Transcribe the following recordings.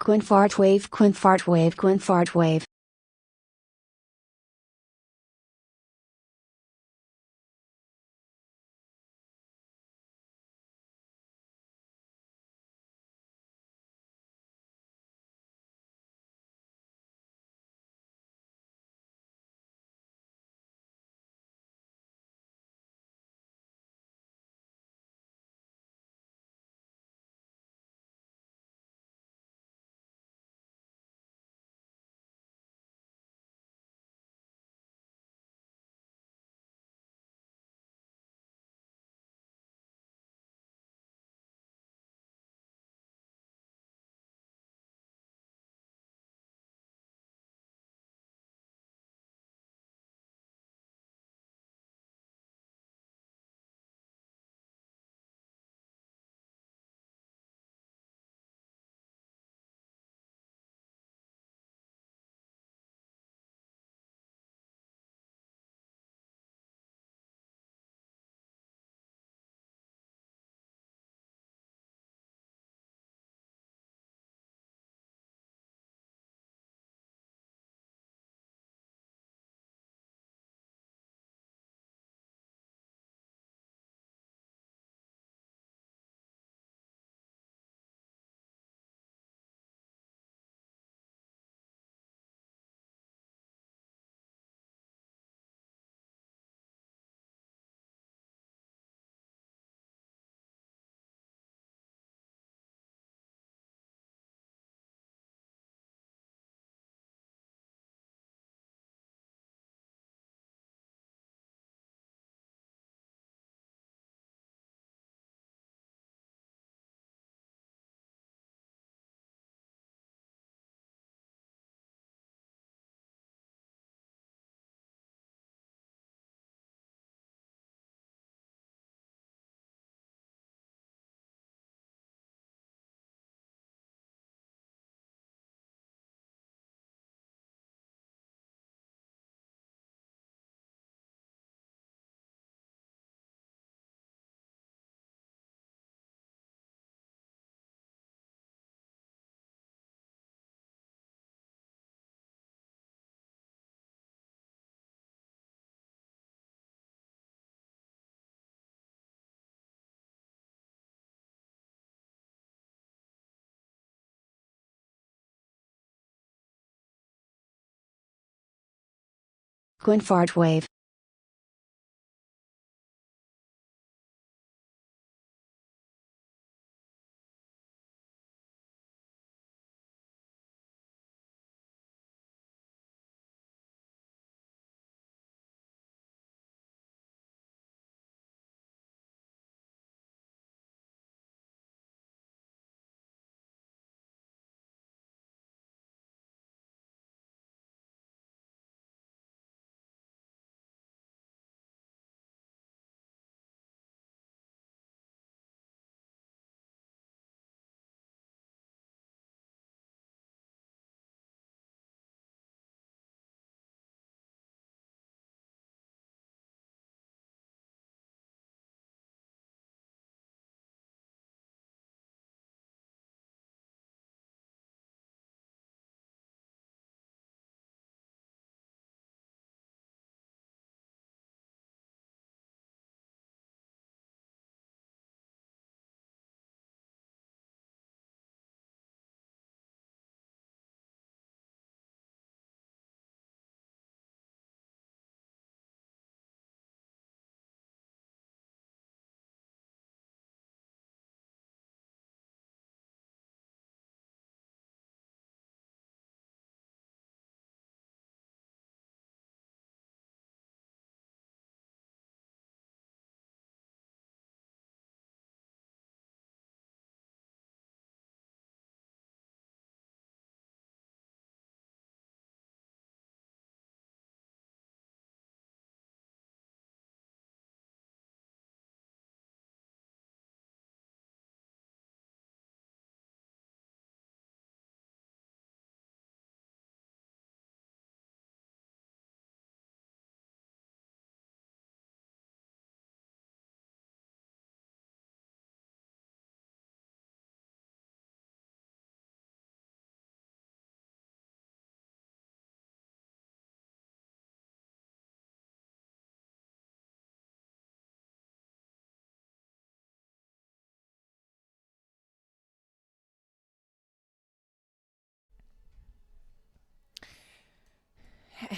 Quinfart wave, quinfart wave, quinfart wave. Quinfart wave.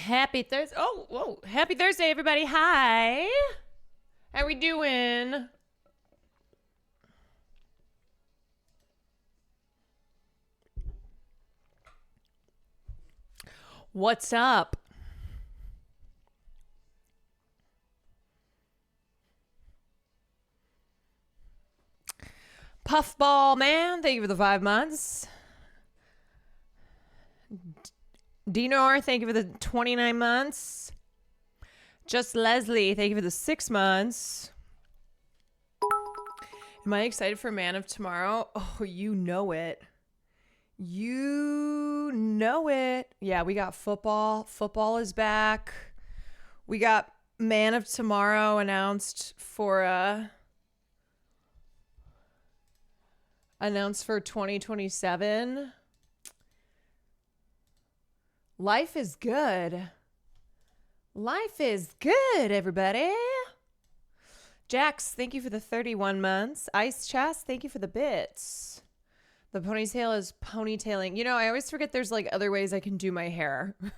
Happy Thursday. Oh, whoa. Happy Thursday, everybody. Hi. How we doing? What's up? Puffball, man. Thank you for the 5 months. Dinor, thank you for the 29 months. Just Leslie, thank you for the 6 months. Am I excited for Man of Tomorrow? Oh, you know it. You know it. Yeah, we got football. Football is back. We got Man of Tomorrow announced for 2027. Life is good. Life is good, everybody. Jax, thank you for the 31 months. Ice Chest, thank you for the bits. The ponytail is ponytailing. You know, I always forget there's like other ways I can do my hair. I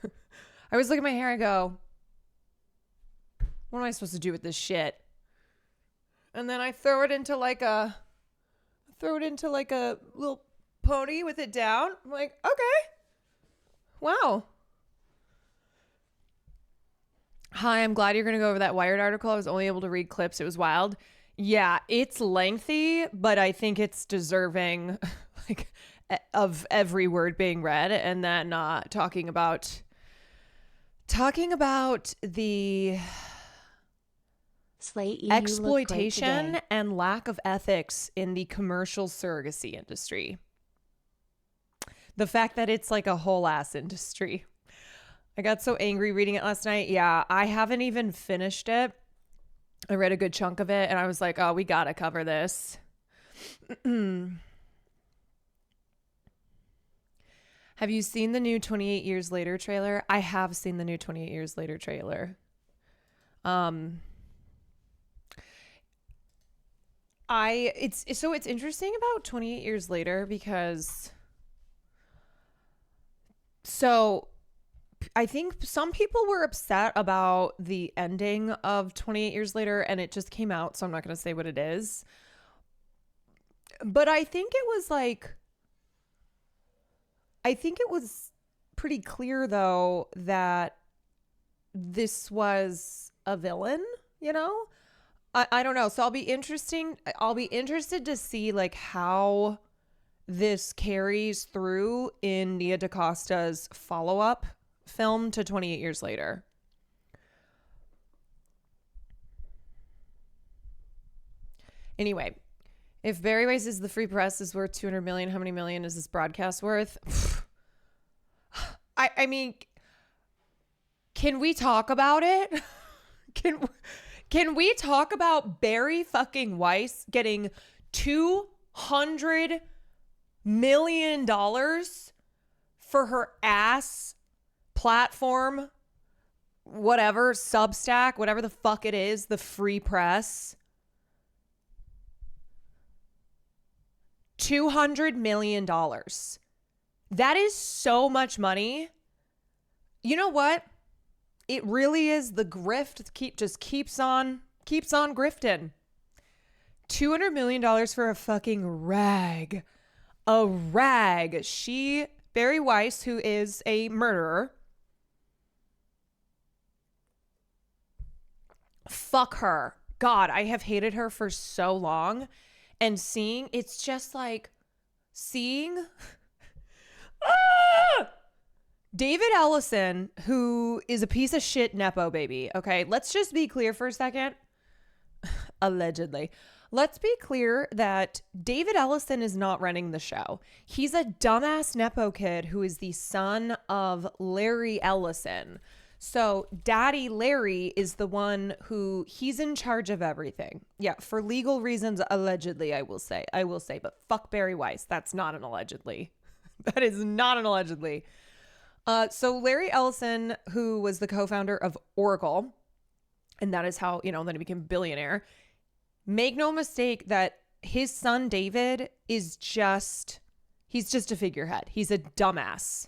always look at my hair and go, what am I supposed to do with this shit? And then I throw it into like a little pony with it down. I'm like, okay. Wow. Hi, I'm glad you're going to go over that Wired article. I was only able to read clips. It was wild. Yeah, it's lengthy, but I think it's deserving like of every word being read, and then talking about the Slate, you exploitation and lack of ethics in the commercial surrogacy industry. The fact that it's like a whole ass industry. I got so angry reading it last night. Yeah, I haven't even finished it. I read a good chunk of it and I was like, oh, we got to cover this. Have you seen the new 28 Years Later trailer? I have seen the new 28 Years Later trailer. It's interesting about 28 Years Later because I think some people were upset about the ending of 28 Years Later, and it just came out, so I'm not going to say what it is. But I think it was pretty clear, though, that this was a villain, you know? I don't know. So I'll be interested to see like how this carries through in Nia DaCosta's follow-up film to 28 Years Later. Anyway, if Barry Weiss is the free press is worth 200 million, how many million is this broadcast worth? I mean, can we talk about it? Can we talk about Barry fucking Weiss getting $200 million for her ass platform, whatever, Substack, whatever the fuck it is, the free press? $200 million. That is so much money. You know what? It really is the grift keeps on grifting. $200 million for a fucking rag. A rag. Barry Weiss, who is a murderer, fuck her. God, I have hated her for so long. And it's just like seeing David Ellison, who is a piece of shit Nepo baby. Okay, let's just be clear for a second. Allegedly. Let's be clear that David Ellison is not running the show. He's a dumbass Nepo kid who is the son of Larry Ellison. So Daddy Larry is the one he's in charge of everything. Yeah, for legal reasons, allegedly, I will say, but fuck Barry Weiss. That's not an allegedly. That is not an allegedly. So Larry Ellison, who was the co-founder of Oracle, and that is how, then he became a billionaire. Make no mistake that his son David he's just a figurehead. He's a dumbass.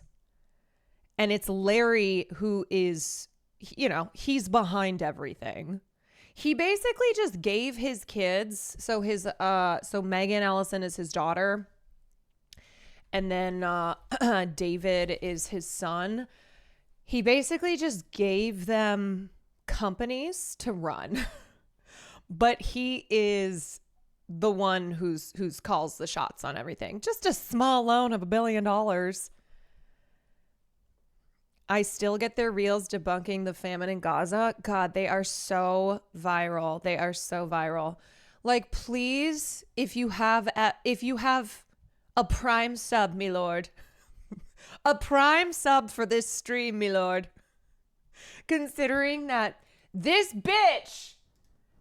And it's Larry who is, he's behind everything. He basically just gave his kids, so Megan Ellison is his daughter, and then David is his son. He basically just gave them companies to run. But he is the one who's calls the shots on everything. Just a small loan of $1 billion. I still get their reels debunking the famine in Gaza. God, they are so viral. They are so viral. Like, please, if you have a prime sub, me lord, a prime sub for this stream, me lord, considering that this bitch,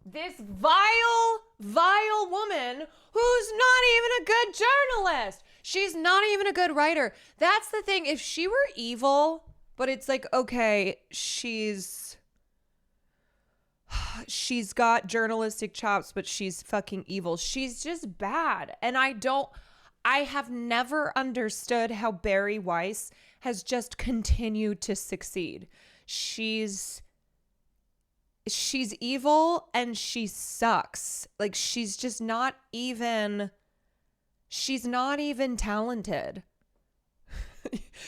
this vile woman who's not even a good journalist, she's not even a good writer. That's the thing. If she were evil, but it's like, okay, she's got journalistic chops, but she's fucking evil. She's just bad. And I have never understood how Bari Weiss has just continued to succeed. She's evil and she sucks. Like, she's not even talented.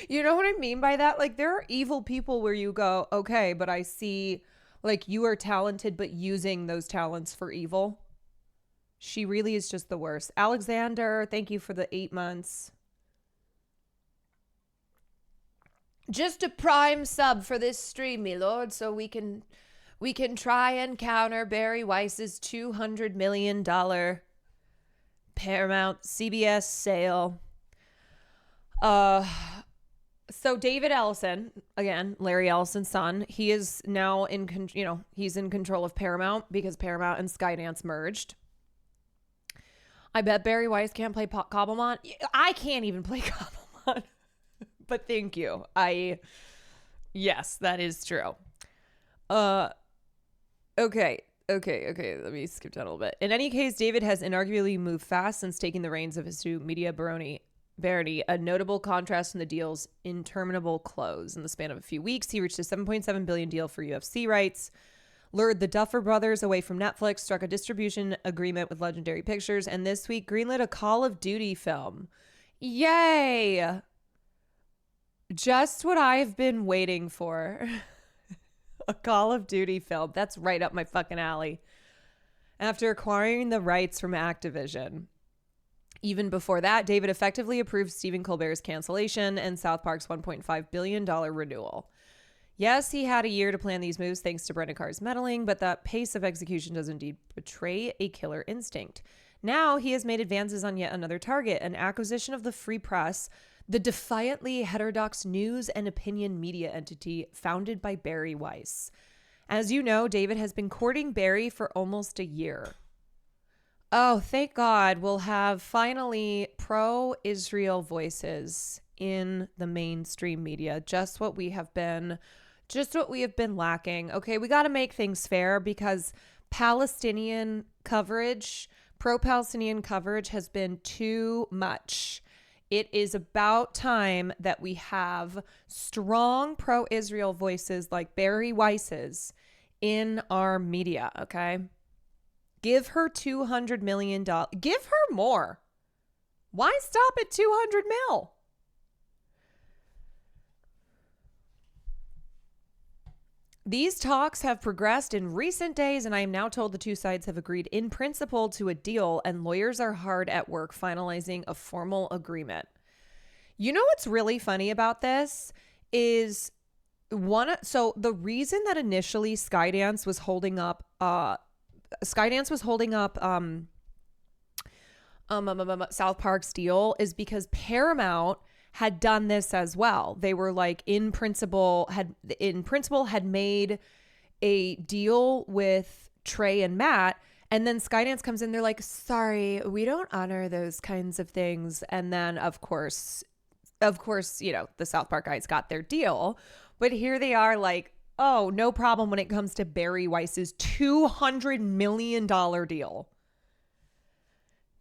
You know what I mean by that? Like, there are evil people where you go, okay, but I see, like, you are talented, but using those talents for evil. She really is just the worst. Alexander, thank you for the 8 months. Just a prime sub for this stream, me lord, so we can try and counter Bari Weiss's $200 million Paramount CBS sale. So David Ellison, again, Larry Ellison's son, he is now he's in control of Paramount because Paramount and Skydance merged. I bet Bari Weiss can't play Cobblemont. I can't even play Cobblemont, but thank you. Yes, that is true. Okay. Let me skip down a little bit. In any case, David has inarguably moved fast since taking the reins of his new media barony, a notable contrast in the deal's interminable close. In the span of a few weeks, he reached a $7.7 billion deal for UFC rights, lured the Duffer Brothers away from Netflix, struck a distribution agreement with Legendary Pictures, and this week greenlit a Call of Duty film. Yay! Just what I've been waiting for. A Call of Duty film. That's right up my fucking alley. After acquiring the rights from Activision. Even before that, David effectively approved Stephen Colbert's cancellation and South Park's $1.5 billion renewal. Yes, he had a year to plan these moves thanks to Brendan Carr's meddling, but that pace of execution does indeed betray a killer instinct. Now he has made advances on yet another target, an acquisition of the Free Press, the defiantly heterodox news and opinion media entity founded by Bari Weiss. As you know, David has been courting Bari for almost a year. Oh, thank God, we'll have finally pro-Israel voices in the mainstream media. Just what we have been lacking. Okay, we got to make things fair because Palestinian coverage, pro-Palestinian coverage has been too much. It is about time that we have strong pro-Israel voices like Bari Weiss's in our media, okay? Give her $200 million. Give her more. Why stop at 200 mil? These talks have progressed in recent days, and I am now told the two sides have agreed in principle to a deal, and lawyers are hard at work finalizing a formal agreement. You know what's really funny about this is so the reason that initially Skydance was holding up South Park's deal is because Paramount had done this as well. They were like in principle had made a deal with Trey and Matt, and then Skydance comes in, they're like, sorry, we don't honor those kinds of things. And then of course, the South Park guys got their deal, but here they are like, oh, no problem when it comes to Bari Weiss's $200 million deal.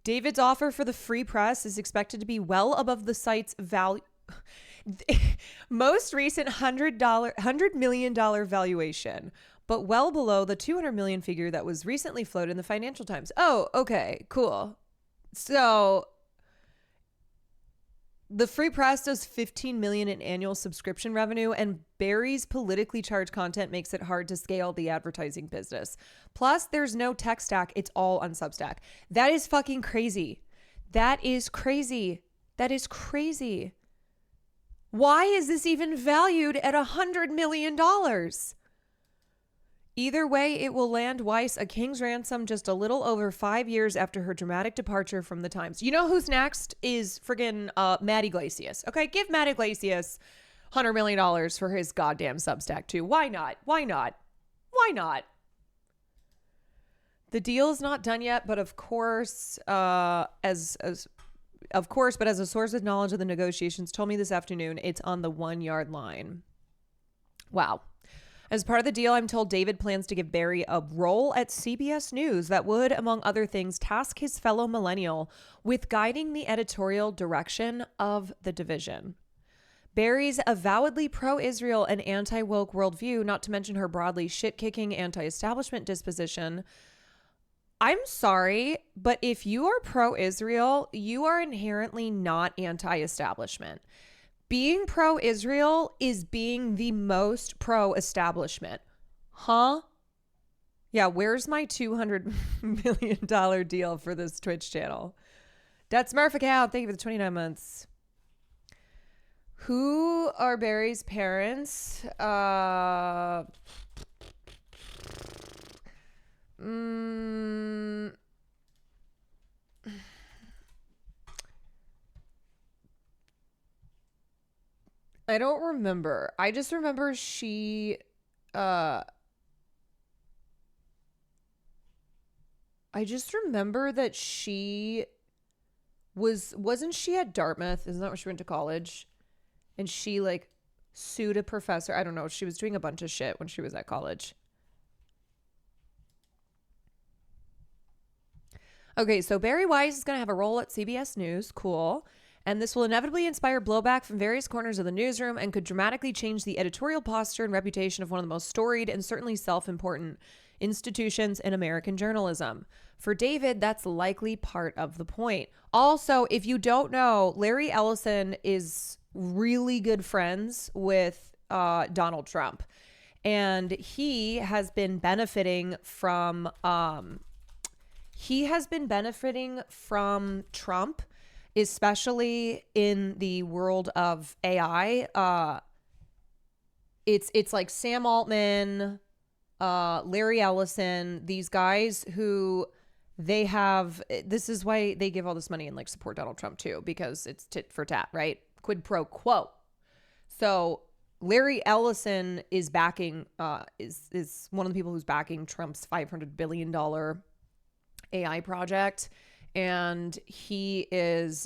David's offer for the Free Press is expected to be well above the site's value. Most recent $100 million valuation, but well below the 200 million figure that was recently floated in the Financial Times. Oh, okay, cool. So the Free Press does 15 million in annual subscription revenue, and Barry's politically charged content makes it hard to scale the advertising business. Plus, there's no tech stack. It's all on Substack. That is fucking crazy. That is crazy. That is crazy. Why is this even valued at $100 million? Either way, it will land Weiss a king's ransom just a little over 5 years after her dramatic departure from the Times. You know who's next is friggin' Matt Iglesias. Okay, give Matt Iglesias $100 million for his goddamn Substack too. Why not? Why not? Why not? The deal is not done yet, but of course, but as a source of knowledge of the negotiations told me this afternoon, it's on the 1 yard line. Wow. As part of the deal, I'm told David plans to give Barry a role at CBS News that would, among other things, task his fellow millennial with guiding the editorial direction of the division. Barry's avowedly pro-Israel and anti-woke worldview, not to mention her broadly shit-kicking anti-establishment disposition. I'm sorry, but if you are pro-Israel, you are inherently not anti-establishment. Being pro-Israel is being the most pro-establishment. Huh? Yeah, where's my $200 million deal for this Twitch channel? That's Murph account. Thank you for the 29 months. Who are Barry's parents? I don't remember. I just remember that she wasn't she at Dartmouth? Isn't that where she went to college? And she like sued a professor. I don't know. She was doing a bunch of shit when she was at college. Okay, so Barry Weiss is going to have a role at CBS News. Cool. And this will inevitably inspire blowback from various corners of the newsroom and could dramatically change the editorial posture and reputation of one of the most storied and certainly self-important institutions in American journalism. For David, that's likely part of the point. Also, if you don't know, Larry Ellison is really good friends with Donald Trump. And he has been benefiting from Trump, especially in the world of AI. It's like Sam Altman, Larry Ellison, these guys who they have, this is why they give all this money and like support Donald Trump too, because it's tit for tat, right? Quid pro quo. So Larry Ellison is backing, is one of the people who's backing Trump's $500 billion AI project. And he is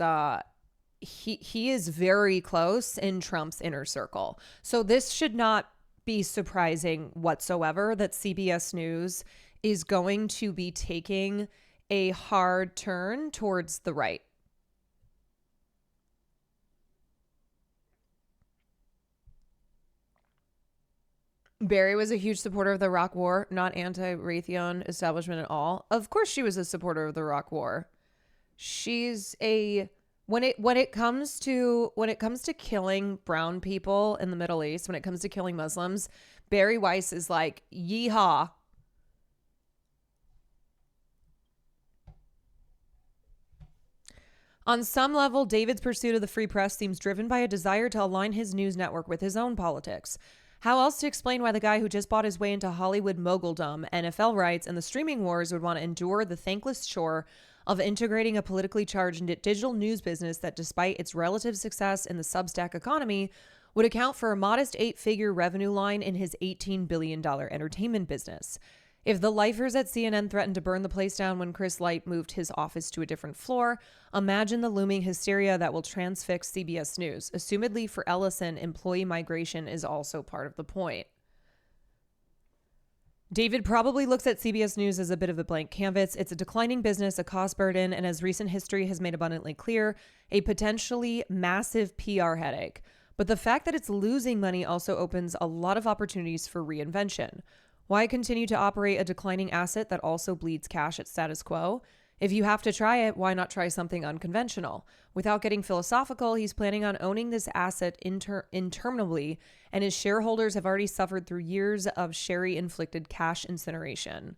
very close in Trump's inner circle. So this should not be surprising whatsoever that CBS News is going to be taking a hard turn towards the right. Barry was a huge supporter of the Iraq War, not anti-Raytheon establishment at all. Of course she was a supporter of the Iraq War. She's a when it comes to killing brown people in the Middle East, when it comes to killing Muslims, Barry Weiss is like, yeehaw. On some level, David's pursuit of the free press seems driven by a desire to align his news network with his own politics. How else to explain why the guy who just bought his way into Hollywood moguldom, NFL rights, and the streaming wars would want to endure the thankless chore of integrating a politically charged digital news business that, despite its relative success in the Substack economy, would account for a modest 8-figure revenue line in his $18 billion entertainment business? If the lifers at CNN threatened to burn the place down when Chris Light moved his office to a different floor, imagine the looming hysteria that will transfix CBS News. Assumedly for Ellison, employee migration is also part of the point. David probably looks at CBS News as a bit of a blank canvas. It's a declining business, a cost burden, and as recent history has made abundantly clear, a potentially massive PR headache. But the fact that it's losing money also opens a lot of opportunities for reinvention. Why continue to operate a declining asset that also bleeds cash at status quo? If you have to try it, why not try something unconventional? Without getting philosophical, he's planning on owning this asset interminably, and his shareholders have already suffered through years of Sherry-inflicted cash incineration.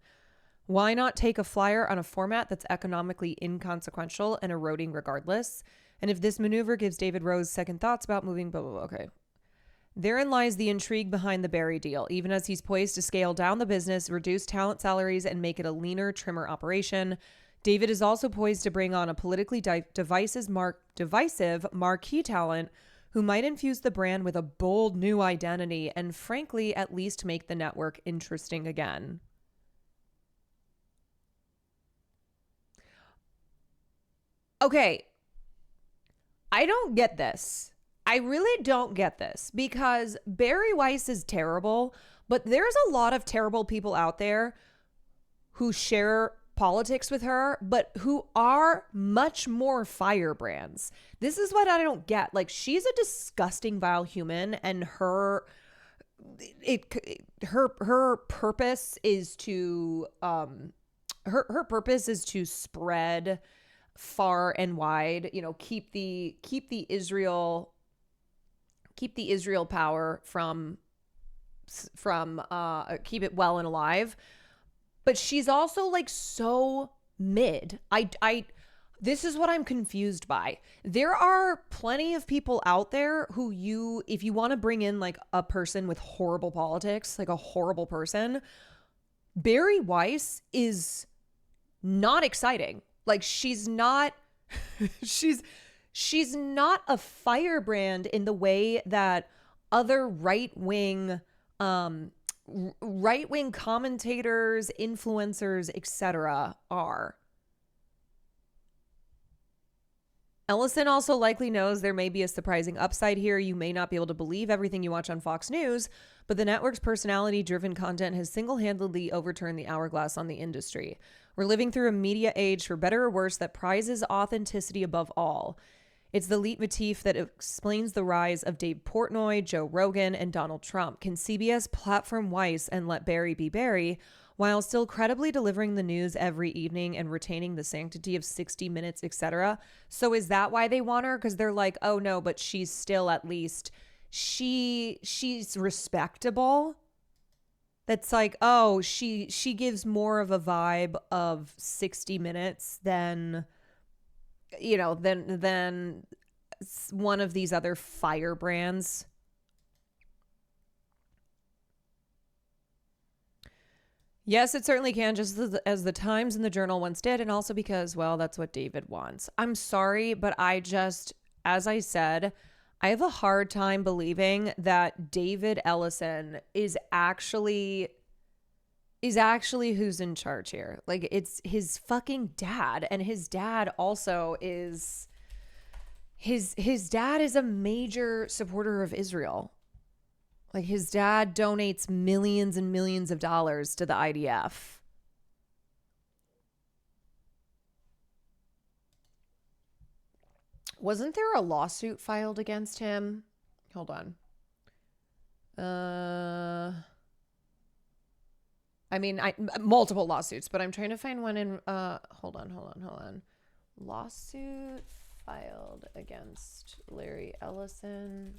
Why not take a flyer on a format that's economically inconsequential and eroding regardless? And if this maneuver gives David Rose second thoughts about moving, blah, blah, blah, okay. Therein lies the intrigue behind the Barry deal, even as he's poised to scale down the business, reduce talent salaries, and make it a leaner, trimmer operation. David is also poised to bring on a politically divisive marquee talent who might infuse the brand with a bold new identity and, frankly, at least make the network interesting again. Okay, I don't get this. I really don't get this because Barry Weiss is terrible, but there's a lot of terrible people out there who share politics with her, but who are much more firebrands. This is what I don't get. Like, she's a disgusting, vile human, and her purpose is to her purpose is to spread far and wide, you know, keep the Israel power from keep it well and alive. But she's also like so mid. This is what I'm confused by. There are plenty of people out there who if you want to bring in like a person with horrible politics, like a horrible person, Barry Weiss is not exciting. Like, she's not she's not a firebrand in the way that other right-wing commentators, influencers, etc. are. Ellison also likely knows there may be a surprising upside here. You may not be able to believe everything you watch on Fox News, but the network's personality-driven content has single-handedly overturned the hourglass on the industry. We're living through a media age, for better or worse, that prizes authenticity above all. It's the leitmotif that explains the rise of Dave Portnoy, Joe Rogan, and Donald Trump. Can CBS platform Weiss and let Barry be Barry, while still credibly delivering the news every evening and retaining the sanctity of 60 Minutes, etc.? So is that why they want her? Because they're like, oh no, but she's still at least, she's respectable. That's like, oh, she gives more of a vibe of 60 Minutes than, you know, than one of these other firebrands. Yes, it certainly can, just as the Times and the Journal once did, and also because, well, that's what David wants. I'm sorry, but I just, as I said, I have a hard time believing that David Ellison is actually who's in charge here. Like, it's his fucking dad, and his dad also is his dad is a major supporter of Israel. Like, his dad donates millions and millions of dollars to the IDF. Wasn't there a lawsuit filed against him? Hold on. I mean, multiple lawsuits, but I'm trying to find one in, hold on. Lawsuit filed against Larry Ellison.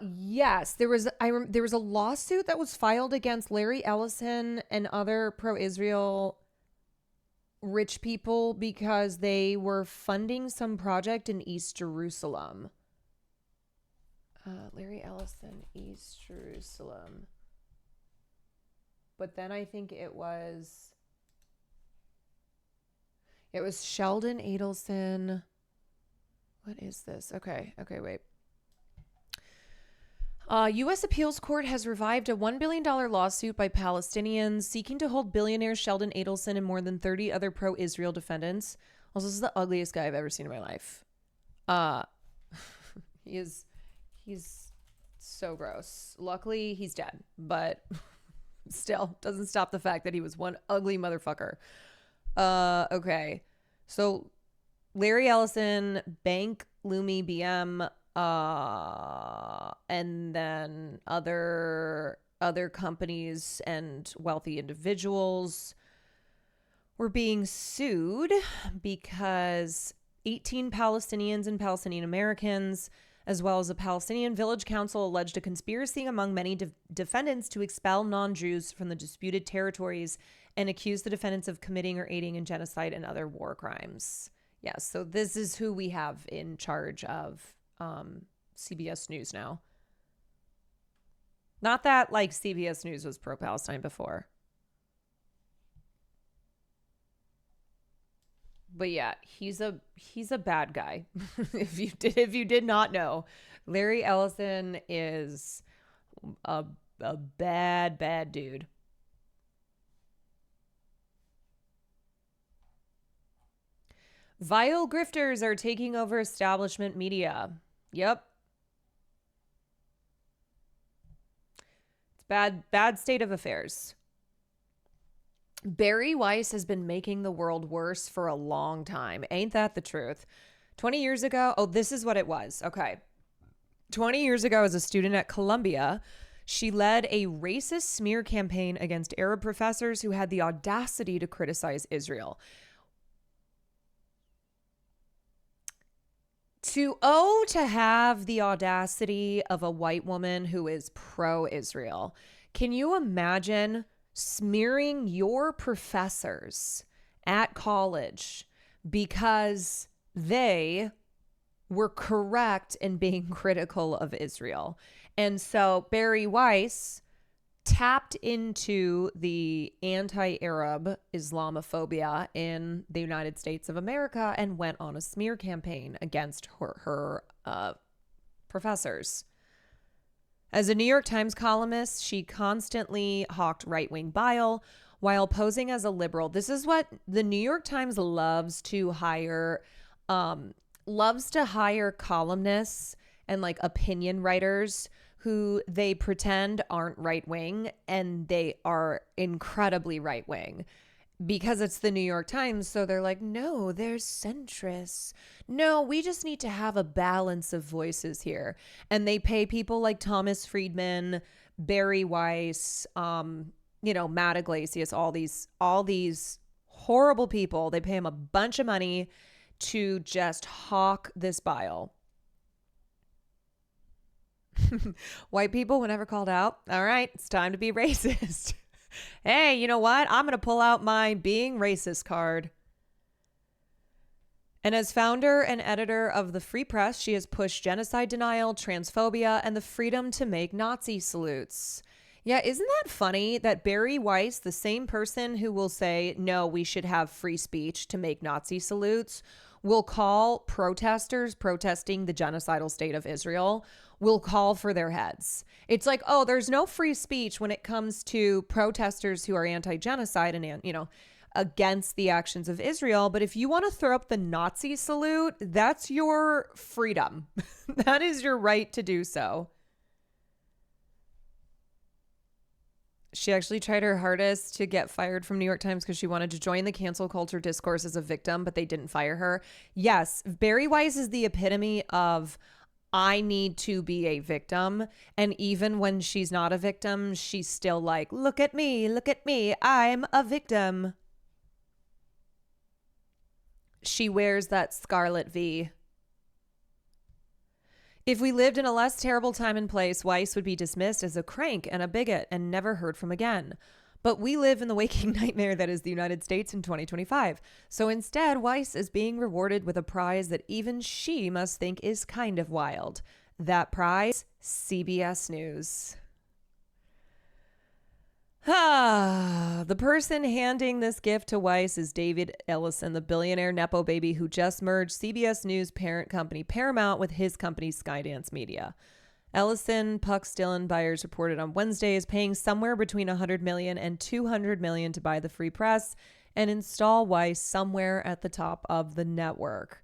Yes, there was a lawsuit that was filed against Larry Ellison and other pro-Israel rich people because they were funding some project in East Jerusalem. Larry Ellison, East Jerusalem. But then I think it was Sheldon Adelson. What is this? Okay, wait. U.S. Appeals Court has revived a $1 billion lawsuit by Palestinians seeking to hold billionaire Sheldon Adelson and more than 30 other pro-Israel defendants. Also, this is the ugliest guy I've ever seen in my life. He He's so gross. Luckily, he's dead, but still doesn't stop the fact that he was one ugly motherfucker. Okay. So Larry Ellison, Bank, Lumi, BM, and then other companies and wealthy individuals were being sued because 18 Palestinians and Palestinian Americans, as well as a Palestinian village council, alleged a conspiracy among many defendants to expel non-Jews from the disputed territories and accused the defendants of committing or aiding in genocide and other war crimes. Yes, so this is who we have in charge of CBS News now. Not that like CBS News was pro-Palestine before. But yeah, he's a bad guy. if you did not know, Larry Ellison is a bad dude. Vile grifters are taking over establishment media. Yep. It's bad state of affairs. Barry Weiss has been making the world worse for a long time. Ain't that the truth? 20 years ago, this is what it was. Okay. 20 years ago, as a student at Columbia, she led a racist smear campaign against Arab professors who had the audacity to criticize Israel. To have the audacity of a white woman who is pro-Israel. Can you imagine smearing your professors at college because they were correct in being critical of Israel? And so Barry Weiss tapped into the anti-Arab Islamophobia in the United States of America and went on a smear campaign against her professors. As a New York Times columnist, she constantly hawked right-wing bile while posing as a liberal. This is what the New York Times loves to hire columnists and like opinion writers who they pretend aren't right-wing, and they are incredibly right-wing because it's the New York Times. So they're like, no, they're centrists. No, we just need to have a balance of voices here. And they pay people like Thomas Friedman, Barry Weiss, Matt Iglesias, all these horrible people. They pay them a bunch of money to just hawk this bile. White people were never called out. All right, it's time to be racist. Hey, you know what? I'm going to pull out my being racist card. And as founder and editor of the Free Press, she has pushed genocide denial, transphobia, and the freedom to make Nazi salutes. Yeah, isn't that funny that Barry Weiss, the same person who will say, no, we should have free speech to make Nazi salutes, will call protesters protesting the genocidal state of Israel, will call for their heads. It's like, oh, there's no free speech when it comes to protesters who are anti-genocide and, against the actions of Israel. But if you want to throw up the Nazi salute, that's your freedom. That is your right to do so. She actually tried her hardest to get fired from New York Times because she wanted to join the cancel culture discourse as a victim, but they didn't fire her. Yes, Barry Weiss is the epitome of I need to be a victim. And even when she's not a victim, she's still like, look at me, I'm a victim. She wears that scarlet V. If we lived in a less terrible time and place, Weiss would be dismissed as a crank and a bigot and never heard from again. But we live in the waking nightmare that is the United States in 2025. So instead, Weiss is being rewarded with a prize that even she must think is kind of wild. That prize, CBS News. The person handing this gift to Weiss is David Ellison, the billionaire Nepo baby who just merged CBS News parent company Paramount with his company Skydance Media. Ellison, Puck, Still, and buyers reported on Wednesday is paying somewhere between $100 million and $200 million to buy the Free Press and install Weiss somewhere at the top of the network.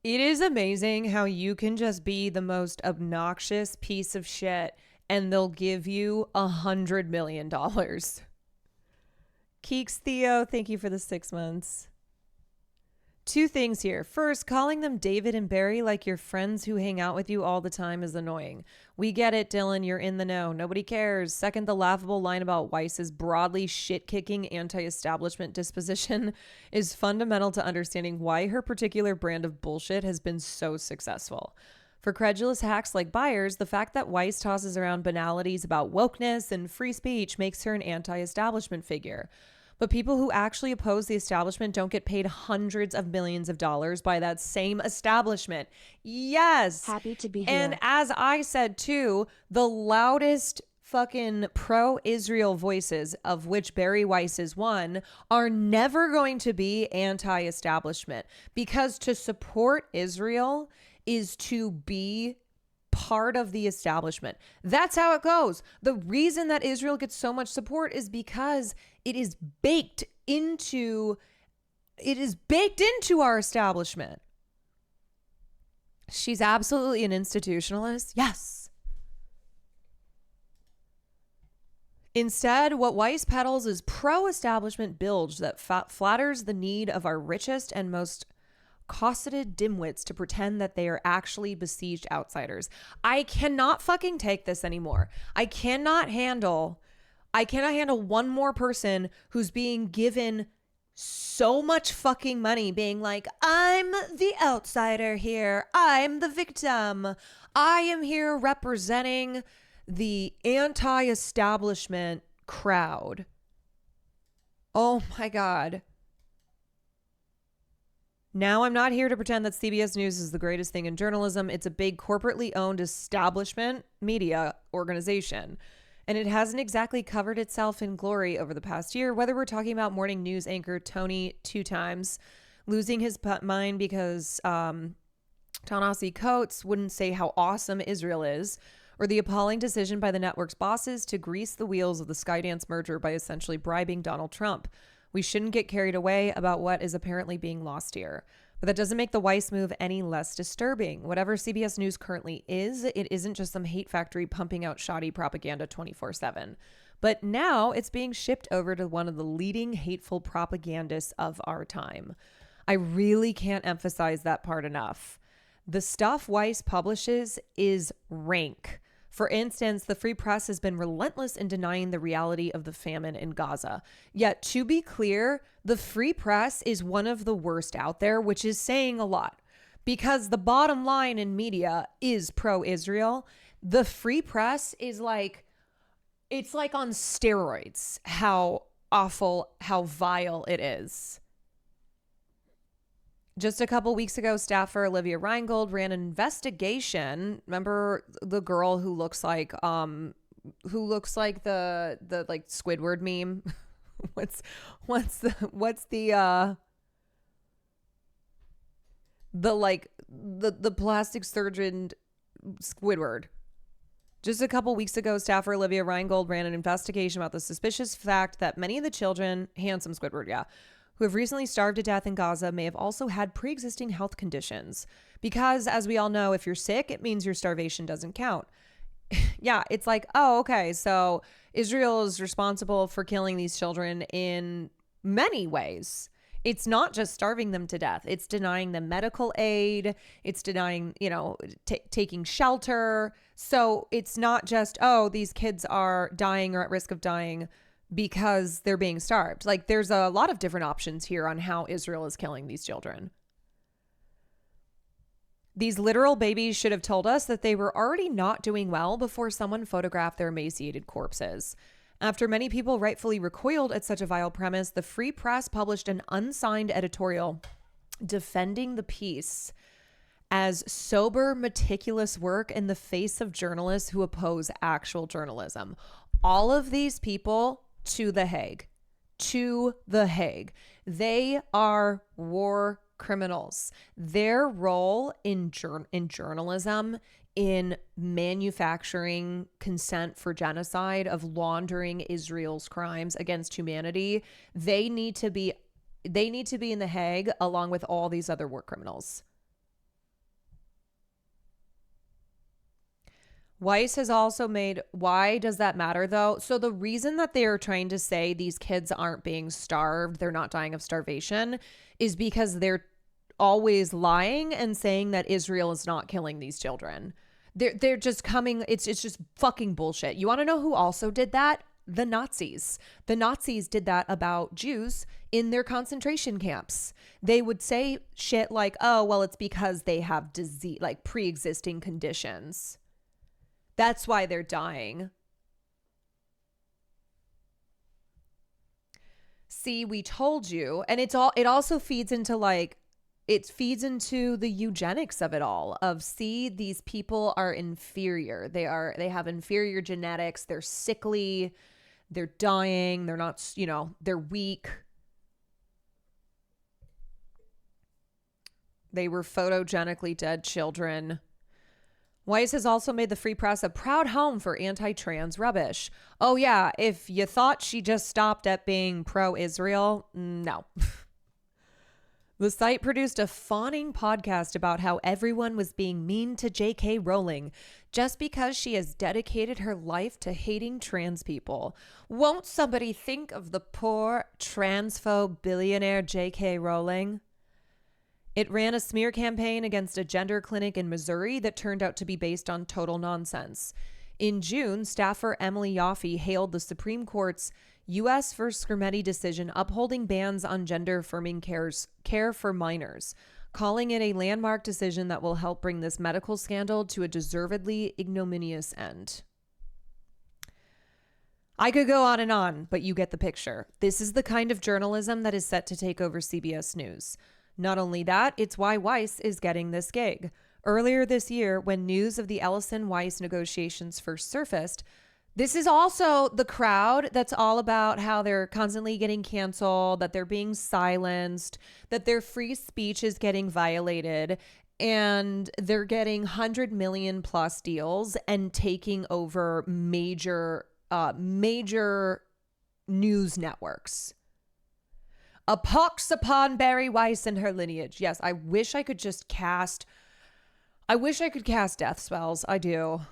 It is amazing how you can just be the most obnoxious piece of shit and they'll give you $100 million. Keeks Theo, thank you for the 6 months. 2 things here. First, calling them David and Barry like your friends who hang out with you all the time is annoying. We get it, Dylan. You're in the know. Nobody cares. Second, the laughable line about Weiss's broadly shit-kicking anti-establishment disposition is fundamental to understanding why her particular brand of bullshit has been so successful. For credulous hacks like Byers, the fact that Weiss tosses around banalities about wokeness and free speech makes her an anti-establishment figure. But people who actually oppose the establishment don't get paid hundreds of millions of dollars by that same establishment. Yes. Happy to be here. And as I said too, the loudest fucking pro-Israel voices, of which Barry Weiss is one, are never going to be anti-establishment, because to support Israel is to be part of the establishment. That's how it goes. The reason that Israel gets so much support is because it is baked into our establishment. She's absolutely an institutionalist. Yes. Instead, what Weiss peddles is pro-establishment bilge that flatters the need of our richest and most cosseted dimwits to pretend that they are actually besieged outsiders. I cannot fucking take this anymore. I cannot handle one more person who's being given so much fucking money being like, I'm the outsider here. I'm the victim. I am here representing the anti-establishment crowd. Oh my God. Now, I'm not here to pretend that CBS News is the greatest thing in journalism. It's a big corporately owned establishment media organization, and it hasn't exactly covered itself in glory over the past year, whether we're talking about morning news anchor Tony 2 times losing his mind because Ta-Nehisi Coates wouldn't say how awesome Israel is, or the appalling decision by the network's bosses to grease the wheels of the Skydance merger by essentially bribing Donald Trump. We shouldn't get carried away about what is apparently being lost here. But that doesn't make the Weiss move any less disturbing. Whatever CBS News currently is, it isn't just some hate factory pumping out shoddy propaganda 24/7. But now it's being shipped over to one of the leading hateful propagandists of our time. I really can't emphasize that part enough. The stuff Weiss publishes is rank. For instance, the Free Press has been relentless in denying the reality of the famine in Gaza. Yet, to be clear, the Free Press is one of the worst out there, which is saying a lot. Because the bottom line in media is pro-Israel. The Free Press is it's like on steroids, how awful, how vile it is. Just a couple weeks ago, staffer Olivia Reingold ran an investigation. Remember the girl who looks like the like Squidward meme? what's the plastic surgeon Squidward? Just a couple weeks ago, staffer Olivia Reingold ran an investigation about the suspicious fact that many of the children, handsome Squidward, yeah, who have recently starved to death in Gaza may have also had pre-existing health conditions. Because, as we all know, if you're sick, it means your starvation doesn't count. Yeah, it's like, oh, okay, so Israel is responsible for killing these children in many ways. It's not just starving them to death. It's denying them medical aid. It's denying, taking shelter. So it's not just, oh, these kids are dying or at risk of dying because they're being starved. Like, there's a lot of different options here on how Israel is killing these children. These literal babies should have told us that they were already not doing well before someone photographed their emaciated corpses. After many people rightfully recoiled at such a vile premise, the Free Press published an unsigned editorial defending the piece as sober, meticulous work in the face of journalists who oppose actual journalism. All of these people to The Hague. To The Hague. They are war criminals. Their role in journalism, in manufacturing consent for genocide, of laundering Israel's crimes against humanity, they need to be in The Hague along with all these other war criminals. Weiss has also made, why does that matter though? So the reason that they are trying to say these kids aren't being starved, they're not dying of starvation, is because they're always lying and saying that Israel is not killing these children. They're just coming, it's just fucking bullshit. You want to know who also did that? The Nazis. The Nazis did that about Jews in their concentration camps. They would say shit like, oh, well, it's because they have disease, like pre-existing conditions. That's why they're dying. See, we told you. And it also feeds into it feeds into the eugenics of it all, of see, these people are inferior. They have inferior genetics. They're sickly. They're dying. They're not, they're weak. They were photogenically dead children. Weiss has also made the free press a proud home for anti-trans rubbish. Oh yeah, if you thought she just stopped at being pro-Israel, no. The site produced a fawning podcast about how everyone was being mean to J.K. Rowling just because she has dedicated her life to hating trans people. Won't somebody think of the poor transphobe billionaire J.K. Rowling? It ran a smear campaign against a gender clinic in Missouri that turned out to be based on total nonsense. In June, staffer Emily Yoffe hailed the Supreme Court's U.S. v. Scarametti decision upholding bans on gender-affirming care for minors, calling it a landmark decision that will help bring this medical scandal to a deservedly ignominious end. I could go on, but you get the picture. This is the kind of journalism that is set to take over CBS News. Not only that, it's why Weiss is getting this gig. Earlier this year, when news of the Ellison-Weiss negotiations first surfaced, this is also the crowd that's all about how they're constantly getting canceled, that they're being silenced, that their free speech is getting violated, and they're getting 100 million plus deals and taking over major news networks. A pox upon Bari Weiss and her lineage. Yes, I wish I could cast death spells. I do.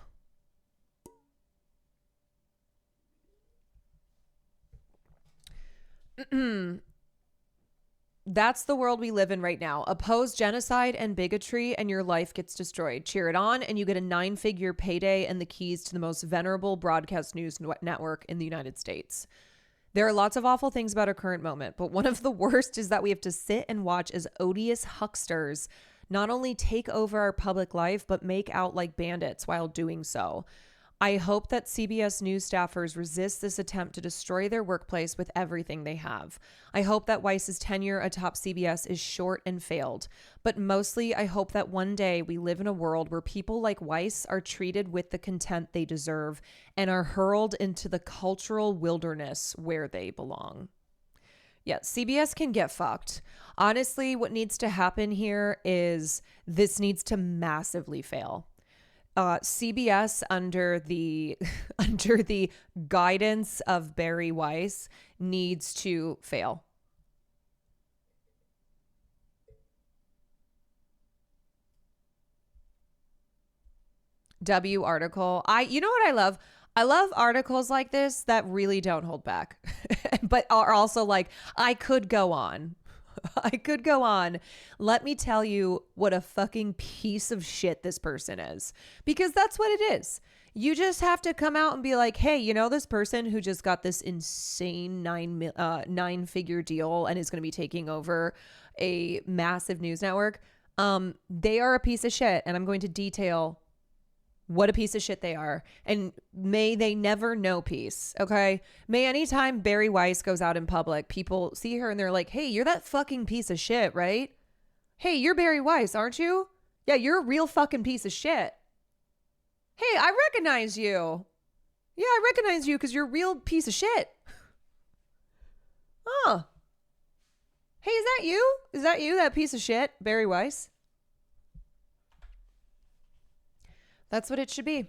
That's the world we live in right now. Oppose genocide and bigotry and your life gets destroyed. Cheer it on and you get a 9-figure payday and the keys to the most venerable broadcast news network in the United States. There are lots of awful things about our current moment, but one of the worst is that we have to sit and watch as odious hucksters not only take over our public life, but make out like bandits while doing so. I hope that CBS News staffers resist this attempt to destroy their workplace with everything they have. I hope that Weiss's tenure atop CBS is short and failed. But mostly, I hope that one day we live in a world where people like Weiss are treated with the contempt they deserve and are hurled into the cultural wilderness where they belong. Yeah, CBS can get fucked. Honestly, what needs to happen here is this needs to massively fail. CBS under the guidance of Bari Weiss needs to fail. W article. You know what I love? I love articles like this that really don't hold back, but are also like, I could go on. I could go on. Let me tell you what a fucking piece of shit this person is, because that's what it is. You just have to come out and be like, hey, you know, this person who just got this insane 9-figure deal and is going to be taking over a massive news network. They are a piece of shit. And I'm going to detail what a piece of shit they are. And may they never know peace. Okay. May anytime Bari Weiss goes out in public, people see her and they're like, hey, you're that fucking piece of shit, right? Hey, you're Bari Weiss, aren't you? Yeah, you're a real fucking piece of shit. Hey, I recognize you. Yeah, I recognize you because you're a real piece of shit. Oh. Hey, is that you? Is that you, that piece of shit, Bari Weiss? That's what it should be.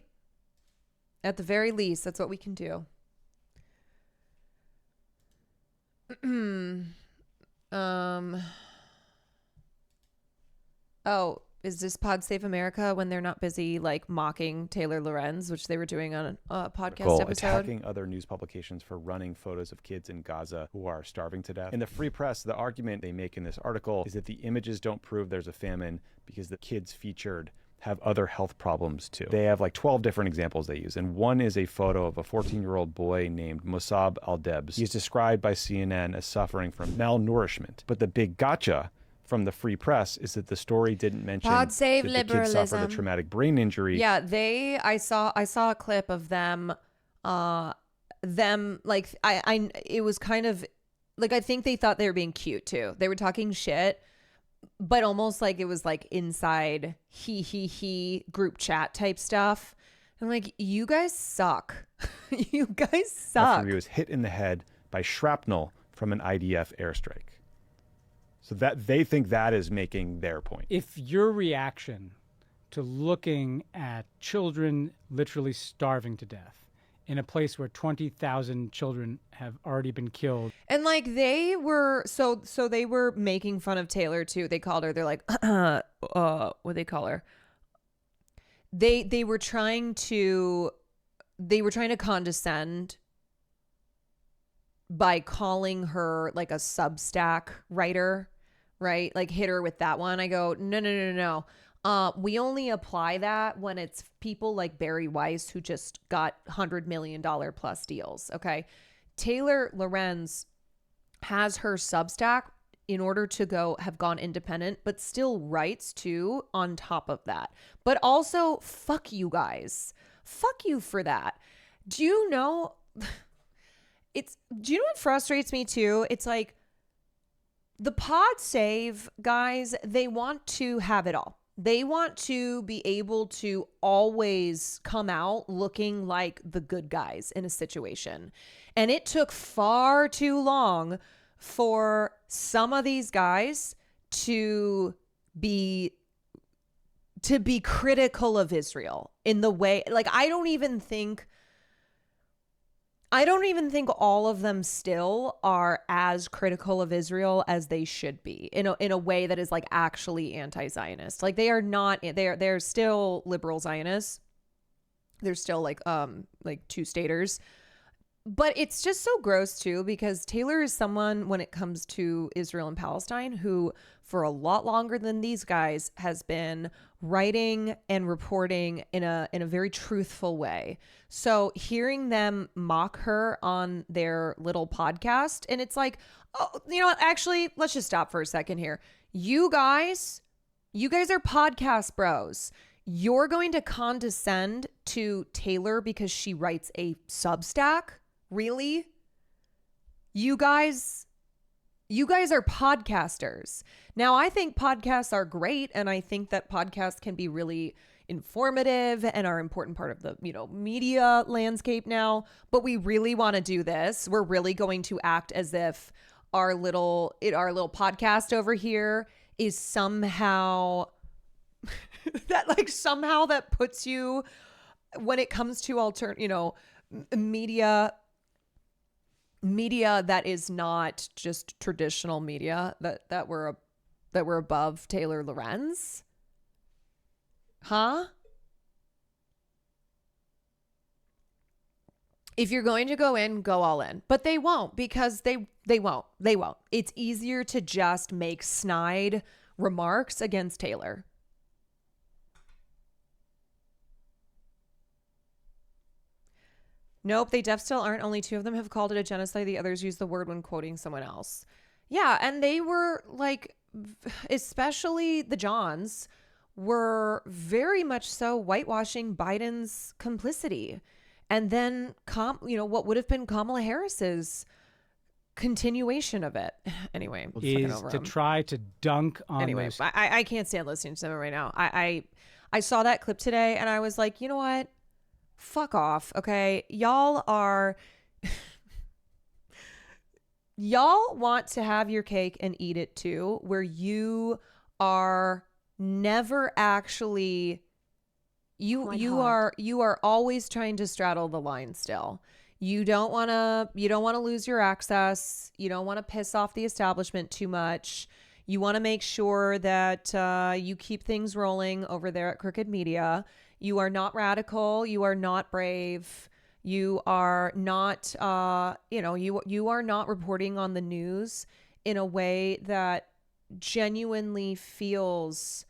At the very least, that's what we can do. Oh, Is this Pod Save America when they're not busy like mocking Taylor Lorenz, which they were doing on a podcast episode? Attacking other news publications for running photos of kids in Gaza who are starving to death. In the Free Press, the argument they make in this article is that the images don't prove there's a famine because the kids featured have other health problems too. They have like 12 different examples they use, and one is a photo of a 14-year-old boy named Musab Al-Debs. He's described by CNN as suffering from malnourishment. But the big gotcha from the Free Press is that the story didn't mention Pod save that liberalism. the kid suffered a traumatic brain injury. Yeah, I saw a clip of them like it was kind of like, I think they thought they were being cute too. They were talking shit, but almost like it was like inside he group chat type stuff. I'm like, you guys suck. You guys suck. After he was hit in the head by shrapnel from an IDF airstrike. So that they think that is making their point. If your reaction to looking at children literally starving to death in a place where 20,000 children have already been killed. And like they were, so they were making fun of Taylor too. They called her, they're like, what they call her? They were trying to condescend by calling her like a Substack writer, right? Like hit her with that one. I go, no. We only apply that when it's people like Barry Weiss who just got $100 million plus deals. Okay. Taylor Lorenz has her Substack in order to have gone independent, but still writes too on top of that. But also fuck you guys. Fuck you for that. Do you know what frustrates me too? It's like the Pod Save guys, they want to have it all. They want to be able to always come out looking like the good guys in a situation. And it took far too long for some of these guys to be critical of Israel in the way, like, I don't even think all of them still are as critical of Israel as they should be in a way that is like actually anti-Zionist. Like they are not, they're still liberal Zionists. They're still like two-staters. But it's just so gross too, because Taylor is someone, when it comes to Israel and Palestine, who for a lot longer than these guys has been writing and reporting in a very truthful way. So hearing them mock her on their little podcast, and it's like, oh, you know what? Actually, let's just stop for a second here. You guys are podcast bros. You're going to condescend to Taylor because she writes a Substack? Really? You guys are podcasters. Now, I think podcasts are great, and I think that podcasts can be really informative and are an important part of the, media landscape now. But we really want to do this. We're really going to act as if our little podcast over here is somehow that puts you, when it comes to media that is not just traditional media, that we're above Taylor Lorenz. Huh? If you're going to go in, go all in. But they won't, because they won't. It's easier to just make snide remarks against Taylor. Nope, they still aren't. Only 2 of them have called it a genocide. The others use the word when quoting someone else. Yeah, and they were like, especially the Johns, were very much so whitewashing Biden's complicity. And then, what would have been Kamala Harris's continuation of it. Anyway, is to try to dunk on. Anyway, I can't stand listening to them right now. I saw that clip today and I was like, you know what? Fuck off. Okay. Y'all want to have your cake and eat it too, where you are never actually, you are always trying to straddle the line still. You don't want to lose your access. You don't want to piss off the establishment too much. You want to make sure that you keep things rolling over there at Crooked Media. You are not radical. You are not brave. You are not, you are not reporting on the news in a way that genuinely feels,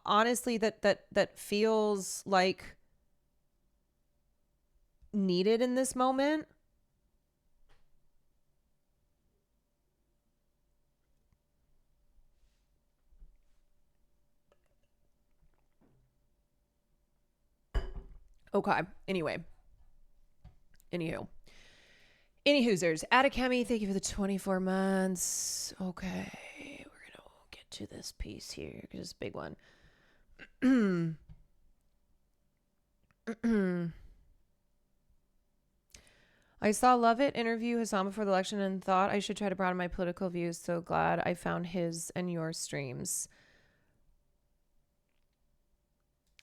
honestly, that feels like needed in this moment. Okay. Anywhoozers, Atacami, thank you for the 24 months. Okay, we're gonna get to this piece here because it's a big one. I saw Lovett interview Hassan before the election and thought I should try to broaden my political views. So glad I found his and your streams.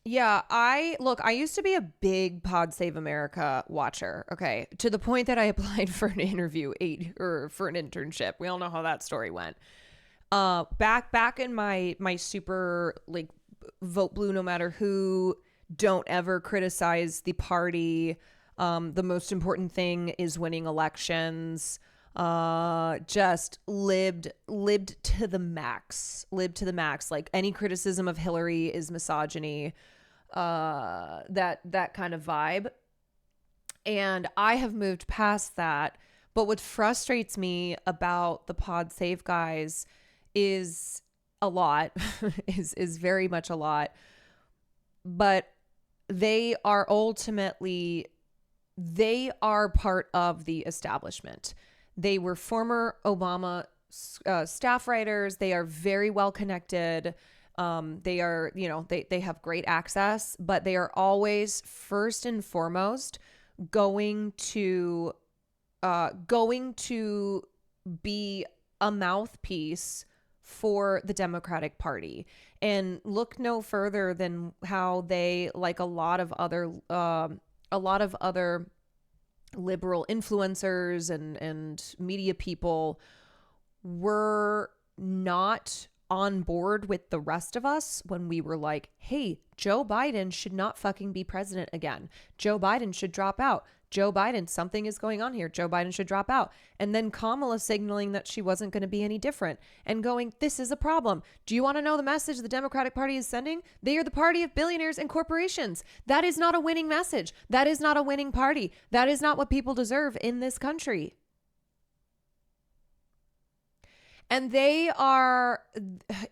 Yeah, I used to be a big Pod Save America watcher, okay, to the point that I applied for an interview for an internship. We all know how that story went. Back in my super like vote blue no matter who, don't ever criticize the party. The most important thing is winning elections. Just lived to the max. Like any criticism of Hillary is misogyny. That kind of vibe. And I have moved past that. But what frustrates me about the Pod Save guys is a lot, is very much a lot. But they are part of the establishment. They were former Obama staff writers. They are very well connected. They are, they have great access, but they are always first and foremost going to be a mouthpiece for the Democratic Party. And look no further than how they, like a lot of other liberal influencers and media people, were not on board with the rest of us when we were like, hey, Joe Biden should not fucking be president again. Joe Biden should drop out. Joe Biden, something is going on here. Joe Biden should drop out. And then Kamala signaling that she wasn't going to be any different and going, this is a problem. Do you want to know the message the Democratic Party is sending? They are the party of billionaires and corporations. That is not a winning message. That is not a winning party. That is not what people deserve in this country. And they are,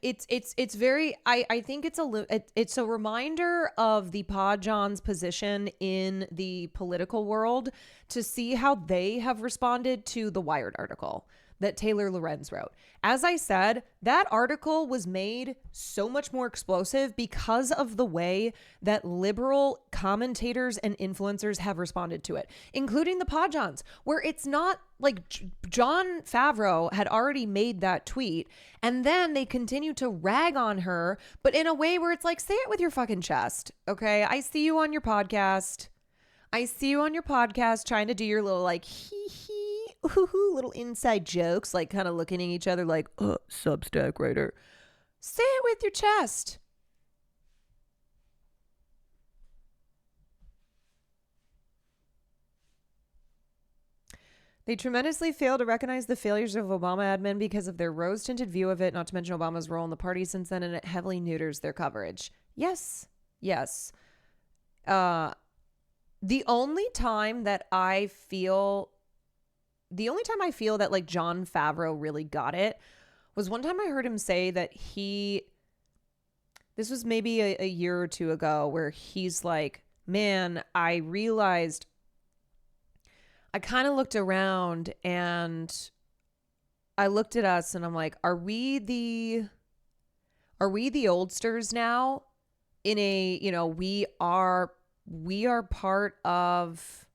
it's very, I think it's a reminder of the Pod John's position in the political world to see how they have responded to the Wired article that Taylor Lorenz wrote. As I said, that article was made so much more explosive because of the way that liberal commentators and influencers have responded to it, including the Pod Johns, where it's not like Jon Favreau had already made that tweet and then they continue to rag on her, but in a way where it's like, say it with your fucking chest. Okay. I see you on your podcast. Trying to do your little like hee hee ooh, little inside jokes, like kind of looking at each other like, Substack writer. Say it with your chest. They tremendously fail to recognize the failures of Obama admin because of their rose-tinted view of it, not to mention Obama's role in the party since then, and it heavily neuters their coverage. Yes. The only time I feel that like Jon Favreau really got it was one time I heard him say that this was maybe a year or two ago, where he's like, man, I realized, I kind of looked around and I looked at us and I'm like, are we the oldsters now in a, we are part of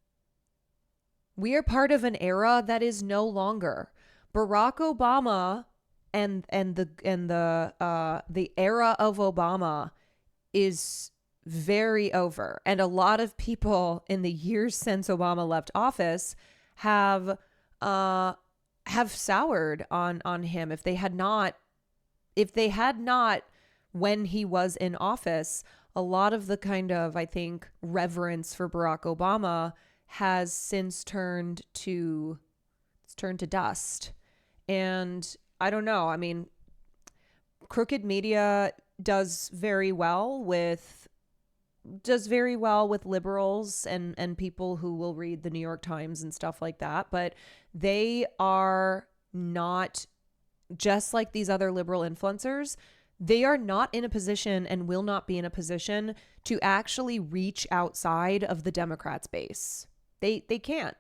an era that is no longer. Barack Obama and the era of Obama is very over. And a lot of people in the years since Obama left office have have soured on him if they had not, when he was in office, a lot of the kind of, I think, reverence for Barack Obama has since turned to dust. And I don't know. I mean, crooked media does very well with liberals and people who will read the New York Times and stuff like that, but they are not, just like these other liberal influencers, they are not in a position and will not be in a position to actually reach outside of the Democrats' base. They can't.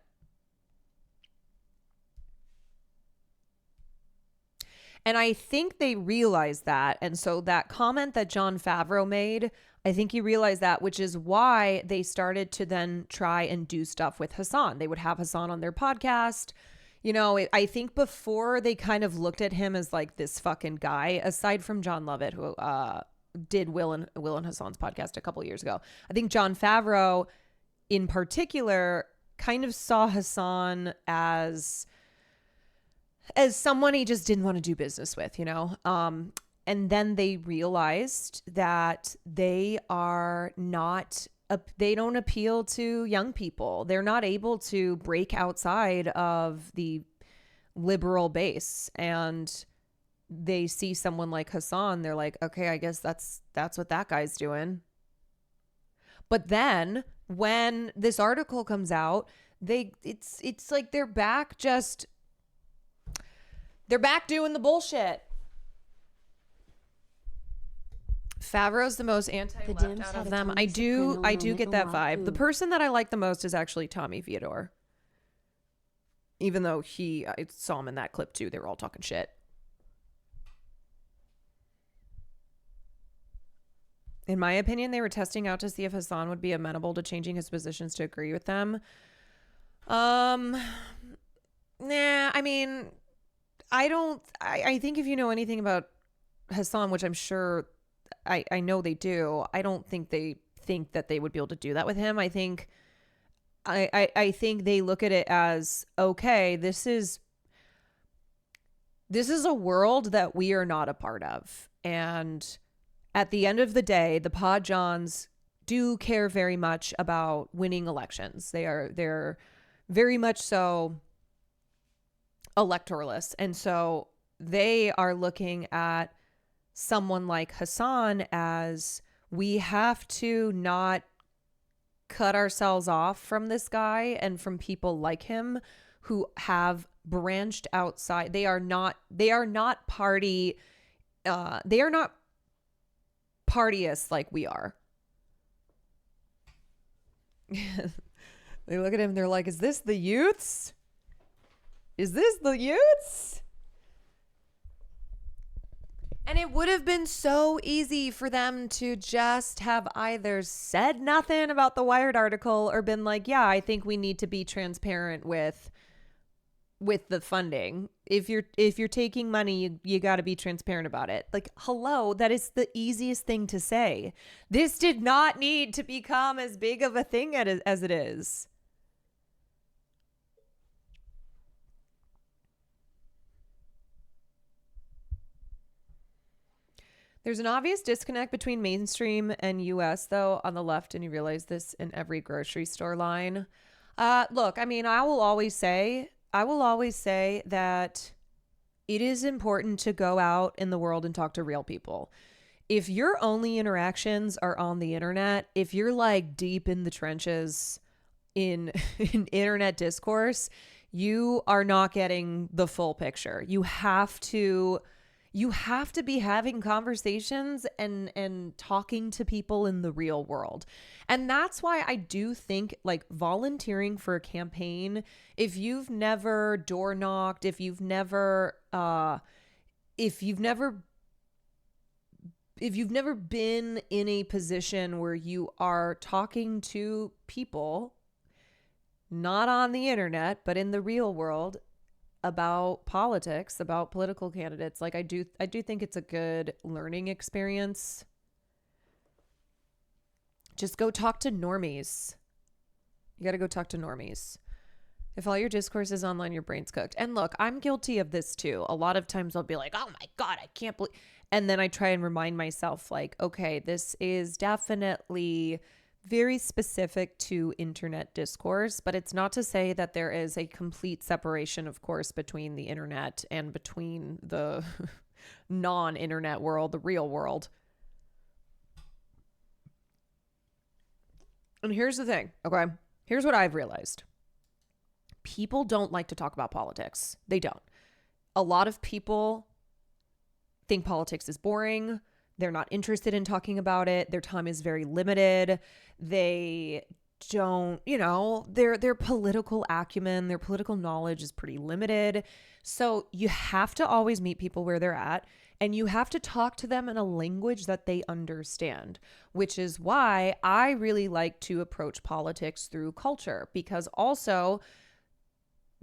And I think they realize that. And so that comment that Jon Favreau made, I think he realized that, which is why they started to then try and do stuff with Hassan. They would have Hassan on their podcast. You know, I think before they kind of looked at him as like this fucking guy, aside from John Lovett, who did Will and Hassan's podcast a couple years ago. I think Jon Favreau in particular kind of saw Hassan as someone he just didn't want to do business with, you know? And then they realized that they are not, they don't appeal to young people. They're not able to break outside of the liberal base. And they see someone like Hassan, they're like, okay, I guess that's what that guy's doing. But then when this article comes out, it's like they're back doing the bullshit. Favreau's the most anti-left out of them. I do get that vibe. The person that I like the most is actually Tommy Theodore. Even though I saw him in that clip too. They were all talking shit. In my opinion, they were testing out to see if Hassan would be amenable to changing his positions to agree with them. Nah, I mean, I think if you know anything about Hassan, which I'm sure I know they do, I don't think they think that they would be able to do that with him. I think they look at it as, okay, this is a world that we are not a part of. And at the end of the day, the Pod Johns do care very much about winning elections. They're very much so electoralists. And so they are looking at someone like Hassan as, we have to not cut ourselves off from this guy and from people like him who have branched outside. They are not partyists like we are. They look at him, they're like, is this the youths? Is this the youths? And it would have been so easy for them to just have either said nothing about the Wired article or been like, yeah, I think we need to be transparent with the funding. If you're taking money, you got to be transparent about it. Like, hello, that is the easiest thing to say. This did not need to become as big of a thing as it is. There's an obvious disconnect between mainstream and US, though, on the left, and you realize this in every grocery store line. Look, I mean, I will always say that it is important to go out in the world and talk to real people. If your only interactions are on the internet, if you're like deep in the trenches in internet discourse, you are not getting the full picture. You have to be having conversations and talking to people in the real world. And that's why I do think like volunteering for a campaign, if you've never door knocked, if you've never been in a position where you are talking to people, not on the internet, but in the real world, about politics, about political candidates, like I do think it's a good learning experience. Just go talk to normies. You got to go talk to normies. If all your discourse is online, your brain's cooked. And look, I'm guilty of this too. A lot of times I'll be like, oh my God, I can't believe. And then I try and remind myself, like, okay, this is definitely very specific to internet discourse, but it's not to say that there is a complete separation, of course, between the internet and between the non-internet world, the real world. And here's the thing, okay? Here's what I've realized. People don't like to talk about politics. They don't. A lot of people think politics is boring. They're not interested in talking about it. Their time is very limited. They don't, their political acumen, their political knowledge is pretty limited. So you have to always meet people where they're at, and you have to talk to them in a language that they understand, which is why I really like to approach politics through culture, because also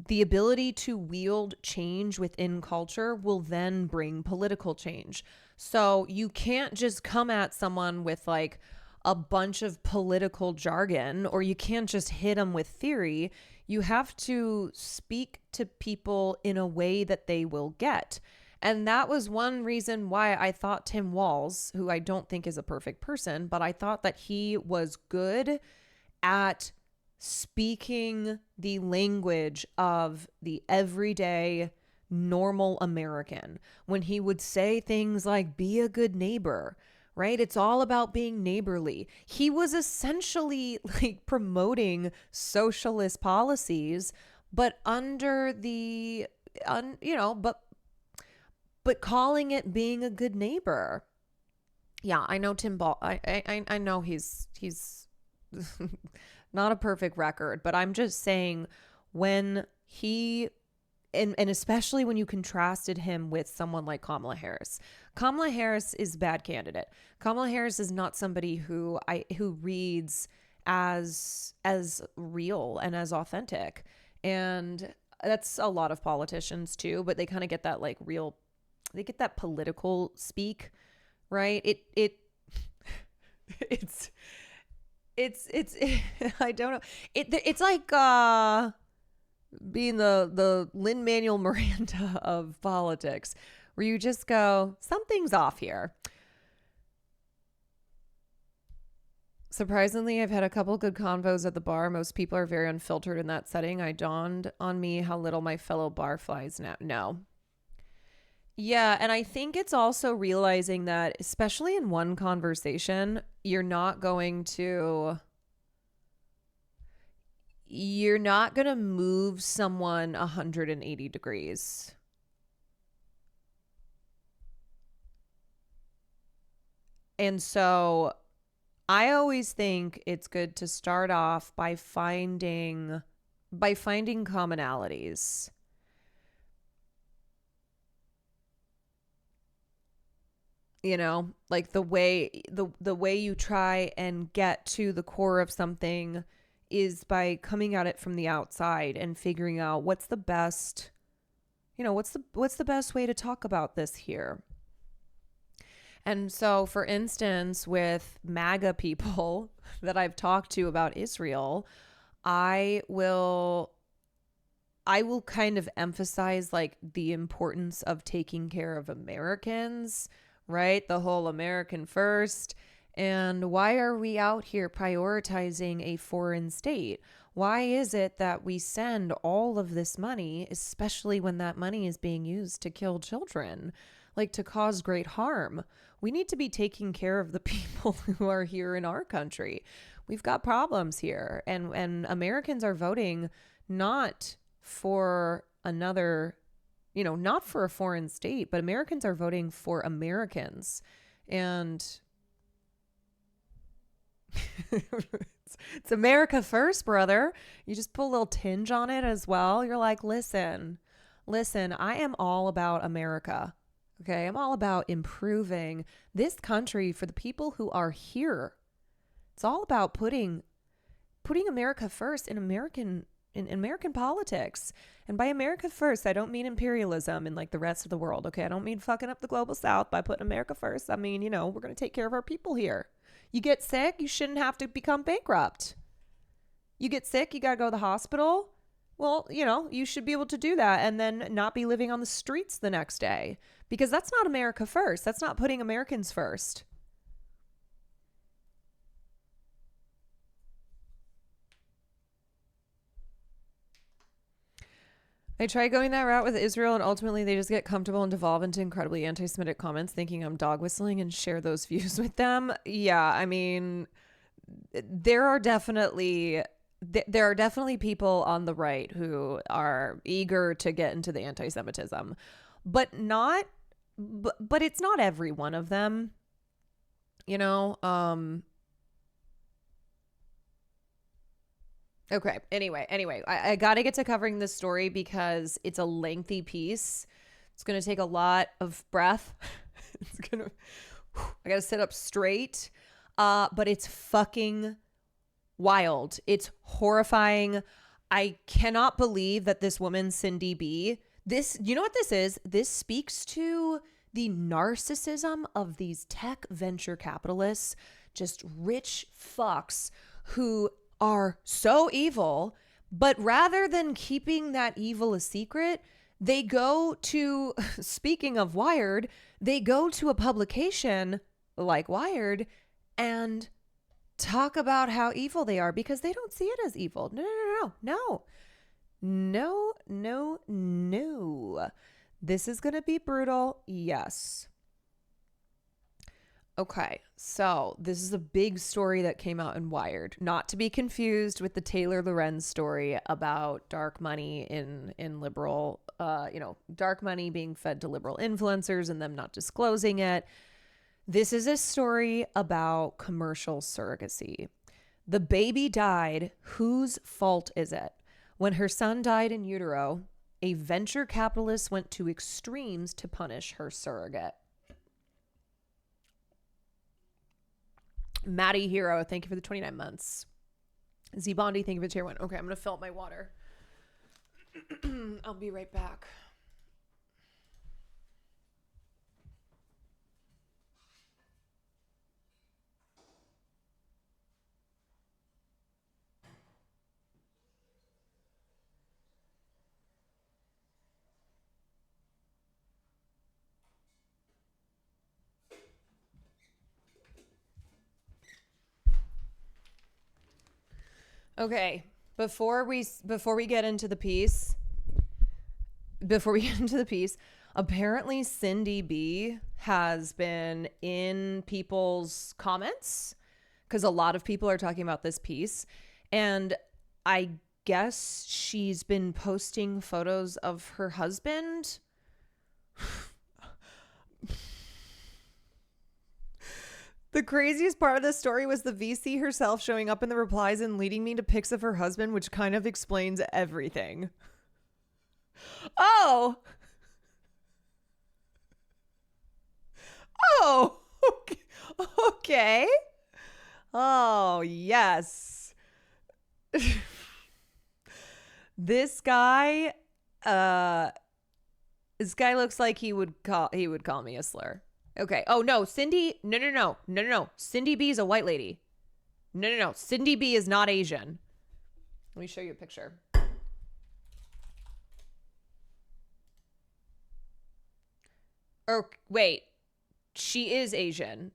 the ability to wield change within culture will then bring political change. So you can't just come at someone with like a bunch of political jargon, or you can't just hit them with theory. You have to speak to people in a way that they will get. And that was one reason why I thought Tim Walz, who I don't think is a perfect person, but I thought that he was good at speaking the language of the everyday normal American. When he would say things like, be a good neighbor, right? It's all about being neighborly. He was essentially like promoting socialist policies, but under the, but calling it being a good neighbor. Yeah, I know Tim Ball. I know he's not a perfect record, but I'm just saying when he, and especially when you contrasted him with someone like Kamala Harris. Kamala Harris is a bad candidate. Kamala Harris is not somebody who reads as real and as authentic. And that's a lot of politicians too, but they kind of get that like real, they get that political speak, right? It's I don't know. It's like being the Lin-Manuel Miranda of politics, where you just go, something's off here. Surprisingly, I've had a couple good convos at the bar. Most people are very unfiltered in that setting. I dawned on me how little my fellow barflies now know. Yeah, and I think it's also realizing that, especially in one conversation, you're not going to move someone 180 degrees. And so I always think it's good to start off by finding commonalities. Like the way you try and get to the core of something is by coming at it from the outside and figuring out what's the best way to talk about this here. And so, for instance, with MAGA people that I've talked to about Israel, I will kind of emphasize like the importance of taking care of Americans, right? The whole American first. And why are we out here prioritizing a foreign state? Why is it that we send all of this money, especially when that money is being used to kill children, like to cause great harm? We need to be taking care of the people who are here in our country. We've got problems here. And Americans are voting not for another, not for a foreign state, but Americans are voting for Americans. And it's America first, brother. You just put a little tinge on it as well. You're like, listen, I am all about America. Okay, I'm all about improving this country for the people who are here. It's all about putting America first in American politics. And by America first, I don't mean imperialism and like the rest of the world. Okay, I don't mean fucking up the global south by putting America first. I mean, we're going to take care of our people here. You get sick, you shouldn't have to become bankrupt. You get sick, you got to go to the hospital. Well, you should be able to do that and then not be living on the streets the next day, because that's not America first. That's not putting Americans first. I tried going that route with Israel, and ultimately they just get comfortable and devolve into incredibly anti-Semitic comments, thinking I'm dog whistling, and share those views with them. Yeah, I mean, there are definitely people on the right who are eager to get into the anti-Semitism, but it's not every one of them, Okay. Anyway, I got to get to covering this story because it's a lengthy piece. It's going to take a lot of breath. I got to sit up straight. But it's fucking wild. It's horrifying. I cannot believe that this woman, Cindy B, you know what this is? This speaks to the narcissism of these tech venture capitalists, just rich fucks who are so evil, but rather than keeping that evil a secret, they go to, speaking of Wired, they go to a publication like Wired and talk about how evil they are because they don't see it as evil. No. This is going to be brutal. Yes. Okay, so this is a big story that came out in Wired, not to be confused with the Taylor Lorenz story about dark money in liberal, dark money being fed to liberal influencers and them not disclosing it. This is a story about commercial surrogacy. The baby died. Whose fault is it? When her son died in utero, a venture capitalist went to extremes to punish her surrogate. Maddie Hero, thank you for the 29 months. Z Bondi, thank you for the tier 1. Okay, I'm going to fill up my water. I'll be right back. Okay, before we get into the piece, apparently Cindy B has been in people's comments because a lot of people are talking about this piece, and I guess she's been posting photos of her husband. The craziest part of this story was the VC herself showing up in the replies and leading me to pics of her husband, which kind of explains everything. Oh, okay. Oh, yes. This guy looks like he would call me a slur. Okay. Oh, no. Cindy. No. Cindy B is a white lady. No. Cindy B is not Asian. Let me show you a picture. Or wait. She is Asian.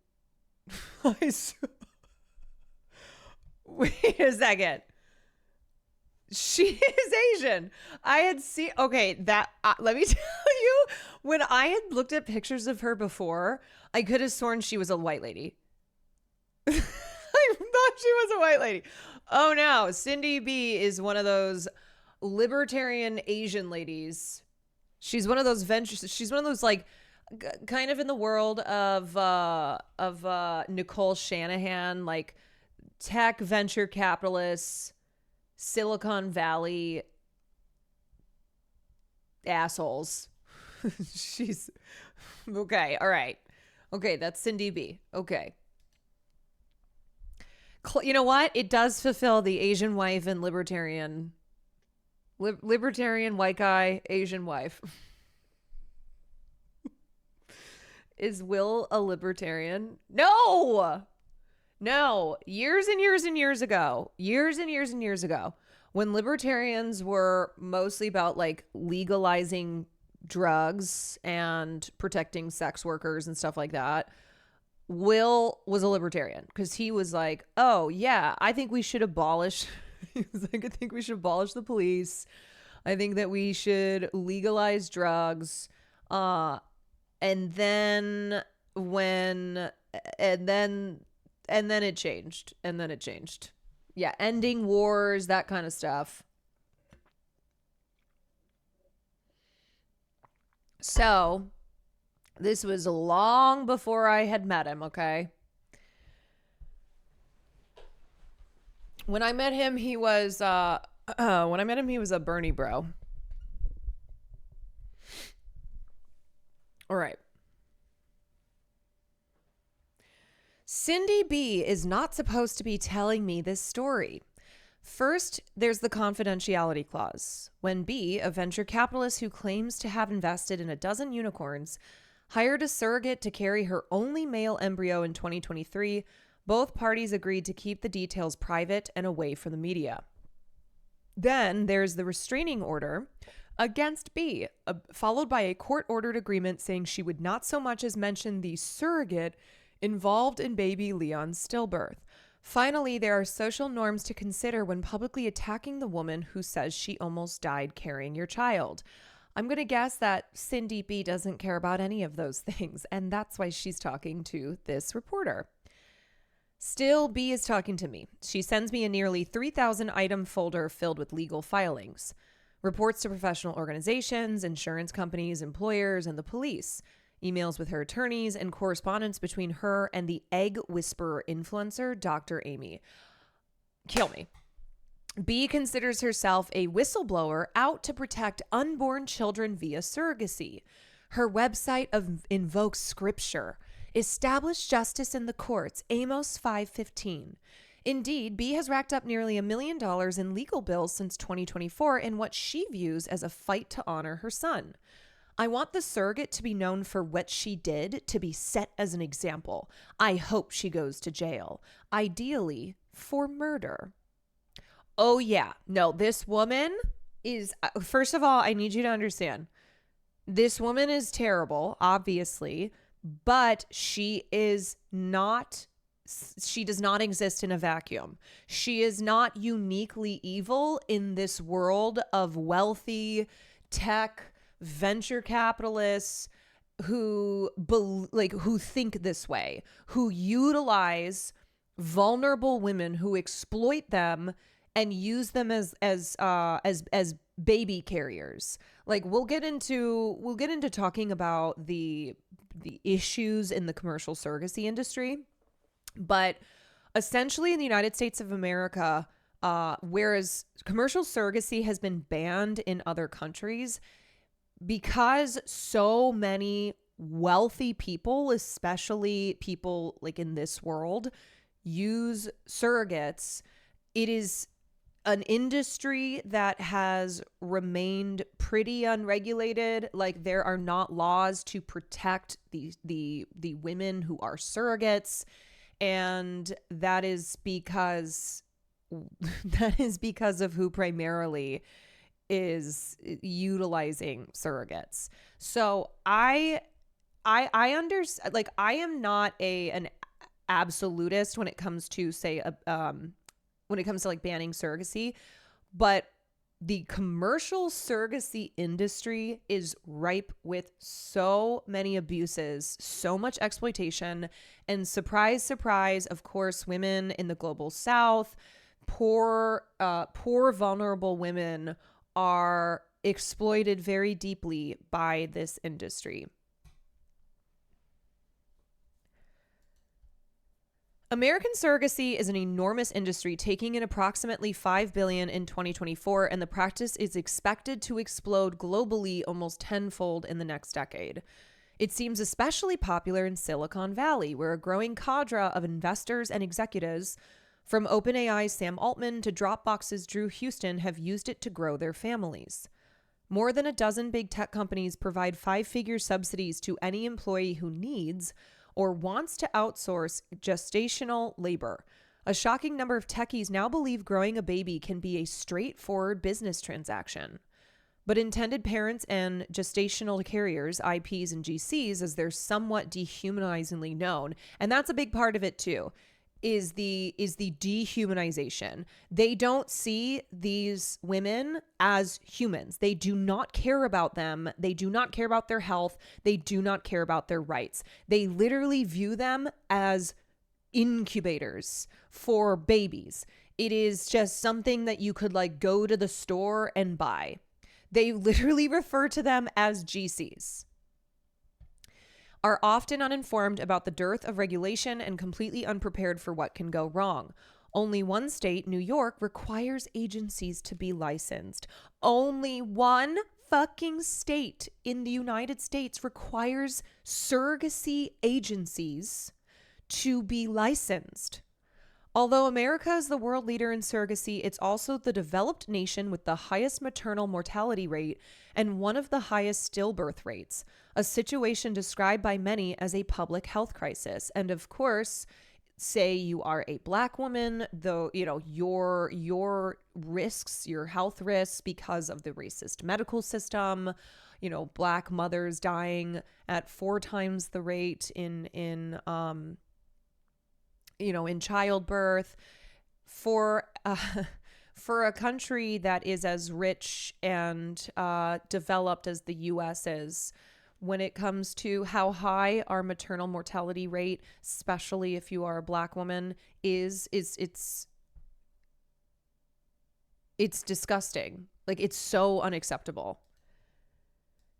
Wait a second. She is Asian. I had seen, okay, that, let me tell you, when I had looked at pictures of her before, I could have sworn she was a white lady. I thought she was a white lady. Oh no, Cindy B is one of those libertarian Asian ladies. She's one of those she's one of those like, kind of in the world of Nicole Shanahan, like tech venture capitalists, Silicon Valley assholes. She's okay. All right. Okay. That's Cindy B. Okay. You know what? It does fulfill the Asian wife and libertarian white guy, Asian wife. Is Will a libertarian? No. Years and years ago, when libertarians were mostly about like legalizing drugs and protecting sex workers and stuff like that, Will was a libertarian because he was like, oh yeah, I think we should abolish he was like, I think we should abolish the police. I think that we should legalize drugs. And then when and then it changed. And then it changed. Yeah, ending wars, that kind of stuff. So, this was long before I had met him, okay? When I met him, he was a Bernie bro. All right. Cindy B is not supposed to be telling me this story. First, there's the confidentiality clause. When B, a venture capitalist who claims to have invested in a dozen unicorns, hired a surrogate to carry her only male embryo in 2023, both parties agreed to keep the details private and away from the media. Then there's the restraining order against B, followed by a court-ordered agreement saying she would not so much as mention the surrogate involved in baby Leon's stillbirth. Finally, there are social norms to consider when publicly attacking the woman who says she almost died carrying your child. I'm going to guess that Cindy B doesn't care about any of those things, and that's why she's talking to this reporter. Still, B is talking to me. She sends me a nearly 3,000 item folder filled with legal filings, reports to professional organizations, insurance companies, employers, and the police, emails with her attorneys, and correspondence between her and the egg whisperer influencer, Dr. Amy. Kill me. B considers herself a whistleblower out to protect unborn children via surrogacy. Her website invokes scripture. Establish justice in the courts, Amos 5:15. Indeed, B has racked up nearly $1 million in legal bills since 2024 in what she views as a fight to honor her son. I want the surrogate to be known for what she did, to be set as an example. I hope she goes to jail, ideally for murder. Oh yeah, no, this woman is, first of all, I need you to understand, this woman is terrible, obviously, but she does not exist in a vacuum. She is not uniquely evil in this world of wealthy tech venture capitalists who think this way, who utilize vulnerable women, who exploit them and use them as baby carriers. Like we'll get into talking about the issues in the commercial surrogacy industry, but essentially in the United States of America, whereas commercial surrogacy has been banned in other countries, because so many wealthy people, especially people like in this world, use surrogates, it is an industry that has remained pretty unregulated. Like there are not laws to protect the women who are surrogates, and that is because of who primarily is utilizing surrogates. So I understand, like I am not an absolutist when it comes to when it comes to like banning surrogacy, but the commercial surrogacy industry is ripe with so many abuses, so much exploitation, and surprise, surprise, of course, women in the global South, poor vulnerable women are exploited very deeply by this industry. American surrogacy is an enormous industry, taking in approximately $5 billion in 2024, and the practice is expected to explode globally almost tenfold in the next decade. It seems especially popular in Silicon Valley, where a growing cadre of investors and executives, from OpenAI's Sam Altman to Dropbox's Drew Houston, have used it to grow their families. More than a dozen big tech companies provide five-figure subsidies to any employee who needs or wants to outsource gestational labor. A shocking number of techies now believe growing a baby can be a straightforward business transaction. But intended parents and gestational carriers, IPs and GCs, as they're somewhat dehumanizingly known, and that's a big part of it too, is the dehumanization. They don't see these women as humans. They do not care about them. They do not care about their health. They do not care about their rights. They literally view them as incubators for babies. It is just something that you could like go to the store and buy. They literally refer to them as GCs. Are often uninformed about the dearth of regulation and completely unprepared for what can go wrong. Only one state, New York, requires agencies to be licensed. Only one fucking state in the United States requires surrogacy agencies to be licensed. Although America is the world leader in surrogacy, it's also the developed nation with the highest maternal mortality rate and one of the highest stillbirth rates, a situation described by many as a public health crisis. And of course, say you are a Black woman, though, you know, your risks, your health risks because of the racist medical system, you know, Black mothers dying at 4 times the rate in childbirth, for a country that is as rich and developed as the U.S. is, when it comes to how high our maternal mortality rate, especially if you are a Black woman, is it's disgusting. Like, it's so unacceptable.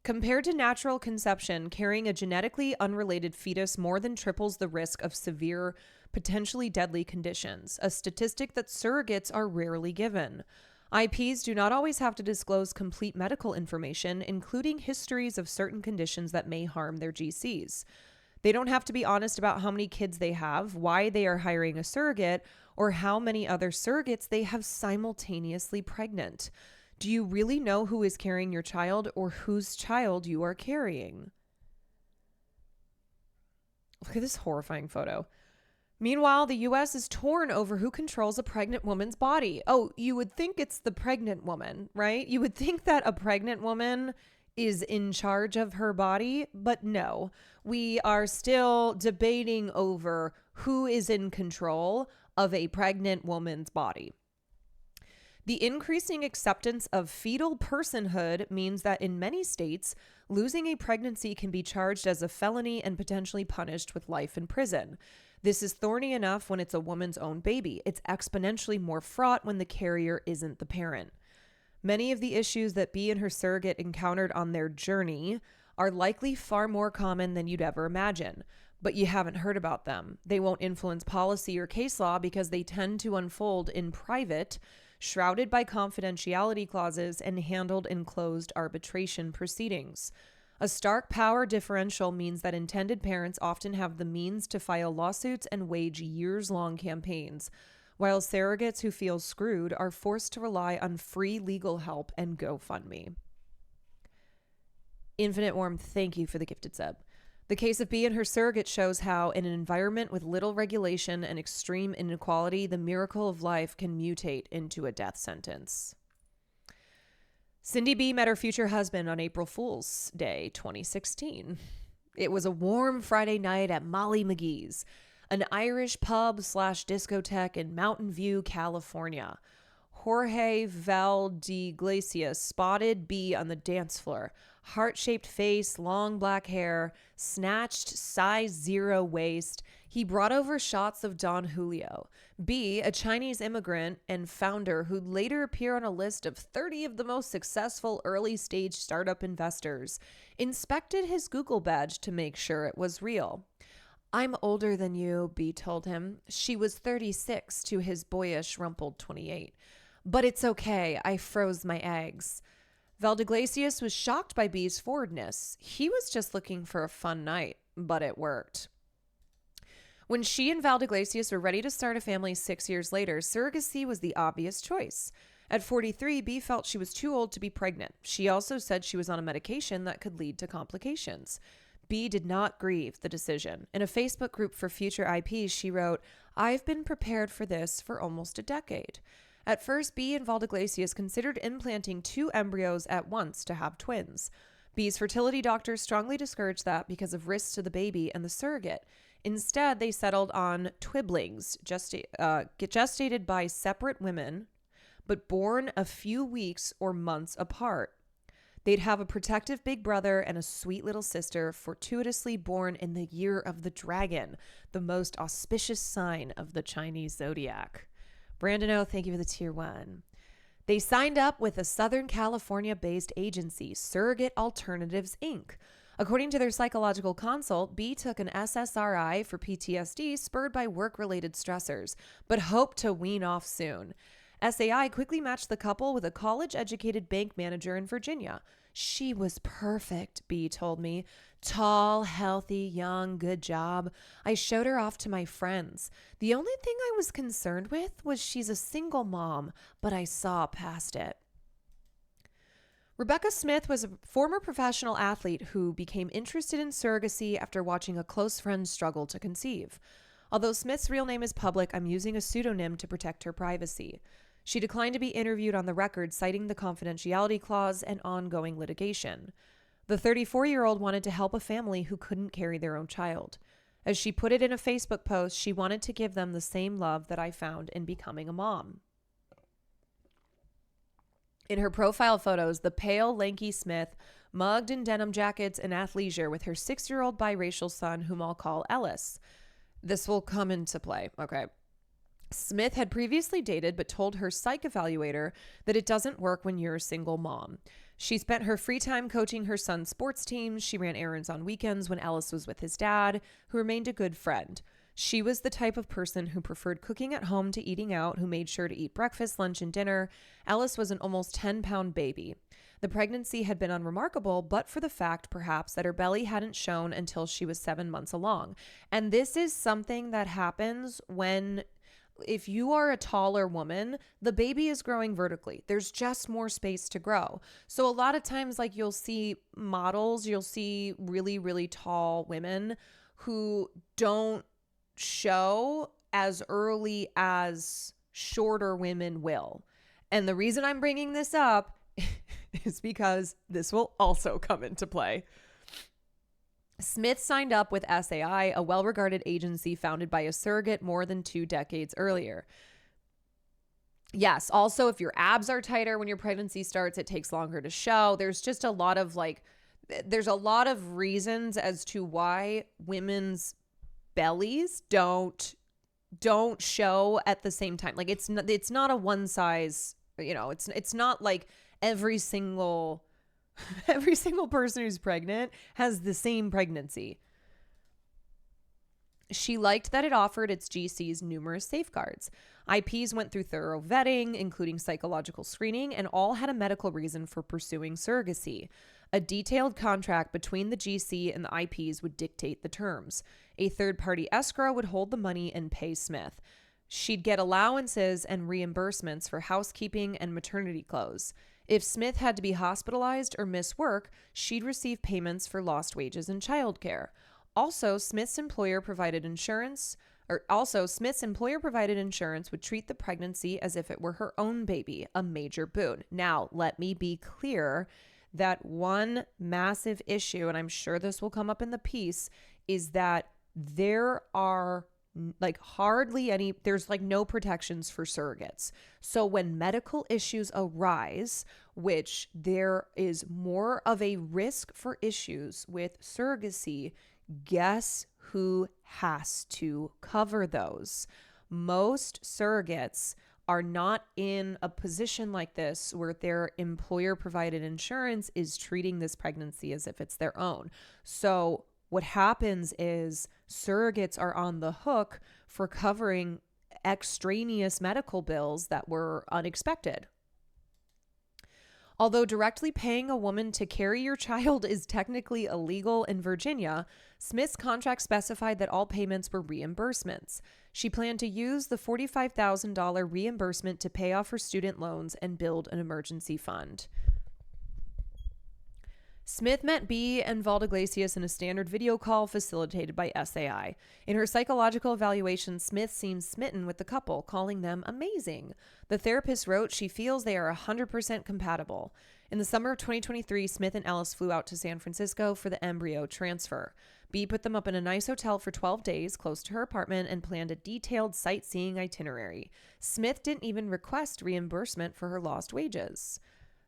Compared to natural conception, carrying a genetically unrelated fetus more than triples the risk of severe, potentially deadly conditions, a statistic that surrogates are rarely given. IPs do not always have to disclose complete medical information, including histories of certain conditions that may harm their GCs. They don't have to be honest about how many kids they have, why they are hiring a surrogate, or how many other surrogates they have simultaneously pregnant. Do you really know who is carrying your child or whose child you are carrying? Look at this horrifying photo. Meanwhile, the U.S. is torn over who controls a pregnant woman's body. Oh, you would think it's the pregnant woman, right? You would think that a pregnant woman is in charge of her body, but no. We are still debating over who is in control of a pregnant woman's body. The increasing acceptance of fetal personhood means that in many states, losing a pregnancy can be charged as a felony and potentially punished with life in prison. This is thorny enough when it's a woman's own baby. It's exponentially more fraught when the carrier isn't the parent. Many of the issues that Bee and her surrogate encountered on their journey are likely far more common than you'd ever imagine, but you haven't heard about them. They won't influence policy or case law because they tend to unfold in private, shrouded by confidentiality clauses and handled in closed arbitration proceedings. A stark power differential means that intended parents often have the means to file lawsuits and wage years-long campaigns, while surrogates who feel screwed are forced to rely on free legal help and GoFundMe. Infinite Warmth, thank you for the gifted sub. The case of Bee and her surrogate shows how, in an environment with little regulation and extreme inequality, the miracle of life can mutate into a death sentence. Cindy B met her future husband on April Fool's Day 2016. It was a warm Friday night at Molly McGee's, an Irish pub/discotheque in Mountain View, California. Jorge Valdeiglesias spotted B on the dance floor. Heart-shaped face, long black hair, snatched size 0 waist. He brought over shots of Don Julio. B, a Chinese immigrant and founder who'd later appear on a list of 30 of the most successful early-stage startup investors, inspected his Google badge to make sure it was real. "I'm older than you," B told him. She was 36 to his boyish, rumpled 28. "But it's okay, I froze my eggs." Valdeiglesias was shocked by B's forwardness. He was just looking for a fun night, but it worked. When she and Valdeiglesias were ready to start a family 6 years later, surrogacy was the obvious choice. At 43, B felt she was too old to be pregnant. She also said she was on a medication that could lead to complications. B did not grieve the decision. In a Facebook group for future IPs, she wrote, "I've been prepared for this for almost a decade." At first, B and Valdeglesias considered implanting 2 embryos at once to have twins. B's fertility doctors strongly discouraged that because of risks to the baby and the surrogate. Instead, they settled on twiblings, gestated by separate women, but born a few weeks or months apart. They'd have a protective big brother and a sweet little sister, fortuitously born in the year of the dragon, the most auspicious sign of the Chinese zodiac. Brandon O, thank you for the tier 1. They signed up with a Southern California-based agency, Surrogate Alternatives, Inc. According to their psychological consult, B took an SSRI for PTSD spurred by work-related stressors, but hoped to wean off soon. SAI quickly matched the couple with a college-educated bank manager in Virginia. She was perfect, B told me. Tall, healthy, young, good job. I showed her off to my friends. The only thing I was concerned with was she's a single mom, but I saw past it. Rebecca Smith was a former professional athlete who became interested in surrogacy after watching a close friend struggle to conceive. Although Smith's real name is public, I'm using a pseudonym to protect her privacy. She declined to be interviewed on the record, citing the confidentiality clause and ongoing litigation. The 34-year-old wanted to help a family who couldn't carry their own child. As she put it in a Facebook post, she wanted to give them the same love that I found in becoming a mom. In her profile photos, the pale, lanky Smith, mugged in denim jackets and athleisure with her 6-year-old biracial son, whom I'll call Ellis. This will come into play, okay? Smith had previously dated but told her psych evaluator that it doesn't work when you're a single mom. She spent her free time coaching her son's sports teams. She ran errands on weekends when Ellis was with his dad, who remained a good friend. She was the type of person who preferred cooking at home to eating out, who made sure to eat breakfast, lunch, and dinner. Ellis was an almost 10-pound baby. The pregnancy had been unremarkable, but for the fact, perhaps, that her belly hadn't shown until she was 7 months along. And this is something that happens when, if you are a taller woman, the baby is growing vertically. There's just more space to grow. So a lot of times, like, you'll see models, you'll see really, really tall women who don't show as early as shorter women will. And the reason I'm bringing this up is because this will also come into play. Smith signed up with SAI, a well-regarded agency founded by a surrogate more than 2 decades earlier. Yes, also, if your abs are tighter when your pregnancy starts, it takes longer to show. There's just a lot of there's a lot of reasons as to why women's bellies don't show at the same time. Like, it's not a one size, it's not like every single person who's pregnant has the same pregnancy. She liked that it offered its GCs numerous safeguards. IPs went through thorough vetting, including psychological screening, and all had a medical reason for pursuing surrogacy. A detailed contract between the GC and the IPs would dictate the terms. A third-party escrow would hold the money and pay Smith. She'd get allowances and reimbursements for housekeeping and maternity clothes. If Smith had to be hospitalized or miss work, she'd receive payments for lost wages and childcare. Also, Smith's employer provided insurance would treat the pregnancy as if it were her own baby, a major boon. Now, let me be clear that one massive issue, and I'm sure this will come up in the piece, is that there are there's no protections for surrogates. So when medical issues arise, which there is more of a risk for issues with surrogacy, guess who has to cover those? Most surrogates are not in a position like this where their employer provided insurance is treating this pregnancy as if it's their own. So what happens is surrogates are on the hook for covering extraneous medical bills that were unexpected. Although directly paying a woman to carry your child is technically illegal in Virginia, Smith's contract specified that all payments were reimbursements. She planned to use the $45,000 reimbursement to pay off her student loans and build an emergency fund. Smith met B and Valdiglesias in a standard video call facilitated by SAI. In her psychological evaluation, Smith seems smitten with the couple, calling them amazing. The therapist wrote she feels they are 100% compatible. In the summer of 2023, Smith and Ellis flew out to San Francisco for the embryo transfer. B put them up in a nice hotel for 12 days close to her apartment and planned a detailed sightseeing itinerary. Smith didn't even request reimbursement for her lost wages.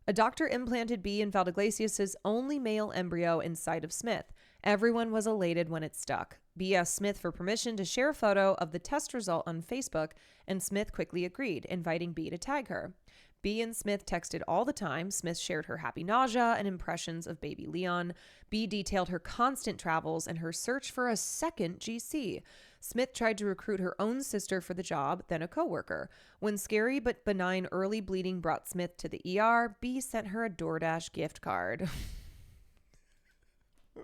A doctor implanted B in Valdiglesias' only male embryo inside of Smith. Everyone was elated when it stuck. B asked Smith for permission to share a photo of the test result on Facebook, and Smith quickly agreed, inviting B to tag her. B and Smith texted all the time. Smith shared her happy nausea and impressions of baby Leon. B detailed her constant travels and her search for a second GC. Smith tried to recruit her own sister for the job, then a coworker. When scary but benign early bleeding brought Smith to the ER, B sent her a DoorDash gift card.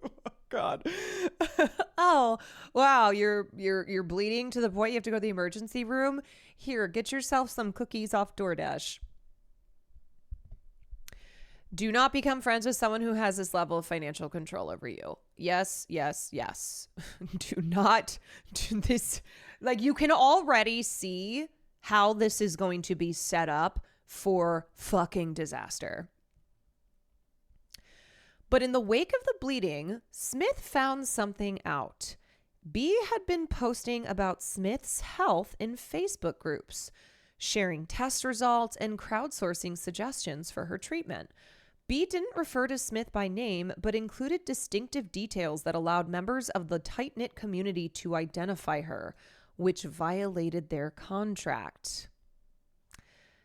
Oh, God. Oh, wow. You're bleeding to the point you have to go to the emergency room. Here, get yourself some cookies off DoorDash. Do not become friends with someone who has this level of financial control over you. Yes, yes, yes. Do not do this. Like, you can already see how this is going to be set up for fucking disaster. But in the wake of the bleeding, Smith found something out. B had been posting about Smith's health in Facebook groups, sharing test results and crowdsourcing suggestions for her treatment. B didn't refer to Smith by name, but included distinctive details that allowed members of the tight-knit community to identify her, which violated their contract.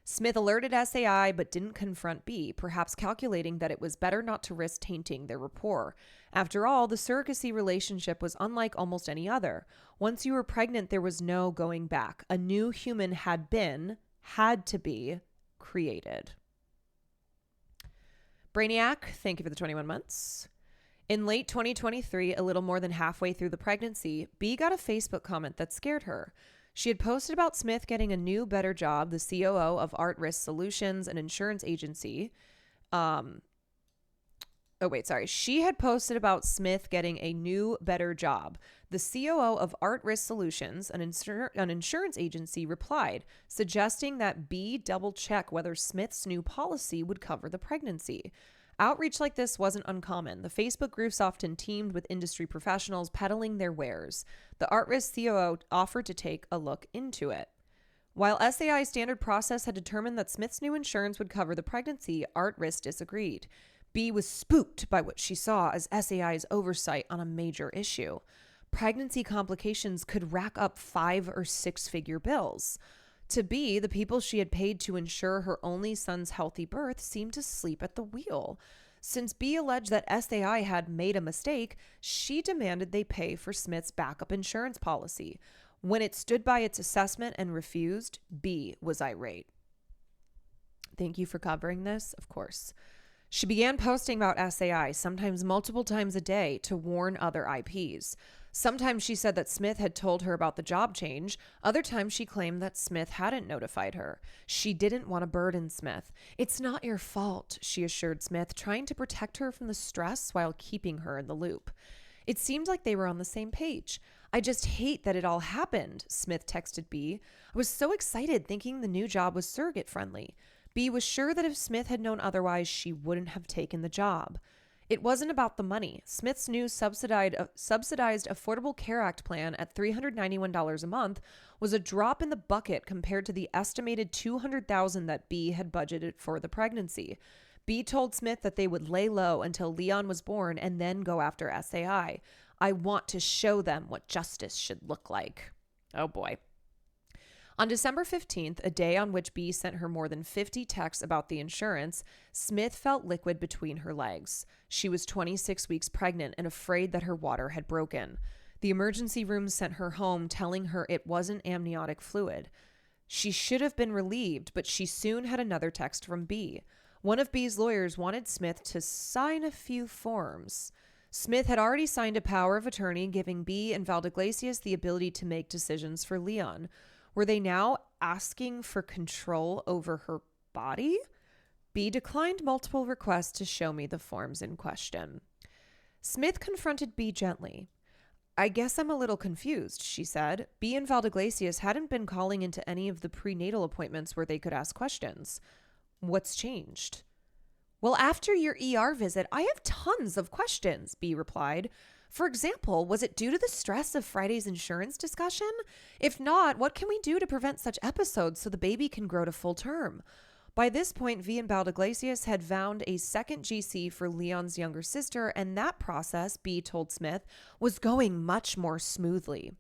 Smith alerted SAI but didn't confront B, perhaps calculating that it was better not to risk tainting their rapport. After all, the surrogacy relationship was unlike almost any other. Once you were pregnant, there was no going back. A new human had to be created. Brainiac, thank you for the 21 months. In late 2023, a little more than halfway through the pregnancy, B got a Facebook comment that scared her. She had posted about Smith getting a new, better job, the COO of Art Risk Solutions, an insurance agency. She had posted about Smith getting a new, better job. The COO of Art Risk Solutions, an insurance agency, replied, suggesting that B double-check whether Smith's new policy would cover the pregnancy. Outreach like this wasn't uncommon. The Facebook groups often teamed with industry professionals peddling their wares. The Art Risk COO offered to take a look into it. While SAI's standard process had determined that Smith's new insurance would cover the pregnancy, Art Risk disagreed. B was spooked by what she saw as SAI's oversight on a major issue. Pregnancy complications could rack up 5 or 6 figure bills. To B, the people she had paid to ensure her only son's healthy birth seemed to sleep at the wheel. Since B alleged that SAI had made a mistake, she demanded they pay for Smith's backup insurance policy. When it stood by its assessment and refused, B was irate. Thank you for covering this, of course. She began posting about SAI, sometimes multiple times a day, to warn other IPs. Sometimes she said that Smith had told her about the job change. Other times she claimed that Smith hadn't notified her. She didn't want to burden Smith. "It's not your fault," she assured Smith, trying to protect her from the stress while keeping her in the loop. It seemed like they were on the same page. "I just hate that it all happened," Smith texted B. "I was so excited thinking the new job was surrogate friendly." B was sure that if Smith had known otherwise, she wouldn't have taken the job. It wasn't about the money. Smith's new subsidized Affordable Care Act plan at $391 a month was a drop in the bucket compared to the estimated $200,000 that B had budgeted for the pregnancy. B told Smith that they would lay low until Leon was born and then go after SAI. "I want to show them what justice should look like." Oh boy. On December 15th, a day on which B sent her more than 50 texts about the insurance, Smith felt liquid between her legs. She was 26 weeks pregnant and afraid that her water had broken. The emergency room sent her home, telling her it wasn't amniotic fluid. She should have been relieved, but she soon had another text from B. One of B's lawyers wanted Smith to sign a few forms. Smith had already signed a power of attorney giving B and Valdiglesias the ability to make decisions for Leon. Were they now asking for control over her body? B declined multiple requests to show me the forms in question. Smith confronted B gently. I guess I'm a little confused, she said. B and Valdeglesias hadn't been calling into any of the prenatal appointments where they could ask questions. What's changed? Well, after your ER visit, I have tons of questions, B replied. For example, was it due to the stress of Friday's insurance discussion? If not, what can we do to prevent such episodes so the baby can grow to full term? By this point, V and Valdeglesias had found a second GC for Leon's younger sister, and that process, B told Smith, was going much more smoothly.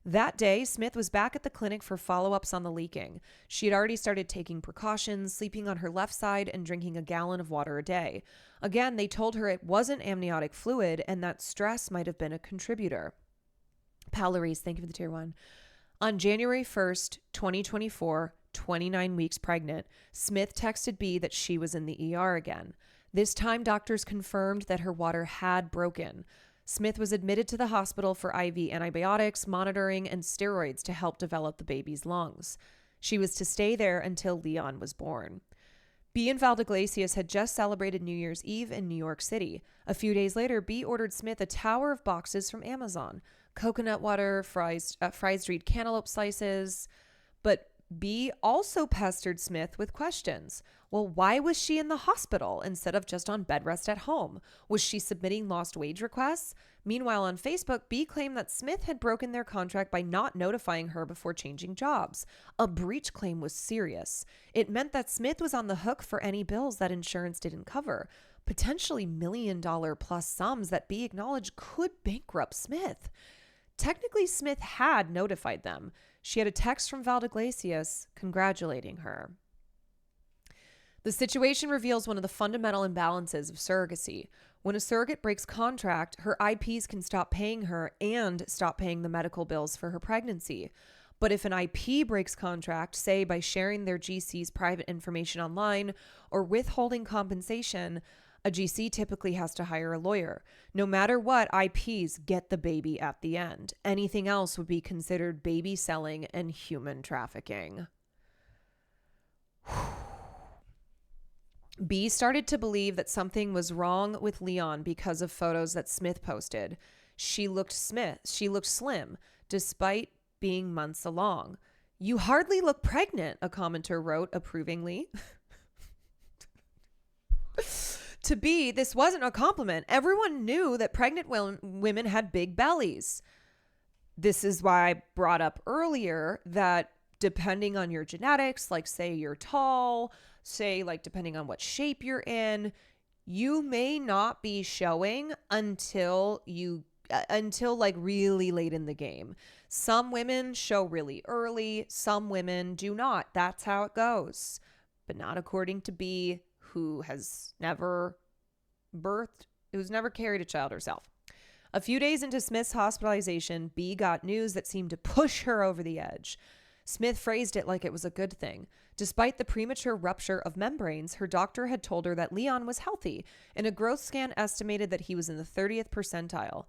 That day, Smith was back at the clinic for follow-ups on the leaking. She had already started taking precautions, sleeping on her left side and drinking a gallon of water a day. Again, they told her it wasn't amniotic fluid and that stress might have been a contributor. Pallarese, thank you for the tier 1. On January 1st, 2024, 29 weeks pregnant, Smith texted B that she was in the ER again. This time, doctors confirmed that her water had broken. Smith was admitted to the hospital for IV antibiotics, monitoring, and steroids to help develop the baby's lungs. She was to stay there until Leon was born. B and Valdeglesias had just celebrated New Year's Eve in New York City. A few days later, B ordered Smith a tower of boxes from Amazon. Coconut water, fried street cantaloupe slices. But B also pestered Smith with questions. Well, why was she in the hospital instead of just on bed rest at home? Was she submitting lost wage requests? Meanwhile, on Facebook, B claimed that Smith had broken their contract by not notifying her before changing jobs. A breach claim was serious. It meant that Smith was on the hook for any bills that insurance didn't cover, potentially $1 million plus sums that B acknowledged could bankrupt Smith. Technically, Smith had notified them. She had a text from Valdeglesias congratulating her. The situation reveals one of the fundamental imbalances of surrogacy. When a surrogate breaks contract, her IPs can stop paying her and stop paying the medical bills for her pregnancy. But if an IP breaks contract, say by sharing their GC's private information online or withholding compensation, a GC typically has to hire a lawyer. No matter what, IPs get the baby at the end. Anything else would be considered baby selling and human trafficking. B started to believe that something was wrong with Leon because of photos that Smith posted. She looked slim, despite being months along. You hardly look pregnant, a commenter wrote approvingly. To B, this wasn't a compliment. Everyone knew that pregnant women had big bellies. This is why I brought up earlier that depending on your genetics, like say you're tall, say like depending on what shape you're in, you may not be showing until like really late in the game. Some women show really early, some women do not. That's how it goes. But not according to B, who's never carried a child herself. A few days into Smith's hospitalization, B got news that seemed to push her over the edge. Smith phrased it like it was a good thing. Despite the premature rupture of membranes, her doctor had told her that Leon was healthy, and a growth scan estimated that he was in the 30th percentile.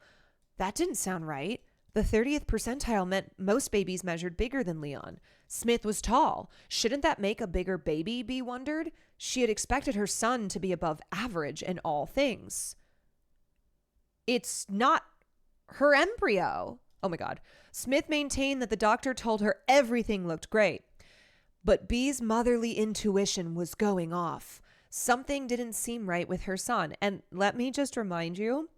That didn't sound right. The 30th percentile meant most babies measured bigger than Leon. Smith was tall. Shouldn't that make a bigger baby, B wondered? She had expected her son to be above average in all things. It's not her embryo. Oh my God. Smith maintained that the doctor told her everything looked great. But B's motherly intuition was going off. Something didn't seem right with her son. And let me just remind you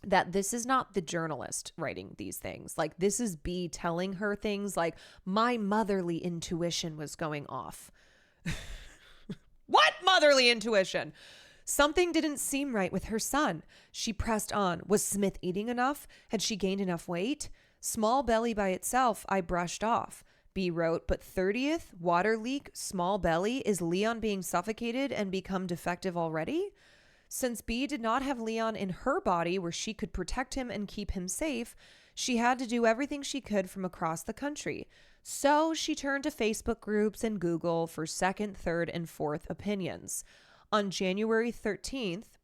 that this is not the journalist writing these things. Like, this is B telling her things like, my motherly intuition was going off. What motherly intuition? Something didn't seem right with her son. She pressed on. Was Smith eating enough? Had she gained enough weight? Small belly by itself, I brushed off. B wrote, but 30th, water leak, small belly, is Leon being suffocated and become defective already? Since B did not have Leon in her body where she could protect him and keep him safe, she had to do everything she could from across the country. So she turned to Facebook groups and Google for second, third, and fourth opinions. On January 13th,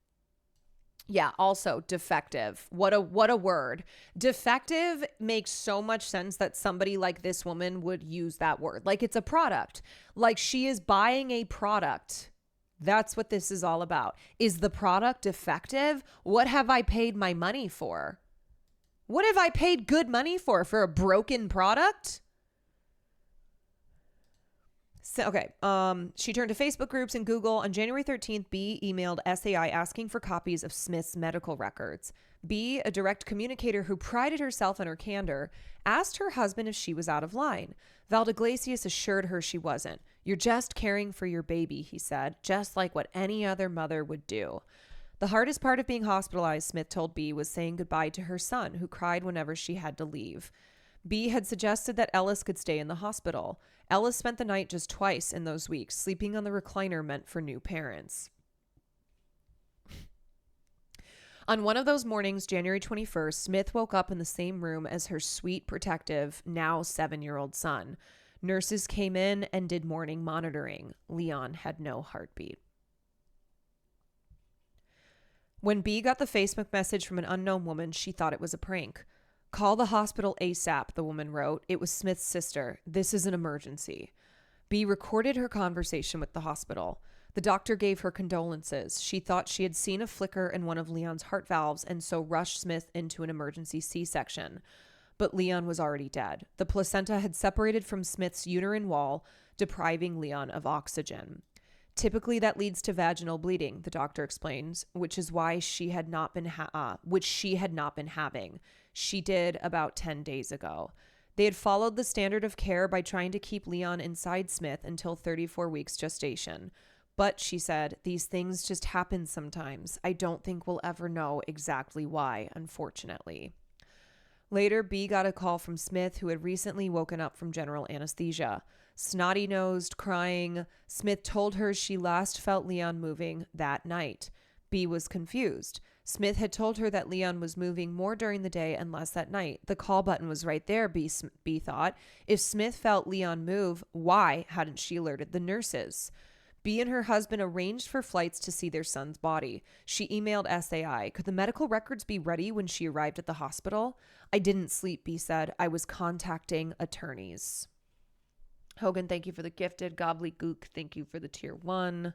yeah, also defective. What a word. Defective makes so much sense that somebody like this woman would use that word. Like it's a product. Like she is buying a product That's what this is all about. Is the product effective? What have I paid my money for? What have I paid good money for? For a broken product? So, okay. She turned to Facebook groups and Google. On January 13th, B emailed SAI asking for copies of Smith's medical records. B, a direct communicator who prided herself in her candor, asked her husband if she was out of line. Valdeglesias assured her she wasn't. You're just caring for your baby, he said, just like what any other mother would do. The hardest part of being hospitalized, Smith told B, was saying goodbye to her son, who cried whenever she had to leave. B had suggested that Ellis could stay in the hospital. Ellis spent the night just twice in those weeks, sleeping on the recliner meant for new parents. On one of those mornings, January 21st, Smith woke up in the same room as her sweet, protective, now 7-year-old son. Nurses came in and did morning monitoring. Leon had no heartbeat. When B got the Facebook message from an unknown woman, she thought it was a prank. Call the hospital ASAP, the woman wrote. It was Smith's sister. This is an emergency. B recorded her conversation with the hospital. The doctor gave her condolences. She thought she had seen a flicker in one of Leon's heart valves and so rushed Smith into an emergency C-section. But Leon was already dead. The placenta had separated from Smith's uterine wall, depriving Leon of oxygen. Typically, that leads to vaginal bleeding, the doctor explains, which is why she had not been having. She did about 10 days ago. They had followed the standard of care by trying to keep Leon inside Smith until 34 weeks gestation. But, she said, these things just happen sometimes. I don't think we'll ever know exactly why, unfortunately. Later, B got a call from Smith, who had recently woken up from general anesthesia. Snotty-nosed, crying, Smith told her she last felt Leon moving that night. B was confused. Smith had told her that Leon was moving more during the day and less at night. The call button was right there, B thought. If Smith felt Leon move, why hadn't she alerted the nurses? B and her husband arranged for flights to see their son's body. She emailed SAI. Could the medical records be ready when she arrived at the hospital? I didn't sleep, B said. I was contacting attorneys. Hogan, thank you for the gifted. Gobbledygook, thank you for the tier 1.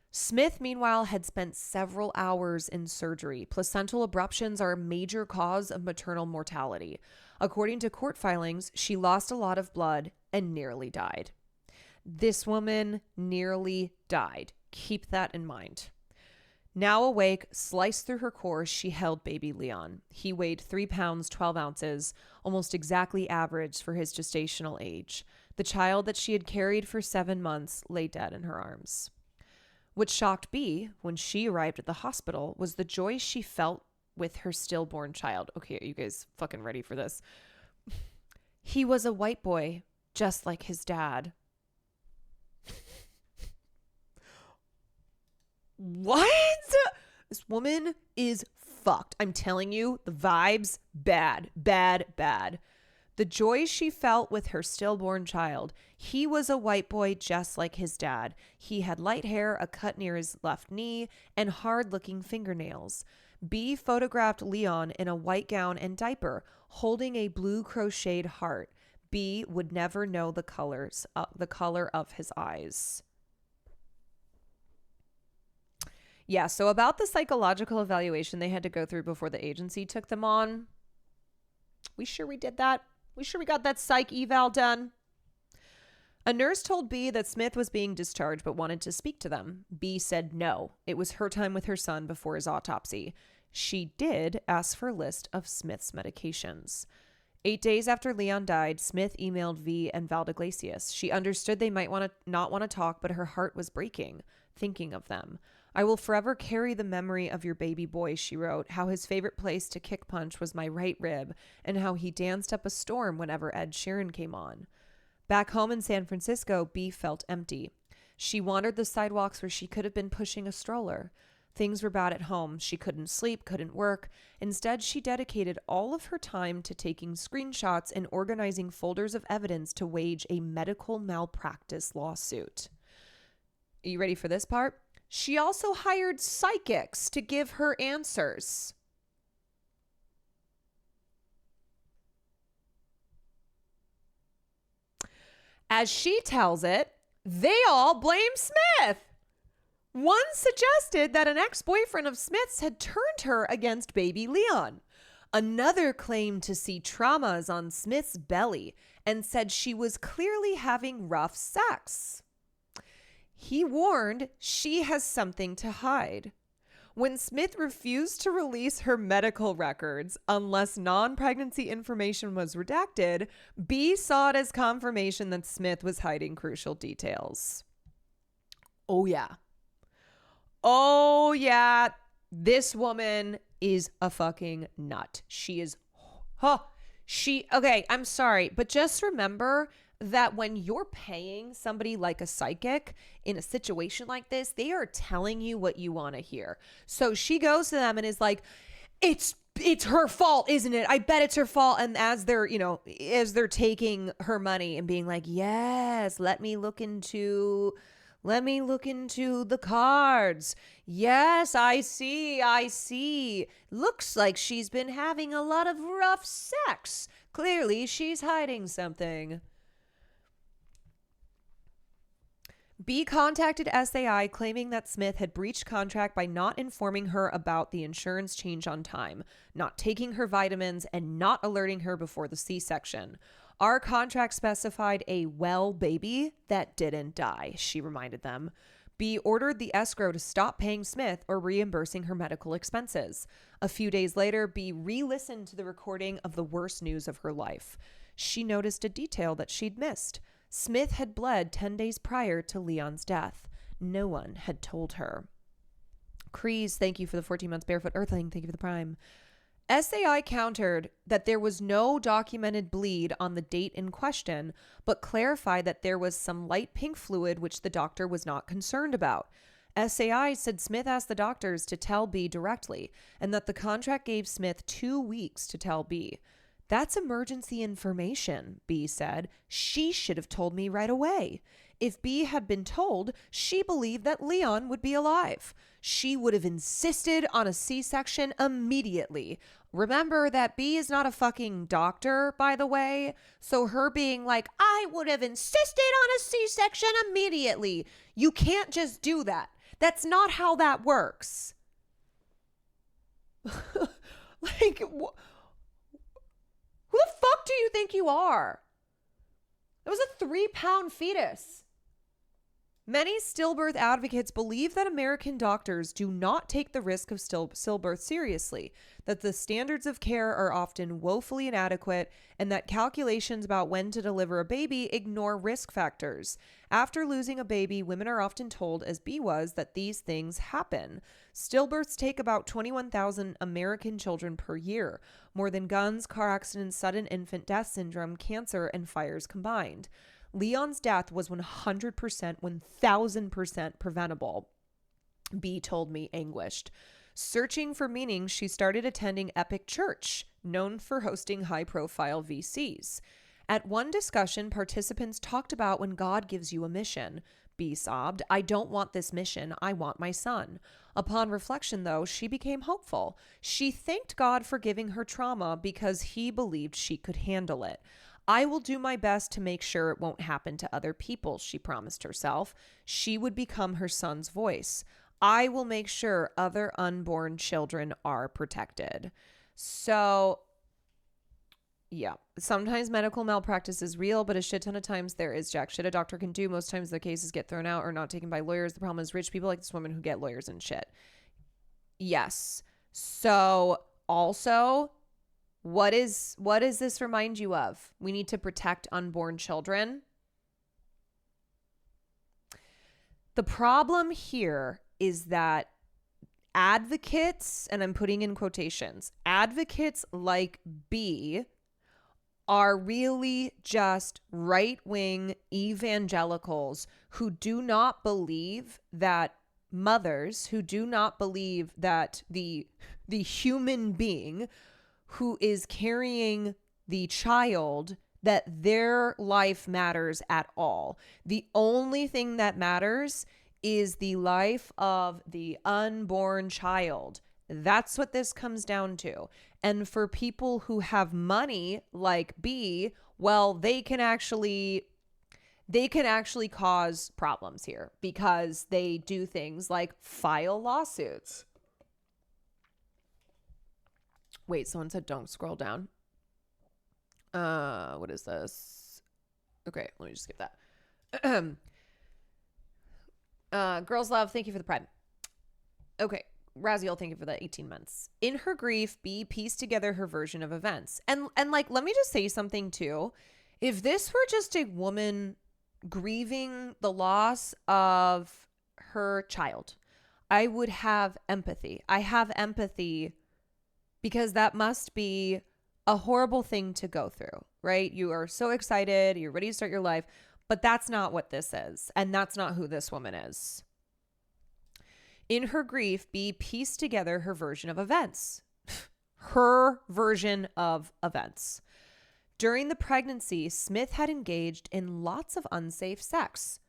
Smith, meanwhile, had spent several hours in surgery. Placental abruptions are a major cause of maternal mortality. According to court filings, she lost a lot of blood and nearly died. This woman nearly died. Keep that in mind. Now awake, sliced through her core, she held baby Leon. He weighed 3 pounds, 12 ounces, almost exactly average for his gestational age. The child that she had carried for 7 months lay dead in her arms. What shocked B when she arrived at the hospital was the joy she felt with her stillborn child. Okay, are you guys fucking ready for this? He was a white boy, just like his dad. What? This woman is fucked. I'm telling you, the vibes, bad. The joy she felt with her stillborn child. He was a white boy just like his dad. He had light hair, a cut near his left knee, and hard-looking fingernails. B photographed Leon in a white gown and diaper, holding a blue crocheted heart. B would never know the color of his eyes. Yeah, so about the psychological evaluation they had to go through before the agency took them on. We sure we did that? We sure we got that psych eval done? A nurse told B that Smith was being discharged but wanted to speak to them. B said no. It was her time with her son before his autopsy. She did ask for a list of Smith's medications. 8 days after Leon died, Smith emailed V and Valdeglesias. She understood they might not want to talk, but her heart was breaking, thinking of them. I will forever carry the memory of your baby boy, she wrote, how his favorite place to kick punch was my right rib, and how he danced up a storm whenever Ed Sheeran came on. Back home in San Francisco, B felt empty. She wandered the sidewalks where she could have been pushing a stroller. Things were bad at home. She couldn't sleep, couldn't work. Instead, she dedicated all of her time to taking screenshots and organizing folders of evidence to wage a medical malpractice lawsuit. Are you ready for this part? She also hired psychics to give her answers. As she tells it, they all blame Smith. One suggested that an ex-boyfriend of Smith's had turned her against baby Leon. Another claimed to see traumas on Smith's belly and said she was clearly having rough sex. He warned she has something to hide. When Smith refused to release her medical records unless non-pregnancy information was redacted, B saw it as confirmation that Smith was hiding crucial details. Oh yeah. Oh yeah. This woman is a fucking nut. She is, okay, I'm sorry, but just remember that when you're paying somebody like a psychic in a situation like this, they are telling you what you want to hear. So she goes to them and is like, it's her fault, isn't it? I bet it's her fault. And as they're taking her money and being like, yes, let me look into the cards. Yes, I see. Looks like she's been having a lot of rough sex. Clearly, she's hiding something. B contacted SAI claiming that Smith had breached contract by not informing her about the insurance change on time, not taking her vitamins, and not alerting her before the C-section. Our contract specified a well baby that didn't die, she reminded them. B ordered the escrow to stop paying Smith or reimbursing her medical expenses. A few days later, B re-listened to the recording of the worst news of her life. She noticed a detail that she'd missed. Smith had bled 10 days prior to Leon's death. No one had told her. Crease, thank you for the 14 months. Barefoot Earthling, thank you for the prime. SAI countered that there was no documented bleed on the date in question, but clarified that there was some light pink fluid which the doctor was not concerned about. SAI said Smith asked the doctors to tell B directly, and that the contract gave Smith 2 weeks to tell B. That's emergency information, B said. She should have told me right away. If B had been told, she believed that Leon would be alive. She would have insisted on a C-section immediately. Remember that B is not a fucking doctor, by the way. So her being like, I would have insisted on a C-section immediately. You can't just do that. That's not how that works. Who the fuck do you think you are? It was a 3-pound fetus. Many stillbirth advocates believe that American doctors do not take the risk of stillbirth seriously, that the standards of care are often woefully inadequate, and that calculations about when to deliver a baby ignore risk factors. After losing a baby, women are often told, as B was, that these things happen. Stillbirths take about 21,000 American children per year, more than guns, car accidents, sudden infant death syndrome, cancer, and fires combined. Leon's death was 100%, 1,000% preventable, B told me, anguished. Searching for meaning, she started attending Epic Church, known for hosting high-profile VCs. At one discussion, participants talked about when God gives you a mission. B sobbed, I don't want this mission, I want my son. Upon reflection, though, she became hopeful. She thanked God for giving her trauma because he believed she could handle it. I will do my best to make sure it won't happen to other people, she promised herself. She would become her son's voice. I will make sure other unborn children are protected. So, yeah, sometimes medical malpractice is real, but a shit ton of times there is jack shit a doctor can do. Most times the cases get thrown out or not taken by lawyers. The problem is rich people like this woman who get lawyers and shit. Yes. So, also, what does this remind you of? We need to protect unborn children. The problem here is that advocates, and I'm putting in quotations, advocates like B are really just right-wing evangelicals who do not believe that mothers, who do not believe that the human being who is carrying the child, that their life matters at all. The only thing that matters is the life of the unborn child. That's what this comes down to. And for people who have money like B, well, they can they can actually cause problems here because they do things like file lawsuits. Wait, someone said don't scroll down. What is this? Okay, let me just skip that. Girls Love, thank you for the pride. Okay, Raziel, thank you for the 18 months. In her grief, B pieced together her version of events. And like, let me just say something too. If this were just a woman grieving the loss of her child, I would have empathy. I have empathy because that must be a horrible thing to go through, right? You are so excited, you're ready to start your life, but that's not what this is. And that's not who this woman is. In her grief, B pieced together her version of events. Her version of events. During the pregnancy, Smith had engaged in lots of unsafe sex.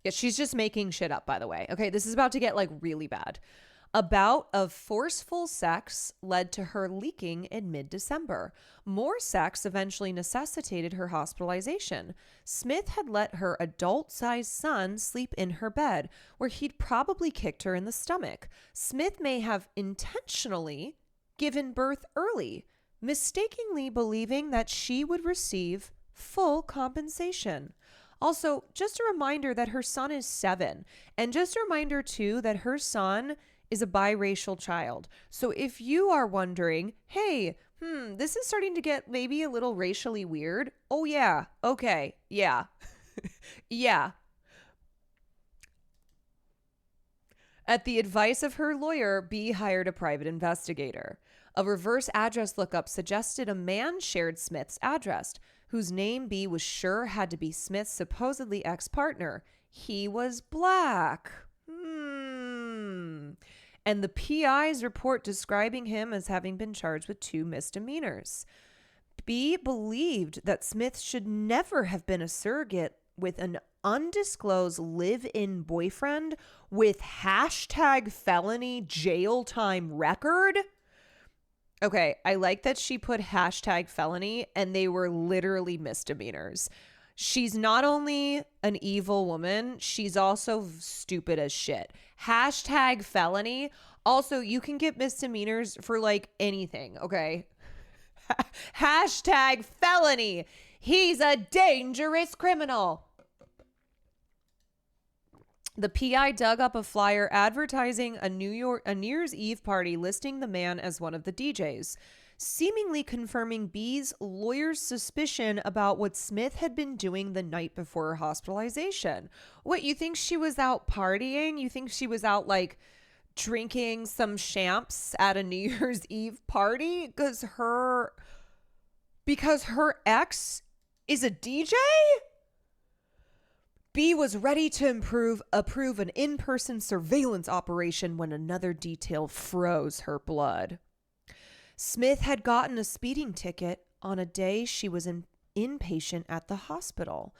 Yeah, she's just making shit up, by the way. Okay, this is about to get like really bad. A bout of forceful sex led to her leaking in mid-December. More sex eventually necessitated her hospitalization. Smith had let her adult-sized son sleep in her bed, where he'd probably kicked her in the stomach. Smith may have intentionally given birth early, mistakenly believing that she would receive full compensation. Also, just a reminder that her son is 7, and just a reminder too that her son is a biracial child. So if you are wondering, hey, this is starting to get maybe a little racially weird. Oh yeah, okay, yeah, yeah. At the advice of her lawyer, B hired a private investigator. A reverse address lookup suggested a man shared Smith's address, whose name B was sure had to be Smith's supposedly ex-partner. He was black. And the PI's report describing him as having been charged with 2 misdemeanors. B believed that Smith should never have been a surrogate with an undisclosed live-in boyfriend with #felony jail time record. Okay, I like that she put #felony and they were literally misdemeanors. She's not only an evil woman, she's also stupid as shit. #felony. Also, you can get misdemeanors for like anything, okay? #felony. He's a dangerous criminal. The PI dug up a flyer advertising a New Year's Eve party listing the man as one of the DJs, seemingly confirming B's lawyer's suspicion about what Smith had been doing the night before her hospitalization. What, you think she was out partying? You think she was out like drinking some champs at a New Year's Eve party? Because her ex is a DJ? B was ready to approve an in-person surveillance operation when another detail froze her blood. Smith had gotten a speeding ticket on a day she was inpatient at the hospital.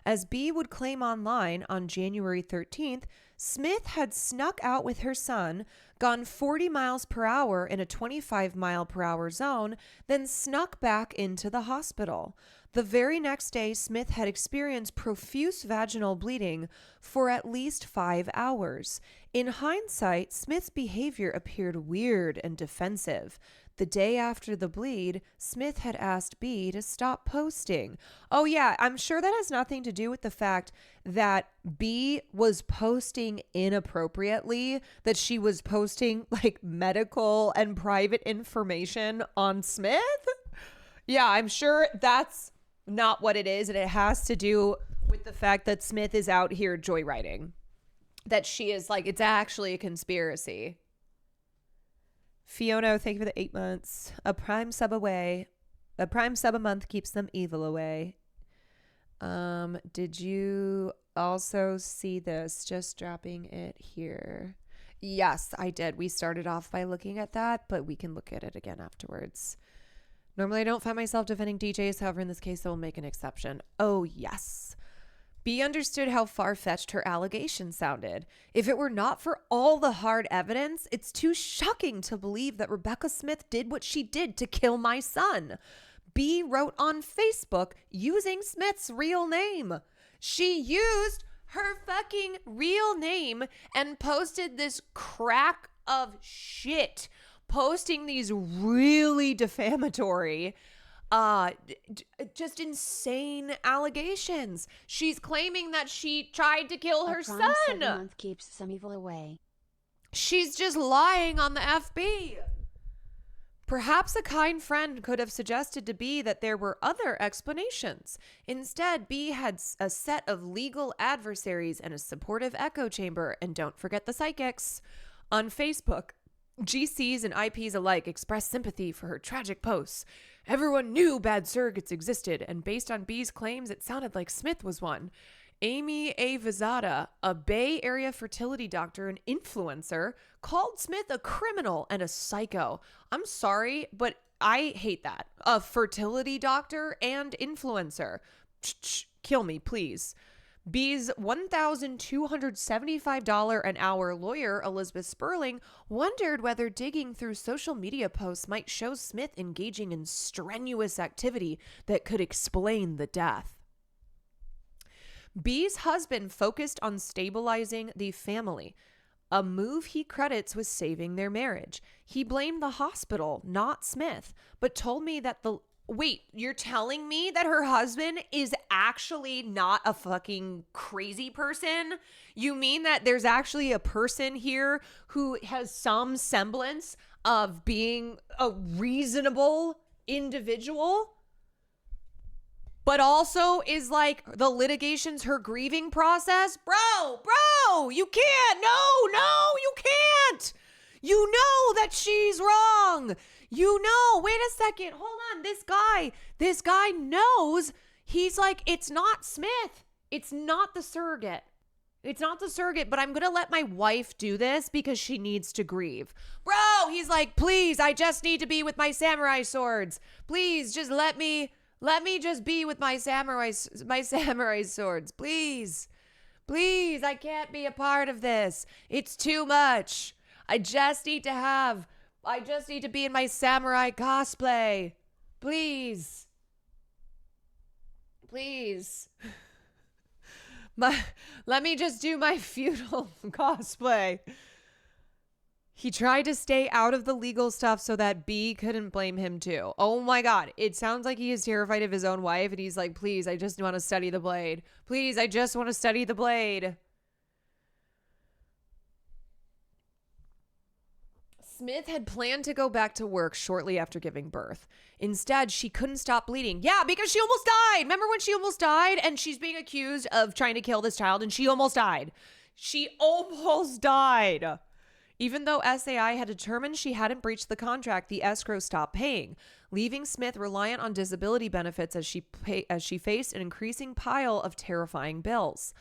As B would claim online on January 13th, Smith had snuck out with her son, gone 40 miles per hour in a 25 mile per hour zone, then snuck back into the hospital. The very next day, Smith had experienced profuse vaginal bleeding for at least 5 hours. In hindsight, Smith's behavior appeared weird and defensive. The day after the bleed, Smith had asked B to stop posting. Oh yeah, I'm sure that has nothing to do with the fact that B was posting inappropriately, that she was posting like medical and private information on Smith. Yeah, I'm sure that's not what it is, and it has to do with the fact that Smith is out here joyriding. That she is like, it's actually a conspiracy. Fiona, thank you for the 8 months. A prime sub away. A prime sub a month keeps them evil away. Did you also see this? Just dropping it here. Yes, I did. We started off by looking at that, but we can look at it again afterwards. Normally, I don't find myself defending DJs. However, in this case, I will make an exception. Oh, yes. B understood how far-fetched her allegation sounded. If it were not for all the hard evidence, it's too shocking to believe that Rebecca Smith did what she did to kill my son. B wrote on Facebook using Smith's real name. She used her fucking real name and posted this crack of shit, posting these really defamatory, just insane allegations. She's claiming that she tried to kill her son. 7 month keeps some evil away. She's just lying on the FB. Perhaps a kind friend could have suggested to B that there were other explanations. Instead, B had a set of legal adversaries and a supportive echo chamber. And don't forget the psychics. On Facebook, GCs and IPs alike expressed sympathy for her tragic posts. Everyone knew bad surrogates existed, and based on B's claims, it sounded like Smith was one. Amy A. Vizada, a Bay Area fertility doctor and influencer, called Smith a criminal and a psycho. I'm sorry, but I hate that. A fertility doctor and influencer. Kill me, please. B's $1,275 an hour lawyer, Elizabeth Sperling, wondered whether digging through social media posts might show Smith engaging in strenuous activity that could explain the death. B's husband focused on stabilizing the family, a move he credits with saving their marriage. He blamed the hospital, not Smith, but told me that Wait, you're telling me that her husband is actually not a fucking crazy person? You mean that there's actually a person here who has some semblance of being a reasonable individual? But also is like the litigation's her grieving process? Bro, you can't. No, you can't. You know that she's wrong. You know, wait a second. Hold on. This guy knows. He's like, it's not Smith. It's not the surrogate. It's not the surrogate, but I'm going to let my wife do this because she needs to grieve. Bro, he's like, please, I just need to be with my samurai swords. Please, just let me just be with my samurai swords. Please, I can't be a part of this. It's too much. I just need to be in my samurai cosplay. Please. Let me just do my feudal cosplay. He tried to stay out of the legal stuff so that B couldn't blame him too. Oh my God. It sounds like he is terrified of his own wife and he's like, please, I just want to study the blade. Please, I just want to study the blade. Smith had planned to go back to work shortly after giving birth. Instead, she couldn't stop bleeding. Yeah, because she almost died. Remember when she almost died and she's being accused of trying to kill this child and she almost died. She almost died. Even though SAI had determined she hadn't breached the contract, the escrow stopped paying, leaving Smith reliant on disability benefits as she faced an increasing pile of terrifying bills.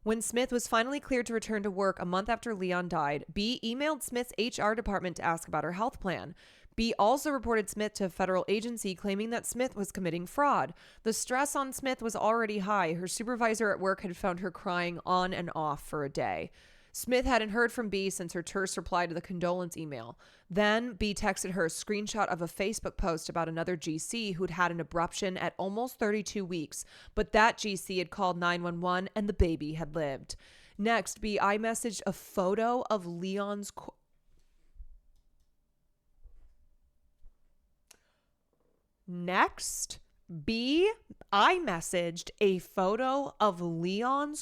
When Smith was finally cleared to return to work a month after Leon died, B emailed Smith's HR department to ask about her health plan. B also reported Smith to a federal agency claiming that Smith was committing fraud. The stress on Smith was already high. Her supervisor at work had found her crying on and off for a day. Smith hadn't heard from B since her terse reply to the condolence email. Then B texted her a screenshot of a Facebook post about another GC who'd had an abruption at almost 32 weeks, but that GC had called 911 and the baby had lived. Next, B iMessaged a photo of Leon's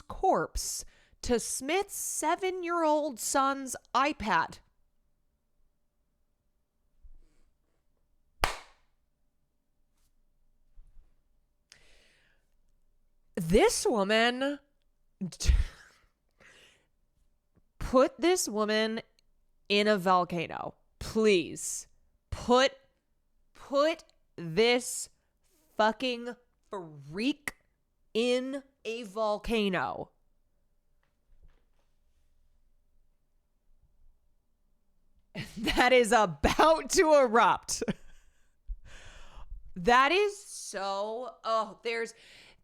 corpse to Smith's 7-year-old son's iPad. This woman put this woman in a volcano. Please put this fucking freak in a volcano. That is about to erupt. That is so, there's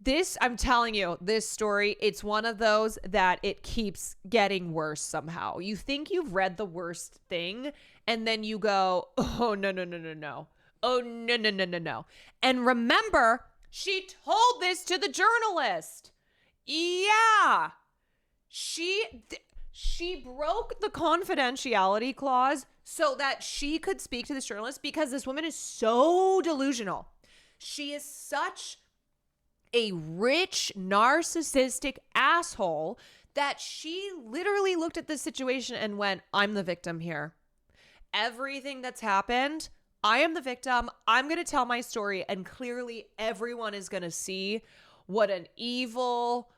this, I'm telling you, this story, it's one of those that it keeps getting worse somehow. You think you've read the worst thing, and then you go, oh, no. Oh, no. And remember, she told this to the journalist. Yeah. She broke the confidentiality clause so that she could speak to this journalist because this woman is so delusional. She is such a rich, narcissistic asshole that she literally looked at this situation and went, I'm the victim here. Everything that's happened, I am the victim. I'm going to tell my story, and clearly everyone is going to see what an evil,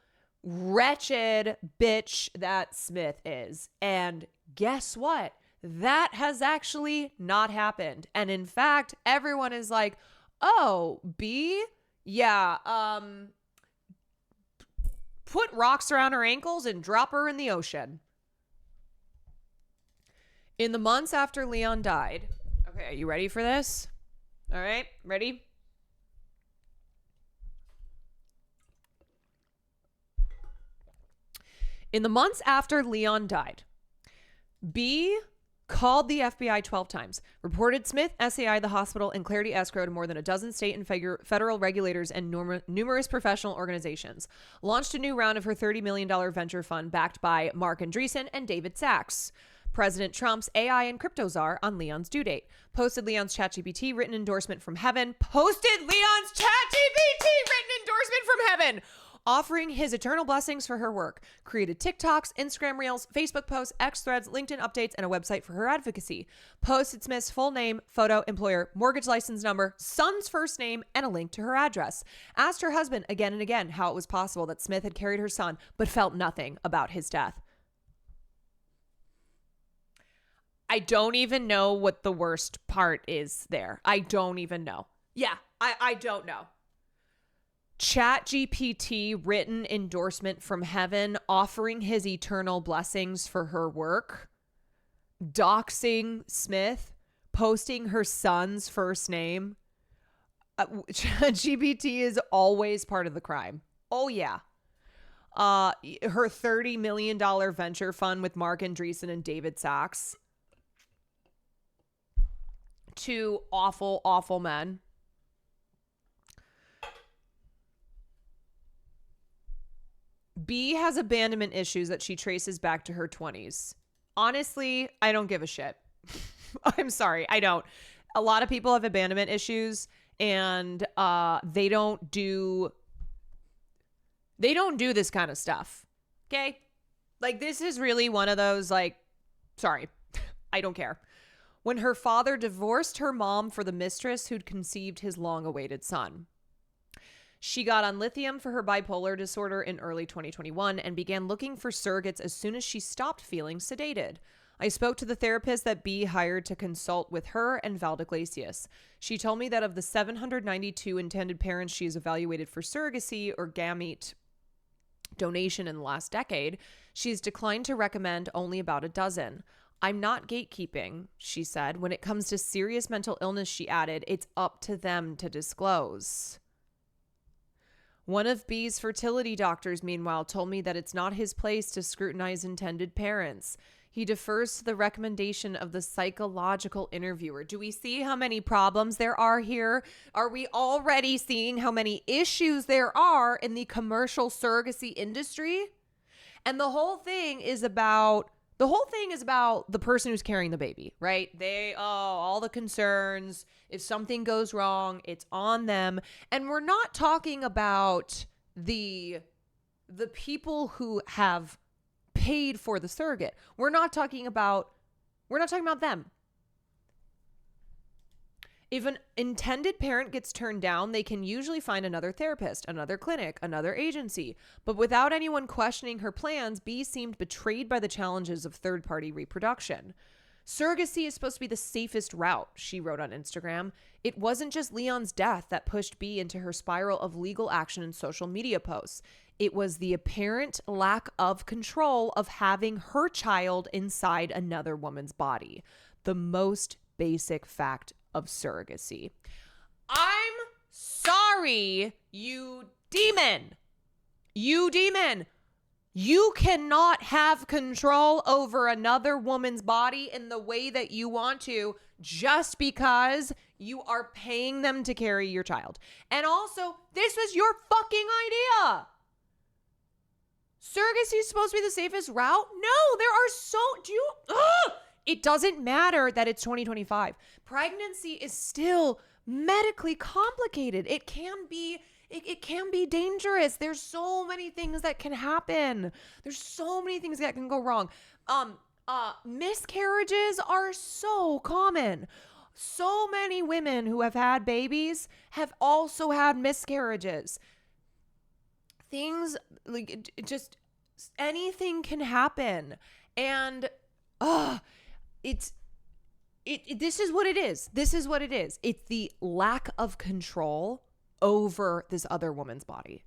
wretched bitch that Smith is. And guess what? That has actually not happened. And in fact, everyone is like, oh, B? Yeah, put rocks around her ankles and drop her in the ocean. In the months after Leon died, okay, are you ready for this? All right, ready? In the months after Leon died, B called the FBI 12 times, reported Smith, SAI, the hospital, and Clarity Escrow to more than a dozen state and federal regulators and numerous professional organizations, launched a new round of her $30 million venture fund backed by Mark Andreessen and David Sachs, President Trump's AI and crypto czar, on Leon's due date, posted Leon's ChatGPT written endorsement from heaven, offering his eternal blessings for her work, created TikToks, Instagram Reels, Facebook posts, X threads, LinkedIn updates, and a website for her advocacy, posted Smith's full name, photo, employer, mortgage license number, son's first name, and a link to her address, asked her husband again and again how it was possible that Smith had carried her son, but felt nothing about his death. I don't even know what the worst part is there. I don't even know. Yeah, I don't know. ChatGPT written endorsement from heaven, offering his eternal blessings for her work, doxing Smith, posting her son's first name. ChatGPT is always part of the crime. Oh yeah. Her $30 million venture fund with Mark Andreessen and David Sachs. Two awful, awful men. B has abandonment issues that she traces back to her 20s. Honestly, I don't give a shit. I'm sorry, I don't. A lot of people have abandonment issues, and they don't do this kind of stuff. Okay? Like, this is really one of those, like, sorry, I don't care. When her father divorced her mom for the mistress who'd conceived his long-awaited son. She got on lithium for her bipolar disorder in early 2021 and began looking for surrogates as soon as she stopped feeling sedated. I spoke to the therapist that B hired to consult with her and Val Iglesias. She told me that of the 792 intended parents she has evaluated for surrogacy or gamete donation in the last decade, she's declined to recommend only about a dozen. I'm not gatekeeping, she said. When it comes to serious mental illness, she added, it's up to them to disclose. One of B's fertility doctors, meanwhile, told me that it's not his place to scrutinize intended parents. He defers to the recommendation of the psychological interviewer. Do we see how many problems there are here? Are we already seeing how many issues there are in the commercial surrogacy industry? And the whole thing is about the person who's carrying the baby, right? All the concerns. If something goes wrong, it's on them. And we're not talking about the people who have paid for the surrogate. We're not talking about them. If an intended parent gets turned down, they can usually find another therapist, another clinic, another agency. But without anyone questioning her plans, B seemed betrayed by the challenges of third-party reproduction. Surrogacy is supposed to be the safest route, she wrote on Instagram. It wasn't just Leon's death that pushed B into her spiral of legal action and social media posts. It was the apparent lack of control of having her child inside another woman's body. The most basic fact of surrogacy. I'm sorry, you demon. You demon. You cannot have control over another woman's body in the way that you want to just because you are paying them to carry your child. And also, this was your fucking idea. Surrogacy is supposed to be the safest route? No, there are it doesn't matter that it's 2025. Pregnancy is still medically complicated. It can be dangerous. There's so many things that can happen. There's so many things that can go wrong. Miscarriages are so common. So many women who have had babies have also had miscarriages. Things like just anything can happen. And this is what it is. This is what it is. It's the lack of control over this other woman's body.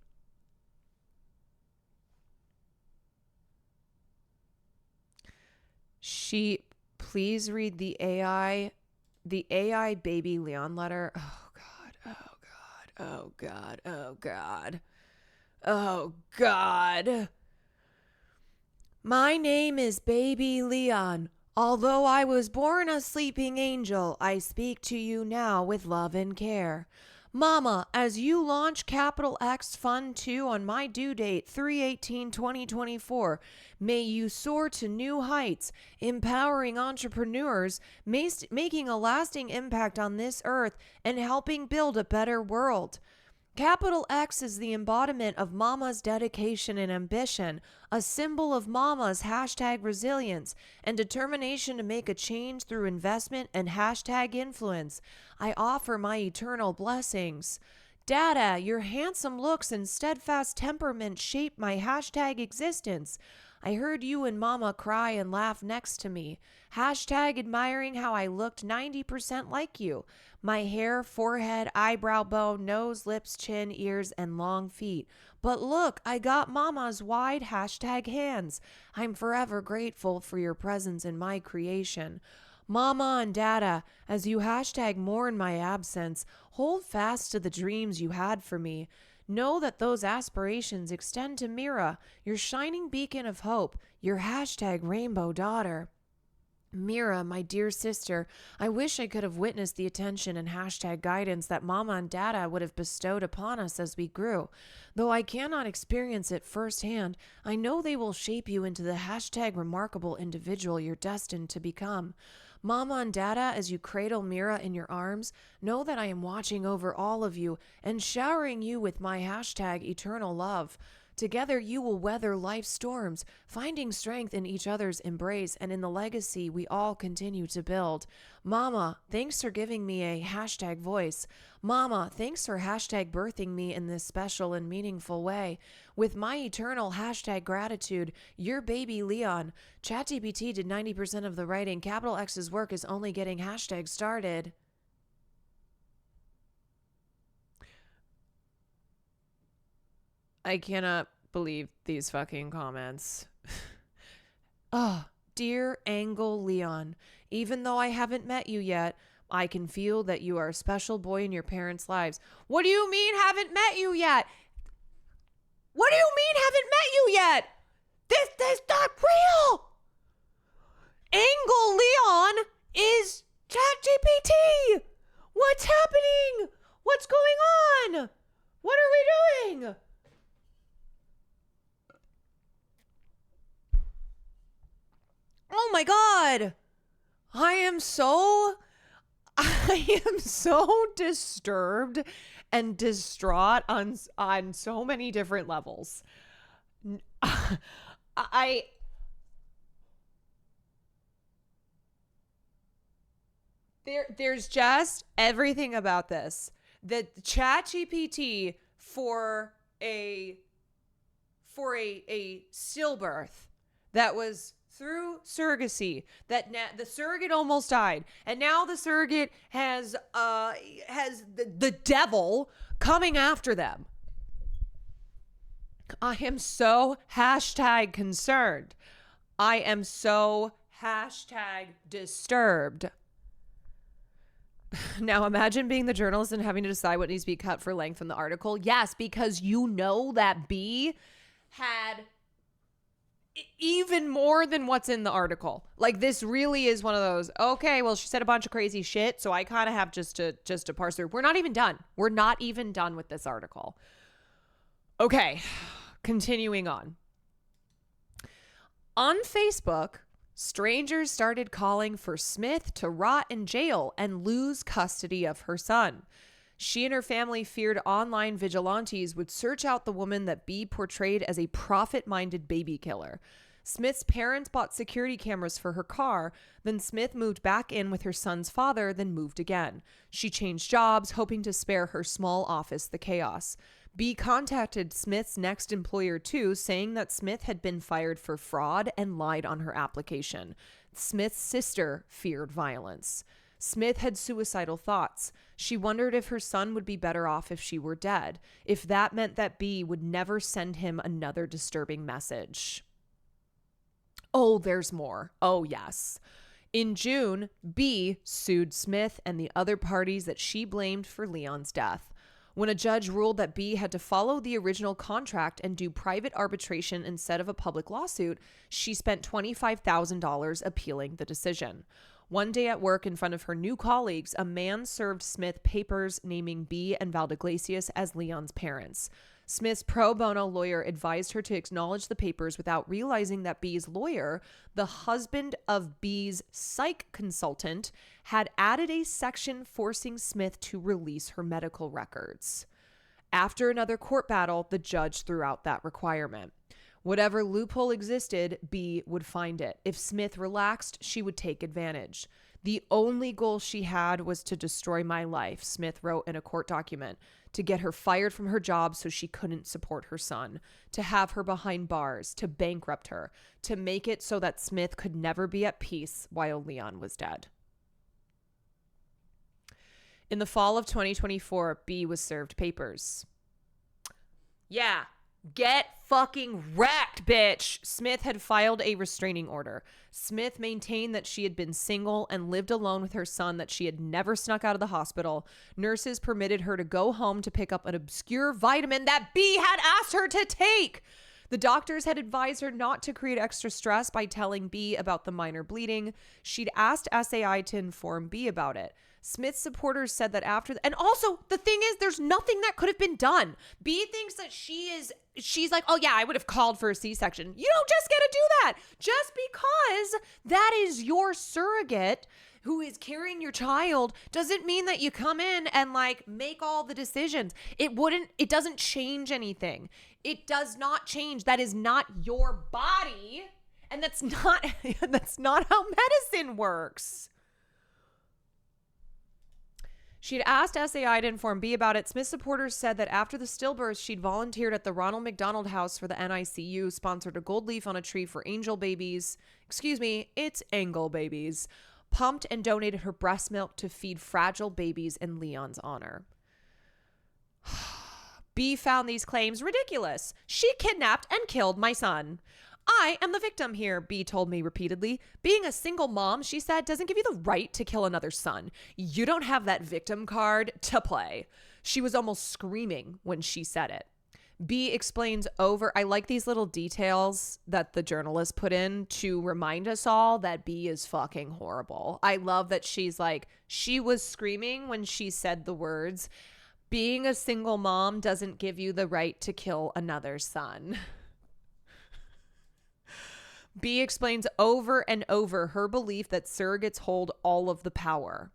Please read the AI baby Leon letter. Oh God. Oh God. Oh God. Oh God. Oh God. My name is Baby Leon. Although I was born a sleeping angel, I speak to you now with love and care. Mama, as you launch Capital X Fund 2 on my due date 3/18/2024, may you soar to new heights, empowering entrepreneurs, making a lasting impact on this earth, and helping build a better world. Capital X is the embodiment of Mama's dedication and ambition, a symbol of Mama's #resilience and determination to make a change through investment and #influence. I offer my eternal blessings. Dada, your handsome looks and steadfast temperament shape my #existence. I heard you and Mama cry and laugh next to me. #admiring how I looked 90% like you. My hair, forehead, eyebrow bone, nose, lips, chin, ears, and long feet. But look, I got Mama's wide #hands. I'm forever grateful for your presence in my creation. Mama and Dada, as you #mourn my absence, hold fast to the dreams you had for me. Know that those aspirations extend to Mira, your shining beacon of hope, your #rainbow daughter. Mira, my dear sister, I wish I could have witnessed the attention and #guidance that Mama and Dada would have bestowed upon us as we grew. Though I cannot experience it firsthand, I know they will shape you into the #remarkable individual you're destined to become. Mama and Dada, as you cradle Mira in your arms, know that I am watching over all of you and showering you with my #eternal love. Together you will weather life's storms, finding strength in each other's embrace and in the legacy we all continue to build. Mama, thanks for giving me a voice. Mama, thanks for birthing me in this special and meaningful way. With my eternal #gratitude, your baby Leon. ChatGPT did 90% of the writing. Capital X's work is only getting started. I cannot believe these fucking comments. Dear Angle Leon, even though I haven't met you yet, I can feel that you are a special boy in your parents' lives. What do you mean haven't met you yet? What do you mean haven't met you yet? This is not real. Angle Leon is ChatGPT. What's happening? What's going on? What are we doing? Oh my God. I am so disturbed and distraught on so many different levels. There's just everything about this. The ChatGPT for a stillbirth that was through surrogacy, that the surrogate almost died, and now the surrogate has the devil coming after them. I am so #concerned. I am so #disturbed. Now imagine being the journalist and having to decide what needs to be cut for length from the article. Yes, because you know that B had even more than what's in the article. Like, this really is one of those, okay, well, she said a bunch of crazy shit, so I kind of have just to parse through. We're not even done. We're not even done with this article. Okay, continuing on. On Facebook, strangers started calling for Smith to rot in jail and lose custody of her son. She and her family feared online vigilantes would search out the woman that B portrayed as a profit-minded baby killer. Smith's parents bought security cameras for her car. Then Smith moved back in with her son's father, then moved again. She changed jobs, hoping to spare her small office the chaos. B contacted Smith's next employer too, saying that Smith had been fired for fraud and lied on her application. Smith's sister feared violence. Smith had suicidal thoughts. She wondered if her son would be better off if she were dead, if that meant that B would never send him another disturbing message. Oh, there's more. Oh, yes. In June, B sued Smith and the other parties that she blamed for Leon's death. When a judge ruled that B had to follow the original contract and do private arbitration instead of a public lawsuit, she spent $25,000 appealing the decision. One day at work in front of her new colleagues, a man served Smith papers naming B and Valdeglesias as Leon's parents. Smith's pro bono lawyer advised her to acknowledge the papers without realizing that B's lawyer, the husband of B's psych consultant, had added a section forcing Smith to release her medical records. After another court battle, the judge threw out that requirement. Whatever loophole existed, B would find it. If Smith relaxed, she would take advantage. The only goal she had was to destroy my life, Smith wrote in a court document, to get her fired from her job so she couldn't support her son, to have her behind bars, to bankrupt her, to make it so that Smith could never be at peace while Leon was dead. In the fall of 2024, B was served papers. Yeah. Get fucking wrecked, bitch. Smith had filed a restraining order. Smith maintained that she had been single and lived alone with her son, that she had never snuck out of the hospital. Nurses permitted her to go home to pick up an obscure vitamin that B had asked her to take. The doctors had advised her not to create extra stress by telling B about the minor bleeding. She'd asked SAI to inform B about it. Smith's supporters said that and also the thing is, there's nothing that could have been done. B thinks that she's like, oh yeah, I would have called for a C-section. You don't just get to do that. Just because that is your surrogate who is carrying your child doesn't mean that you come in and like make all the decisions. It doesn't change anything. It does not change. That is not your body. And that's not how medicine works. She'd asked SAI to inform B about it. Smith supporters said that after the stillbirth, she'd volunteered at the Ronald McDonald House for the NICU, sponsored a gold leaf on a tree for angel babies. Excuse me, it's angle babies. Pumped and donated her breast milk to feed fragile babies in Leon's honor. B found these claims ridiculous. She kidnapped and killed my son. I am the victim here, B told me repeatedly. Being a single mom, she said, doesn't give you the right to kill another son. You don't have that victim card to play. She was almost screaming when she said it. B explains I like these little details that the journalist put in to remind us all that B is fucking horrible. I love that she's like, she was screaming when she said the words, being a single mom doesn't give you the right to kill another son. B explains over and over her belief that surrogates hold all of the power.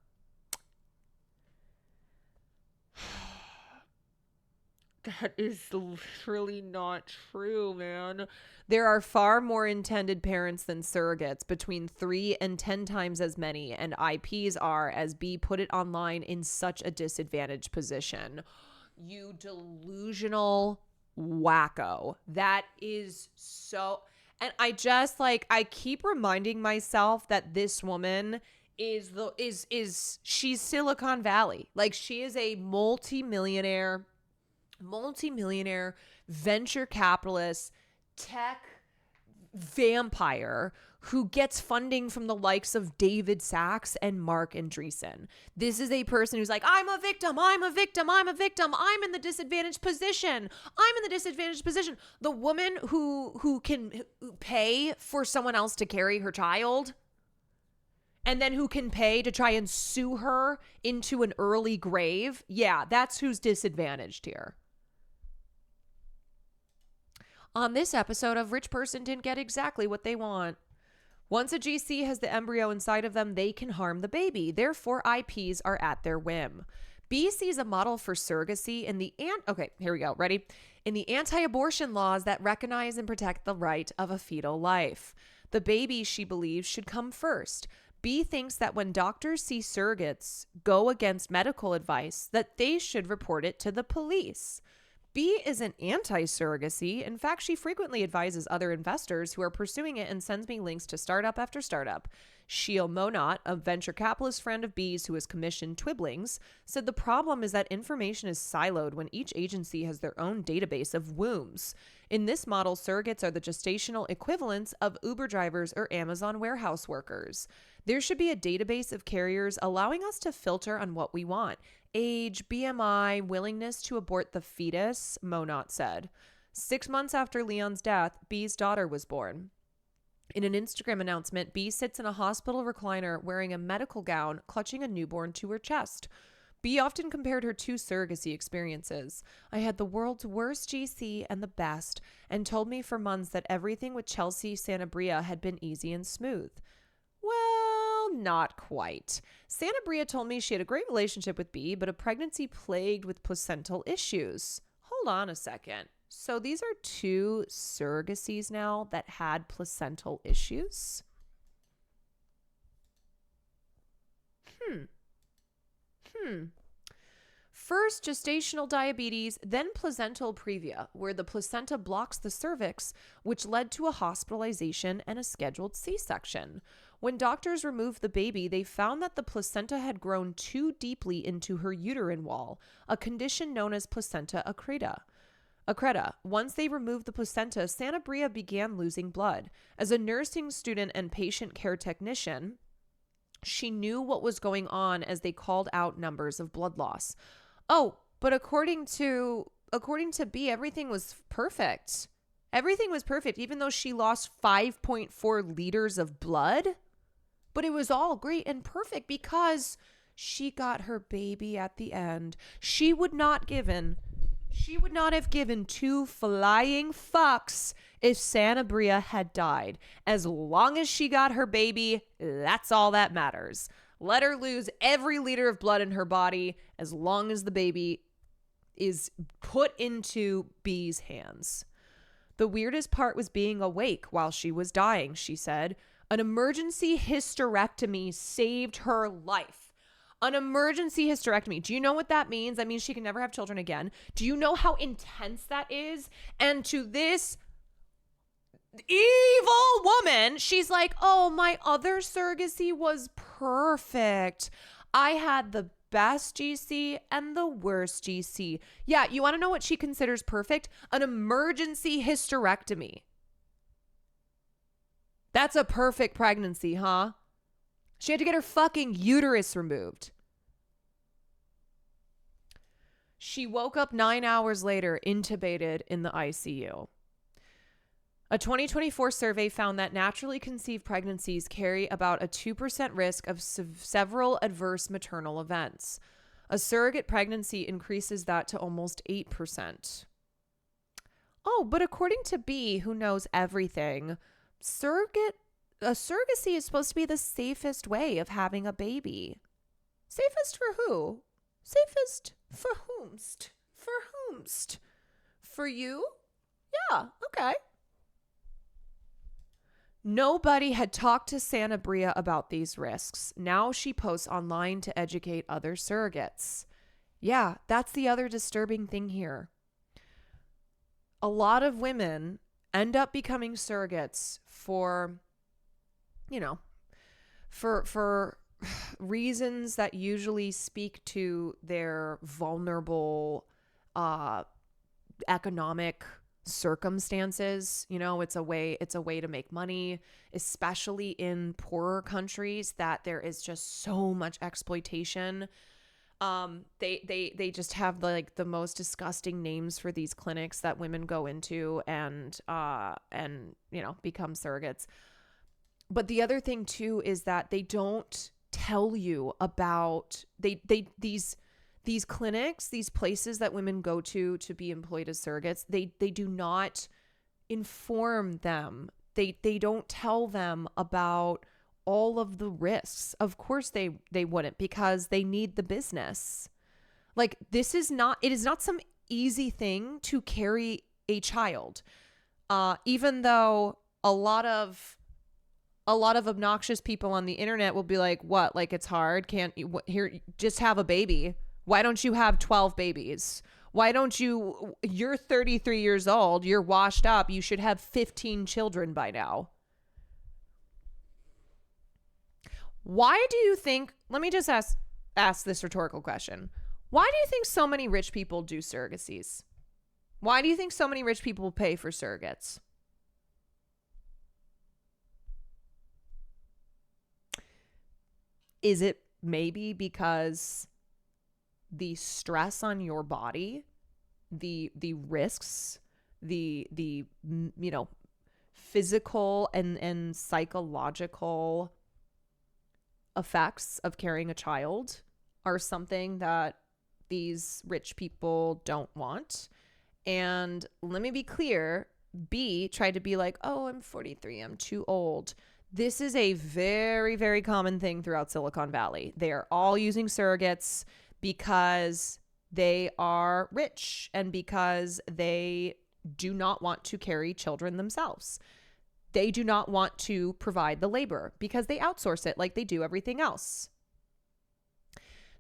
That is literally not true, man. There are far more intended parents than surrogates, between 3 and 10 times as many, and IPs are, as B put it online, in such a disadvantaged position. You delusional wacko. That is so... And I just I keep reminding myself that this woman is she's Silicon Valley. Like, she is a multi-millionaire venture capitalist tech vampire who gets funding from the likes of David Sachs and Mark Andreessen. This is a person who's like, I'm a victim. I'm in the disadvantaged position. The woman who can pay for someone else to carry her child, and then who can pay to try and sue her into an early grave. Yeah, that's who's disadvantaged here. On this episode of Rich Person Didn't Get Exactly What They Want. Once a GC has the embryo inside of them, they can harm the baby. Therefore, IPs are at their whim. B sees a model for surrogacy in the okay, here we go. Ready? In the anti-abortion laws that recognize and protect the right of a fetal life. The baby, she believes, should come first. B thinks that when doctors see surrogates go against medical advice, that they should report it to the police. B is an anti-surrogacy. In fact, she frequently advises other investors who are pursuing it and sends me links to startup after startup. Sheil Monat, a venture capitalist friend of B's who has commissioned Twiblings, said the problem is that information is siloed when each agency has their own database of wombs. In this model, surrogates are the gestational equivalents of Uber drivers or Amazon warehouse workers. There should be a database of carriers allowing us to filter on what we want. Age, BMI, willingness to abort the fetus, Monat said. 6 months after Leon's death, B's daughter was born. In an Instagram announcement, B sits in a hospital recliner wearing a medical gown, clutching a newborn to her chest. B often compared her two surrogacy experiences. I had the world's worst GC and the best, and told me for months that everything with Chelsea Sanabria had been easy and smooth. Well, not quite. Sanabria told me she had a great relationship with B, but a pregnancy plagued with placental issues. Hold on a second. So these are two surrogacies now that had placental issues? First, gestational diabetes, then placental previa, where the placenta blocks the cervix, which led to a hospitalization and a scheduled C-section. When doctors removed the baby, they found that the placenta had grown too deeply into her uterine wall, a condition known as placenta accreta. Once they removed the placenta, Sanabria began losing blood. As a nursing student and patient care technician, she knew what was going on as they called out numbers of blood loss. Oh, but according to B, everything was perfect. Everything was perfect, even though she lost 5.4 liters of blood. But it was all great and perfect because she got her baby at the end. She would not have given two flying fucks if Sanabria had died. As long as she got her baby, that's all that matters. Let her lose every liter of blood in her body as long as the baby is put into B's hands. The weirdest part was being awake while she was dying, she said. An emergency hysterectomy saved her life. An emergency hysterectomy. Do you know what that means? That means she can never have children again. Do you know how intense that is? And to this evil woman, she's like, oh, my other surrogacy was perfect. I had the best GC and the worst GC. Yeah, you want to know what she considers perfect? An emergency hysterectomy. That's a perfect pregnancy, huh? She had to get her fucking uterus removed. She woke up 9 hours later, intubated in the ICU. A 2024 survey found that naturally conceived pregnancies carry about a 2% risk of several adverse maternal events. A surrogate pregnancy increases that to almost 8%. Oh, but according to B, who knows everything, surrogacy is supposed to be the safest way of having a baby. Safest for who? Safest for whomst? For whomst? For you? Yeah, okay. Nobody had talked to Sanabria about these risks. Now she posts online to educate other surrogates. Yeah, that's the other disturbing thing here. A lot of women end up becoming surrogates for, for reasons that usually speak to their vulnerable economic circumstances. It's a way to make money, especially in poorer countries that there is just so much exploitation. They just have the most disgusting names for these clinics that women go into and become surrogates. But the other thing too is that they don't tell you about these clinics, these places that women go to be employed as surrogates. They do not inform them. They don't tell them about all of the risks. Of course they wouldn't, because they need the business. Like, it is not some easy thing to carry a child. Even though a lot of obnoxious people on the internet will be like, what, like it's hard? Can't you here just have a baby? Why don't you have 12 babies? Why don't you're 33 years old, you're washed up, you should have 15 children by now. Why do you think, let me just ask this rhetorical question. Why do you think so many rich people do surrogacies? Why do you think so many rich people pay for surrogates? Is it maybe because the stress on your body, the risks, the physical and psychological effects of carrying a child are something that these rich people don't want? And let me be clear, B tried to be like, oh, I'm 43, I'm too old. This is a very, very common thing throughout Silicon Valley. They are all using surrogates because they are rich and because they do not want to carry children themselves. They do not want to provide the labor because they outsource it like they do everything else.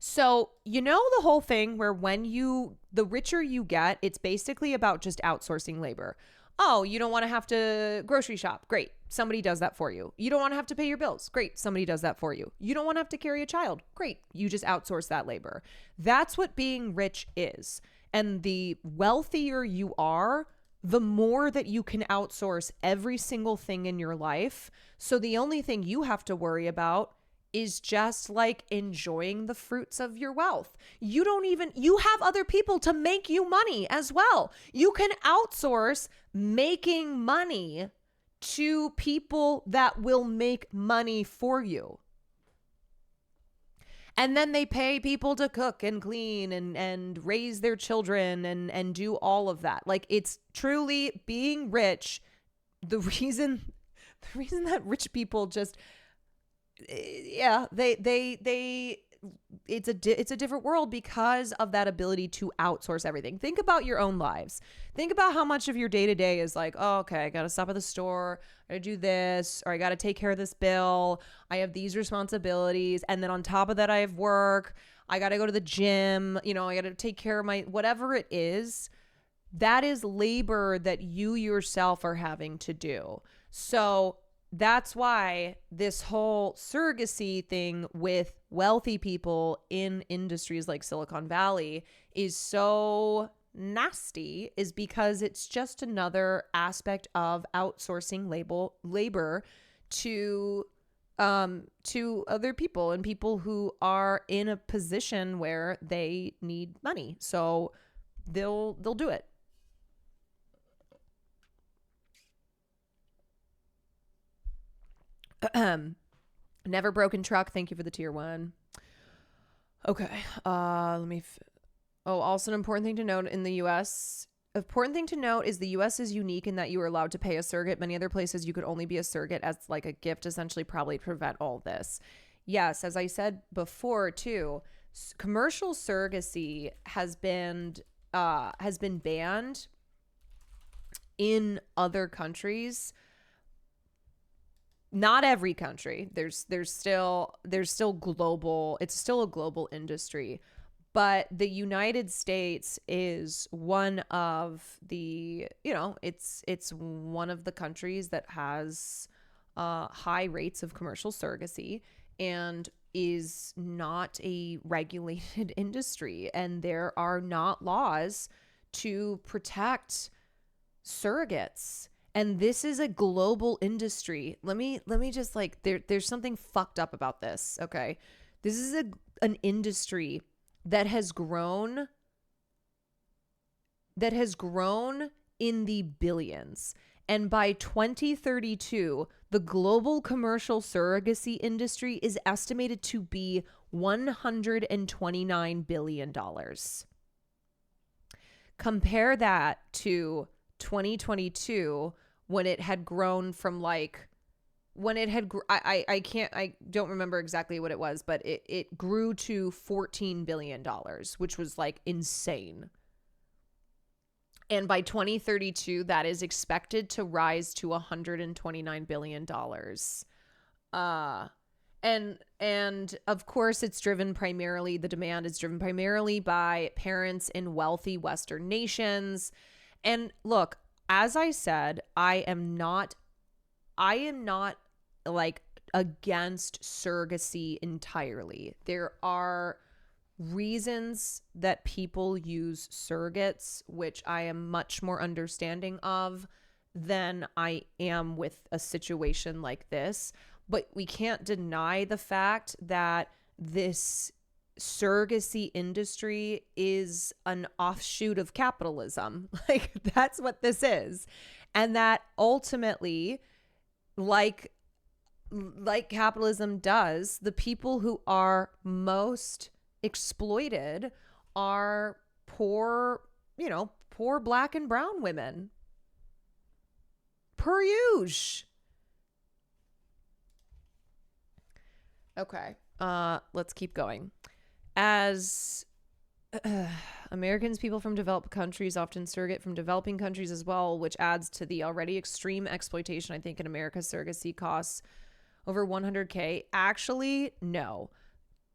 So, the whole thing where the richer you get, it's basically about just outsourcing labor. Oh, you don't want to have to grocery shop. Great. Somebody does that for you. You don't want to have to pay your bills. Great. Somebody does that for you. You don't want to have to carry a child. Great. You just outsource that labor. That's what being rich is. And the wealthier you are, the more that you can outsource every single thing in your life. So the only thing you have to worry about is just like enjoying the fruits of your wealth. You have other people to make you money as well. You can outsource making money to people that will make money for you. And then they pay people to cook and clean and raise their children and do all of that. Like, it's truly being rich. The reason that rich people just, it's a different world because of that ability to outsource everything. Think about your own lives. Think about how much of your day-to-day is like, oh, okay, I got to stop at the store, I got to do this, or I got to take care of this bill, I have these responsibilities, and then on top of that I have work, I got to go to the gym, I got to take care of my, whatever it is. That is labor that you yourself are having to do. So that's why this whole surrogacy thing with wealthy people in industries like Silicon Valley is so nasty, is because it's just another aspect of outsourcing labor to other people and people who are in a position where they need money. So they'll do it. Never broken truck. Thank you for the tier 1. Okay. Also an important thing to note in the US. Important thing to note is the US is unique in that you are allowed to pay a surrogate. Many other places you could only be a surrogate as like a gift, essentially, probably to prevent all this. Yes, as I said before too, commercial surrogacy has been banned in other countries. Not every country. There's still global. It's still a global industry, but the United States is one of the, it's one of the countries that has high rates of commercial surrogacy and is not a regulated industry, and there are not laws to protect surrogates. And this is a global industry. Let me just there's something fucked up about this. Okay. This is an industry that has grown in the billions. And by 2032, the global commercial surrogacy industry is estimated to be $129 billion. Compare that to 2022, when it had grown from like, when it had, I don't remember exactly what it was, but it grew to $14 billion, which was like insane. And by 2032, that is expected to rise to $129 billion. And of course, it's driven primarily, the demand is driven primarily by parents in wealthy Western nations. And look, as I said, I am not like against surrogacy entirely. There are reasons that people use surrogates, which I am much more understanding of than I am with a situation like this. But we can't deny the fact that this surrogacy industry is an offshoot of capitalism. Like, that's what this is. And that ultimately, like capitalism does, the people who are most exploited are poor Black and brown women. Per usual. Okay, let's keep going. As Americans, people from developed countries often surrogate from developing countries as well, which adds to the already extreme exploitation. I think in America, surrogacy costs over $100K. Actually, no.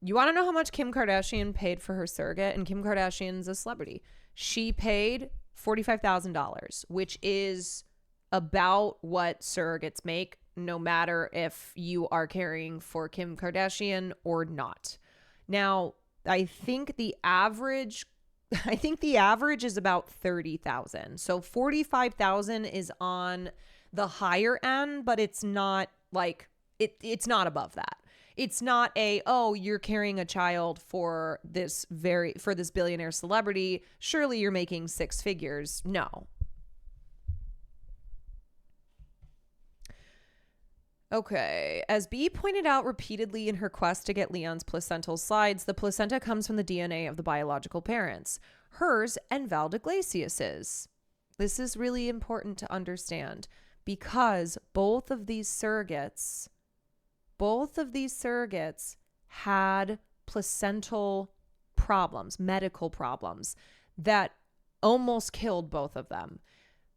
You want to know how much Kim Kardashian paid for her surrogate? And Kim Kardashian's a celebrity. She paid $45,000, which is about what surrogates make, no matter if you are caring for Kim Kardashian or not. Now, I think the average is about 30,000. So 45,000 is on the higher end, but it's not like it's not above that. It's not you're carrying a child for this billionaire celebrity, surely you're making six figures. No. Okay, as B pointed out repeatedly in her quest to get Leon's placental slides, the placenta comes from the DNA of the biological parents, hers and Val d'Iglesias's. This is really important to understand because both of these surrogates had placental problems, medical problems that almost killed both of them.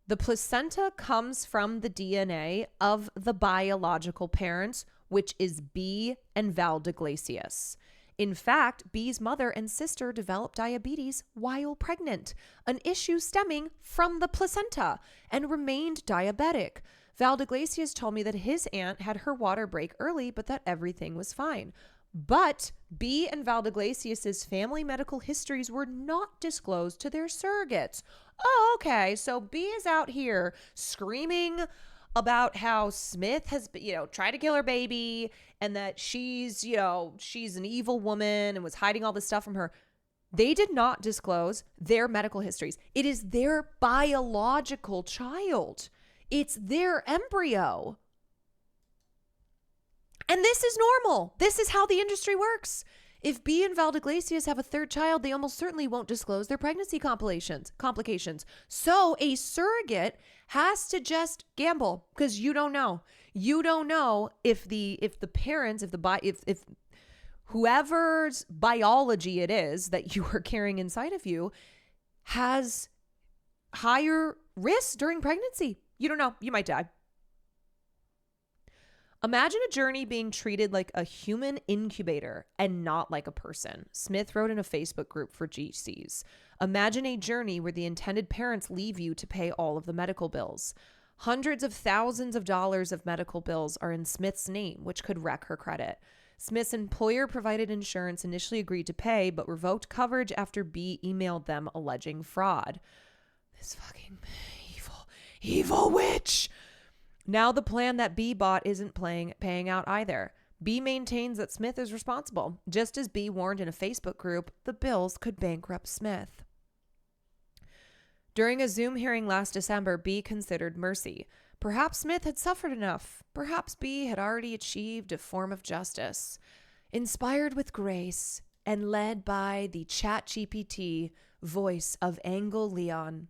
The placenta comes from the DNA of the biological parents, which is B and Val d'Iglesias. In fact, B's mother and sister developed diabetes while pregnant, an issue stemming from the placenta, and remained diabetic. Val d'Iglesias told me that his aunt had her water break early, but that everything was fine. But B and Val d'Iglesias' family medical histories were not disclosed to their surrogates. Oh, okay. So B is out here screaming about how Smith has, tried to kill her baby and that she's an evil woman and was hiding all this stuff from her. They did not disclose their medical histories. It is their biological child. It's their embryo. And this is normal. This is how the industry works. If B and Val d'Iglesias have a third child, they almost certainly won't disclose their pregnancy complications. So a surrogate has to just gamble because you don't know. You don't know if the parents, if whoever's biology it is that you are carrying inside of you has higher risks during pregnancy. You don't know. You might die. Imagine a journey being treated like a human incubator and not like a person. Smith wrote in a Facebook group for GCs. Imagine a journey where the intended parents leave you to pay all of the medical bills. Hundreds of thousands of dollars of medical bills are in Smith's name, which could wreck her credit. Smith's employer-provided insurance initially agreed to pay, but revoked coverage after B emailed them alleging fraud. This fucking evil witch. Now the plan that B bought isn't paying out either. B maintains that Smith is responsible. Just as B warned in a Facebook group, the bills could bankrupt Smith. During a Zoom hearing last December, B considered mercy. Perhaps Smith had suffered enough. Perhaps B had already achieved a form of justice. Inspired with grace and led by the ChatGPT voice of Angel Leon.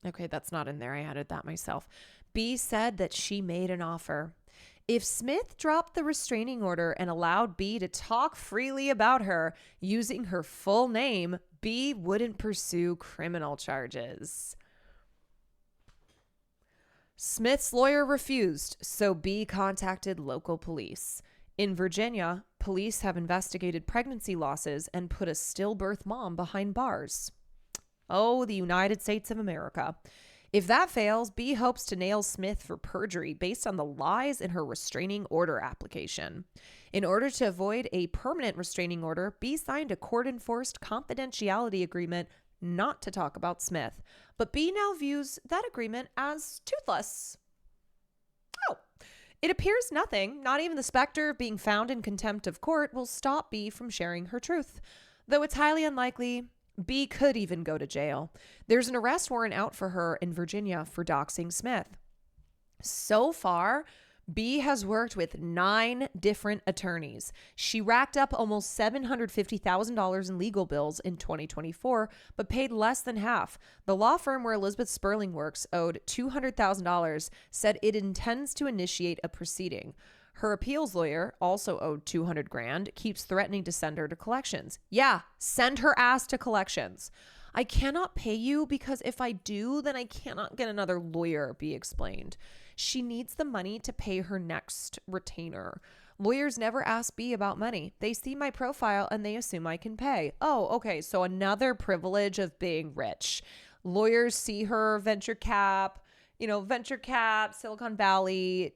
Okay, that's not in there. I added that myself. B said that she made an offer. If Smith dropped the restraining order and allowed B to talk freely about her using her full name, B wouldn't pursue criminal charges. Smith's lawyer refused, so B contacted local police. In Virginia, police have investigated pregnancy losses and put a stillbirth mom behind bars. Oh, the United States of America. If that fails, B hopes to nail Smith for perjury based on the lies in her restraining order application. In order to avoid a permanent restraining order, B signed a court-enforced confidentiality agreement not to talk about Smith. But B now views that agreement as toothless. Oh, it appears nothing, not even the specter of being found in contempt of court, will stop B from sharing her truth. Though it's highly unlikely, B could even go to jail. There's an arrest warrant out for her in Virginia for doxing Smith. So far, B has worked with 9 different attorneys. She racked up almost $750,000 in legal bills in 2024, but paid less than half. The law firm where Elizabeth Sperling works owed $200,000, said it intends to initiate a proceeding. Her appeals lawyer, also owed $200,000, keeps threatening to send her to collections. Yeah, send her ass to collections. I cannot pay you because if I do, then I cannot get another lawyer, B explained. She needs the money to pay her next retainer. Lawyers never ask B about money. They see my profile and they assume I can pay. Oh, okay, so another privilege of being rich. Lawyers see her venture cap, Silicon Valley,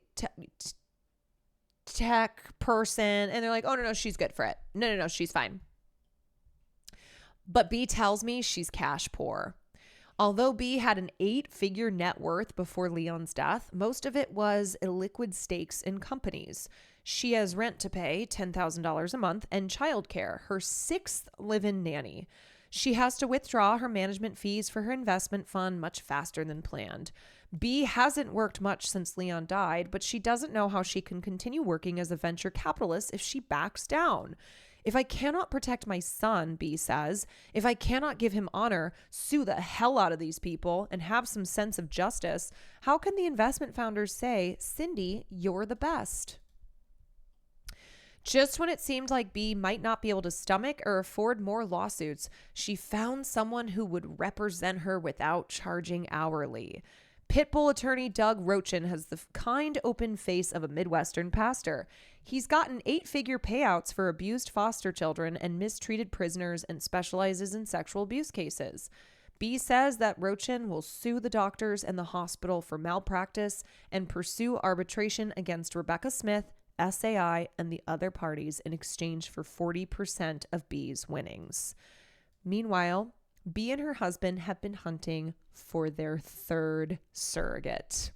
tech person, and they're like, oh, no, she's good for it. No, she's fine. But B tells me she's cash poor. Although B had an 8-figure net worth before Leon's death, most of it was illiquid stakes in companies. She has rent to pay, $10,000 a month, and childcare, her 6th live-in nanny. She has to withdraw her management fees for her investment fund much faster than planned. B hasn't worked much since Leon died, but she doesn't know how she can continue working as a venture capitalist if she backs down. If I cannot protect my son, B says, if I cannot give him honor, sue the hell out of these people, and have some sense of justice, how can the investment founders say, Cindy, you're the best? Just when it seemed like B might not be able to stomach or afford more lawsuits, she found someone who would represent her without charging hourly. Pitbull attorney Doug Rochin has the kind, open face of a Midwestern pastor. He's gotten 8-figure payouts for abused foster children and mistreated prisoners and specializes in sexual abuse cases. B says that Rochin will sue the doctors and the hospital for malpractice and pursue arbitration against Rebecca Smith, SAI, and the other parties in exchange for 40% of B's winnings. Meanwhile, B and her husband have been hunting for their 3rd surrogate.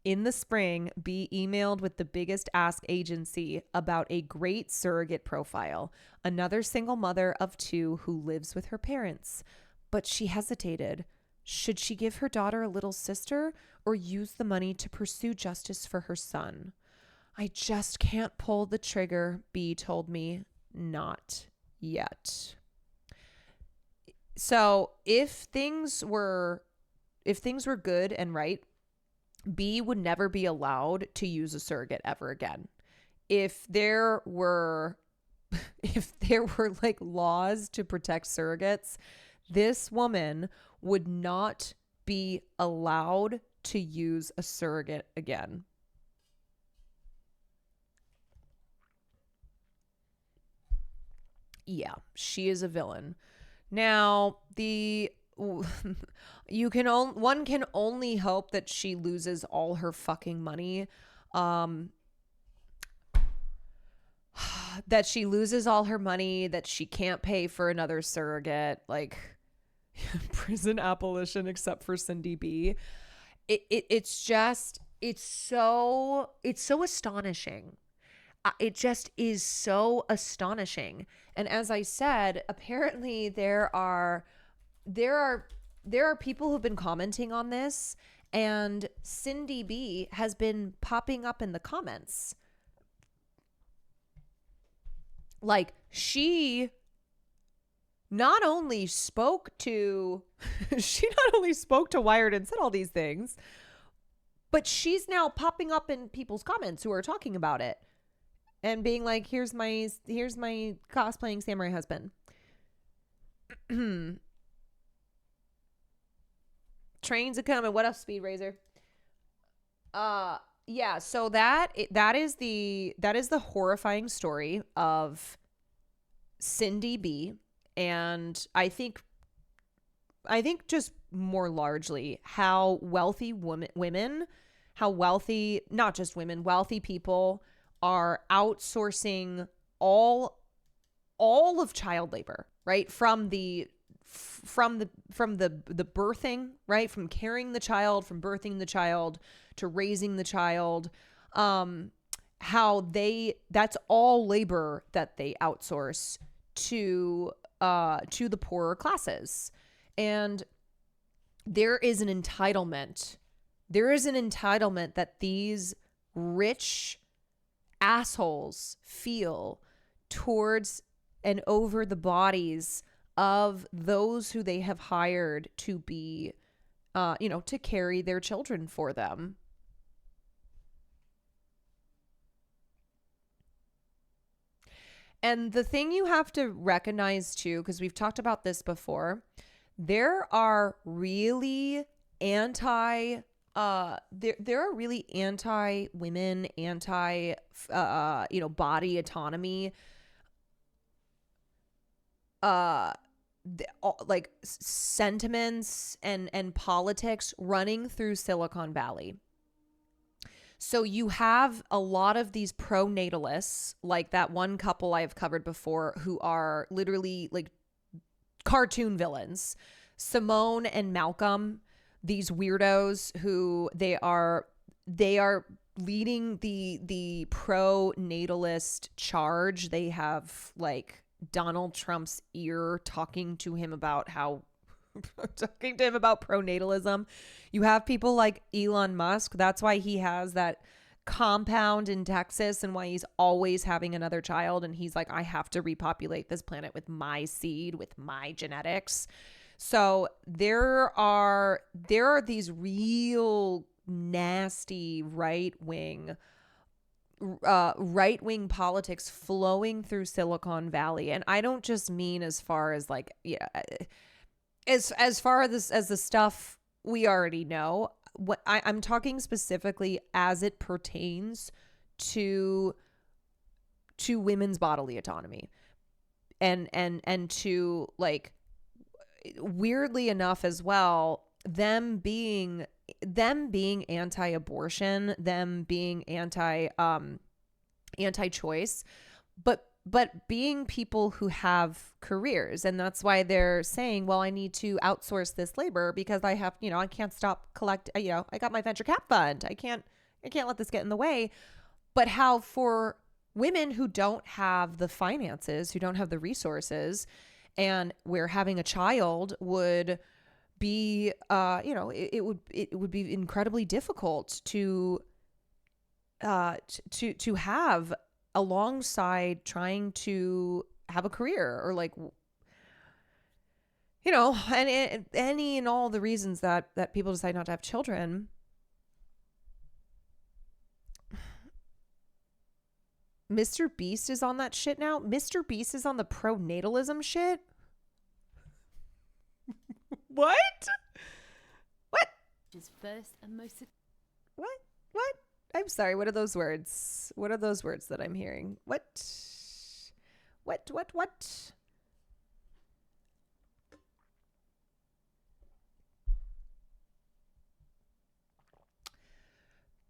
In the spring, B emailed with the biggest ask agency about a great surrogate profile, another single mother of 2 who lives with her parents. But she hesitated. Should she give her daughter a little sister or use the money to pursue justice for her son? I just can't pull the trigger, B told me. Not yet. So if things were good and right, B would never be allowed to use a surrogate ever again. If there were like laws to protect surrogates, this woman would not be allowed to use a surrogate again. Yeah, she is a villain. Now, one can only hope that she loses all her fucking money. That she loses all her money, that she can't pay for another surrogate, like prison abolition except for Cindy B. It's so astonishing. It just is so astonishing. And as I said, apparently there are people who've been commenting on this, and Cindy B has been popping up in the comments. Like, she not only spoke to she not only spoke to Wired and said all these things, but she's now popping up in people's comments who are talking about it and being like, here's my cosplaying samurai husband. Trains are coming. What up, Speed Razor? Yeah, so that is the horrifying story of Cindy B. And I think just more largely how wealthy women, how wealthy, not just women, wealthy people are outsourcing all of child labor, right? From the birthing, right? From carrying the child, from birthing the child to raising the child. That's all labor that they outsource to the poorer classes. And there is an entitlement that these rich assholes feel towards and over the bodies of those who they have hired to be, to carry their children for them. And the thing you have to recognize too, because we've talked about this before, there are really anti-women, body autonomy, like sentiments and politics running through Silicon Valley. So you have a lot of these pronatalists, like that one couple I've covered before, who are literally like cartoon villains. Simone and Malcolm, these weirdos who they are leading the pro-natalist charge. They have like Donald Trump's ear talking to him about pronatalism. You have people like Elon Musk. That's why he has that compound in Texas and why he's always having another child. And he's like, I have to repopulate this planet with my seed, with my genetics. So there are these real nasty right-wing politics flowing through Silicon Valley. And I don't just mean as far as like, as far as the stuff we already know. What I'm talking specifically as it pertains to women's bodily autonomy, and to, like, weirdly enough as well, them being anti-abortion, them being anti-choice, but being people who have careers. And that's why they're saying, well, I need to outsource this labor because I have, I can't stop I got my venture cap fund. I can't let this get in the way. But how for women who don't have the finances, who don't have the resources, and where having a child would be, it would be incredibly difficult to have alongside trying to have a career, or like, and any and all the reasons that people decide not to have children. Mr. Beast is on that shit now. Mr. Beast is on the pronatalism shit. What? His first and most. What? I'm sorry. What are those words? What are those words that I'm hearing? What?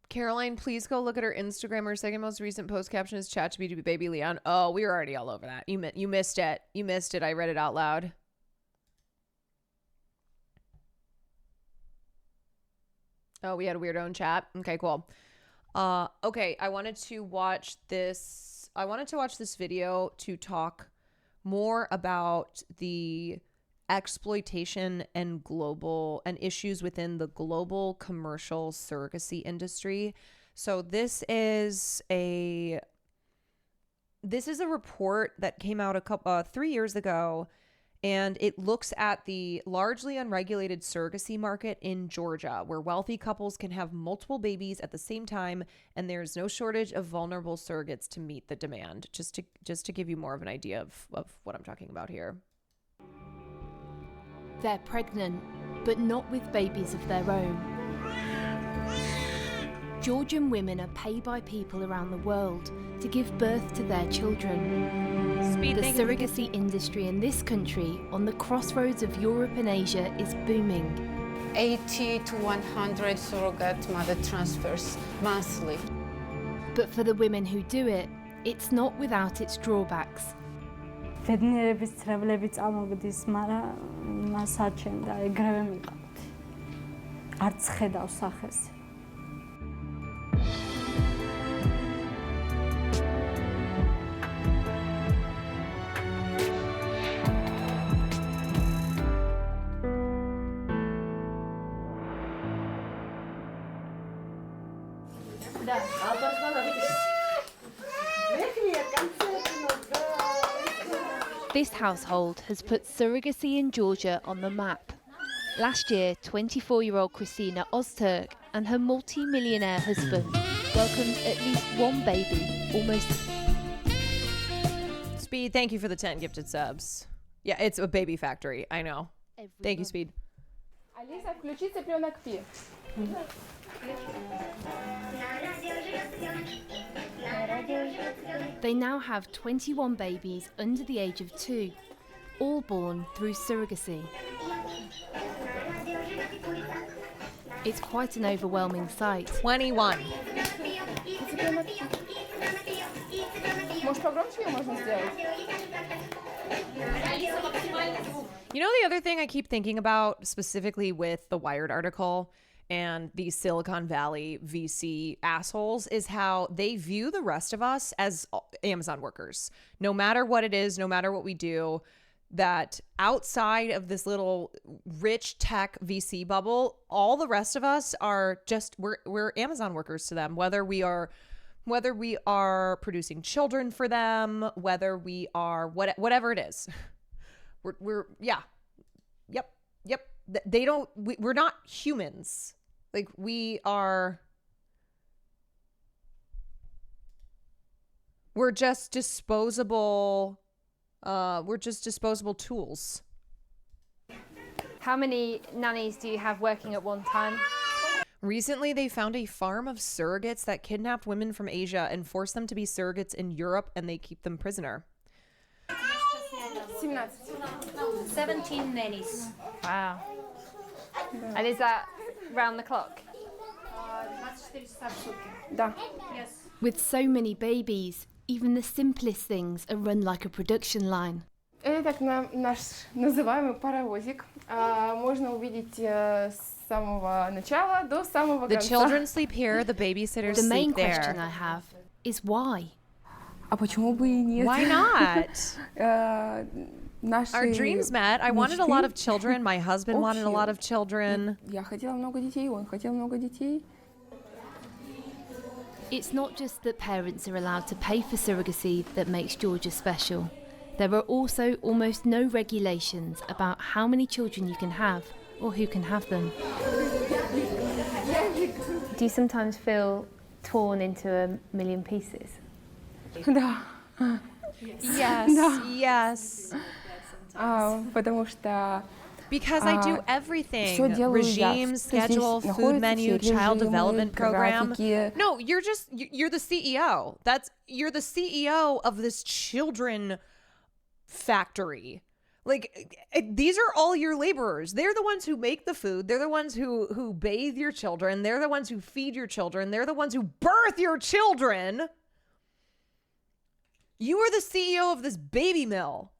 Caroline, please go look at her Instagram. Her second most recent post caption is ChatGPT baby Leon. Oh, we were already all over that. You missed it. You missed it. I read it out loud. Oh, we had a weirdo in chat. Okay, cool. Okay, I wanted to watch this video to talk more about the exploitation and issues within the global commercial surrogacy industry. So this is a report that came out 3 years ago, And it looks at the largely unregulated surrogacy market in Georgia, where wealthy couples can have multiple babies at the same time, and there's no shortage of vulnerable surrogates to meet the demand. Just to give you more of an idea of what I'm talking about here. They're pregnant, but not with babies of their own. Georgian women are paid by people around the world to give birth to their children. The surrogacy industry in this country, on the crossroads of Europe and Asia, is booming. 80 to 100 surrogate mother transfers monthly. But for the women who do it, it's not without its drawbacks. ბედნიერების ცრებლები წამოგდის, მაგრამ მას აჩენდა ეგრევე მიყავთ. არც ხედავს სახეს. This household has put surrogacy in Georgia on the map. Last year, 24-year-old Christina Ozturk and her multi-millionaire husband welcomed at least one baby, almost... Speed, thank you for the 10 gifted subs. Yeah, it's a baby factory, I know. Thank you, Speed. Алиса, включи цыпленок Пи. They now have 21 babies under the age of 2, all born through surrogacy. It's quite an overwhelming sight. 21. Может, погромче ее можно сделать? You know, the other thing I keep thinking about, specifically with the Wired article and these Silicon Valley VC assholes, is how they view the rest of us as Amazon workers. No matter what it is, no matter what we do, that outside of this little rich tech VC bubble, all the rest of us are just, we're Amazon workers to them, whether we are producing children for them, whether we are whatever it is. Yep. They don't, we're not humans. Like, we're just disposable, tools. How many nannies do you have working at one time? Recently, they found a farm of surrogates that kidnapped women from Asia and forced them to be surrogates in Europe, and they keep them prisoner. 17 nannies. Wow. And is that round the clock? Да. With so many babies, even the simplest things are run like a production line. Это так наш называемый паровозик. Можно увидеть с самого начала до самого The конца. children sleep here, the babysitters The main sleep question there. I have is why? А почему бы и нет? Why not? Наши Our dreams met. I wanted a мечты lot of children. My husband wanted a общие. lot of children. Я хотела много детей, он хотел много детей. It's not just that parents are allowed to pay for surrogacy that makes Georgia special. There are also almost no regulations about how many children you can have or who can have them. Do you sometimes feel torn into a million pieces? Да. Yes. Потому что Because I do everything. всё делаю я. Regime, То есть schedule, здесь food находятся menu, все child режимы, development program. графики. No, you're the CEO. You're the CEO of this children factory. Like, these are all your laborers. They're the ones who make the food. They're the ones who bathe your children. They're the ones who feed your children. They're the ones who birth your children. You are the CEO of this baby mill.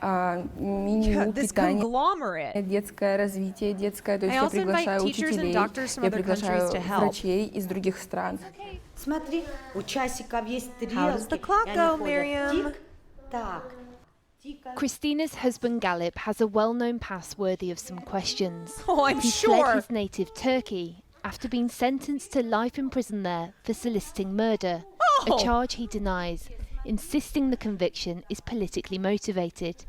Меню, This питание, conglomerate. детское развитие, детское, то есть I я also invite приглашаю teachers and учителей, doctors from я other приглашаю countries to help. врачей из других стран. Смотри, у часиков есть стрелки. How does the clock и они go, ходят Miriam? тик-так, тик-так. Christina's husband Galip has a well-known past worthy of some questions. Oh, I'm He sure. fled his native Turkey after being sentenced to life in prison there for soliciting murder, Oh. a charge he denies, insisting the conviction is politically motivated.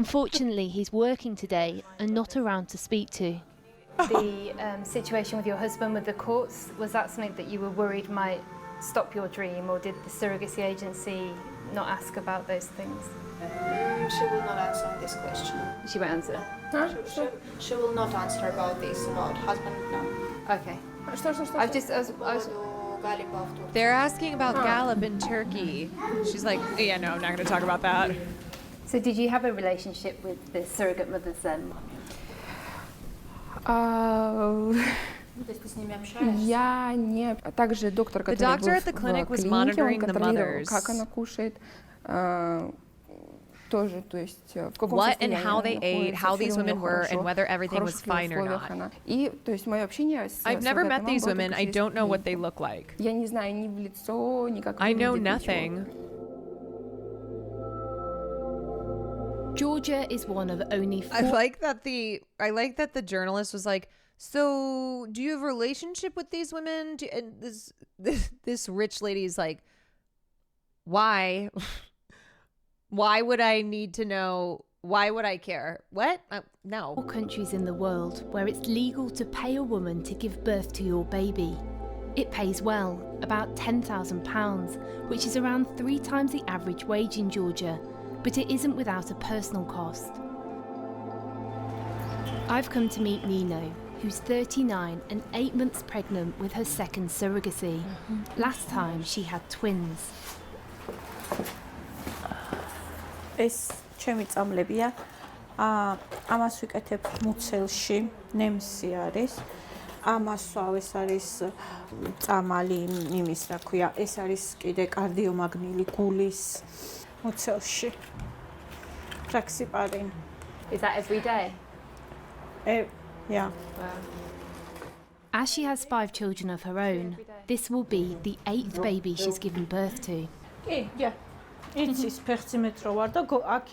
Unfortunately, he's working today and not around to speak to. The situation with your husband with the courts, was that something that you were worried might stop your dream, or did the surrogacy agency not ask about those things? She will not answer this question. She won't answer. She will not answer about this, about husband, no. Okay. They're asking about Gallup in Turkey. She's like, yeah, no, I'm not going to talk about that. So did you have a relationship with the surrogate mothers then? Я не... Также доктор, который был в клинике, он контролировал, как она кушает. Тоже, то есть в каком состоянии она находится, how these всё ли у women неё were, хорошо, and whether everything в was хороших ли fine or условиях not. она. И, то есть, мое общение с I've never met суррогатной these мамой было women. только I через don't know what they книгу. look like. Я не знаю ни в лицо, ни как I know выглядит, nothing. ничего. Georgia is one of only 4. I like that the journalist was like, so do you have a relationship with these women? And this rich lady's like, why? Why would I need to know? Why would I care? What? No. Countries in the world where it's legal to pay a woman to give birth to your baby. It pays well, about £10,000, which is around 3 times the average wage in Georgia, but it isn't without a personal cost. I've come to meet Nino, who's 39 and 8 months pregnant with her second surrogacy. Last time she had twins. ეს ჩემი წამლებია. ამას ვიკეთებ მუცელში, ნემსი არის. ამას ვსვავ, ეს არის წამალი იმის, რა ქვია, ეს არის კიდე კარდიომაგნილი გულის მუცელში. ტრაქსიპარინ. Is that every day? Yeah. Wow. As she has 5 children of her own, this will be the 8th baby she's given birth to. კი, yeah. იცის ფეხციმეთ რო ვარ და აქ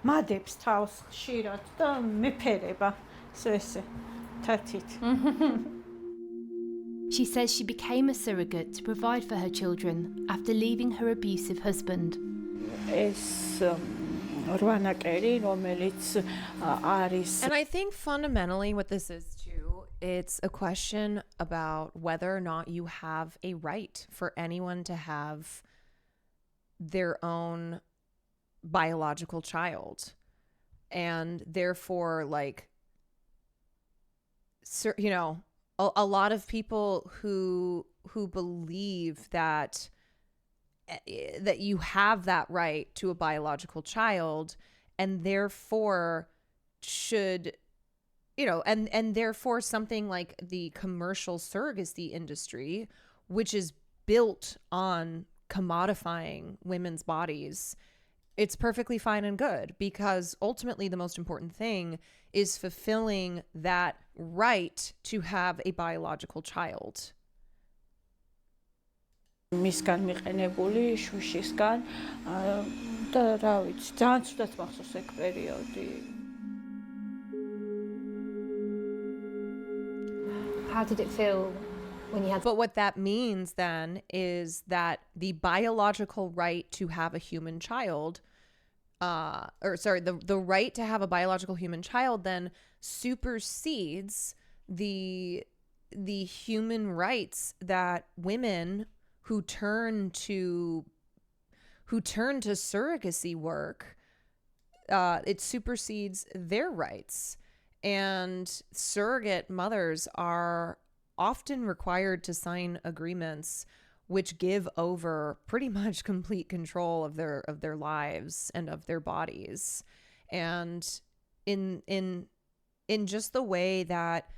მადებს თავს ხშირად და მეფერება. ესე თათით. She says she became a surrogate to provide for her children after leaving her abusive husband. ეს რვანაკერი, რომელიც არის. And I think fundamentally what this is too, it's a question about whether or not you have a right for anyone to have their own biological child. And therefore, like, you know, a lot of people who believe that you have that right to a biological child, and therefore should, you know, and therefore something like the commercial surrogacy industry, which is built on commodifying women's bodies, it's perfectly fine and good, because ultimately the most important thing is fulfilling that right to have a biological child. მისგან მიყენებული შუშისგან და რა ვიცი, ძალიან ცუდად მახსოვს ეგ პერიოდი. How did it feel when you had... But what that means then is that the biological right to have a human child, the right to have a biological human child then supersedes the human rights that women who turn to surrogacy work, it supersedes their rights. And surrogate mothers are often required to sign agreements which give over pretty much complete control of their lives and of their bodies. And in just the way that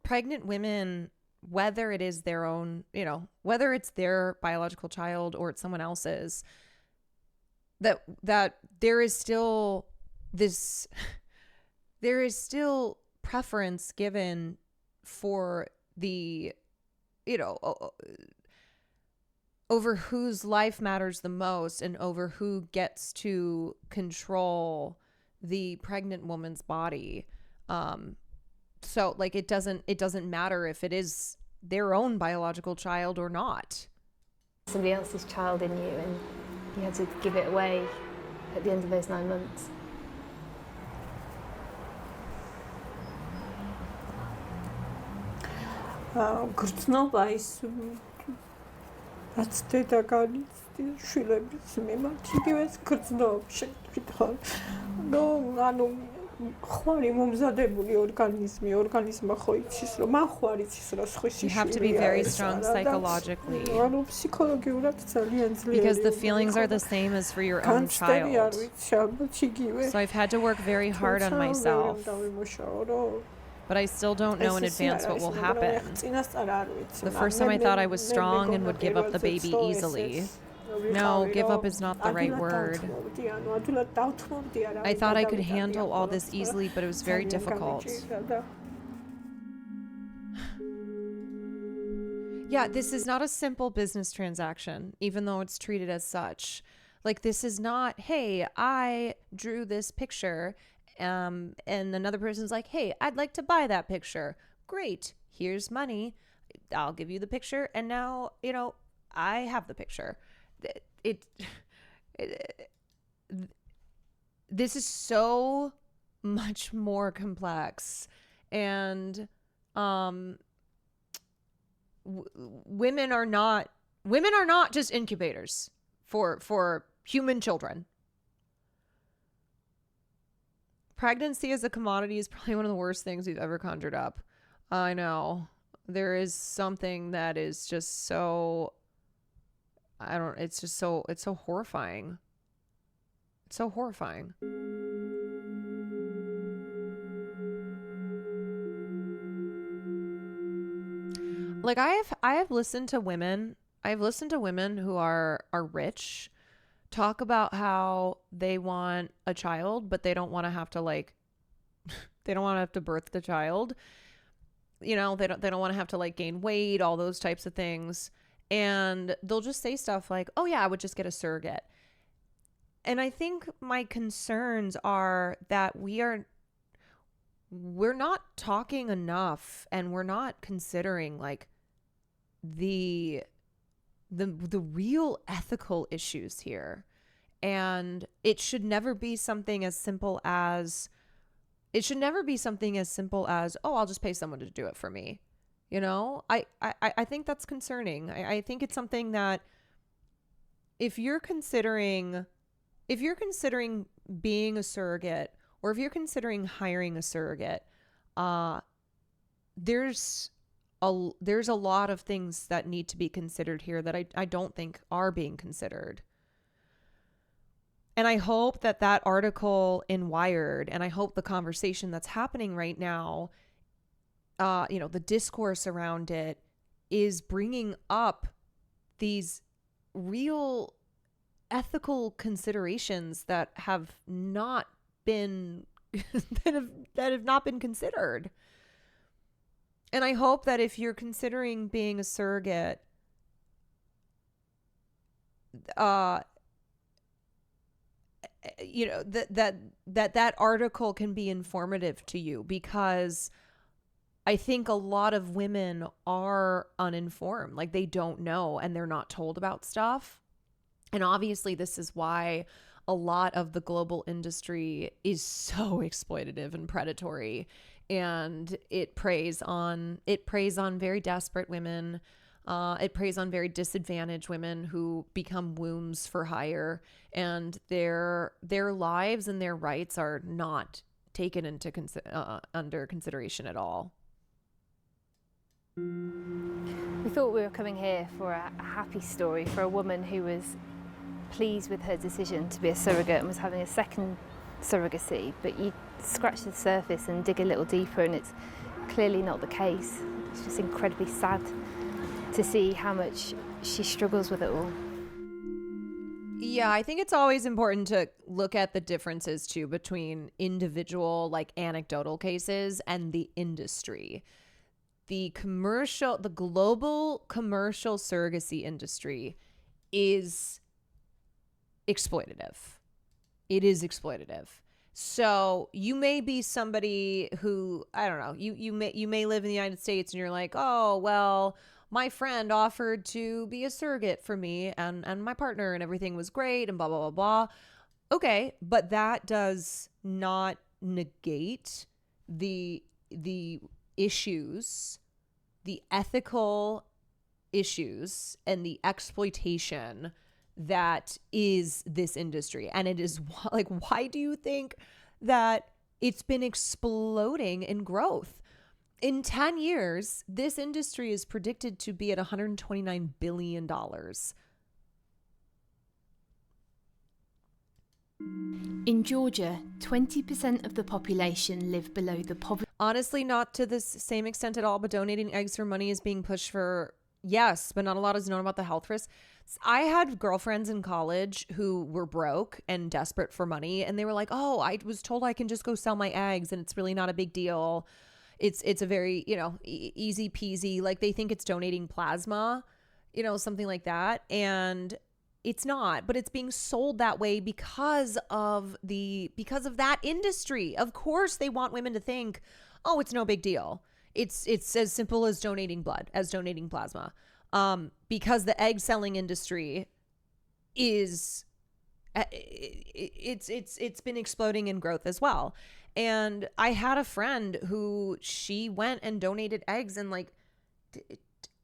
pregnant women, whether it is their own, you know, whether it's their biological child or it's someone else's, that there is still preference given for the, you know, over whose life matters the most and over who gets to control the pregnant woman's body. So like it doesn't matter if it is their own biological child or not. Somebody else's child in you, and you had to give it away at the end of those 9 months? გრძნობა ის რაც დედაგანის შვილების მიმართ იგივეს გრძნობს შეკითხვა რომ ანუ ხვარი მომზადებული ორგანიზმმა ხო იცის რომ მან ხვარ იცის რა სხვისი You have to be very strong psychologically ანუ ფსიქოლოგიურად ძალიან ძლიერი because the feelings are the same as for your own child. So I've had to work very hard on myself. But I still don't know in advance what will happen. The first time I thought I was strong and would give up the baby easily. No, give up is not the right word. I thought I could handle all this easily, but it was very difficult. Yeah, this is not a simple business transaction, even though it's treated as such. Like, this is not, hey, I drew this picture, and another person's like, hey, I'd like to buy that picture. Great, here's money. I'll give you the picture, and now, you know, I have the picture. This is so much more complex, and women are not just incubators for human children. Pregnancy as a commodity is probably one of the worst things we've ever conjured up. I know. There is something that is just so, it's so horrifying. It's so horrifying. Like, I have listened to women who are rich talk about how they want a child, but they don't want to have to they don't want to have to birth the child. You know, they don't want to have to gain weight, all those types of things. And they'll just say stuff like, oh yeah, I would just get a surrogate. And I think my concerns are that we're not talking enough, and we're not considering the real ethical issues here. And it should never be something as simple as oh, I'll just pay someone to do it for me. You know, I think that's concerning. I think it's something that if you're considering being a surrogate, or if you're considering hiring a surrogate, there's a lot of things that need to be considered here that I don't think are being considered. And I hope that article in Wired, and I hope the conversation that's happening right now, the discourse around it, is bringing up these real ethical considerations that have not been that have not been considered. And I hope that if you're considering being a surrogate, that article can be informative to you, because I think a lot of women are uninformed. Like, they don't know, and they're not told about stuff. And obviously this is why a lot of the global industry is so exploitative and predatory, and it preys on very desperate women. It preys on very disadvantaged women who become wombs for hire, and their lives and their rights are not taken into under consideration at all. We thought we were coming here for a happy story for a woman who was pleased with her decision to be a surrogate and was having a second surrogacy, but you scratch the surface and dig a little deeper, and it's clearly not the case. It's just incredibly sad to see how much she struggles with it all. Yeah, I think it's always important to look at the differences too between individual, anecdotal cases and the industry. The global commercial surrogacy industry is exploitative. It is exploitative. So you may be somebody who, I don't know, you may live in the United States and you're like, oh, well, my friend offered to be a surrogate for me and my partner, and everything was great and blah, blah, blah, blah. Okay, but that does not negate the issues, the ethical issues and the exploitation that is this industry. And it is like, why do you think that it's been exploding in growth? In 10 years, this industry is predicted to be at $129 billion. In Georgia, 20% of the population live below the poverty. Honestly, not to this same extent at all, but donating eggs for money is being pushed for, yes, but not a lot is known about the health risks. I had girlfriends in college who were broke and desperate for money, and they were like, oh, I was told I can just go sell my eggs and it's really not a big deal. It's a very, easy peasy, like they think it's donating plasma, something like that. And it's not, but it's being sold that way because of that industry. Of course, they want women to think, oh, it's no big deal. It's as simple as donating blood, as donating plasma. Because the egg selling industry is, it's been exploding in growth as well. And I had a friend who she went and donated eggs, and like,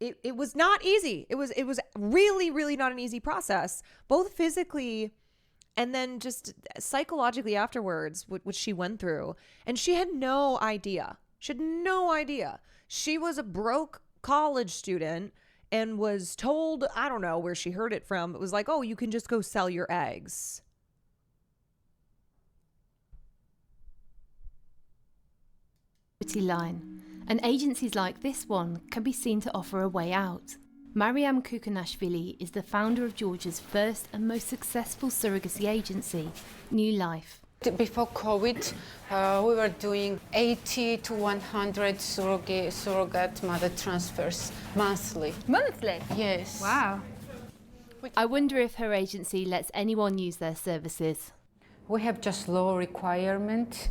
it was not easy. It was really, really not an easy process, both physically and then just psychologically afterwards, which she went through. And she had no idea. She had no idea. She was a broke college student and was told, I don't know where she heard it from. It was like, oh, you can just go sell your eggs. Line, and agencies like this one can be seen to offer a way out. Mariam Kukanashvili is the founder of Georgia's first and most successful surrogacy agency, New Life. Before COVID, we were doing 80 to 100 surrogate mother transfers monthly. Monthly? Yes. Wow. I wonder if her agency lets anyone use their services. We have just low requirement.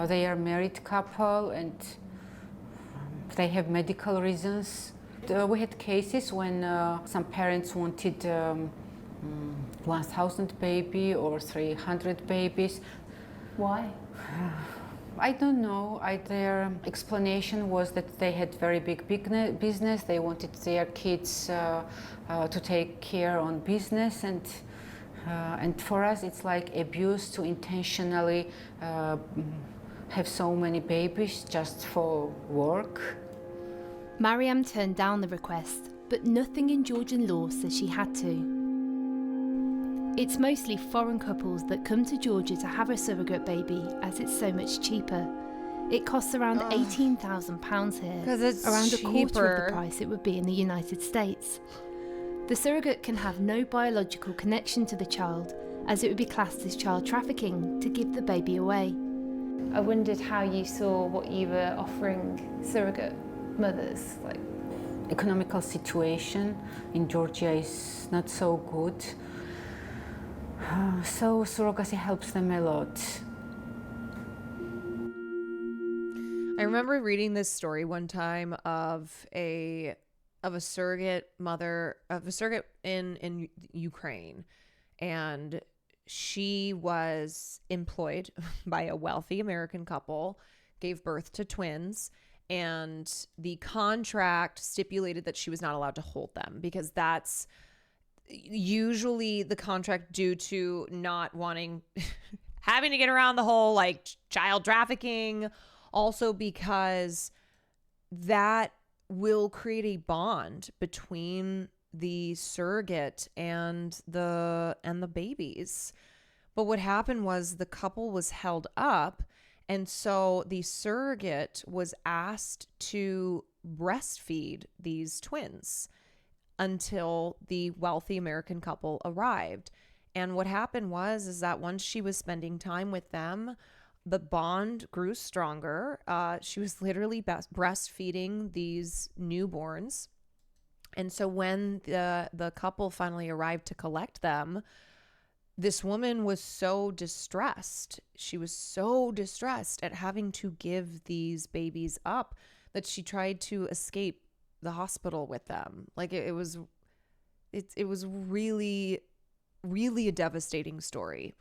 They are married couple and they have medical reasons. We had cases when some parents wanted 1,000 baby or 300 babies. Why? I don't know. Their explanation was that they had very big business. They wanted their kids to take care on business, and for us it's like abuse to intentionally have so many babies just for work. Mariam turned down the request, but nothing in Georgian law says she had to. It's mostly foreign couples that come to Georgia to have a surrogate baby, as it's so much cheaper. It costs around £18,000 here, 'Cause it's around a quarter cheaper. of the price it would be in the United States. The surrogate can have no biological connection to the child, as it would be classed as child trafficking to give the baby away. I wondered how you saw what you were offering surrogate mothers. Like, Economical situation in Georgia is not so good. So surrogacy helps them a lot. I remember reading this story one time of a surrogate mother, of a surrogate in Ukraine, and she was employed by a wealthy American couple, gave birth to twins, and the contract stipulated that she was not allowed to hold them, because that's usually the contract due to not wanting having to get around the whole like child trafficking, also because that will create a bond between the surrogate and the babies. But what happened was the couple was held up, and so the surrogate was asked to breastfeed these twins until the wealthy American couple arrived. And what happened is that once she was spending time with them, the bond grew stronger. She was literally breastfeeding these newborns. And so when the couple finally arrived to collect them, this woman was so distressed. She was so distressed at having to give these babies up that she tried to escape the hospital with them. Like it was really, really a devastating story.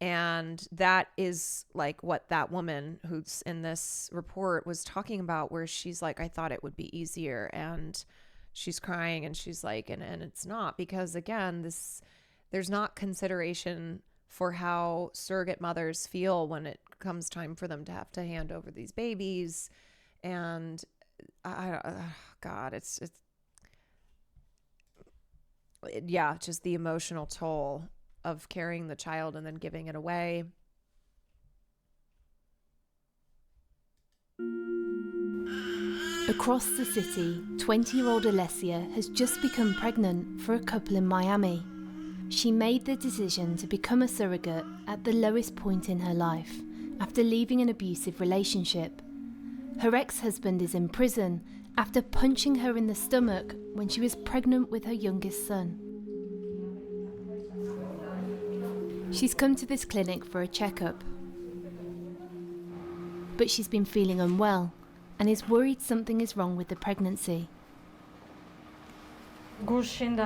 And that is like what that woman who's in this report was talking about, where she's like, I thought it would be easier. And she's crying and she's like, and it's not, because again, there's not consideration for how surrogate mothers feel when it comes time for them to have to hand over these babies. And God, yeah, just the emotional toll of carrying the child and then giving it away. Across the city, 20-year-old Alessia has just become pregnant for a couple in Miami. She made the decision to become a surrogate at the lowest point in her life, after leaving an abusive relationship. Her ex-husband is in prison after punching her in the stomach when she was pregnant with her youngest son. She's come to this clinic for a checkup, but she's been feeling unwell and is worried something is wrong with the pregnancy. გუშინ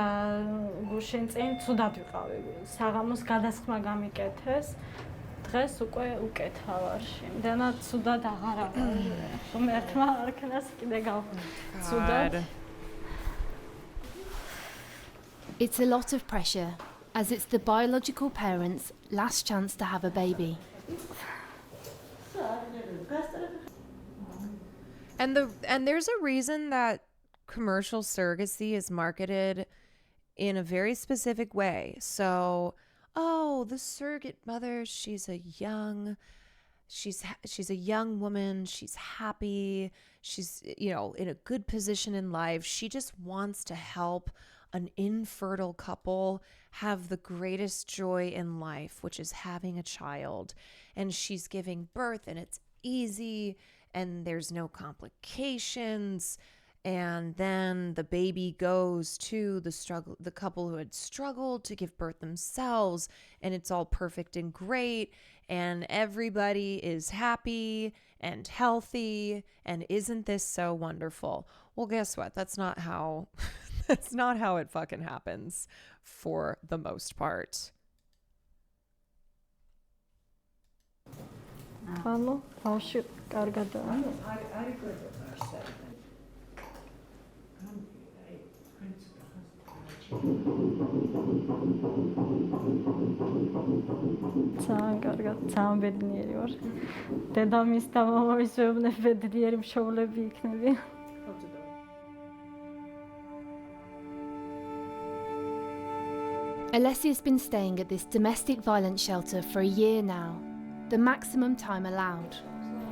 წინ ცუდად ვიყავი. საღამოს გადასხმა გამიკეთეს. დღეს უკვე უკეთა ვარ. იმდენად ცუდად აღარა ვარ. რომ ერთმა არქნას კიდე გავცუდად. It's a lot of pressure, as it's the biological parents' last chance to have a baby. And there's a reason that commercial surrogacy is marketed in a very specific way. So, the surrogate mother, she's a young woman, she's happy, she's, in a good position in life. She just wants to help an infertile couple have the greatest joy in life, which is having a child. And she's giving birth and it's easy and there's no complications. And then the baby goes to the couple who had struggled to give birth themselves, and it's all perfect and great, and everybody is happy and healthy, and isn't this so wonderful? Well, guess what? That's not how it fucking happens for the most part. Hello, ბავშვი კარგად არის. ძალიან კარგად, ძალიან ბედნიერი ვარ. დედამის და მამამის მეუბნები ბედნიერი მშობლები იქნებიან. Alessia's been staying at this domestic violence shelter for a year now, the maximum time allowed.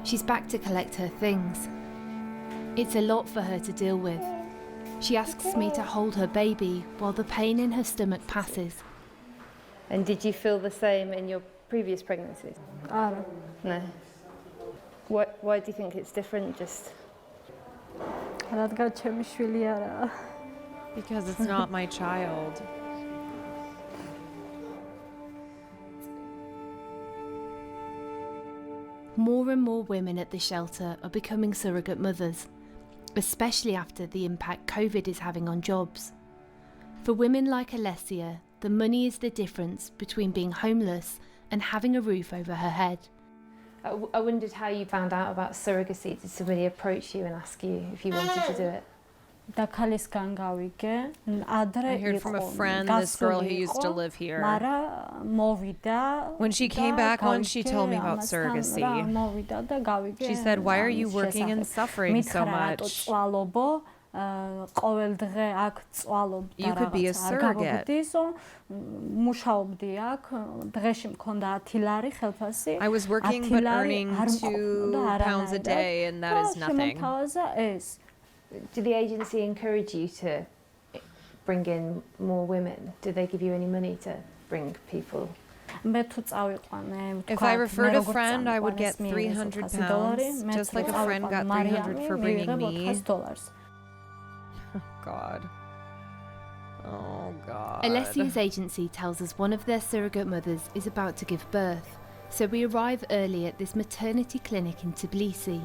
She's back to collect her things. It's a lot for her to deal with. She asks me to hold her baby while the pain in her stomach passes. And did you feel the same in your previous pregnancies? No. Why do you think it's different? Just რადგან ჩემი შვილი არაა. Because it's not my child. More and more women at the shelter are becoming surrogate mothers, especially after the impact COVID is having on jobs. For women like Alessia, the money is the difference between being homeless and having a roof over her head. I wondered how you found out about surrogacy. Did somebody approach you and ask you if you wanted to do it? და ქალისგან გავიგე. ადრე I heard from a friend, this girl who used to live here. When she came back once, she told me about surrogacy. She said, why are you working and suffering so much? You could be a surrogate. I was working but earning £2 a day, and that is nothing. Did the agency encourage you to bring in more women? Did they give you any money to bring people? If I referred a friend, I would get £300, just like a friend got $300 for bringing me. God. Oh, God. Alessia's agency tells us one of their surrogate mothers is about to give birth, so we arrive early at this maternity clinic in Tbilisi.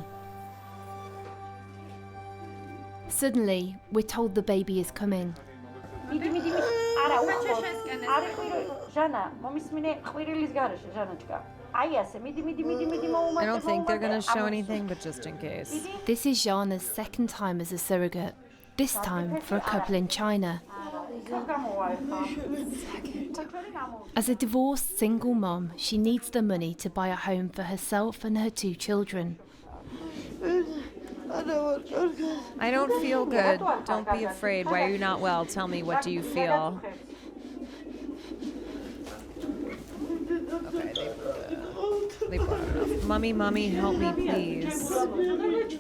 Suddenly, we're told the baby is coming. I don't think they're gonna show anything, but just in case. This is Jana's second time as a surrogate, this time for a couple in China. As a divorced single mom, she needs the money to buy a home for herself and her 2 children. I don't feel good. Don't be afraid. Why are you not well? Tell me, what do you feel? Okay, they brought it up. Mummy, help me, please.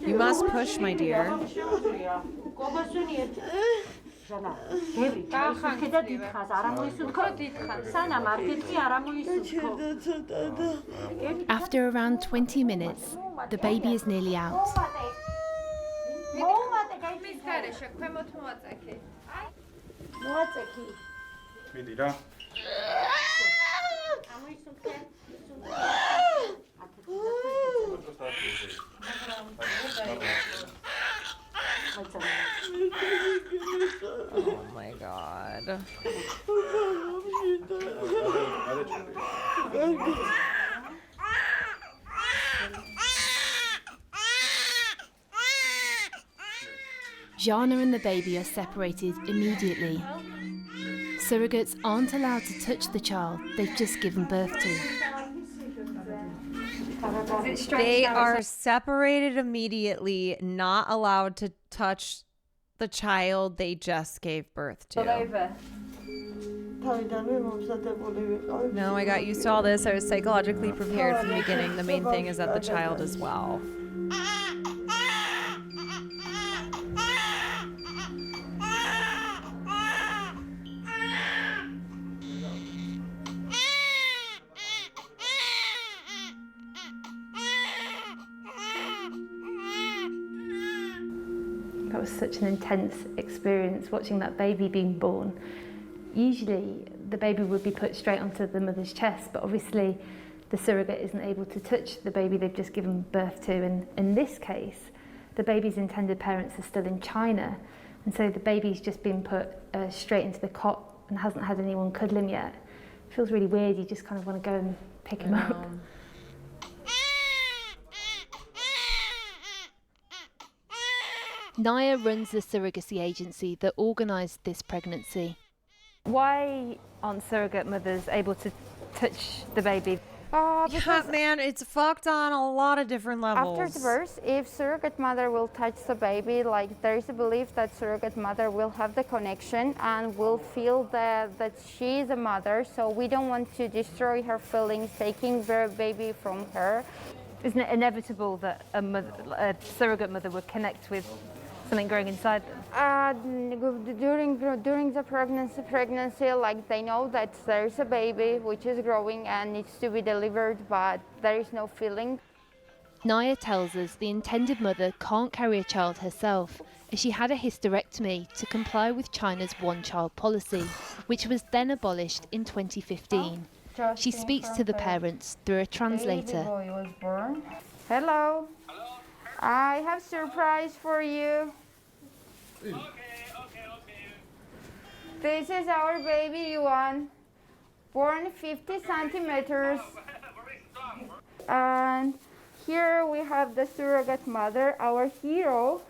You must push, my dear. After around 20 minutes, the baby is nearly out. Oh my god. Jana and the baby are separated immediately. Surrogates aren't allowed to touch the child they've just given birth to. They are separated immediately, not allowed to touch the child they just gave birth to. No, I got used to all this. I was psychologically prepared from the beginning. The main thing is that the child is well. That was such an intense experience, watching that baby being born. Usually the baby would be put straight onto the mother's chest, but obviously the surrogate isn't able to touch the baby they've just given birth to. And in this case, the baby's intended parents are still in China, and so the baby's just been put straight into the cot and hasn't had anyone cuddle him yet. It feels really weird. You just kind of want to go and pick him up. Naya runs the surrogacy agency that organised this pregnancy. Why aren't surrogate mothers able to touch the baby? Yeah, man, it's fucked on a lot of different levels. After the birth, if surrogate mother will touch the baby, like there is a belief that surrogate mother will have the connection and will feel that she is a mother, so we don't want to destroy her feelings, taking the baby from her. Isn't it inevitable that a surrogate mother would connect with something growing inside them? During the pregnancy, like they know that there is a baby which is growing and needs to be delivered, but there is no feeling. Naya tells us the intended mother can't carry a child herself, as she had a hysterectomy to comply with China's one-child policy, which was then abolished in 2015. She speaks to the parents through a translator. Baby boy was born. Hello. I have surprise for you. Okay. This is our baby Yuan, born 50 centimeters. And here we have the surrogate mother, our hero.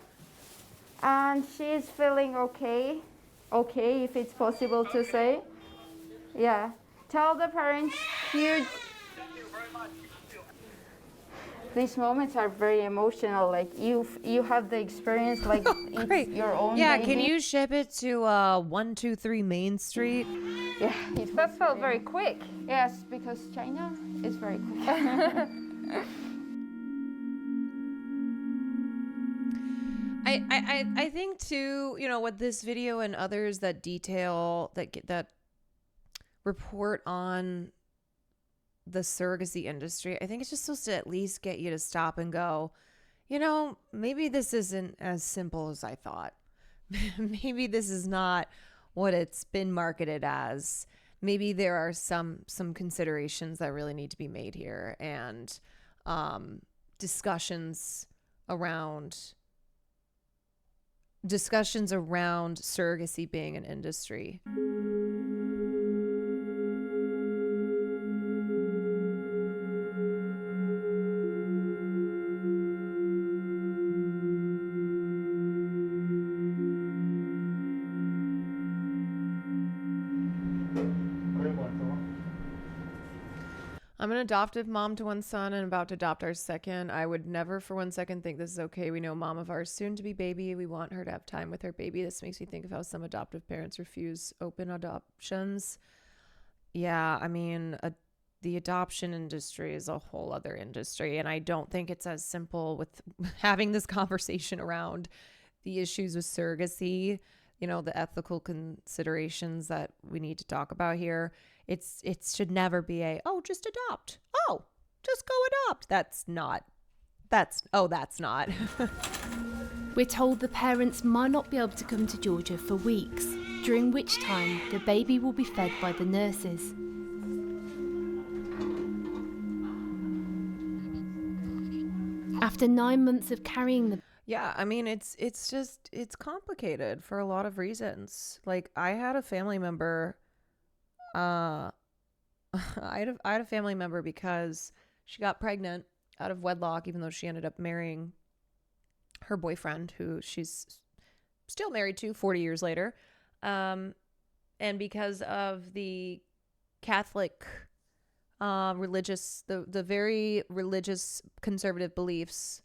And she's feeling okay. Okay, if it's possible to say. Yeah. Tell the parents huge. These moments are very emotional. Like you have the experience, like it's your own. Yeah, baby. can you ship it to 123 Main Street? Yeah, that felt very quick. Yes, because China is very quick. I think too, you know, with this video and others that detail that report on the surrogacy industry, I think it's just supposed to at least get you to stop and go, you know, maybe this isn't as simple as I thought. Maybe this is not what it's been marketed as. Maybe there are some considerations that really need to be made here, and discussions around discussions around surrogacy being an industry. I'm an adoptive mom to one son and about to adopt our second. I would never for one second think this is okay. We know mom of our soon-to-be baby. We want her to have time with her baby. This makes me think of how some adoptive parents refuse open adoptions. Yeah, I mean, the adoption industry is a whole other industry, and I don't think it's as simple with having this conversation around the issues with surrogacy, you know, the ethical considerations that we need to talk about here. It should never be just adopt. Oh, just go adopt. That's not. We're told the parents might not be able to come to Georgia for weeks, during which time the baby will be fed by the nurses. After 9 months of carrying the Yeah, I mean, it's complicated for a lot of reasons. Like, I had a family member, I had a family member because she got pregnant out of wedlock, even though she ended up marrying her boyfriend, who she's still married to 40 years later. And because of the Catholic religious, the very religious conservative beliefs,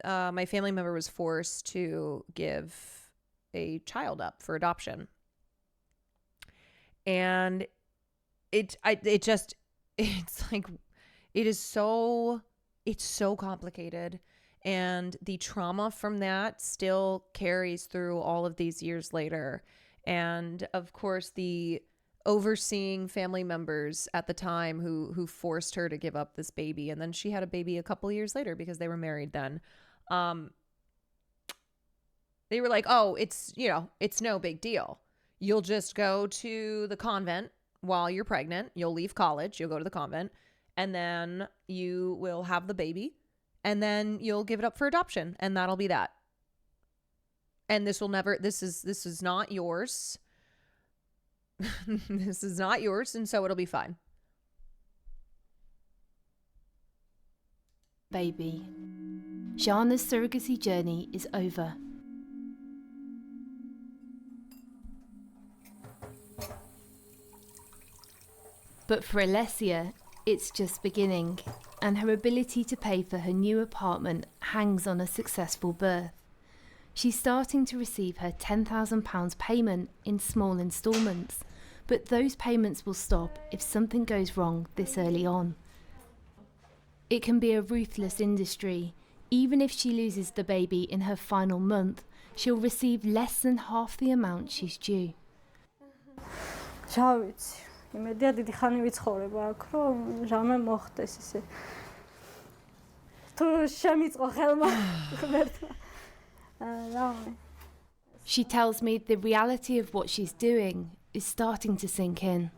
my family member was forced to give a child up for adoption. And it's so complicated. And the trauma from that still carries through all of these years later. And of course, the overseeing family members at the time who forced her to give up this baby, and then she had a baby a couple years later because they were married then. They were like, oh, it's no big deal. You'll just go to the convent while you're pregnant. You'll leave college, you'll go to the convent, and then you will have the baby, and then you'll give it up for adoption, and that'll be that. And this is not yours. This is not yours, and so it'll be fine. Baby. Jana's surrogacy journey is over. But for Alessia, it's just beginning, and her ability to pay for her new apartment hangs on a successful birth. She's starting to receive her £10,000 payment in small instalments, but those payments will stop if something goes wrong this early on. It can be a ruthless industry. Even if she loses the baby in her final month, she'll receive less than half the amount she's due. იმედია დიდი ხანი ვიცხოვრება აქ, რომ რამე მოხდეს ისე. თუ შემიწყო ხელმა ღმერთმა. She tells me the reality of what she's doing is starting to sink in.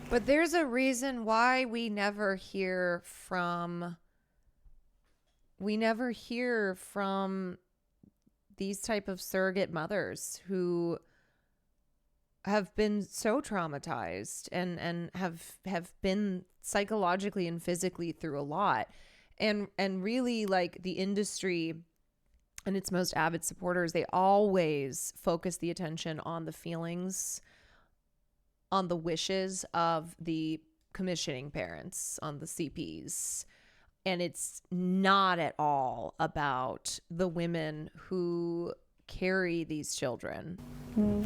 But there's a reason why we never hear from these type of surrogate mothers who have been so traumatized and have been psychologically and physically through a lot. And really, like, the industry and its most avid supporters, they always focus the attention on the feelings, on the wishes of the commissioning parents, on the CPs. And it's not at all about the women who carry these children. You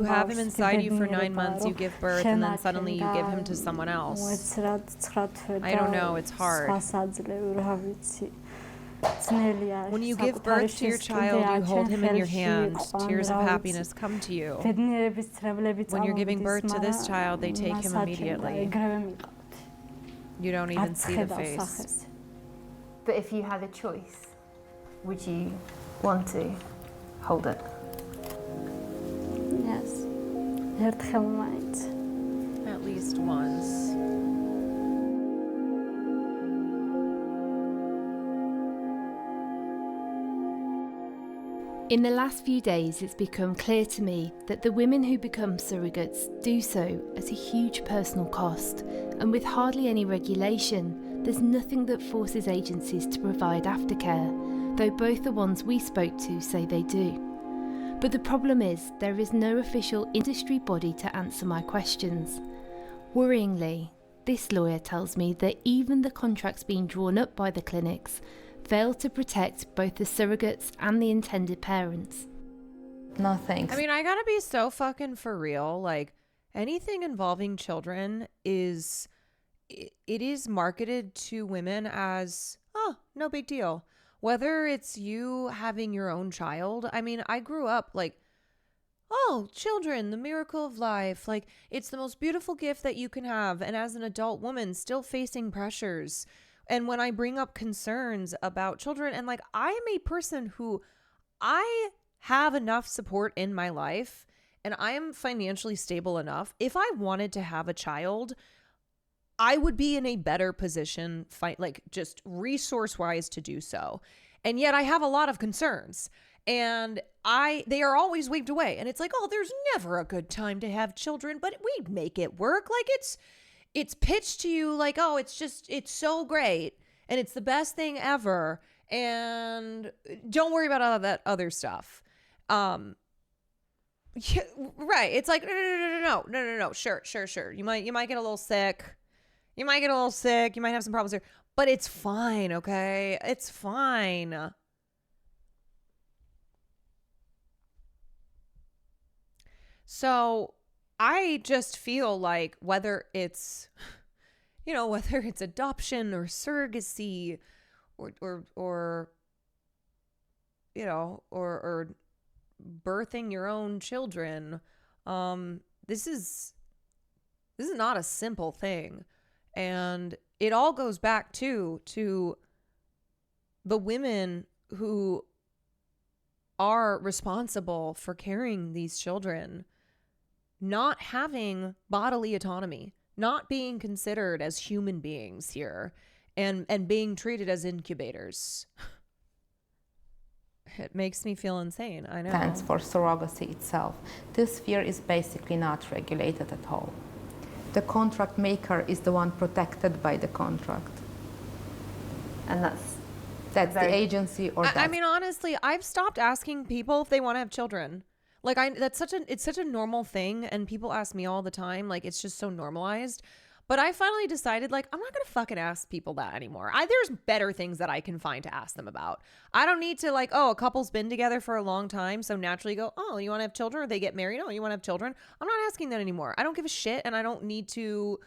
have him inside you for 9 months, you give birth, and then suddenly you give him to someone else. I don't know, it's hard. When you give birth to your child, you hold him in your hands. Tears of happiness come to you. When you're giving birth to this child, they take him immediately. You don't even see the face. But if you had a choice, would you want to hold it? Yes. At least once. In the last few days, it's become clear to me that the women who become surrogates do so at a huge personal cost, and with hardly any regulation, there's nothing that forces agencies to provide aftercare, though both the ones we spoke to say they do. But the problem is, there is no official industry body to answer my questions. Worryingly, this lawyer tells me that even the contracts being drawn up by the clinics fail to protect both the surrogates and the intended parents. No thanks. I mean, I gotta be so fucking for real. Like, anything involving children is, it is marketed to women as, oh, no big deal. Whether it's you having your own child. I mean, I grew up like, oh, children, the miracle of life. Like, it's the most beautiful gift that you can have. And as an adult woman still facing pressures, and when I bring up concerns about children, and like, I am a person who, I have enough support in my life and I am financially stable enough. If I wanted to have a child, I would be in a better position, like just resource wise, to do so. And yet I have a lot of concerns, and they are always waved away. And it's like, oh, there's never a good time to have children, but we make it work. Like, it's pitched to you like, oh, it's so great and it's the best thing ever, and don't worry about all of that other stuff. Yeah, right. It's like, no. Sure. You might get a little sick. You might have some problems here, but it's fine. Okay. It's fine. So I just feel like whether it's adoption or surrogacy or birthing your own children, this is not a simple thing. And it all goes back to the women who are responsible for carrying these children not having bodily autonomy, not being considered as human beings here, and being treated as incubators. It makes me feel insane. I know. Stands for surrogacy itself. This sphere is basically not regulated at all. The contract maker is the one protected by the contract. And that's the agency, or I mean, honestly, I've stopped asking people if they want to have children. Like, it's such a normal thing, and people ask me all the time. Like, it's just so normalized. But I finally decided, like, I'm not gonna fucking ask people that anymore. There's better things that I can find to ask them about. I don't need to, like, oh, a couple's been together for a long time, so naturally go, oh, you want to have children? Or they get married? Oh, you want to have children? I'm not asking that anymore. I don't give a shit, and I don't need to,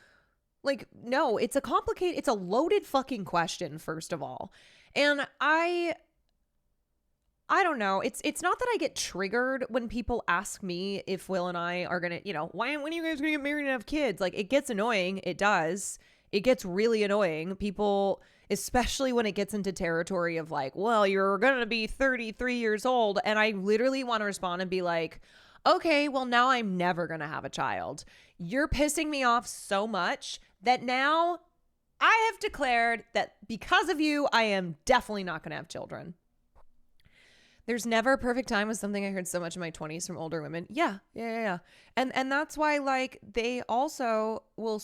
like, no. It's a loaded fucking question, first of all. And I don't know. It's not that I get triggered when people ask me if Will and I are going to, when are you guys going to get married and have kids? Like, it gets annoying. It does. It gets really annoying. People, especially when it gets into territory of like, well, you're going to be 33 years old. And I literally want to respond and be like, okay, well, now I'm never going to have a child. You're pissing me off so much that now I have declared that because of you, I am definitely not going to have children. There's never a perfect time was something I heard so much in my 20s from older women. Yeah. And that's why, like, they also will,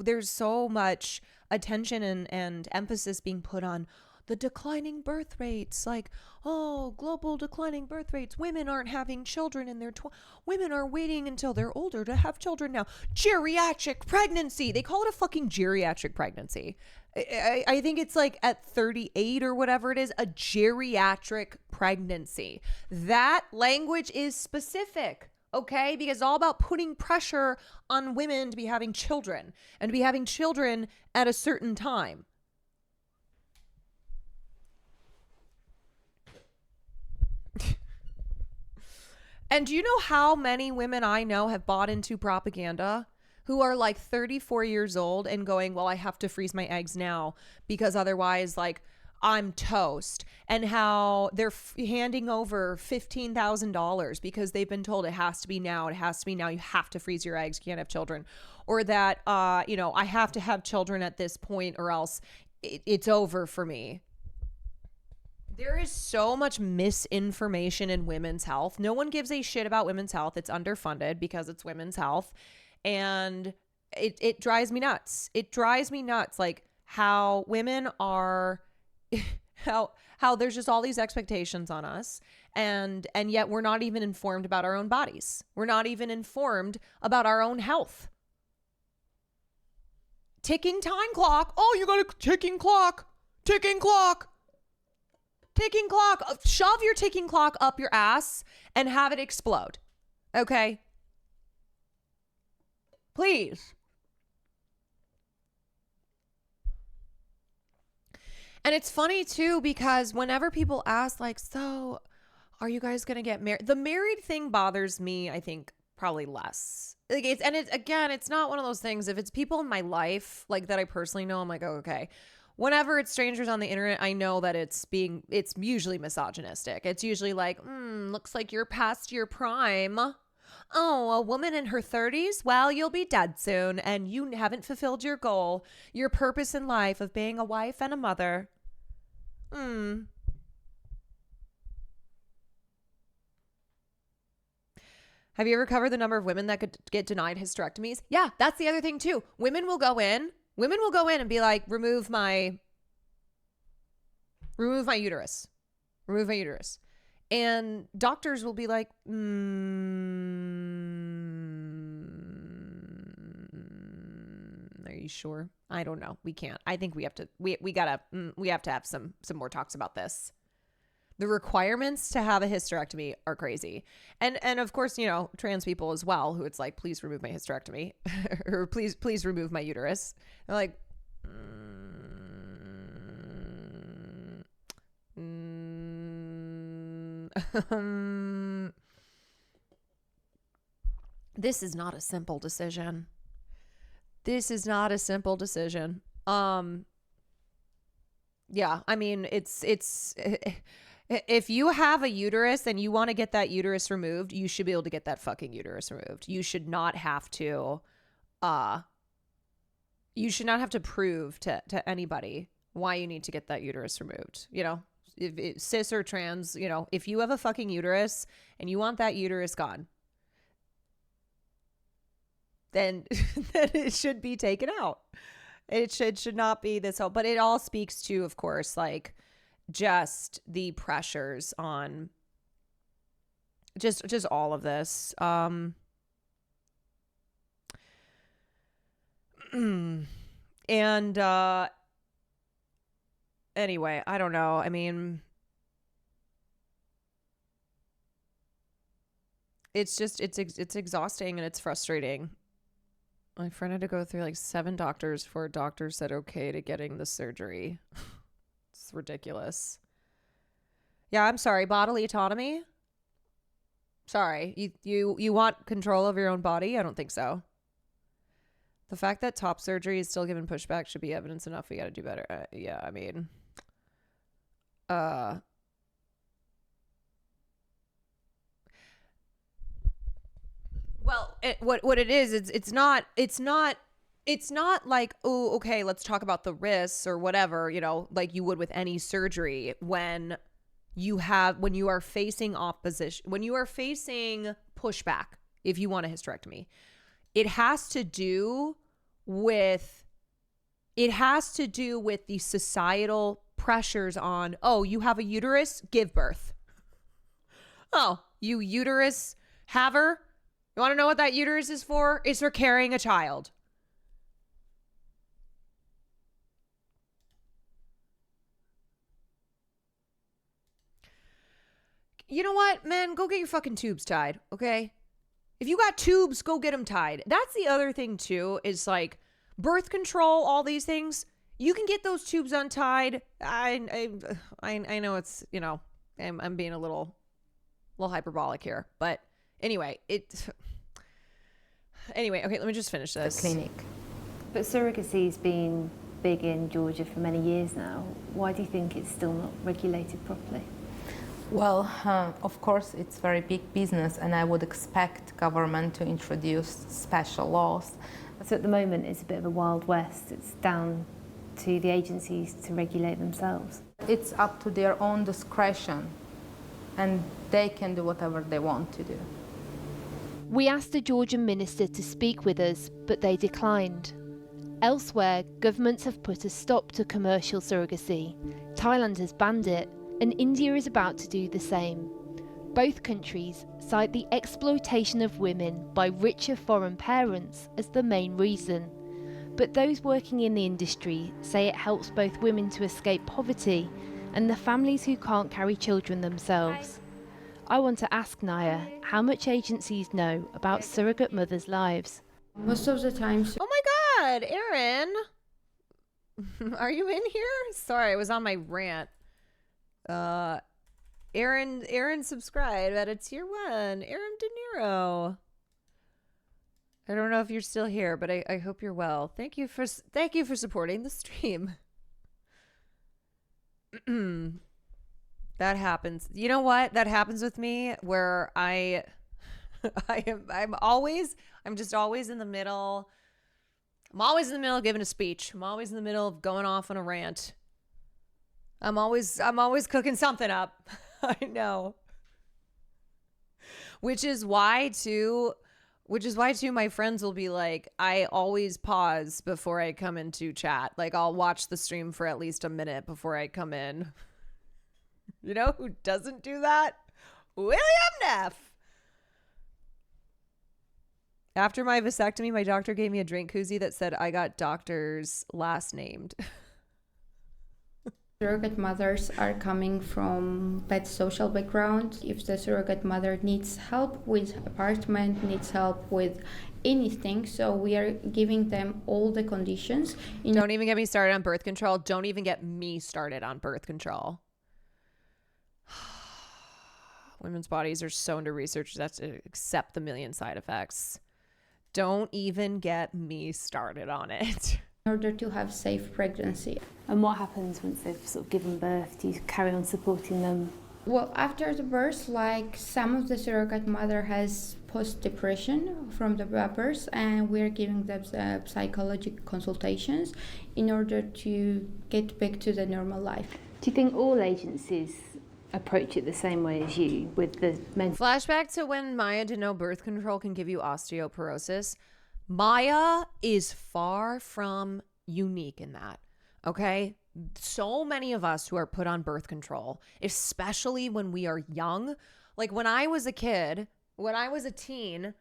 there's so much attention and emphasis being put on the declining birth rates. Like, oh, global declining birth rates. Women aren't having children in their women are waiting until they're older to have children now. Geriatric pregnancy. They call it a fucking geriatric pregnancy. I think it's like at 38 or whatever it is, a geriatric pregnancy. That language is specific, okay? Because it's all about putting pressure on women to be having children and to be having children at a certain time. And do you know how many women I know have bought into propaganda? Who are like 34 years old and going, well, I have to freeze my eggs now because otherwise, like, I'm toast, and how they're handing over $15,000 because they've been told it has to be now. It has to be now. You have to freeze your eggs. You can't have children. Or that, I have to have children at this point or else it's over for me. There is so much misinformation in women's health. No one gives a shit about women's health. It's underfunded because it's women's health. And it drives me nuts. It drives me nuts. Like how women are, how there's just all these expectations on us. And yet we're not even informed about our own bodies. We're not even informed about our own health. Ticking time clock. Oh, you got a ticking clock. Ticking clock. Ticking clock. Shove your ticking clock up your ass and have it explode. Okay? Please. And it's funny too, because whenever people ask like, so are you guys going to get married? The married thing bothers me, I think, probably less. Like it's not one of those things. If it's people in my life like that I personally know, I'm like, oh, okay. Whenever it's strangers on the internet, I know that it's usually misogynistic. It's usually like, looks like you're past your prime. Oh, a woman in her 30s? Well, you'll be dead soon and you haven't fulfilled your goal, your purpose in life of being a wife and a mother. Have you ever covered the number of women that could get denied hysterectomies? Yeah, that's the other thing too. Women will go in and be like, remove my uterus. Remove my uterus. And doctors will be like, are you sure? I don't know. We can't. I think we have to have some more talks about this. The requirements to have a hysterectomy are crazy. And of course, trans people as well, who it's like, please remove my hysterectomy or please remove my uterus. They're like, this is not a simple decision. Yeah, I mean, it's if you have a uterus and you want to get that uterus removed, you should be able to get that fucking uterus removed. You should not have to prove to anybody why you need to get that uterus removed. If cis or trans, if you have a fucking uterus and you want that uterus gone, then it should be taken out. It should not be this whole, but it all speaks to, of course, like just the pressures on just all of this. Anyway, I don't know. I mean, it's exhausting and it's frustrating. My friend had to go through like 7 doctors before a doctor said okay to getting the surgery. It's ridiculous. Yeah, I'm sorry. Bodily autonomy? Sorry. You want control of your own body? I don't think so. The fact that top surgery is still given pushback should be evidence enough. We got to do better. Yeah, I mean, well, what it is, it's not like, oh, okay, let's talk about the risks or whatever, like you would with any surgery when you are facing opposition, when you are facing pushback, if you want a hysterectomy, it has to do with the societal pressures on, oh, you have a uterus, give birth. Oh, you uterus haver? You want to know what that uterus is for? It's for carrying a child. You know what, man? Go get your fucking tubes tied, okay? If you got tubes, go get them tied. That's the other thing, too, is like birth control, all these things. You can get those tubes untied. I know it's, I'm being a little hyperbolic here, but anyway, okay, let me just finish this. The clinic. But surrogacy's been big in Georgia for many years now. Why do you think it's still not regulated properly? Well, of course, it's very big business, and I would expect government to introduce special laws. So at the moment, it's a bit of a wild west. It's down to the agencies to regulate themselves. It's up to their own discretion, and they can do whatever they want to do. We asked a Georgian minister to speak with us, but they declined. Elsewhere, governments have put a stop to commercial surrogacy. Thailand has banned it, and India is about to do the same. Both countries cite the exploitation of women by richer foreign parents as the main reason. But those working in the industry say it helps both women to escape poverty and the families who can't carry children themselves. I want to ask Naya how much agencies know about surrogate mothers' lives. Most of the time... Oh my God, Erin! Are you in here? Sorry, I was on my rant. Erin subscribed at a tier 1. Erin De Niro. I don't know if you're still here, but I hope you're well. Thank you for supporting the stream. That happens. You know what? That happens with me where I'm just always in the middle. I'm always in the middle of giving a speech. I'm always in the middle of going off on a rant. I'm always cooking something up. I know. Which is why too my friends will be like, I always pause before I come into chat. Like, I'll watch the stream for at least a minute before I come in. You know who doesn't do that? William Neff. After my vasectomy, my doctor gave me a drink koozie that said I got doctor's last named. Surrogate mothers are coming from bad social background. If the surrogate mother needs help with apartment, needs help with anything, so we are giving them all the conditions. Don't even get me started on birth control. Don't even get me started on birth control. Women's bodies are so under research that's to accept the million side effects. Don't even get me started on it. In order to have safe pregnancy. And what happens once they've sort of given birth? Do you carry on supporting them? Well, after the birth, like some of the surrogate mother has post-depression from the birth, and we're giving them psychological consultations in order to get back to the normal life. Do you think all agencies approach it the same way as you with the men? Flashback to when Maya didn't know birth control can give you osteoporosis. Maya is far from unique in that, okay? So many of us who are put on birth control, especially when we are young, like when I was a kid, when I was a teen,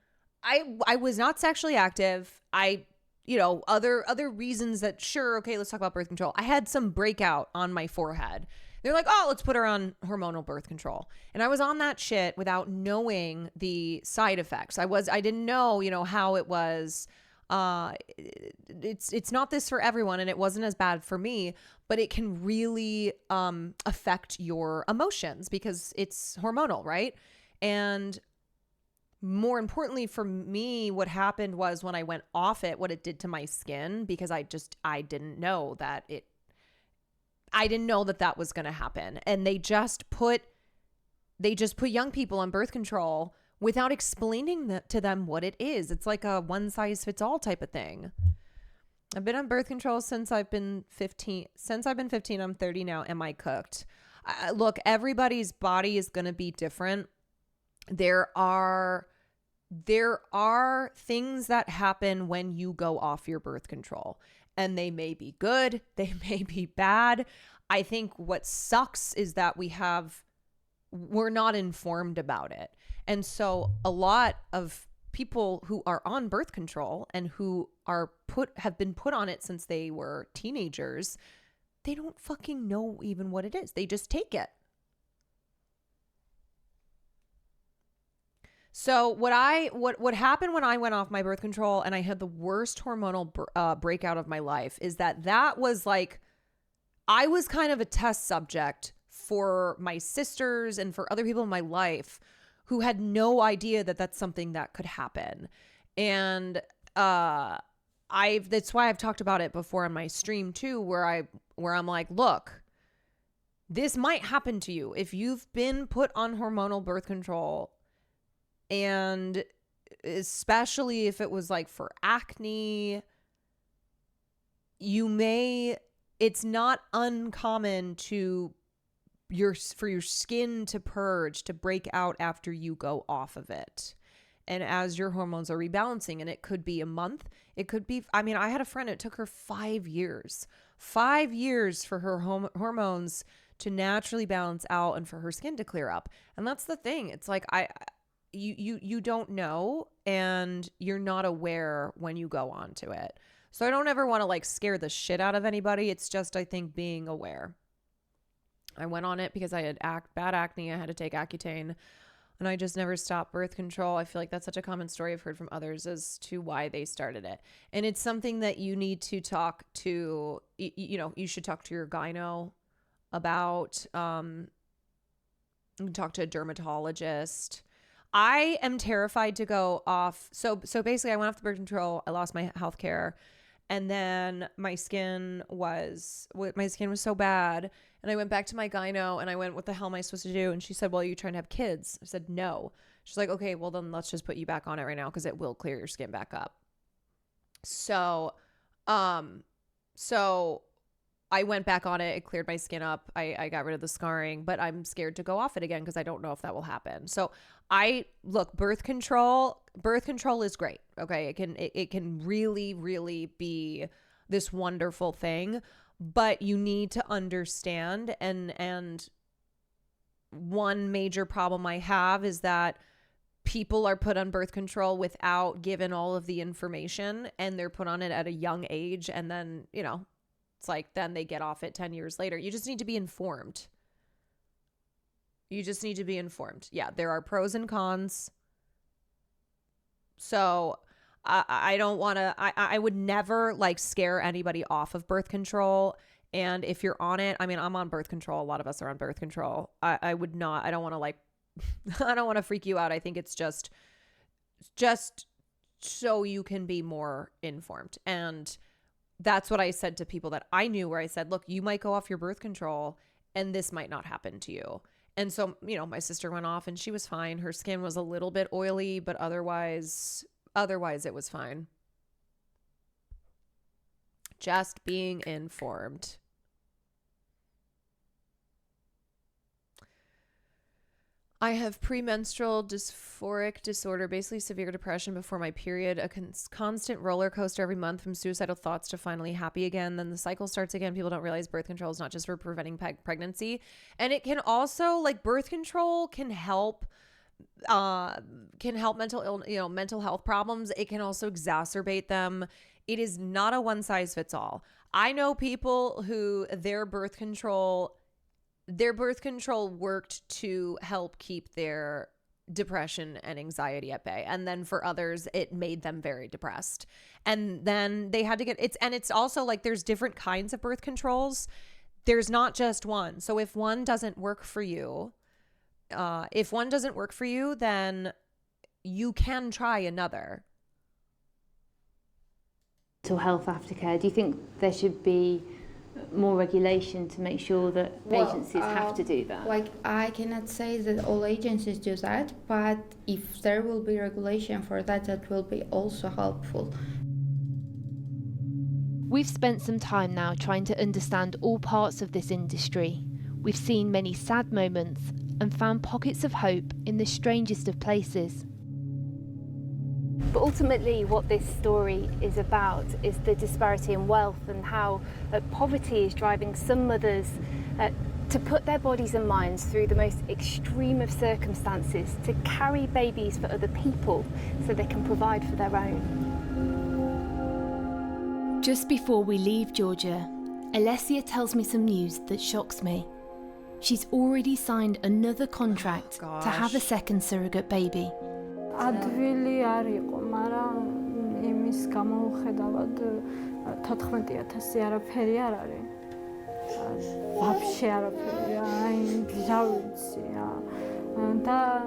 I was not sexually active. Other reasons that, sure, okay, let's talk about birth control. I had some breakout on my forehead. They're like, oh, let's put her on hormonal birth control. And I was on that shit without knowing the side effects. I didn't know, how it was. It's not this for everyone, and it wasn't as bad for me, but it can really affect your emotions because it's hormonal, right? And more importantly for me, what happened was when I went off it, what it did to my skin, because I didn't know that that was going to happen. And they just put young people on birth control without explaining to them what it is. It's like a one size fits all type of thing. I've been on birth control since I've been 15. Since I've been 15, I'm 30 now. Am I cooked? Look, everybody's body is going to be different. There are things that happen when you go off your birth control. And they may be good, they may be bad. I think what sucks is that we're not informed about it. And so a lot of people who are on birth control and who have been put on it since they were teenagers, they don't fucking know even what it is. They just take it. So what happened when I went off my birth control and I had the worst hormonal breakout of my life is that was like, I was kind of a test subject for my sisters and for other people in my life who had no idea that that's something that could happen. And I that's why I've talked about it before on my stream too, where I'm like, look, this might happen to you if you've been put on hormonal birth control, and especially if it was like for acne, it's not uncommon for your skin to purge, to break out after you go off of it. And as your hormones are rebalancing, and it could be a month, it could be, I mean, I had a friend, it took her 5 years for her hormones to naturally balance out and for her skin to clear up. And that's the thing. It's like, you don't know, and you're not aware when you go on to it. So I don't ever want to like scare the shit out of anybody. It's just, I think, being aware. I went on it because I had bad acne. I had to take Accutane, and I just never stopped birth control. I feel like that's such a common story I've heard from others as to why they started it. And it's something that you need to talk to, you should talk to your gyno about, talk to a dermatologist. I am terrified to go off. So basically I went off the birth control. I lost my health care. And then my skin was so bad. And I went back to my gyno and I went, what the hell am I supposed to do? And she said, well, are you trying to have kids? I said, no. She's like, okay, well then let's just put you back on it right now, because it will clear your skin back up. So I went back on it. It cleared my skin up. I got rid of the scarring, but I'm scared to go off it again because I don't know if that will happen. So birth control is great. Okay. It can really, really be this wonderful thing, but you need to understand. And one major problem I have is that people are put on birth control without given all of the information, and they're put on it at a young age. And then, it's like, then they get off it 10 years later. You just need to be informed. Yeah, there are pros and cons. So I don't want to, I would never like scare anybody off of birth control. And if you're on it, I mean, I'm on birth control. A lot of us are on birth control. I would not, I don't want to like, I don't want to freak you out. I think it's just so you can be more informed. And that's what I said to people that I knew, where I said, look, you might go off your birth control and this might not happen to you. And so, my sister went off and she was fine. Her skin was a little bit oily, but otherwise it was fine. Just being informed. I have premenstrual dysphoric disorder, basically severe depression before my period, a constant roller coaster every month, from suicidal thoughts to finally happy again. Then the cycle starts again. People don't realize birth control is not just for preventing pregnancy. And it can also, like, birth control can help mental health problems. It can also exacerbate them. It is not a one size fits all. I know people who their birth control worked to help keep their depression and anxiety at bay. And then for others, it made them very depressed. And then they had to it's also like, there's different kinds of birth controls. There's not just one. So if one doesn't work for you, then you can try another. Mental health aftercare, do you think there should be more regulation to make sure that agencies have to do that? Like, I cannot say that all agencies do that, but if there will be regulation for that, that will be also helpful. We've spent some time now trying to understand all parts of this industry. We've seen many sad moments and found pockets of hope in the strangest of places. But ultimately what this story is about is the disparity in wealth, and how poverty is driving some mothers to put their bodies and minds through the most extreme of circumstances, to carry babies for other people so they can provide for their own. Just before we leave Georgia, Alessia tells me some news that shocks me. She's already signed another contract to have a second surrogate baby. ადვილი არ იყო, მაგრამ იმის გამოუხედავად 14,000 არაფერი არ არის. Вообще არაფერი, აი, ვიცი. და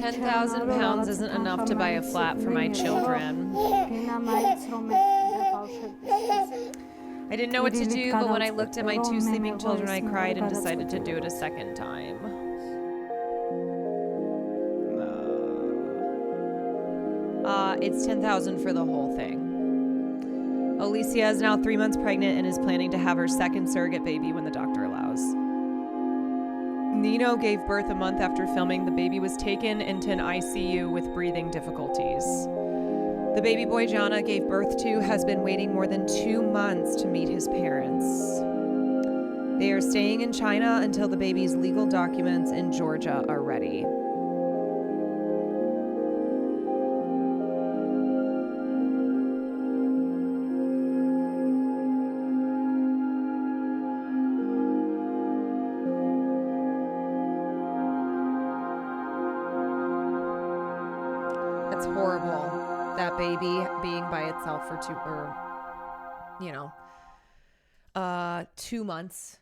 10,000 pounds isn't enough to buy a flat for my children. გინამაიც რომ ეთქვია ბავშვი I didn't know what to do, but when I looked at my 2 sleeping children, I cried and decided to do it a second time. It's 10,000 for the whole thing. Alicia is now 3 months pregnant and is planning to have her second surrogate baby when the doctor allows. Nino gave birth a month after filming. The baby was taken into an ICU with breathing difficulties. The baby boy Jana gave birth to has been waiting more than 2 months to meet his parents. They are staying in China until the baby's legal documents in Georgia are ready. That's horrible. That baby being by itself for 2 months.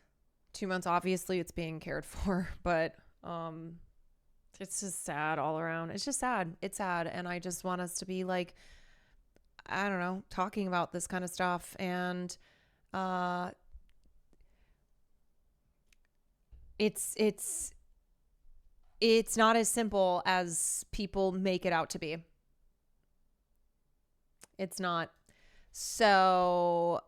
2 months, obviously it's being cared for, but it's just sad all around. It's just sad. It's sad. And I just want us to be like, I don't know, talking about this kind of stuff. And it's not as simple as people make it out to be. It's not. So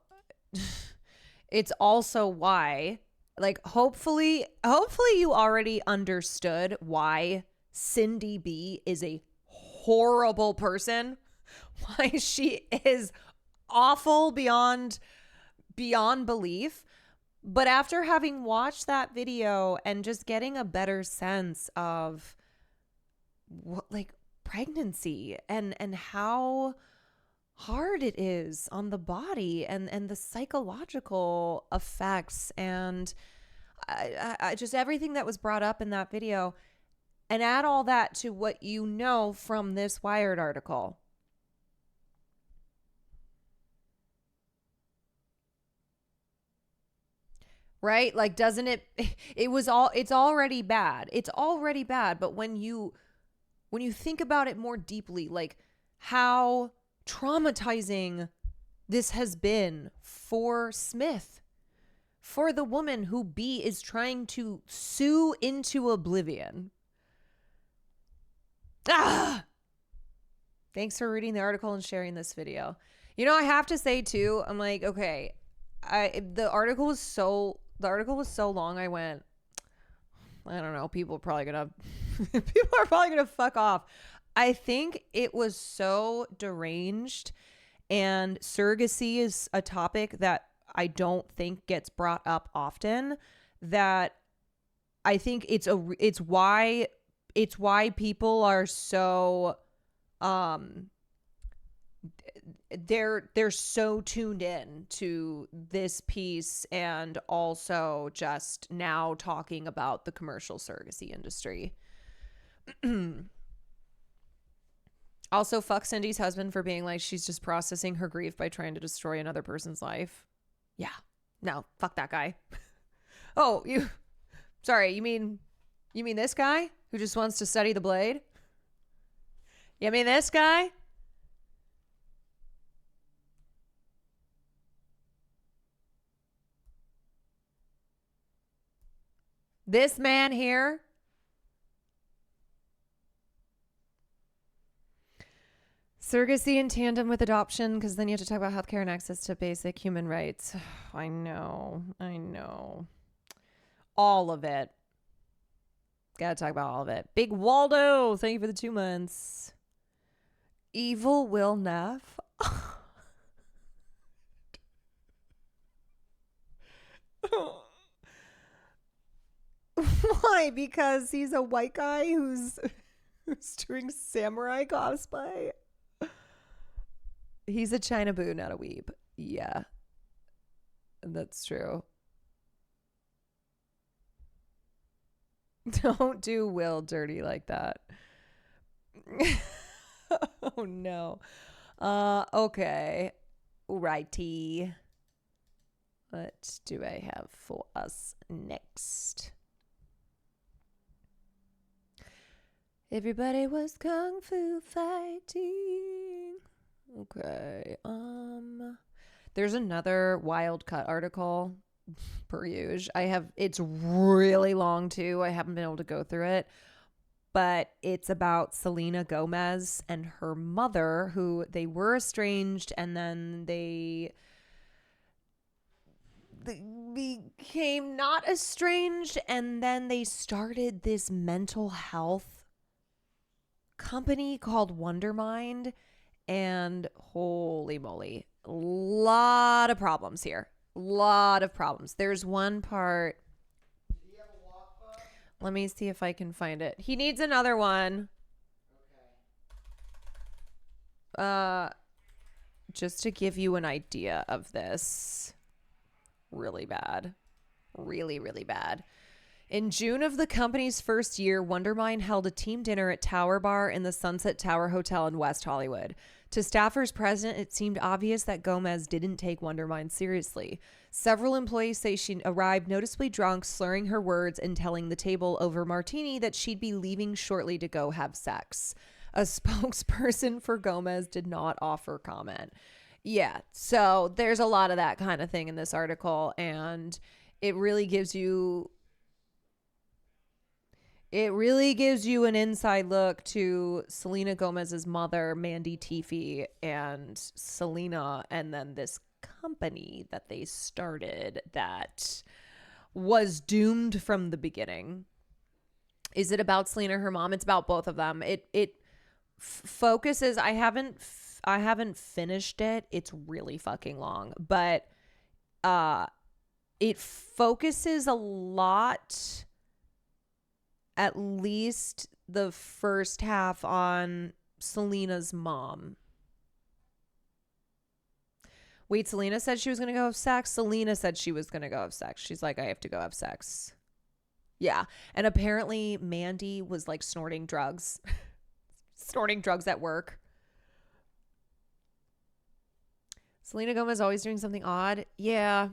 it's also why, like, hopefully you already understood why Cindy B is a horrible person, why she is awful beyond belief. But after having watched that video and just getting a better sense of what, like, pregnancy and how hard it is on the body and the psychological effects and I just everything that was brought up in that video, and add all that to what you know from this Wired article. Right? Like, doesn't it's already bad. It's already bad. But when you think about it more deeply, like how traumatizing this has been for Smith, for the woman who B is trying to sue into oblivion. Thanks for reading the article and sharing this video. You know, I have to say too, I'm like, okay, the article was so long. I went, I don't know, people are probably gonna fuck off. I think it was so deranged, and surrogacy is a topic that I don't think gets brought up often, that I think it's why people are so they're so tuned in to this piece, and also just now talking about the commercial surrogacy industry. Also, fuck Cindy's husband for being like, she's just processing her grief by trying to destroy another person's life. Yeah. No, fuck that guy. Oh, you mean this guy who just wants to study the blade? You mean this guy? This man here? Surrogacy in tandem with adoption, because then you have to talk about healthcare and access to basic human rights. I know. All of it. Gotta talk about all of it. Big Waldo, thank you for the 2 months. Evil Will Neff. Why? Because he's a white guy who's doing samurai cosplay. He's a China boo, not a weeb. Yeah, that's true. Don't do Will dirty like that. Oh no. Okay. Righty. What do I have for us next? Everybody was kung fu fighting. Okay. The There's another wild cut article per usual. It's really long too. I haven't been able to go through it, but it's about Selena Gomez and her mother, who they were estranged, and then they became not estranged, and then they started this mental health company called Wondermind, and holy moly, a lot of problems here. Lot of problems. There's one part. Let me see if I can find it. He needs another one. Just to give you an idea of this. Really bad. Really, really bad. In June of the company's first year, Wondermind held a team dinner at Tower Bar in the Sunset Tower Hotel in West Hollywood. To staffers present, it seemed obvious that Gomez didn't take Wondermind seriously. Several employees say she arrived noticeably drunk, slurring her words and telling the table over martini that she'd be leaving shortly to go have sex. A spokesperson for Gomez did not offer comment. Yeah, so there's a lot of that kind of thing in this article, and it really gives you an inside look to Selena Gomez's mother, Mandy Teefey, and Selena, and then this company that they started that was doomed from the beginning. Is it about Selena or her mom? It's about both of them. It focuses. I haven't finished it. It's really fucking long, but it focuses a lot, at least the first half, on Selena's mom. Wait, Selena said she was going to go have sex? Selena said she was going to go have sex. She's like, I have to go have sex. Yeah. And apparently Mandy was like snorting drugs. Snorting drugs at work. Selena Gomez always doing something odd. Yeah.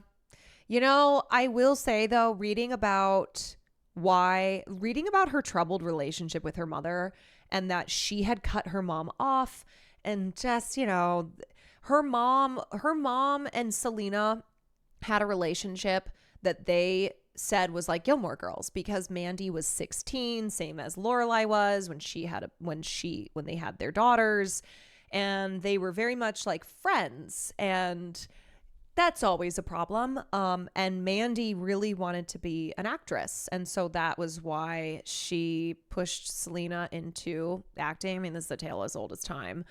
You know, I will say though, reading about her troubled relationship with her mother, and that she had cut her mom off, and just, you know, her mom and Selena had a relationship that they said was like Gilmore Girls, because Mandy was 16, same as Lorelai was when they had their daughters, and they were very much like friends, and that's always a problem. And Mandy really wanted to be an actress, and so that was why she pushed Selena into acting. I mean, this is a tale as old as time.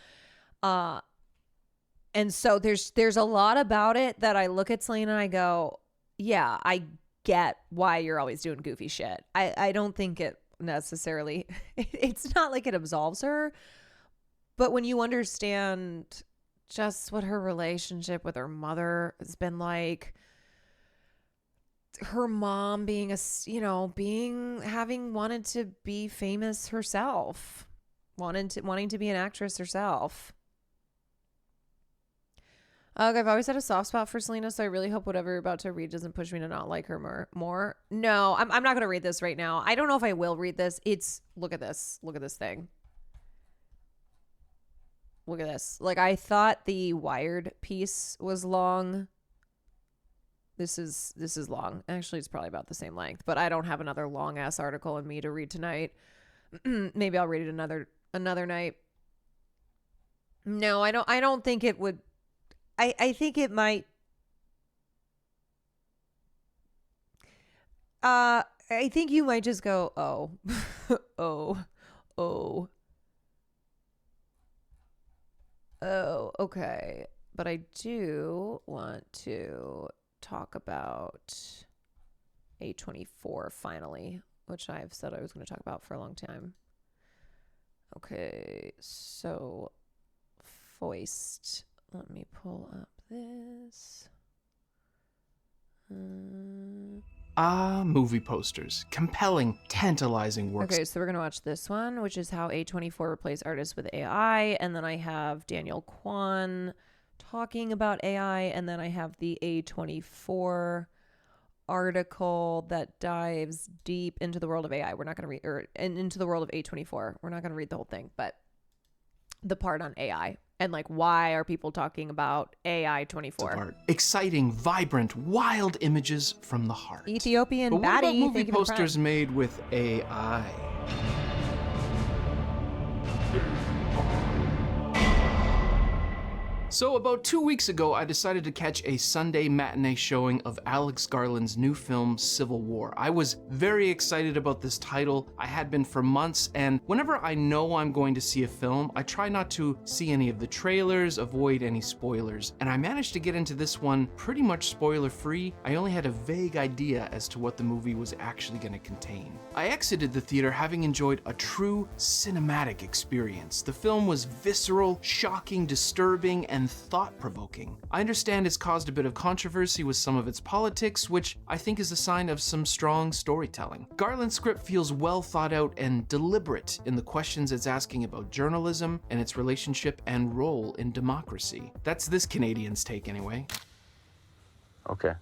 And so there's a lot about it that I look at Selena and I go, yeah, I get why you're always doing goofy shit. I don't think it necessarily, it's not like it absolves her, but when you understand just what her relationship with her mother has been like, her mom being having wanted to be famous herself, wanting to be an actress herself. I've always had a soft spot for Selena, so I really hope whatever you're about to read doesn't push me to not like her more. No, I'm not going to read this right now. I don't know if I will read this. Look at this. Look at this thing. Look at this. Like, I thought the Wired piece was long. This is long. Actually, it's probably about the same length, but I don't have another long ass article in me to read tonight. Maybe I'll read it another night. No, I don't think it would. I think it might. I think you might just go, oh, oh, okay. But I do want to talk about A24 finally, which I've said I was going to talk about for a long time. Okay, so Foist. Let me pull up this. Movie posters. Compelling, tantalizing works. Okay, so we're going to watch this one, which is how A24 replaced artists with AI. And then I have Daniel Kwan talking about AI. And then I have the A24 article that dives deep into the world of AI. We're not going to read, into the world of A24. We're not going to read the whole thing, but the part on AI. And like, why are people talking about AI 24? Art. Exciting, vibrant, wild images from the heart. Ethiopian But what about baddie, movie thank you for the posters prime. made with AI? So about 2 weeks ago, I decided to catch a Sunday matinee showing of Alex Garland's new film, Civil War. I was very excited about this title. I had been for months, and whenever I know I'm going to see a film, I try not to see any of the trailers, avoid any spoilers. And I managed to get into this one pretty much spoiler-free. I only had a vague idea as to what the movie was actually going to contain. I exited the theater having enjoyed a true cinematic experience. The film was visceral, shocking, disturbing, and thought-provoking. I understand it's caused a bit of controversy with some of its politics, which I think is a sign of some strong storytelling. Garland's script feels well thought out and deliberate in the questions it's asking about journalism and its relationship and role in democracy. That's this Canadian's take anyway. Okay.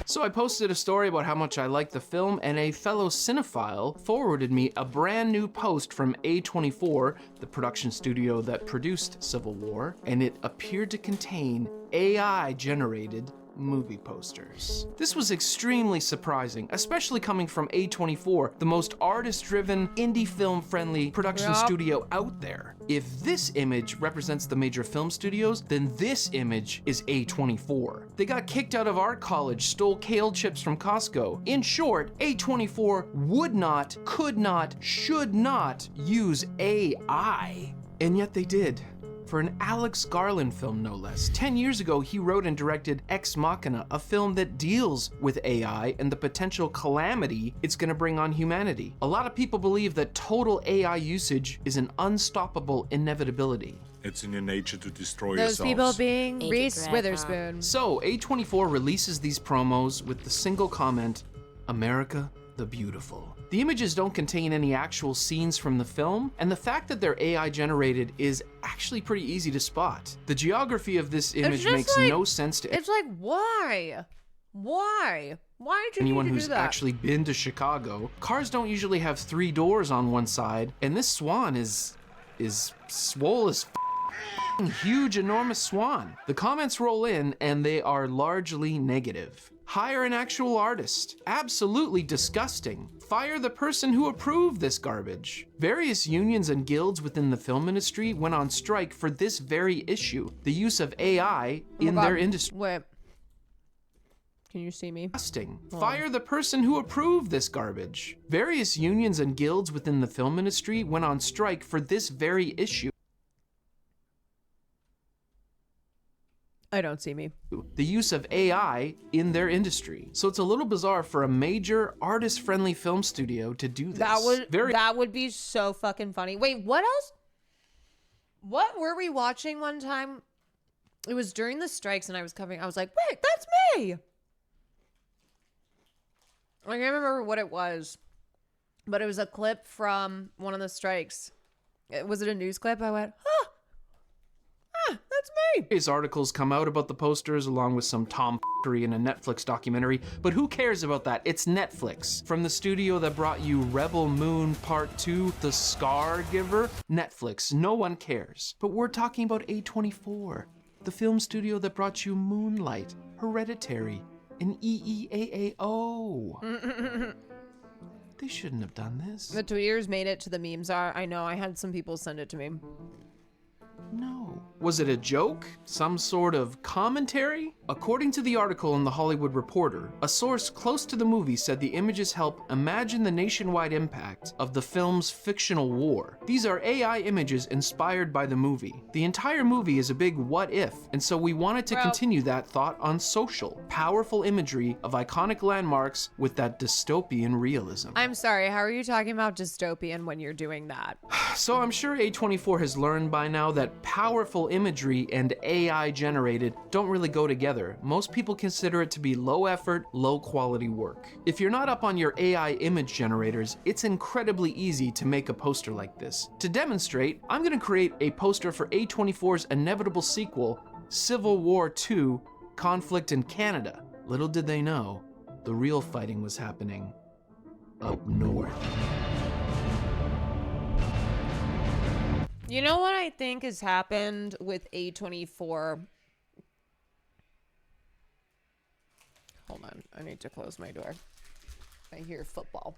So I posted a story about how much I liked the film, and a fellow cinephile forwarded me a brand new post from A24, the production studio that produced Civil War, and it appeared to contain AI-generated movie posters. This was extremely surprising, especially coming from A24, the most artist-driven, indie film-friendly production studio out there. If this image represents the major film studios, then this image is A24. They got kicked out of art college, stole kale chips from Costco. In short, A24 would not, could not, should not use AI. And yet they did. For an Alex Garland film, no less. 10 years ago, he wrote and directed Ex Machina, a film that deals with AI and the potential calamity it's gonna bring on humanity. A lot of people believe that total AI usage is an unstoppable inevitability. It's in your nature to destroy Those yourselves. people being Reese Witherspoon. So, A24 releases these promos with the single comment, America the Beautiful. The images don't contain any actual scenes from the film, and the fact that they're AI generated is actually pretty easy to spot. The geography of this image makes no sense to It's like, why? Why? Why did you anyone need to who's do that? actually been to Chicago. Cars don't usually have 3 doors on one side, and this swan is swole as huge, enormous swan. The comments roll in, and they are largely negative. Hire an actual artist. Absolutely disgusting. Fire the person who approved this garbage. Various unions and guilds within the film industry went on strike for this very issue, the use of AI in their industry. Wait. Can you see me? Fire the person who approved this garbage. Various unions and guilds within the film industry went on strike for this very issue. I don't see me. The use of AI in their industry. So it's a little bizarre for a major artist-friendly film studio to do this. That would be so fucking funny. Wait, what else? What were we watching one time? It was during the strikes, and I was like, wait, that's me. I can't remember what it was, but it was a clip from one of the strikes. Was it a news clip? I went, that's me. These articles come out about the posters along with some tomfoolery in a Netflix documentary, but who cares about that? It's Netflix. From the studio that brought you Rebel Moon Part 2, The Scar Giver, Netflix, no one cares. But we're talking about A24, the film studio that brought you Moonlight, Hereditary, and EEAAO. They shouldn't have done this. The tweeters made it to the memes. I know, I had some people send it to me. No. Was it a joke? Some sort of commentary? According to the article in The Hollywood Reporter, a source close to the movie said the images help imagine the nationwide impact of the film's fictional war. These are AI images inspired by the movie. The entire movie is a big what if, and so we wanted to continue that thought on social, powerful imagery of iconic landmarks with that dystopian realism. I'm sorry, how are you talking about dystopian when you're doing that? So I'm sure A24 has learned by now that powerful imagery and AI generated don't really go together. Most people consider it to be low effort, low quality work. If you're not up on your AI image generators, it's incredibly easy to make a poster like this. To demonstrate, I'm gonna create a poster for A24's inevitable sequel, Civil War II: Conflict in Canada. Little did they know, the real fighting was happening up north. You know what I think has happened with A24? Hold on. I need to close my door. I hear football.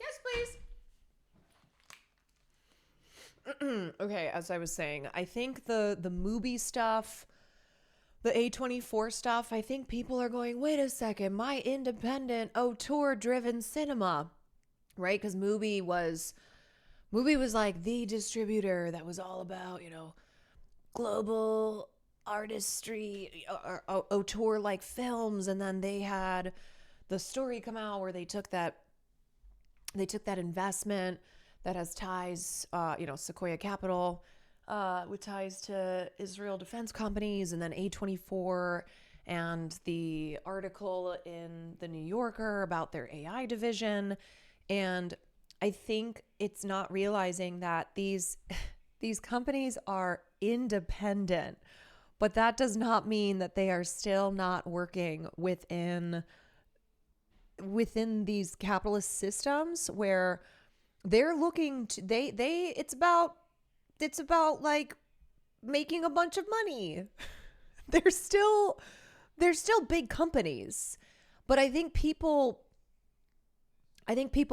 Yes, please. Okay, as I was saying, I think the movie stuff, the A24 stuff, I think people are going, wait a second, my independent auteur-driven cinema, right? Because movie was like the distributor that was all about, global artistry, auteur-like films, and then they had the story come out where they took that investment that has ties, Sequoia Capital, with ties to Israel defense companies, and then A24 and the article in the New Yorker about their AI division. And I think it's not realizing that these companies are independent, but that does not mean that they are still not working within these capitalist systems where they're looking to it's about like making a bunch of money. They're still big companies. But I think people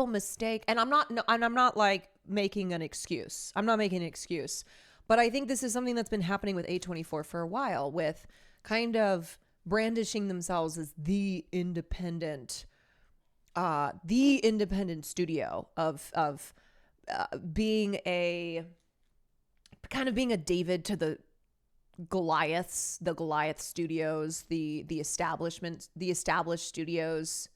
mistake, and I'm not like making an excuse. I'm not making an excuse. But I think this is something that's been happening with A24 for a while, with kind of brandishing themselves as the independent studio of being a David to the Goliaths, the Goliath studios, the established studios.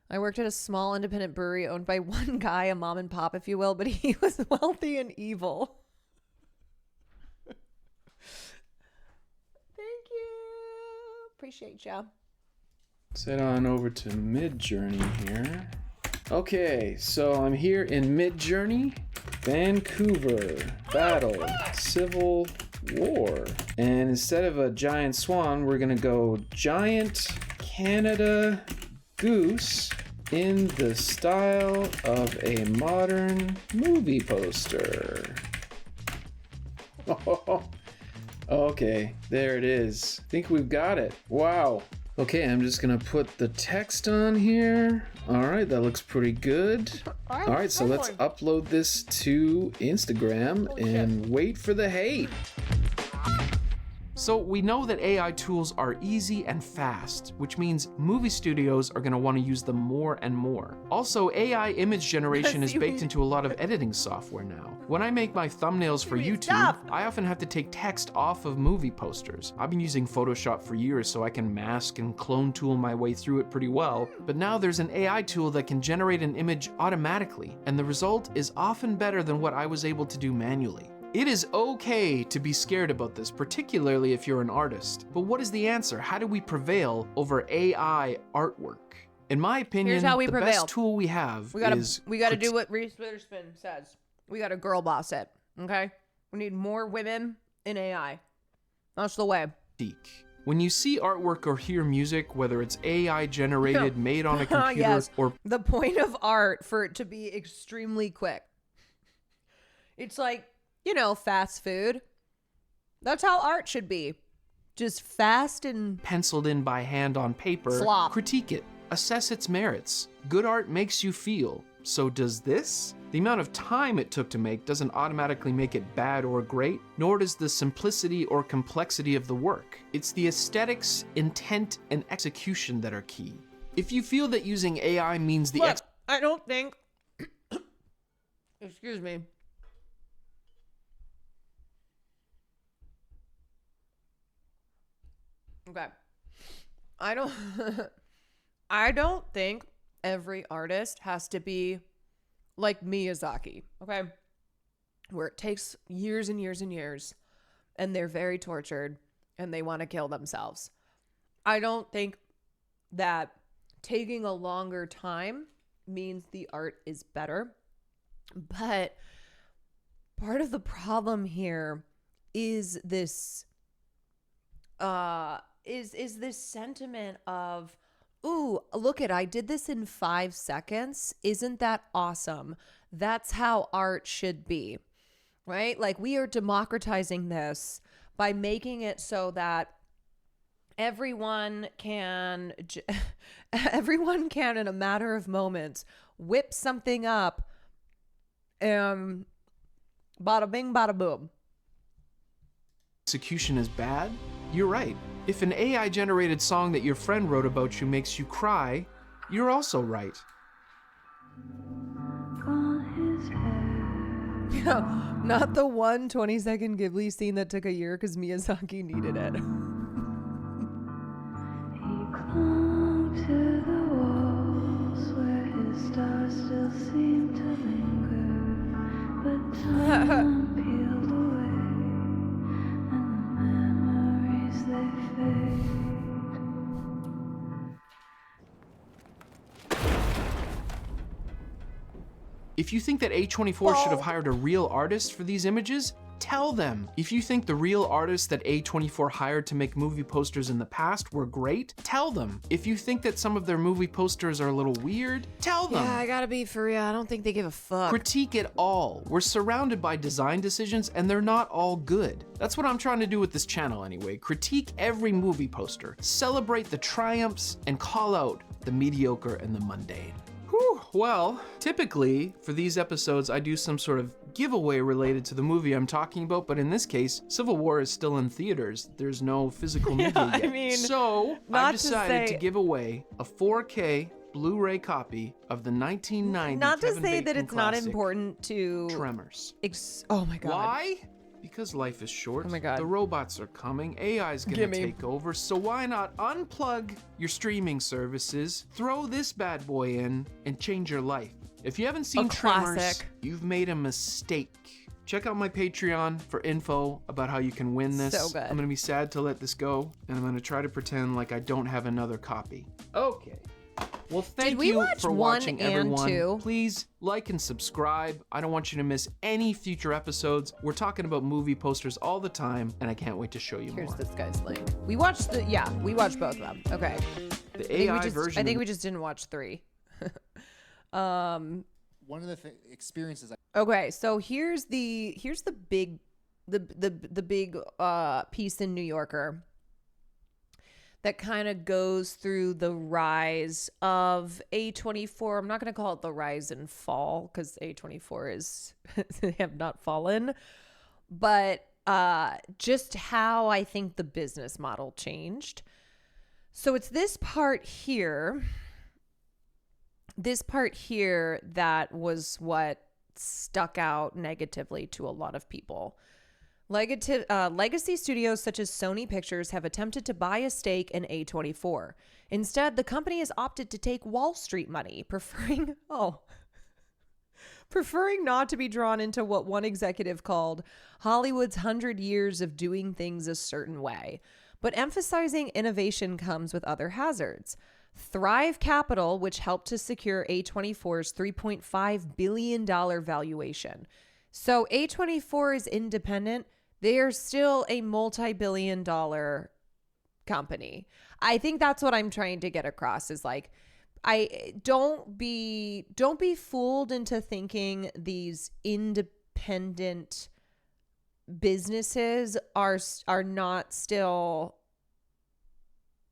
I worked at a small independent brewery owned by one guy, a mom and pop, if you will, but he was wealthy and evil. Thank you. Appreciate ya. Let's head on over to Midjourney here. Okay, so I'm here in Midjourney, Vancouver, battle, Civil War. And instead of a giant swan, we're gonna go giant Canada goose in the style of a modern movie poster. Okay, there it is. I think we've got it. Wow. Okay, I'm just gonna put the text on here. All right, that looks pretty good. All right, so let's upload this to Instagram and wait for the hate. So we know that AI tools are easy and fast, which means movie studios are going to want to use them more and more. Also, AI image generation is baked into a lot of editing software now. When I make my thumbnails for YouTube, I often have to take text off of movie posters. I've been using Photoshop for years so I can mask and clone tool my way through it pretty well, but now there's an AI tool that can generate an image automatically, and the result is often better than what I was able to do manually. It is okay to be scared about this, particularly if you're an artist. But what is the answer? How do we prevail over AI artwork? In my opinion, Here's how we the prevail. best tool we have We gotta do what Reese Witherspoon says. We gotta girl boss it. Okay? We need more women in AI. That's the way. When you see artwork or hear music, whether it's AI generated, made on a computer, yes. or the point of art for it to be extremely quick. It's like, fast food. That's how art should be. Just fast and penciled in by hand on paper, slop. Critique it, assess its merits. Good art makes you feel. So does this? The amount of time it took to make doesn't automatically make it bad or great, nor does the simplicity or complexity of the work. It's the aesthetics, intent, and execution that are key. If you feel that using AI means the Look, I don't think excuse me. Okay. I don't think every artist has to be like Miyazaki, okay? Where it takes years and years and years and they're very tortured and they want to kill themselves. I don't think that taking a longer time means the art is better. But part of the problem here is this is this sentiment of, ooh, look I did this in 5 seconds. Isn't that awesome? That's how art should be, right? Like, we are democratizing this by making it so that everyone can in a matter of moments whip something up and bada bing bada boom. Execution is bad? You're right. If an AI generated song that your friend wrote about you makes you cry, you're also right. Yeah, not the 20-second Ghibli scene that took a year because Miyazaki needed it. To the walls where his stars still seem to linger, but time peeled away and the memories they fade. If you think that A24 should have hired a real artist for these images, tell them. If you think the real artists that A24 hired to make movie posters in the past were great, tell them. If you think that some of their movie posters are a little weird, tell them. Yeah, I gotta be for real. I don't think they give a fuck. Critique it all. We're surrounded by design decisions and they're not all good. That's what I'm trying to do with this channel anyway. Critique every movie poster. Celebrate the triumphs and call out the mediocre and the mundane. Whew. Well, typically for these episodes, I do some sort of giveaway related to the movie I'm talking about, but in this case, Civil War is still in theaters. There's no physical media yet. I mean, so I decided to say- give away a 4K Blu-ray copy of the 1990 Not to Kevin say Bacon that it's not classic, important to Tremors. Oh my god. Why? Because life is short. Oh my God. The robots are coming. AI is gonna Gimme. take over. So why not unplug your streaming services, throw this bad boy in, and change your life? If you haven't seen A Tremors, classic. you've made a mistake. Check out my Patreon for info about how you can win this. So good. I'm gonna be sad to let this go, and I'm gonna try to pretend like I don't have another copy. Okay. Well, thank we you watch for 1 watching, and everyone. 2? Please like and subscribe. I don't want you to miss any future episodes. We're talking about movie posters all the time, and I can't wait to show you Here's more. this guy's link. We watched we watched both of them. Okay. The AI version. I think we just didn't watch 3. One of the experiences Okay, so here's the big piece in New Yorker that kind of goes through the rise of A24. I'm not going to call it the rise and fall because A24 is they have not fallen, but just how I think the business model changed. So it's this part here that was what stuck out negatively to a lot of people. Legacy studios such as Sony Pictures have attempted to buy a stake in A24. Instead, the company has opted to take Wall Street money, preferring not to be drawn into what one executive called Hollywood's 100 years of doing things a certain way, but emphasizing innovation comes with other hazards. Thrive Capital, which helped to secure A24's $3.5 billion valuation. So A24 is independent. They are still a multi-billion-dollar company. I think that's what I'm trying to get across is like, don't be fooled into thinking these independent businesses are not still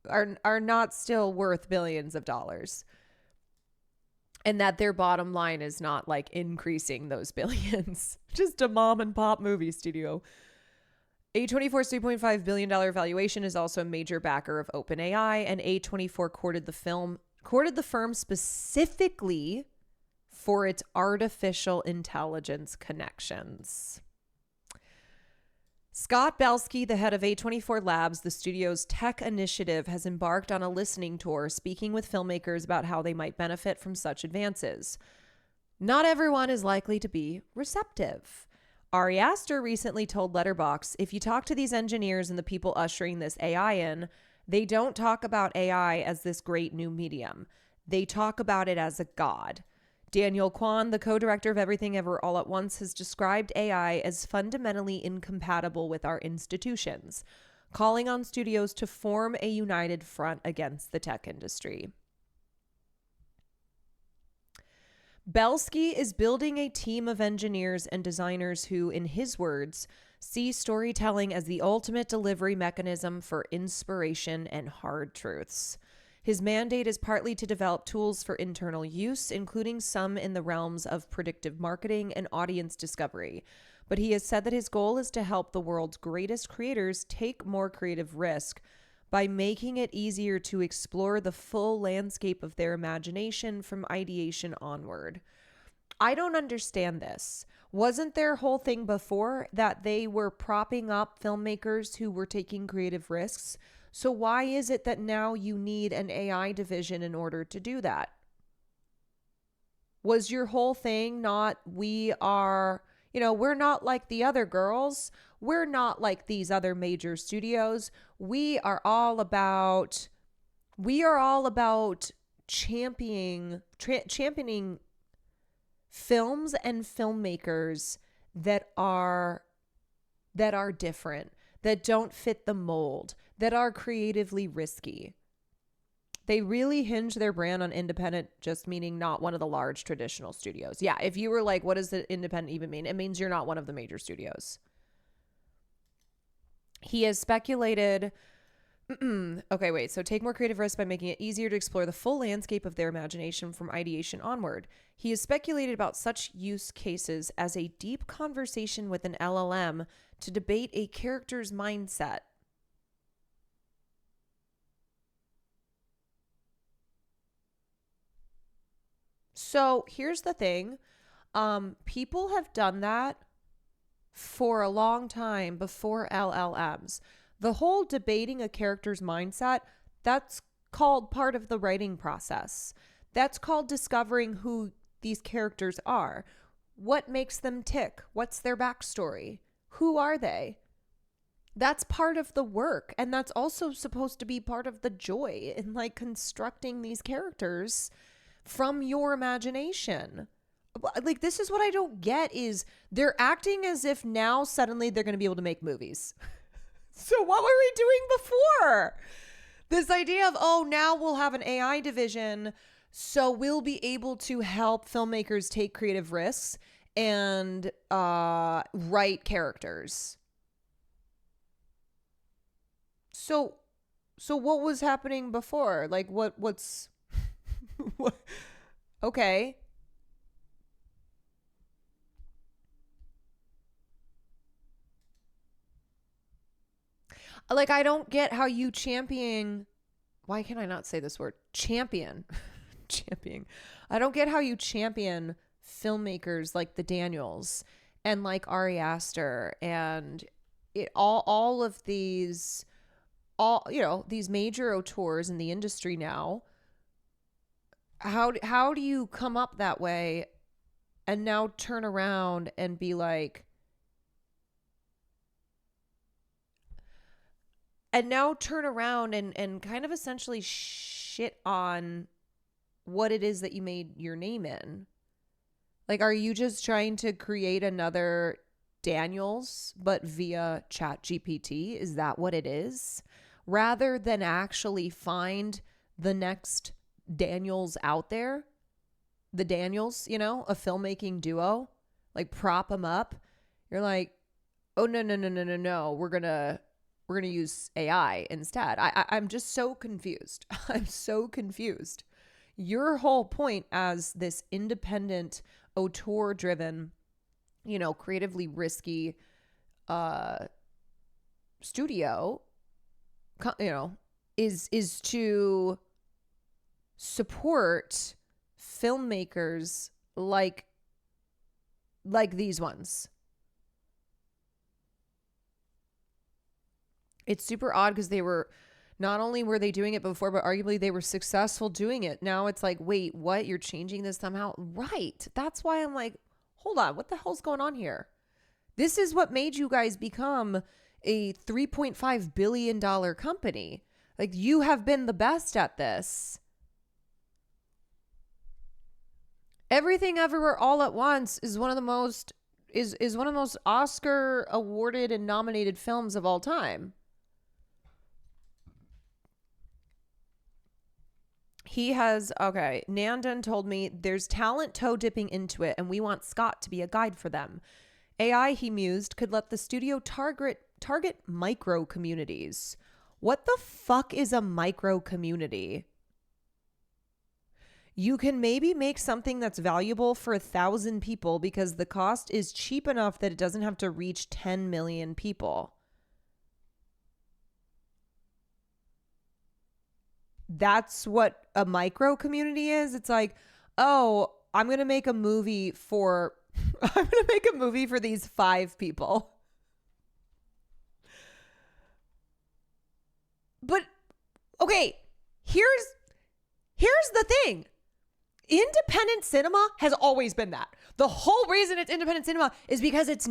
worth billions of dollars, and that their bottom line is not like increasing those billions. Just a mom and pop movie studio. A24's $3.5 billion valuation is also a major backer of OpenAI, and A24 courted the firm specifically for its artificial intelligence connections. Scott Belsky, the head of A24 Labs, the studio's tech initiative, has embarked on a listening tour speaking with filmmakers about how they might benefit from such advances. Not everyone is likely to be receptive. Ari Aster recently told Letterboxd, if you talk to these engineers and the people ushering this AI in, They don't talk about AI as this great new medium. They talk about it as a god. Daniel Kwan, the co-director of Everything Ever All at Once, has described AI as fundamentally incompatible with our institutions, calling on studios to form a united front against the tech industry. Belsky is building a team of engineers and designers who, in his words, see storytelling as the ultimate delivery mechanism for inspiration and hard truths. His mandate is partly to develop tools for internal use, including some in the realms of predictive marketing and audience discovery. But he has said that his goal is to help the world's greatest creators take more creative risk by making it easier to explore the full landscape of their imagination from ideation onward. I don't understand this. Wasn't their whole thing before that they were propping up filmmakers who were taking creative risks? So why is it that now you need an AI division in order to do that? Was your whole thing not, we're not like the other girls. We're not like these other major studios. We are all about championing films and filmmakers that are different, that don't fit the mold, that are creatively risky. They really hinge their brand on independent, just meaning not one of the large traditional studios. Yeah, if you were like, what does the independent even mean? It means you're not one of the major studios. He has speculated, so take more creative risks by making it easier to explore the full landscape of their imagination from ideation onward. He has speculated about such use cases as a deep conversation with an LLM to debate a character's mindset. So here's the thing. People have done that for a long time before LLMs. The whole debating a character's mindset, that's called part of the writing process. That's called discovering who these characters are. What makes them tick? What's their backstory? Who are they? That's part of the work. And that's also supposed to be part of the joy in like constructing these characters from your imagination. Like, this is what I don't get is they're acting as if now suddenly they're going to be able to make movies. So what were we doing before? This idea of, oh, now we'll have an AI division, so we'll be able to help filmmakers take creative risks and write characters. So what was happening before? Like, what's what? Okay. Like, I don't get how you champion. Why can I not say this word? Champion. Championing. I don't get how you champion filmmakers like the Daniels and like Ari Aster and all of these, these major auteurs in the industry now. How do you come up that way and now turn around and be like, and kind of essentially shit on what it is that you made your name in? Like, are you just trying to create another Daniels, but via ChatGPT? Is that what it is? Rather than actually find the next Daniels out there, the Daniels, a filmmaking duo, like prop them up. You're like, oh, no. We're going to use AI instead. I'm just so confused. I'm so confused. Your whole point as this independent, auteur-driven, creatively risky studio, is to support filmmakers like these ones. It's super odd because not only were they doing it before, but arguably they were successful doing it. Now it's like, wait, what? You're changing this somehow? Right. That's why I'm like, hold on, what the hell's going on here? This is what made you guys become a $3.5 billion company. Like, you have been the best at this. Everything Everywhere All at Once is one of the most Oscar awarded and nominated films of all time. Nandan told me there's talent toe dipping into it and we want Scott to be a guide for them. AI, he mused, could let the studio target micro communities. What the fuck is a micro community? You can maybe make something that's valuable for 1,000 people because the cost is cheap enough that it doesn't have to reach 10 million people. That's what a micro community is. It's like, oh, I'm going to make a movie for these 5 people. But okay, here's the thing. Independent cinema has always been that. The whole reason it's independent cinema is because it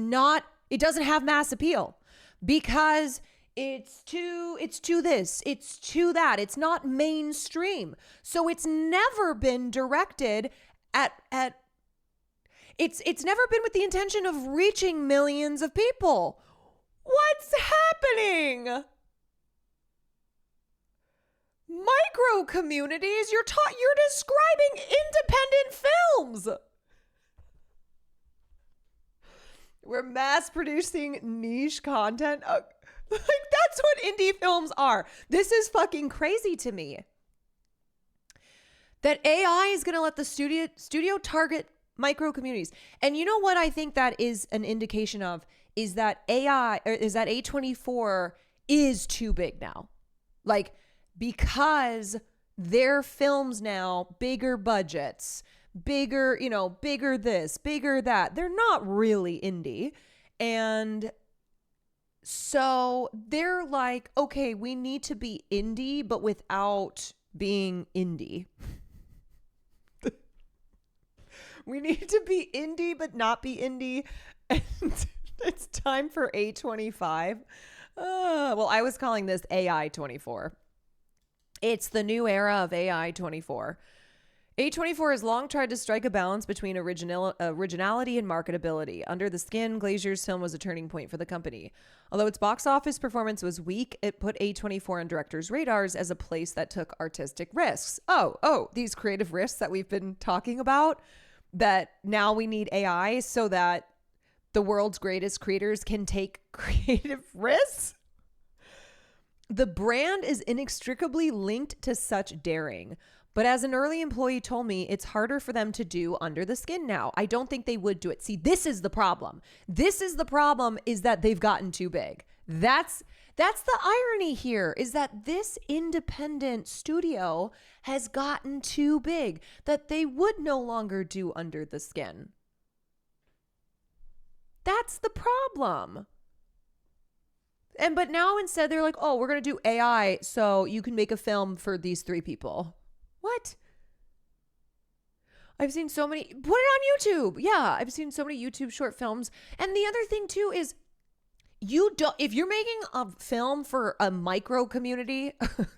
doesn't have mass appeal. Because it's too this, it's too that. It's not mainstream. So it's never been directed at it's never been with the intention of reaching millions of people. What's happening? Micro communities, you're describing independent films. We're mass producing niche content. Like, that's what indie films are. This is fucking crazy to me. That AI is going to let the studio target micro communities. And you know what I think that is an indication of is that A24 is too big now. Like, because their films now, bigger budgets, bigger this, bigger that. They're not really indie. And so they're like, okay, we need to be indie, but without being indie. We need to be indie, but not be indie. And it's time for A25. Well, I was calling this AI 24. It's the new era of AI 24. A24 has long tried to strike a balance between originality and marketability. Under the Skin, Glazier's film was a turning point for the company. Although its box office performance was weak, it put A24 on directors' radars as a place that took artistic risks. Oh, these creative risks that we've been talking about, that now we need AI so that the world's greatest creators can take creative risks? The brand is inextricably linked to such daring. But as an early employee told me, it's harder for them to do Under the Skin now. I don't think they would do it. See, this is the problem. Is that they've gotten too big. That's the irony here, is that this independent studio has gotten too big, that they would no longer do Under the Skin. That's the problem. But now instead they're like, oh, we're going to do AI so you can make a film for these 3 people. What? I've seen so many, put it on YouTube. Yeah, I've seen so many YouTube short films. And the other thing too is if you're making a film for a micro community,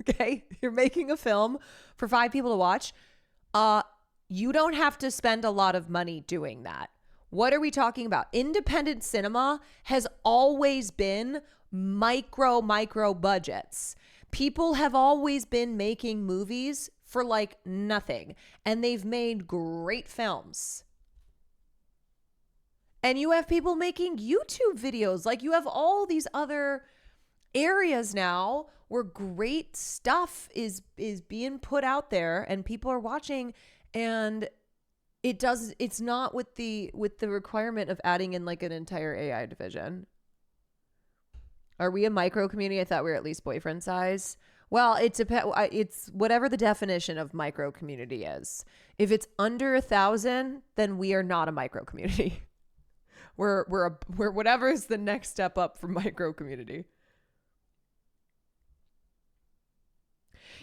okay, you're making a film for 5 people to watch, you don't have to spend a lot of money doing that. What are we talking about? Independent cinema has always been micro budgets. People have always been making movies for like nothing, and they've made great films. And you have people making YouTube videos. Like, you have all these other areas now where great stuff is being put out there and people are watching, and it's not with the requirement of adding in like an entire AI division. Are we a micro community? I thought we were at least boyfriend size. Well, it's whatever the definition of micro community is. If it's under 1,000, then we are not a micro community. We're whatever is the next step up from micro community.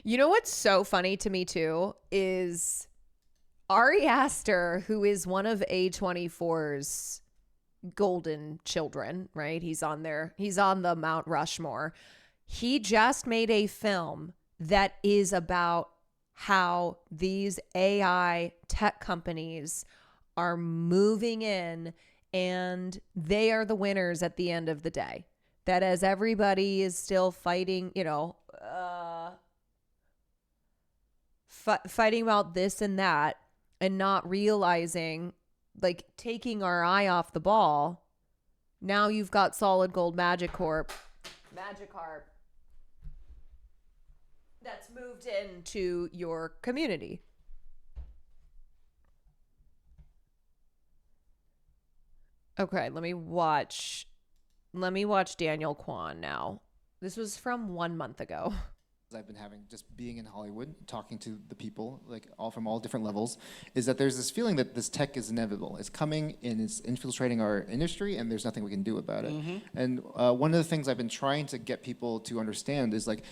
You know what's so funny to me too is Ari Aster, who is one of A24's golden children, right? He's on the Mount Rushmore. He just made a film that is about how these AI tech companies are moving in and they are the winners at the end of the day. That as everybody is still fighting, fighting about this and that and not realizing, like, taking our eye off the ball, now you've got Solid Gold Magikarp that's moved into your community. Okay, let me watch Daniel Kwan now. This was from 1 month ago. I've been having just being in Hollywood, talking to the people, like all from all different levels, is that there's this feeling that this tech is inevitable. It's coming and it's infiltrating our industry, and there's nothing we can do about it. And one of the things I've been trying to get people to understand is, like,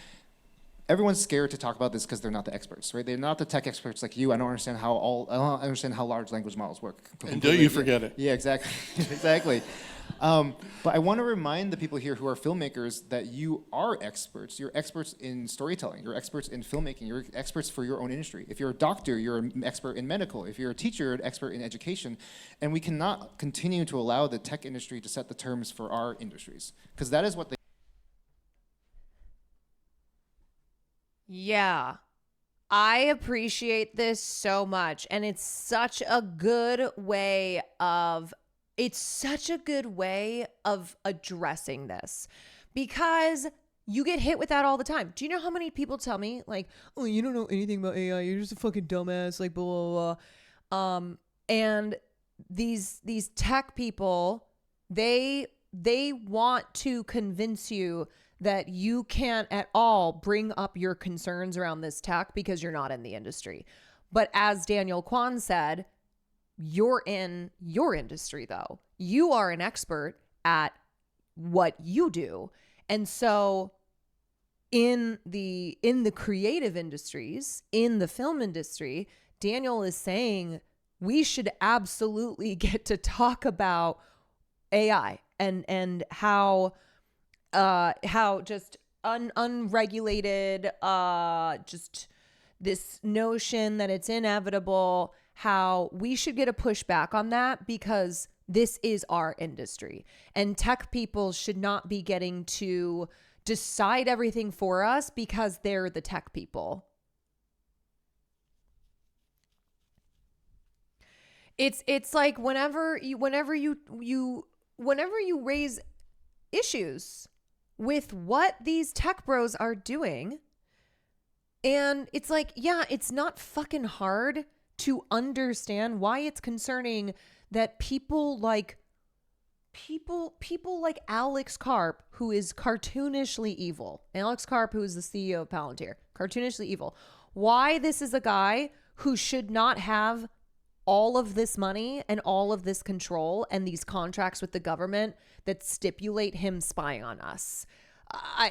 everyone's scared to talk about this because they're not the experts, right? They're not the tech experts like you. I don't understand how large language models work. And don't you forget it. Yeah, exactly, exactly. But I want to remind the people here who are filmmakers that you are experts. You're experts in storytelling. You're experts in filmmaking. You're experts for your own industry. If you're a doctor, you're an expert in medical. If you're a teacher, you're an expert in education. And we cannot continue to allow the tech industry to set the terms for our industries, because that is what they... Yeah. I appreciate this so much. And it's such a good way of addressing this, because you get hit with that all the time. Do you know how many people tell me, like, oh, you don't know anything about AI, you're just a fucking dumbass, like, blah, blah, blah. And these tech people, they want to convince you that you can't at all bring up your concerns around this tech because you're not in the industry. But as Daniel Kwan said, you're in your industry, though. You are an expert at what you do. And so in the creative industries, in the film industry, Daniel is saying we should absolutely get to talk about AI and how just unregulated, just this notion that it's inevitable, how we should get a pushback on that, because this is our industry and tech people should not be getting to decide everything for us because they're the tech people. It's like whenever you raise issues with what these tech bros are doing, and it's like, yeah, it's not fucking hard to understand why it's concerning that people like Alex Karp, who is cartoonishly evil. Alex Karp, who is the CEO of Palantir, cartoonishly evil. Why this is a guy who should not have all of this money and all of this control and these contracts with the government that stipulate him spying on us.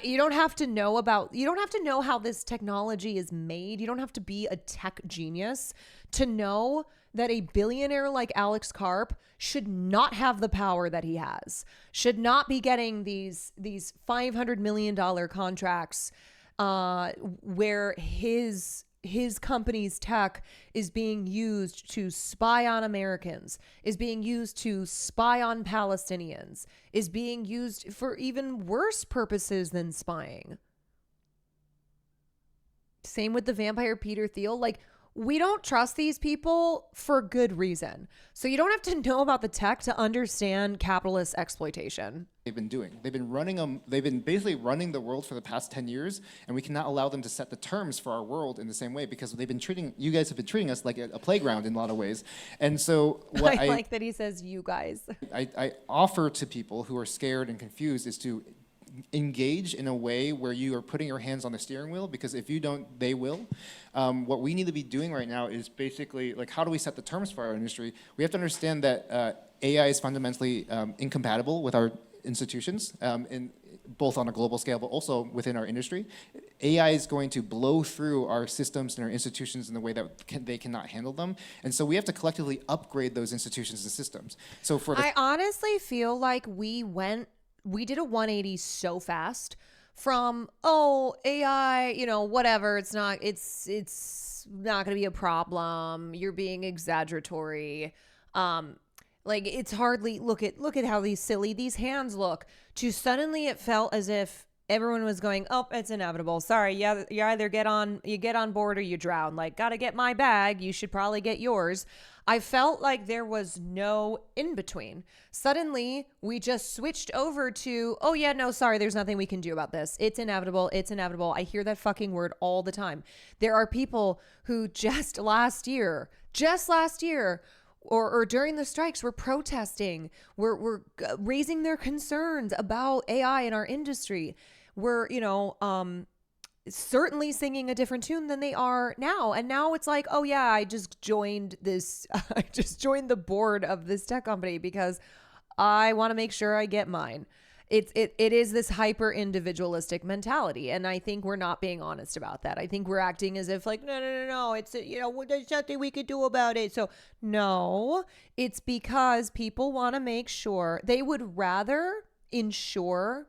You don't have to know how this technology is made. You don't have to be a tech genius to know that a billionaire like Alex Karp should not have the power that he has, should not be getting these $500 million contracts where his company's tech is being used to spy on Americans, is being used to spy on Palestinians, is being used for even worse purposes than spying. Same with the vampire Peter Thiel. Like, we don't trust these people for good reason. So you don't have to know about the tech to understand capitalist exploitation. They've been doing. They've been basically running the world for the past 10 years, and we cannot allow them to set the terms for our world in the same way, because you guys have been treating us like a playground in a lot of ways. And so what I like that he says you guys. I offer to people who are scared and confused is to engage in a way where you are putting your hands on the steering wheel, because if you don't, they will. What we need to be doing right now is basically, like, how do we set the terms for our industry? We have to understand that AI is fundamentally incompatible with our institutions, both on a global scale, but also within our industry. AI is going to blow through our systems and our institutions in the way that they cannot handle them. And so we have to collectively upgrade those institutions and systems. So I honestly feel like we did a 180 so fast from, oh, AI, you know, whatever, it's not going to be a problem, you're being exaggeratory. Like, it's hardly, look at how these hands look, to suddenly it felt as if everyone was going, oh, it's inevitable. Sorry, yeah, you either get on board or you drown. Like, gotta get my bag. You should probably get yours. I felt like there was no in between. Suddenly, we just switched over to, oh yeah, no, sorry, there's nothing we can do about this. It's inevitable. It's inevitable. I hear that fucking word all the time. There are people who just last year, or during the strikes, were protesting, were raising their concerns about AI in our industry. We're, certainly singing a different tune than they are now. And now it's like, oh yeah, I just joined the board of this tech company because I want to make sure I get mine. It is this hyper individualistic mentality. And I think we're not being honest about that. I think we're acting as if like, no. It's, there's nothing we could do about it. So no, it's because people want to make sure they would rather ensure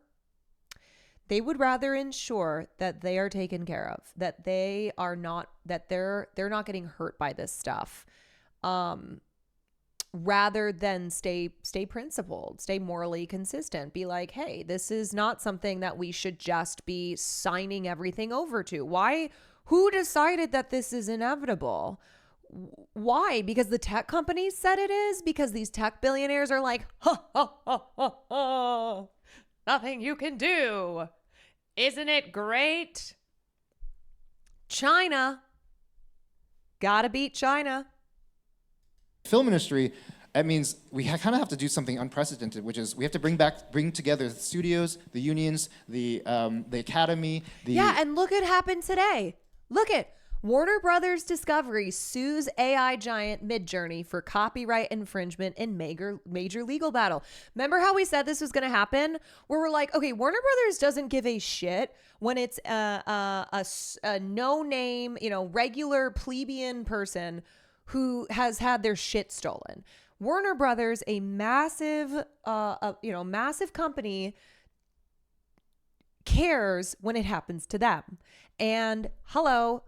that they are taken care of, that they're not getting hurt by this stuff. Rather than stay principled, stay morally consistent, be like, hey, this is not something that we should just be signing everything over to. Why? Who decided that this is inevitable? Why? Because the tech companies said it is? Because these tech billionaires are like, nothing you can do. Isn't it great? China. Gotta beat China. Film industry, that means we kind of have to do something unprecedented, which is we have to bring together the studios, the unions, the academy. And look what happened today. Warner Brothers Discovery sues AI giant Midjourney for copyright infringement in major legal battle. Remember how we said this was going to happen? Where we're like, okay, Warner Brothers doesn't give a shit when it's a no-name, regular plebeian person who has had their shit stolen. Warner Brothers, a massive company, cares when it happens to them. And hello,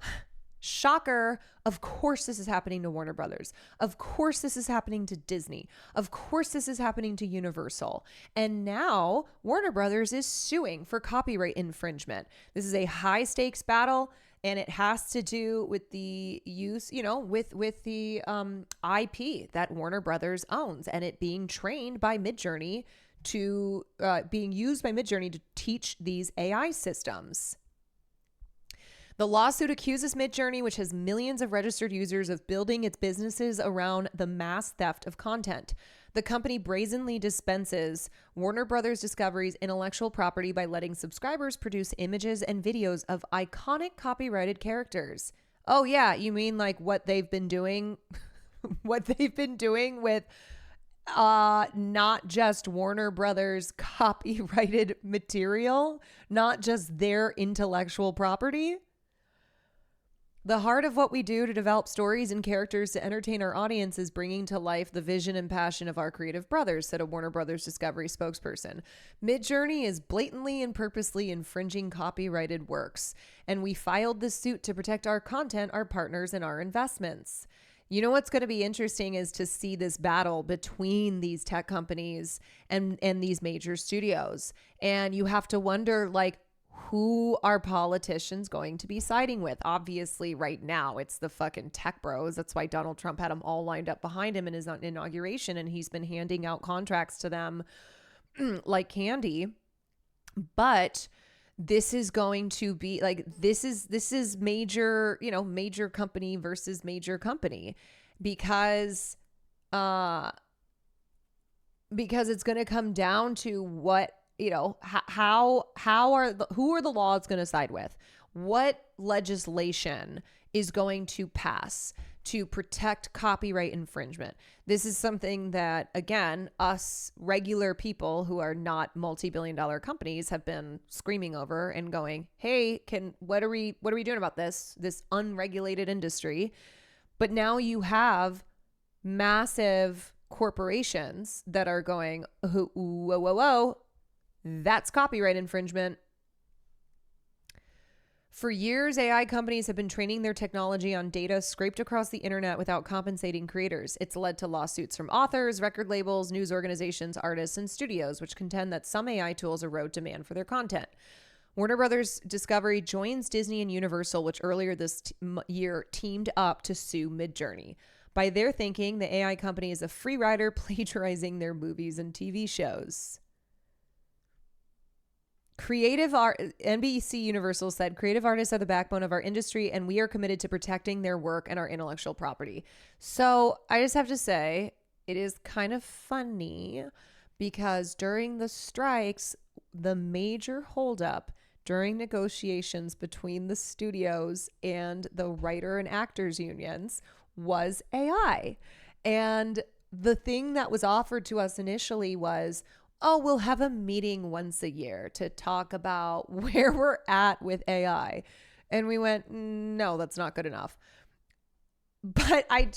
shocker, of course this is happening to Warner Brothers. Of course this is happening to Disney. Of course this is happening to Universal. And now Warner Brothers is suing for copyright infringement. This is a high stakes battle. And it has to do with the use, with the IP that Warner Brothers owns, and it being trained by Midjourney being used by Midjourney to teach these AI systems. The lawsuit accuses Midjourney, which has millions of registered users, of building its businesses around the mass theft of content. The company brazenly dispenses Warner Brothers Discovery's intellectual property by letting subscribers produce images and videos of iconic copyrighted characters. Oh yeah, you mean like what they've been doing with not just Warner Brothers copyrighted material, not just their intellectual property? The heart of what we do to develop stories and characters to entertain our audience is bringing to life the vision and passion of our creative brothers, said a Warner Brothers Discovery spokesperson. Midjourney is blatantly and purposely infringing copyrighted works, and we filed this suit to protect our content, our partners, and our investments. You know what's going to be interesting is to see this battle between these tech companies and these major studios. And you have to wonder, like, who are politicians going to be siding with? Obviously, right now, it's the fucking tech bros. That's why Donald Trump had them all lined up behind him in his inauguration, and he's been handing out contracts to them like candy. But this is going to be like, this is major, major company versus major company, because it's going to come down to what, who are the laws going to side with? What legislation is going to pass to protect copyright infringement? This is something that, again, us regular people who are not multi-billion-dollar companies have been screaming over and going, hey, what are we doing about this unregulated industry? But now you have massive corporations that are going, whoa, that's copyright infringement. For years, AI companies have been training their technology on data scraped across the internet without compensating creators. It's led to lawsuits from authors, record labels, news organizations, artists, and studios, which contend that some AI tools erode demand for their content. Warner Brothers Discovery joins Disney and Universal, which earlier this year teamed up to sue Midjourney. By their thinking, the AI company is a free rider plagiarizing their movies and TV shows. NBC Universal said, creative artists are the backbone of our industry, and we are committed to protecting their work and our intellectual property. So I just have to say, it is kind of funny because during the strikes, the major holdup during negotiations between the studios and the writer and actors unions was AI. And the thing that was offered to us initially was, oh, we'll have a meeting once a year to talk about where we're at with AI. And we went, no, that's not good enough. But I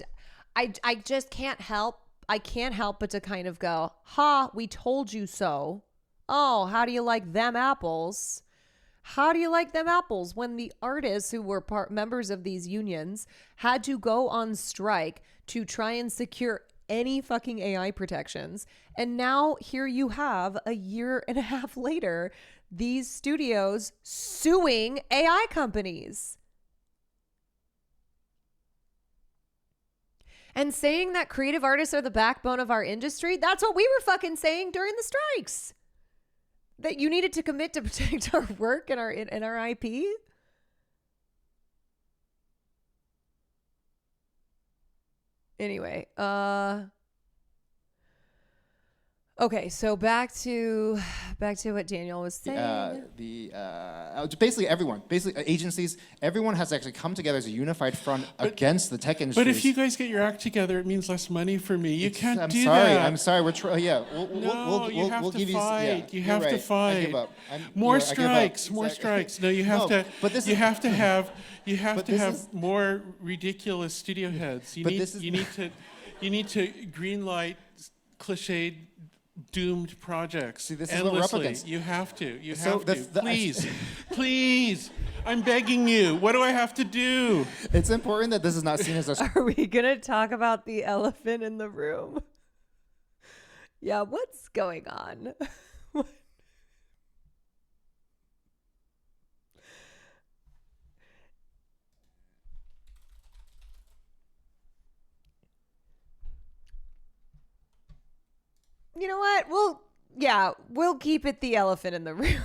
just can't help. I can't help but to kind of go, ha, we told you so. Oh, how do you like them apples? How do you like them apples? When the artists who were members of these unions had to go on strike to try and secure any fucking AI protections. And now here you have, a year and a half later, these studios suing AI companies. And saying that creative artists are the backbone of our industry, that's what we were fucking saying during the strikes. That you needed to commit to protect our work and our IP. Anyway, okay, so back to what Daniel was saying. Basically everyone, agencies, everyone has actually come together as a unified front against the tech industry. But if you guys get your act together, it means less money for me. You can't do that. that. I'm sorry. You have to fight. You have to fight. I give up. More strikes. More strikes. No, you have to. But you have to have. You have to have more ridiculous studio heads. You need to greenlight cliched, doomed projects. See, this is endlessly. what we're up against. You have to. Please, please. I'm begging you. What do I have to do? It's important that this is not seen as a. Are we gonna talk about the elephant in the room? Yeah, what's going on? You know what? We'll keep it the elephant in the room.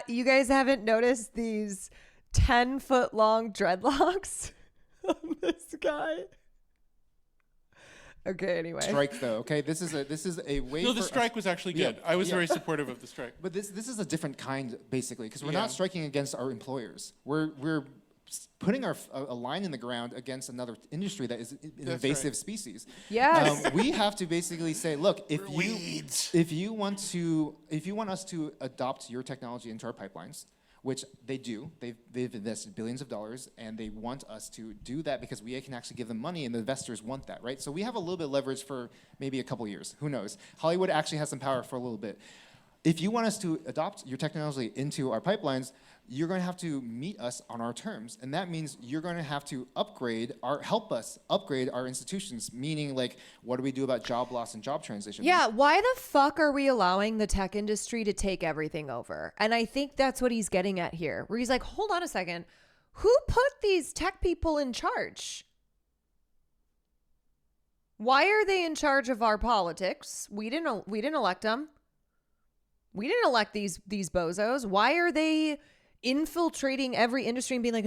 You guys haven't noticed these 10-foot long dreadlocks on this guy? Okay, anyway. Strike though, okay? This is a way. No, the strike was actually good. I was very supportive of the strike. But this is a different kind, basically, because we're not striking against our employers. We're putting a line in the ground against another industry that is an invasive species. Yes. We have to basically say, look, if you want us to adopt your technology into our pipelines, which they do, they've invested billions of dollars, and they want us to do that because we can actually give them money, and the investors want that, right? So we have a little bit of leverage for maybe a couple years. Who knows? Hollywood actually has some power for a little bit. If you want us to adopt your technology into our pipelines, you're going to have to meet us on our terms. And that means you're going to have to help us upgrade our institutions, meaning like, what do we do about job loss and job transition? Yeah, why the fuck are we allowing the tech industry to take everything over? And I think that's what he's getting at here, where he's like, hold on a second, who put these tech people in charge? Why are they in charge of our politics? We didn't elect them. We didn't elect these bozos. Why are they infiltrating every industry and being like,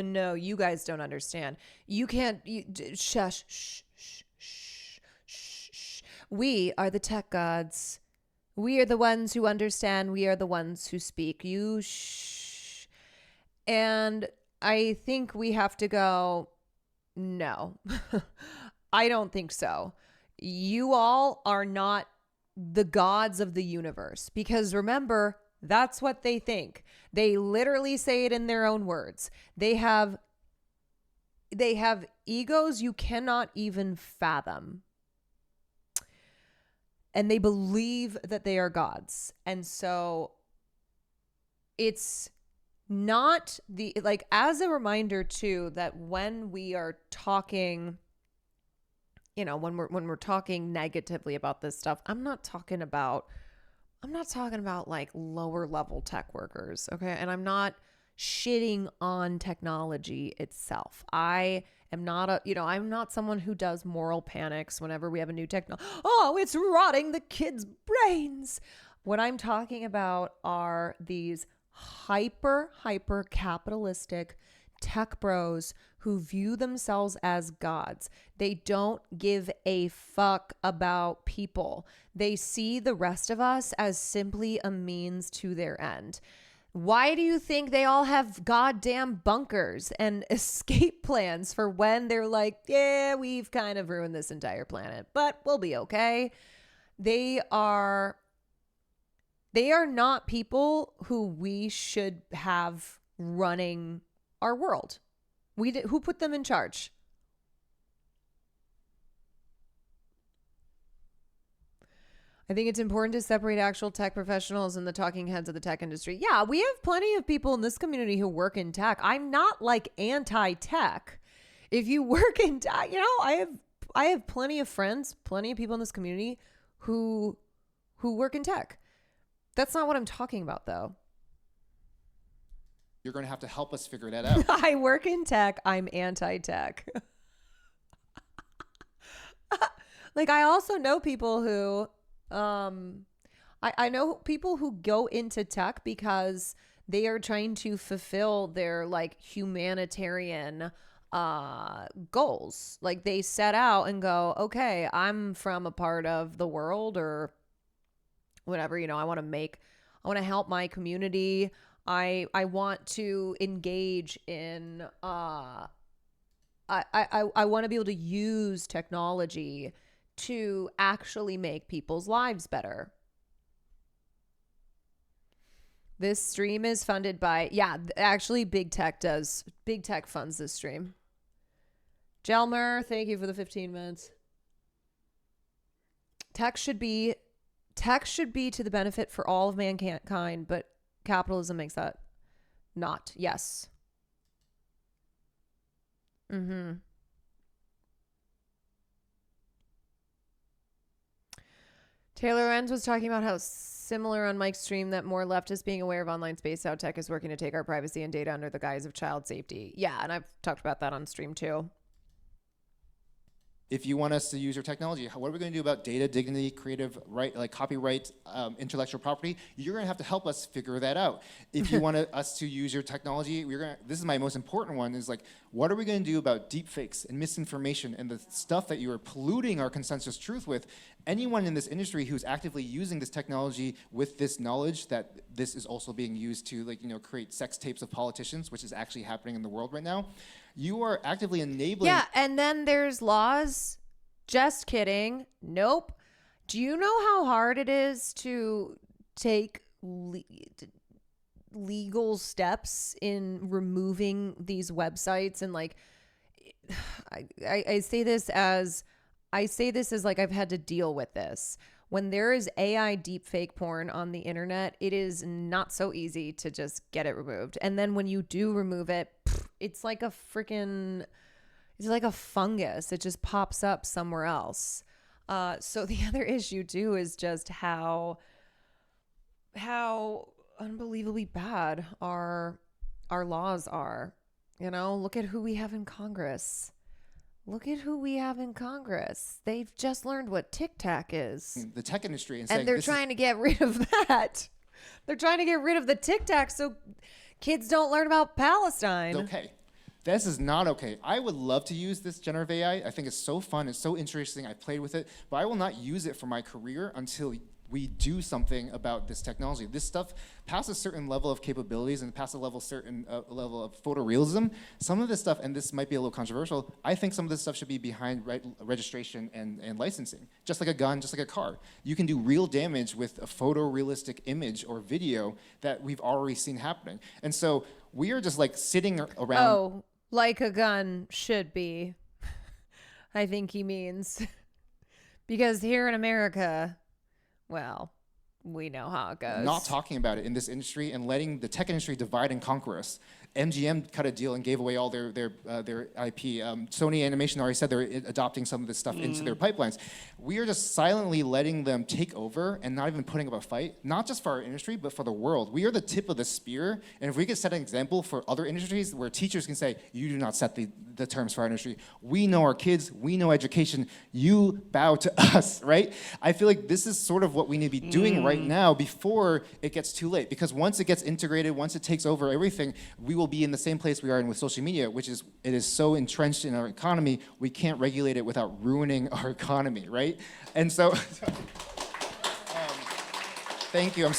no, you guys don't understand. You can't, shush, shh, shh, shh, shh, shh. We are the tech gods. We are the ones who understand. We are the ones who speak. You shh. And I think we have to go, no, I don't think so. You all are not the gods of the universe, because remember, that's what they think. They literally say it in their own words. They have egos you cannot even fathom. And they believe that they are gods. And so it's not the, like, as a reminder too, that when we are talking, you know, when we're talking negatively about this stuff, I'm not talking about like lower level tech workers, okay? And I'm not shitting on technology itself. I am not I'm not someone who does moral panics whenever we have a new technology. Oh, it's rotting the kids' brains. What I'm talking about are these hyper capitalistic tech bros who view themselves as gods. They don't give a fuck about people. They see the rest of us as simply a means to their end. Why do you think they all have goddamn bunkers and escape plans for when they're like, yeah, we've kind of ruined this entire planet, but we'll be okay? They are not people who we should have running our world. Who put them in charge? I think it's important to separate actual tech professionals and the talking heads of the tech industry. Yeah, we have plenty of people in this community who work in tech. I'm not like anti-tech. If you work in tech, you know, I have plenty of friends, plenty of people in this community who work in tech. That's not what I'm talking about, though. You're going to have to help us figure that out. I work in tech. I'm anti-tech. Like, I also know people who, I know people who go into tech because they are trying to fulfill their like humanitarian goals. Like, they set out and go, okay, I'm from a part of the world or whatever, you know, I want to help my community. I want to engage in, I want to be able to use technology to actually make people's lives better. This stream is funded by, actually Big Tech funds this stream. Jelmer, thank you for the 15 minutes. Tech should be to the benefit for all of mankind, but capitalism makes that not. Yes. Taylor Enns was talking about how similar on Mike's stream that more leftists being aware of online space, how tech is working to take our privacy and data under the guise of child safety. Yeah, and I've talked about that on stream too. If you want us to use your technology, what are we going to do about data, dignity, creative right, like copyright, intellectual property? You're going to have to help us figure that out. If you want us to use your technology, this is my most important one, is like, what are we going to do about deepfakes and misinformation and the stuff that you are polluting our consensus truth with? Anyone in this industry who's actively using this technology with this knowledge that this is also being used to, like, you know, create sex tapes of politicians, which is actually happening in the world right now, you are actively enabling. Yeah, and then there's laws. Just kidding. Nope. Do you know how hard it is to take legal steps in removing these websites? And like, I say this as like I've had to deal with this. When there is AI deepfake porn on the internet, it is not so easy to just get it removed. And then when you do remove it, it's like a fungus. It just pops up somewhere else. So the other issue too is just how unbelievably bad our laws are. You know, look at who we have in Congress. They've just learned what TikTok is. The tech industry. And they're trying to get rid of that. They're trying to get rid of the TikTok so kids don't learn about Palestine. Okay. This is not okay. I would love to use this generative AI. I think it's so fun. It's so interesting. I played with it. But I will not use it for my career until we do something about this technology. This stuff passes a certain level of capabilities and passes a certain level of photorealism. Some of this stuff, and this might be a little controversial, I think some of this stuff should be behind registration and licensing. Just like a gun, just like a car. You can do real damage with a photorealistic image or video that we've already seen happening. And so we are just like sitting around. Oh, like a gun should be. I think he means. Because here in America, well, We know how it goes. Not talking about it in this industry and letting the tech industry divide and conquer us. MGM cut a deal and gave away all their IP. Sony Animation already said they're adopting some of this stuff into their pipelines. We are just silently letting them take over and not even putting up a fight, not just for our industry, but for the world. We are the tip of the spear, and if we could set an example for other industries where teachers can say, you do not set the terms for our industry. We know our kids, we know education, you bow to us, right? I feel like this is sort of what we need to be doing right now before it gets too late, because once it gets integrated, once it takes over everything, we will be in the same place we are in with social media, which is it is so entrenched in our economy, we can't regulate it without ruining our economy, right? And so, thank you. And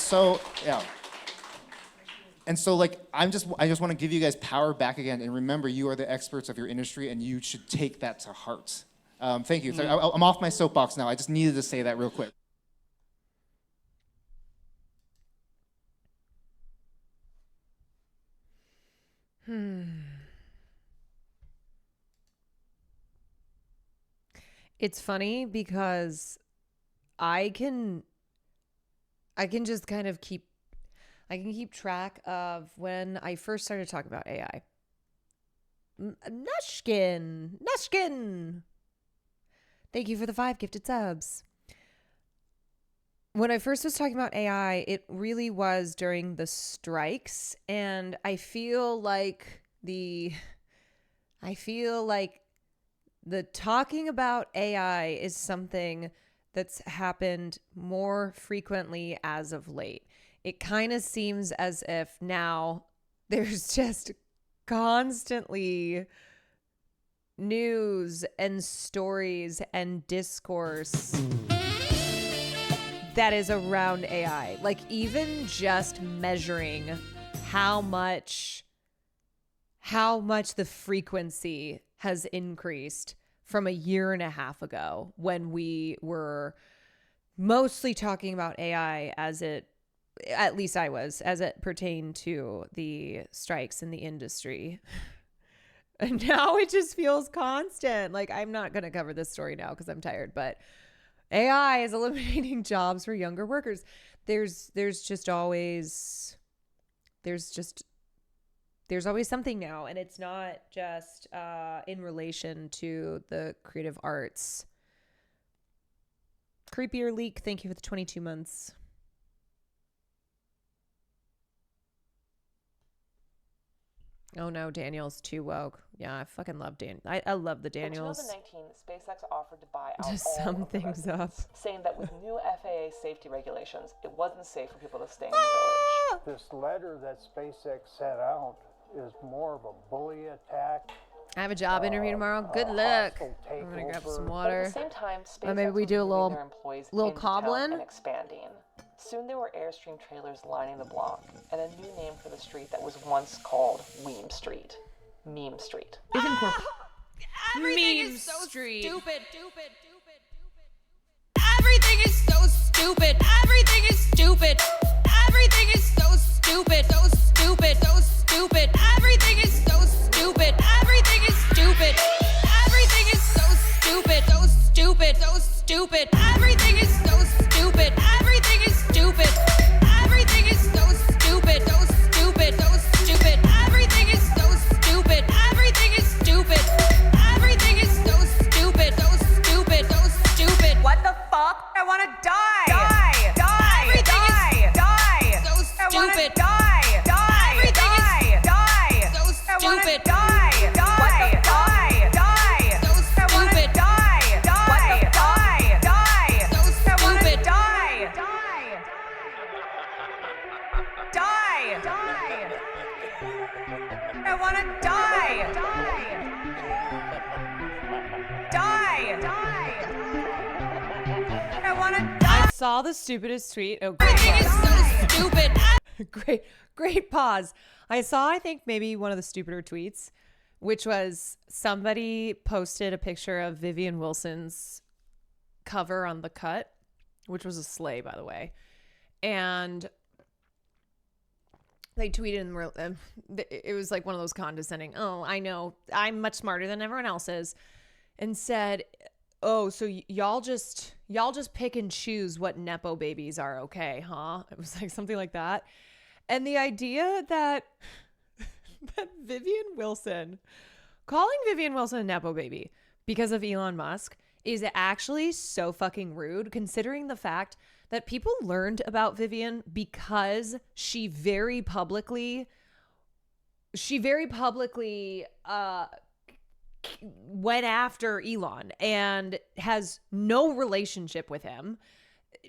so, like, I just want to give you guys power back again, and remember, you are the experts of your industry, and you should take that to heart. Thank you. So I'm off my soapbox now. I just needed to say that real quick. It's funny because I can just kind of keep track of when I first started talking about AI. Nushkin. Thank you for the 5 gifted subs. When I first was talking about AI, it really was during the strikes, and I feel like the talking about AI is something that's happened more frequently as of late. It kind of seems as if now there's just constantly news and stories and discourse that is around AI. Like, even just measuring how much the frequency has increased from a year and a half ago, when we were mostly talking about AI as it pertained to the strikes in the industry. And now it just feels constant. Like, I'm not going to cover this story now because I'm tired, but AI is eliminating jobs for younger workers. There's always something now, and it's not just in relation to the creative arts. Creepier Leak, thank you for the 22 months. Oh no, Daniel's too woke. Yeah, I fucking love Dan. I love the Daniels. In 2019, SpaceX offered to buy out Just all sum of the things residents, up. saying that with new FAA safety regulations, it wasn't safe for people to stay in the village. This letter that SpaceX sent out is more of a bully attack. I have a job interview tomorrow. Good luck. I'm gonna grab some water. But at the same time, Or maybe SpaceX we do a was moving little their employees little into town cobbling. and expanding. Soon there were Airstream trailers lining the block, and a new name for the street that was once called Weem Street. Meme Street. Everything is so stupid. Everything is so stupid. Everything is stupid. Everything is so stupid. So stupid. So stupid. Everything is so stupid. Everything is stupid. Everything is so stupid. So stupid. So stupid. Everything is so stupid. Everything is stupid. Everything is so stupid. So stupid. So stupid. Everything is so stupid. Everything is stupid. Everything is so stupid. So stupid. So stupid. What the fuck? I want to die. Everything is so stupid. Everything is so stupid. What the fuck? So stupid. What the fuck? So stupid. I want to die. I want to die. I saw the stupidest tweet. Oh, great Everything is pause. so stupid. Great pause. I saw, I think, maybe one of the stupider tweets, which was somebody posted a picture of Vivian Wilson's cover on The Cut, which was a sleigh, by the way. And they tweeted and it was like one of those condescending, oh, I know, I'm much smarter than everyone else is, and said, oh, so y'all just y'all just pick and choose what Nepo babies are okay, huh? It was like something like that. And the idea that calling Vivian Wilson a Nepo baby because of Elon Musk is actually so fucking rude, considering the fact that people learned about Vivian because she very publicly went after Elon and has no relationship with him.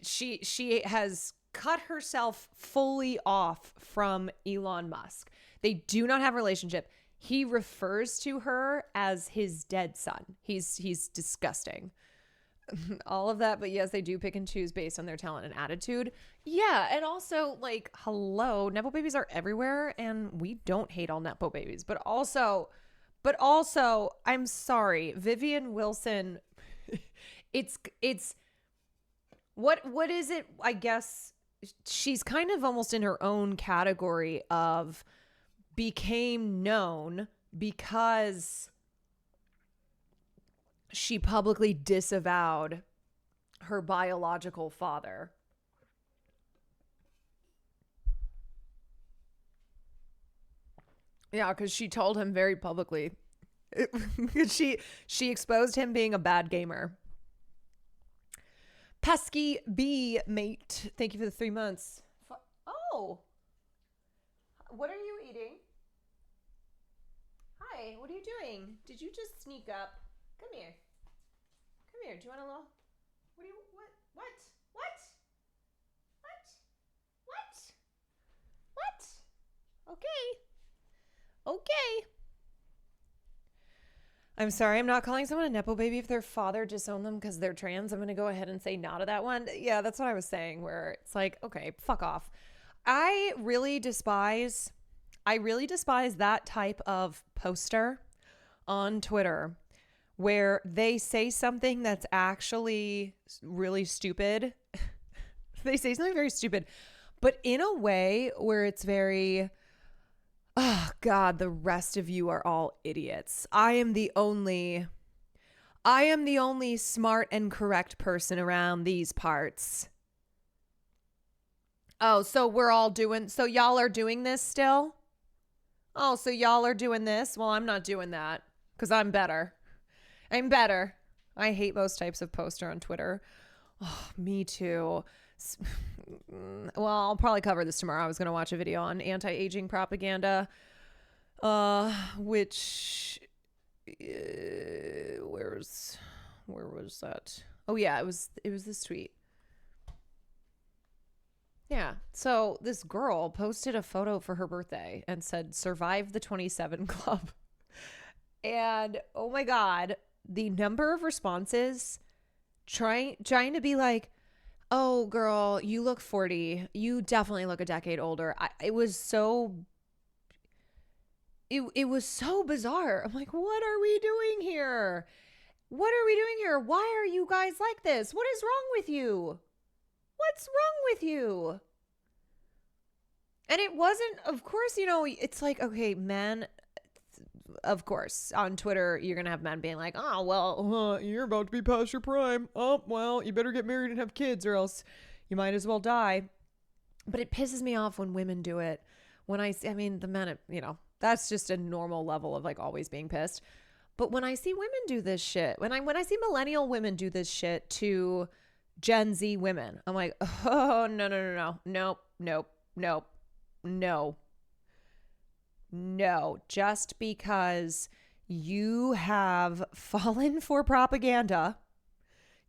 She has cut herself fully off from Elon Musk. They do not have a relationship. He refers to her as his dead son. He's disgusting. All of that, but yes, they do pick and choose based on their talent and attitude. Yeah, and also, like, hello, Nepo babies are everywhere, and we don't hate all Nepo babies. But also, I'm sorry, Vivian Wilson, it's what is it? I guess she's kind of almost in her own category of became known because she publicly disavowed her biological father. Yeah, because she told him very publicly. She exposed him being a bad gamer. Pesky B, mate. Thank you for the 3 months. Oh. What are you eating? Hi, what are you doing? Did you just sneak up? Come here. Come here. Do you want a little? What? Okay. I'm sorry, I'm not calling someone a Nepo baby if their father disowned them because they're trans. I'm going to go ahead and say no to that one. Yeah, that's what I was saying, where it's like, okay, fuck off. I really despise that type of poster on Twitter where they say something that's actually really stupid. They say something very stupid, but in a way where it's very, oh God, the rest of you are all idiots. I am the only smart and correct person around these parts. Oh, so y'all are doing this still? Oh, so y'all are doing this? Well, I'm not doing that because I'm better. I hate most types of poster on Twitter. Oh, me too. Well, I'll probably cover this tomorrow. I was going to watch a video on anti-aging propaganda, which, where was that? Oh yeah, it was this tweet. Yeah. So this girl posted a photo for her birthday and said, "Survive the 27 Club." And oh my God, the number of responses trying to be like, "Oh girl, you look 40. You definitely look a decade older." It was so bizarre. I'm like, what are we doing here? Why are you guys like this? What is wrong with you? What's wrong with you? And it wasn't, of course, it's like, okay, men, of course, on Twitter, you're going to have men being like, oh, well, you're about to be past your prime. Oh, well, you better get married and have kids or else you might as well die. But it pisses me off when women do it. The men, that's just a normal level of like always being pissed. But when I see women do this shit, when I see millennial women do this shit to Gen Z women, I'm like, oh, no. Just because you have fallen for propaganda,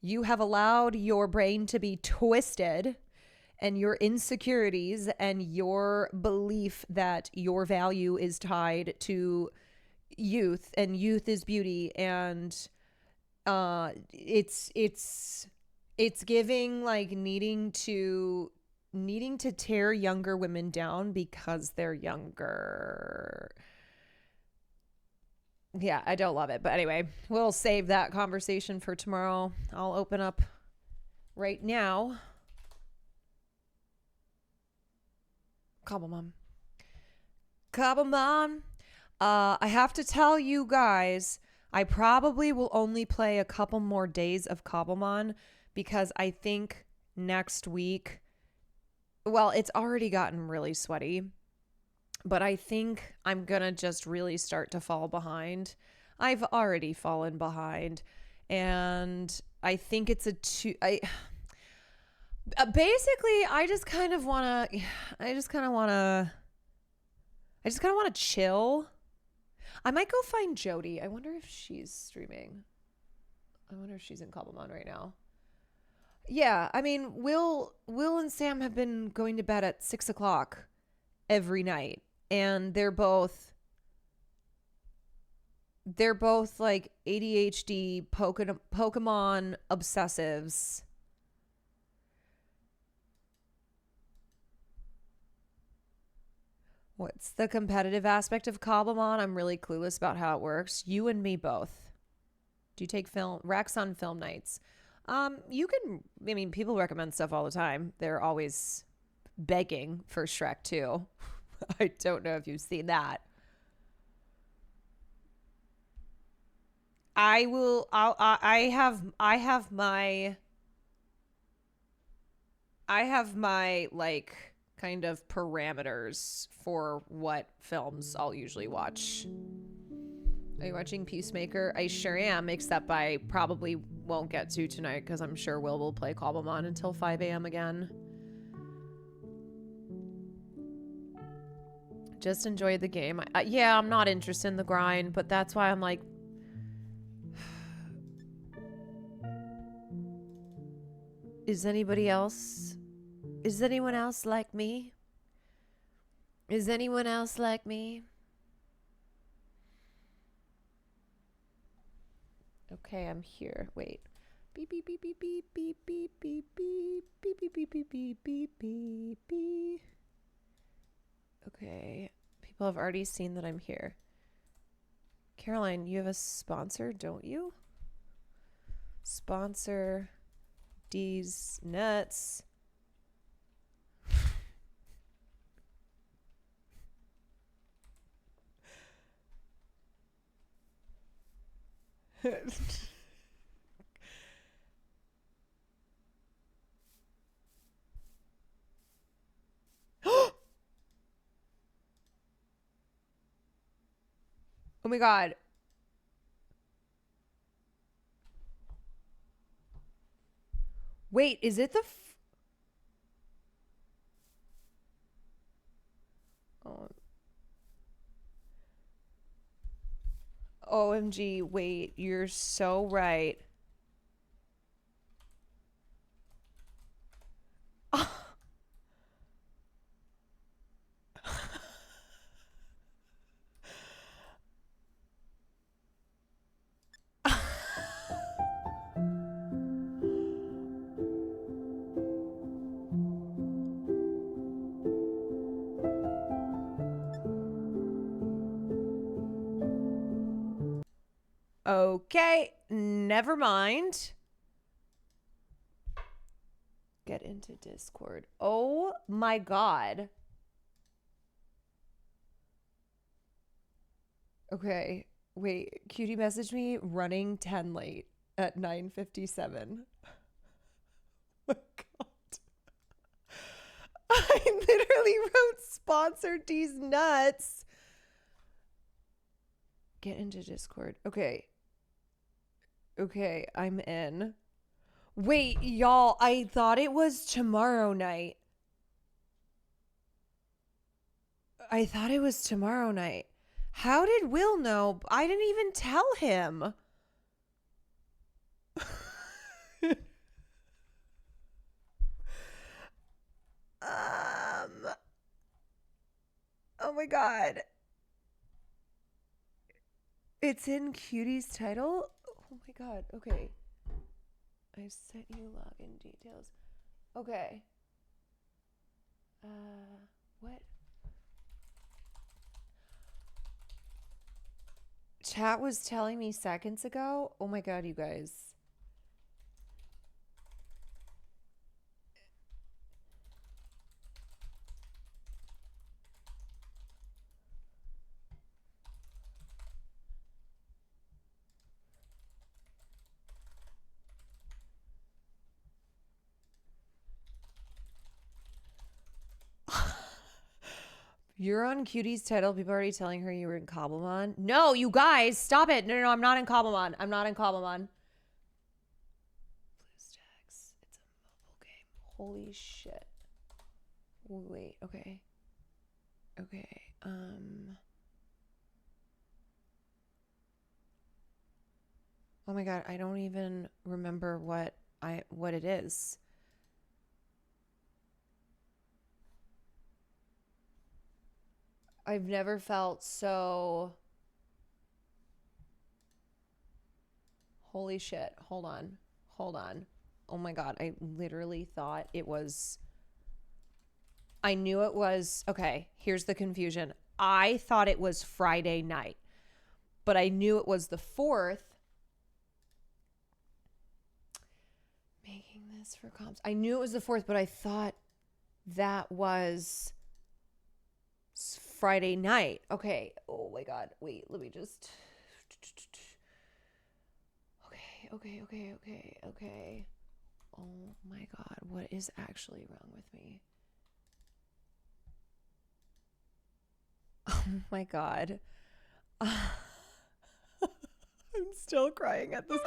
you have allowed your brain to be twisted, and your insecurities and your belief that your value is tied to youth and youth is beauty, and it's giving like needing to tear younger women down because they're younger. Yeah, I don't love it. But anyway, we'll save that conversation for tomorrow. I'll open up right now. Cobblemon. I have to tell you guys, I probably will only play a couple more days of Cobblemon because I think next week, well, it's already gotten really sweaty, but I think I'm going to just really start to fall behind. I've already fallen behind, and I think it's basically I just kind of want to chill. I might go find Jody. I wonder if she's streaming. I wonder if she's in Cobblemon right now. Yeah, I mean, Will and Sam have been going to bed at 6 o'clock every night, and they're both like ADHD Pokemon obsessives. What's the competitive aspect of Cobblemon? I'm really clueless about how it works. You and me both. Do you take Rex on film nights? You can, I mean, people recommend stuff all the time. They're always begging for Shrek 2. I don't know if you've seen that. I have my like kind of parameters for what films I'll usually watch. Are you watching Peacemaker? I sure am, except I probably won't get to tonight because I'm sure Will play Cobblemon until 5 a.m. again. Just enjoyed the game. Yeah, I'm not interested in the grind, but that's why I'm like... Is anyone else like me? Is anyone else like me? Okay, I'm here. Wait. Beep beep beep beep beep beep beep beep beep beep beep beep beep beep beep beep beep. Okay. People have already seen that I'm here. Caroline, you have a sponsor, don't you? Sponsor D's nuts. Oh my god. Wait, is it the oh. OMG, wait, you're so right. Okay, never mind. Get into Discord. Oh my god. Okay, wait. Cutie messaged me running 10 late at 9:57. Oh my god. I literally wrote sponsor D's nuts. Get into Discord. Okay. Okay, I'm in. Wait, y'all, I thought it was tomorrow night. I thought it was tomorrow night. How did Will know? I didn't even tell him. Oh my god. It's in Cutie's title? Oh my god, okay. I sent you login details. Okay. What? Chat was telling me seconds ago. Oh my god, you guys. You're on Cutie's title. People are already telling her you were in Cobblemon. No, you guys, stop it. No, I'm not in Cobblemon. I'm not in Cobblemon. BlueStacks. It's a mobile game. Holy shit. Wait, okay. Okay. Oh my god, I don't even remember what it is. I've never felt so... Holy shit. Hold on. Oh my god, I literally thought it was... I knew it was... Okay, here's the confusion. I thought it was Friday night, but I knew it was the 4th. Making this for comps. I knew it was the 4th, but I thought that was Friday night. Okay. Oh my god. Wait, let me just... Okay. Oh my god. What is actually wrong with me? Oh my god. I'm still crying at this.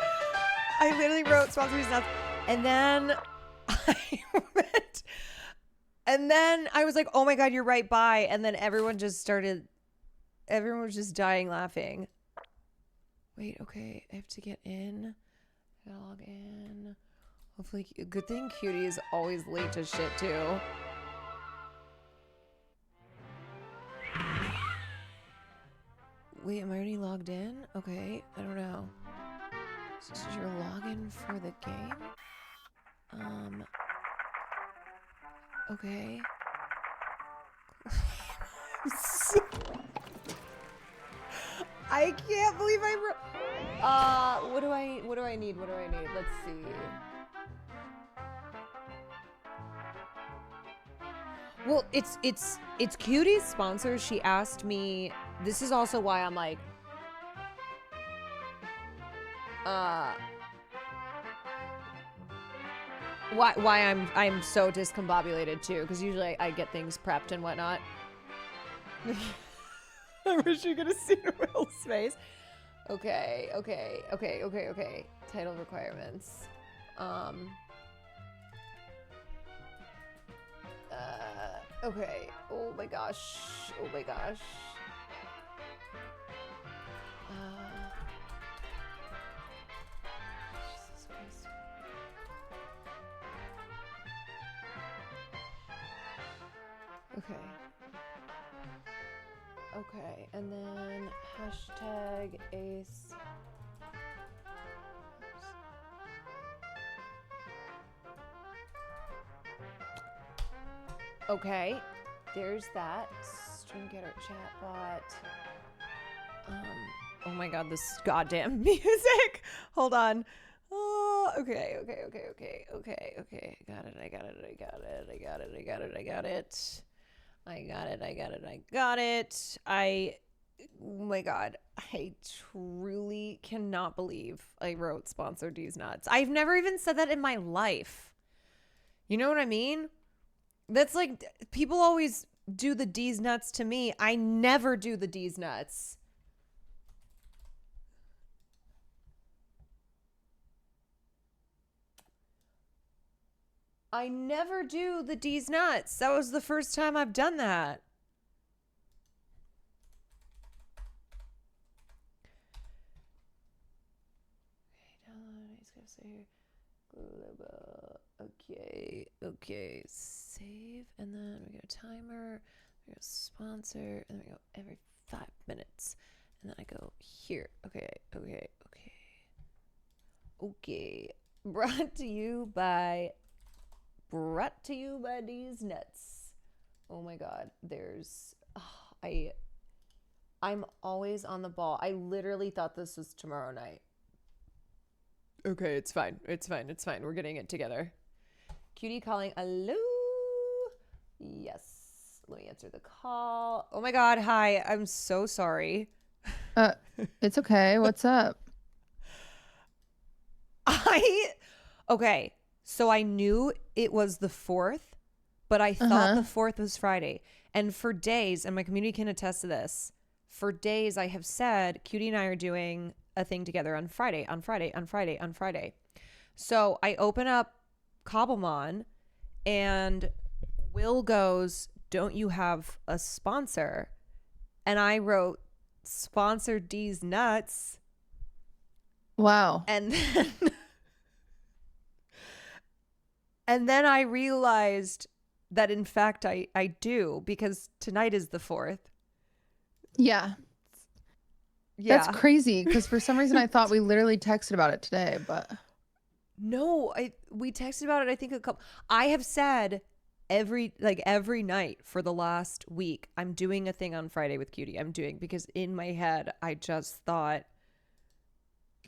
I literally wrote sponsors nuts, and then I was like, oh my god, you're right, bye. And then everyone was just dying laughing. Wait, okay, I have to get in. I gotta log in. Hopefully, good thing Cutie is always late to shit too. Wait, am I already logged in? Okay, I don't know. This is your login for the game? Okay. I can't believe what do I need? Let's see. Well, it's Cutie's sponsor. She asked me. This is also why I'm like, why I'm so discombobulated too, because usually I get things prepped and whatnot. I wish you could have seen Will's face. Okay. Title requirements. Okay. Oh my gosh. Jesus Christ. Okay, and then hashtag ACE. Okay, there's that. Stream getter chatbot. Oh my god, this goddamn music. Hold on. Oh, okay. Got it. Oh my god, I truly cannot believe I wrote sponsor D's nuts. I've never even said that in my life. You know what I mean? That's like, people always do the D's nuts to me. I never do the D's nuts. I never do the D's nuts. That was the first time I've done that. Okay, save, and then we go timer, we go sponsor, and then we go every 5 minutes, and then I go here. Okay. Brought to you by these nuts. Oh my god, I'm always on the ball. I literally thought this was tomorrow night. Okay, it's fine. We're getting it together. Cutie calling. Hello? Yes. Let me answer the call. Oh my god, hi. I'm so sorry. It's okay. What's up? Okay, so I knew it was the 4th, but I thought the 4th was Friday. And for days, and my community can attest to this, for days I have said, Cutie and I are doing a thing together on Friday. So I open up Cobblemon and Will goes, don't you have a sponsor? And I wrote, sponsor D's nuts. Wow. And then I realized that in fact I do, because tonight is the 4th. Yeah. That's crazy, because for some reason I thought we literally texted about it today, but no, we texted about it. I think I have said every night for the last week, I'm doing a thing on Friday with Cutie. Because in my head I just thought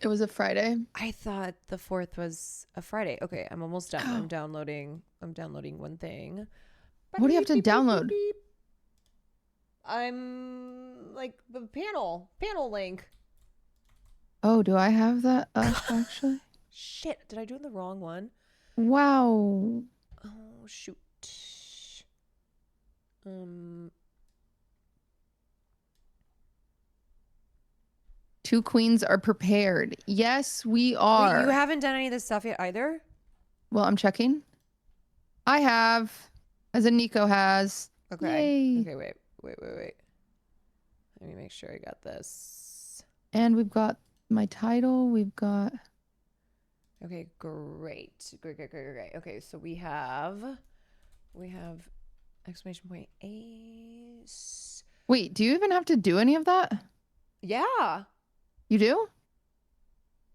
it was a Friday. I thought the 4th was a Friday. Okay, I'm almost done. I'm downloading one thing. What do you have to download? I'm like the panel link. Oh, do I have that up actually? Shit, did I do the wrong one? Wow. Oh, shoot. Two queens are prepared. Yes, we are. Wait, you haven't done any of this stuff yet either? Well, I'm checking. I have, as in Nico has. Okay. Yay. Okay, wait. Let me make sure I got this. And we've got my title. We've got. Okay, great. Okay, so we have exclamation point Ace. Wait, do you even have to do any of that? Yeah. You do?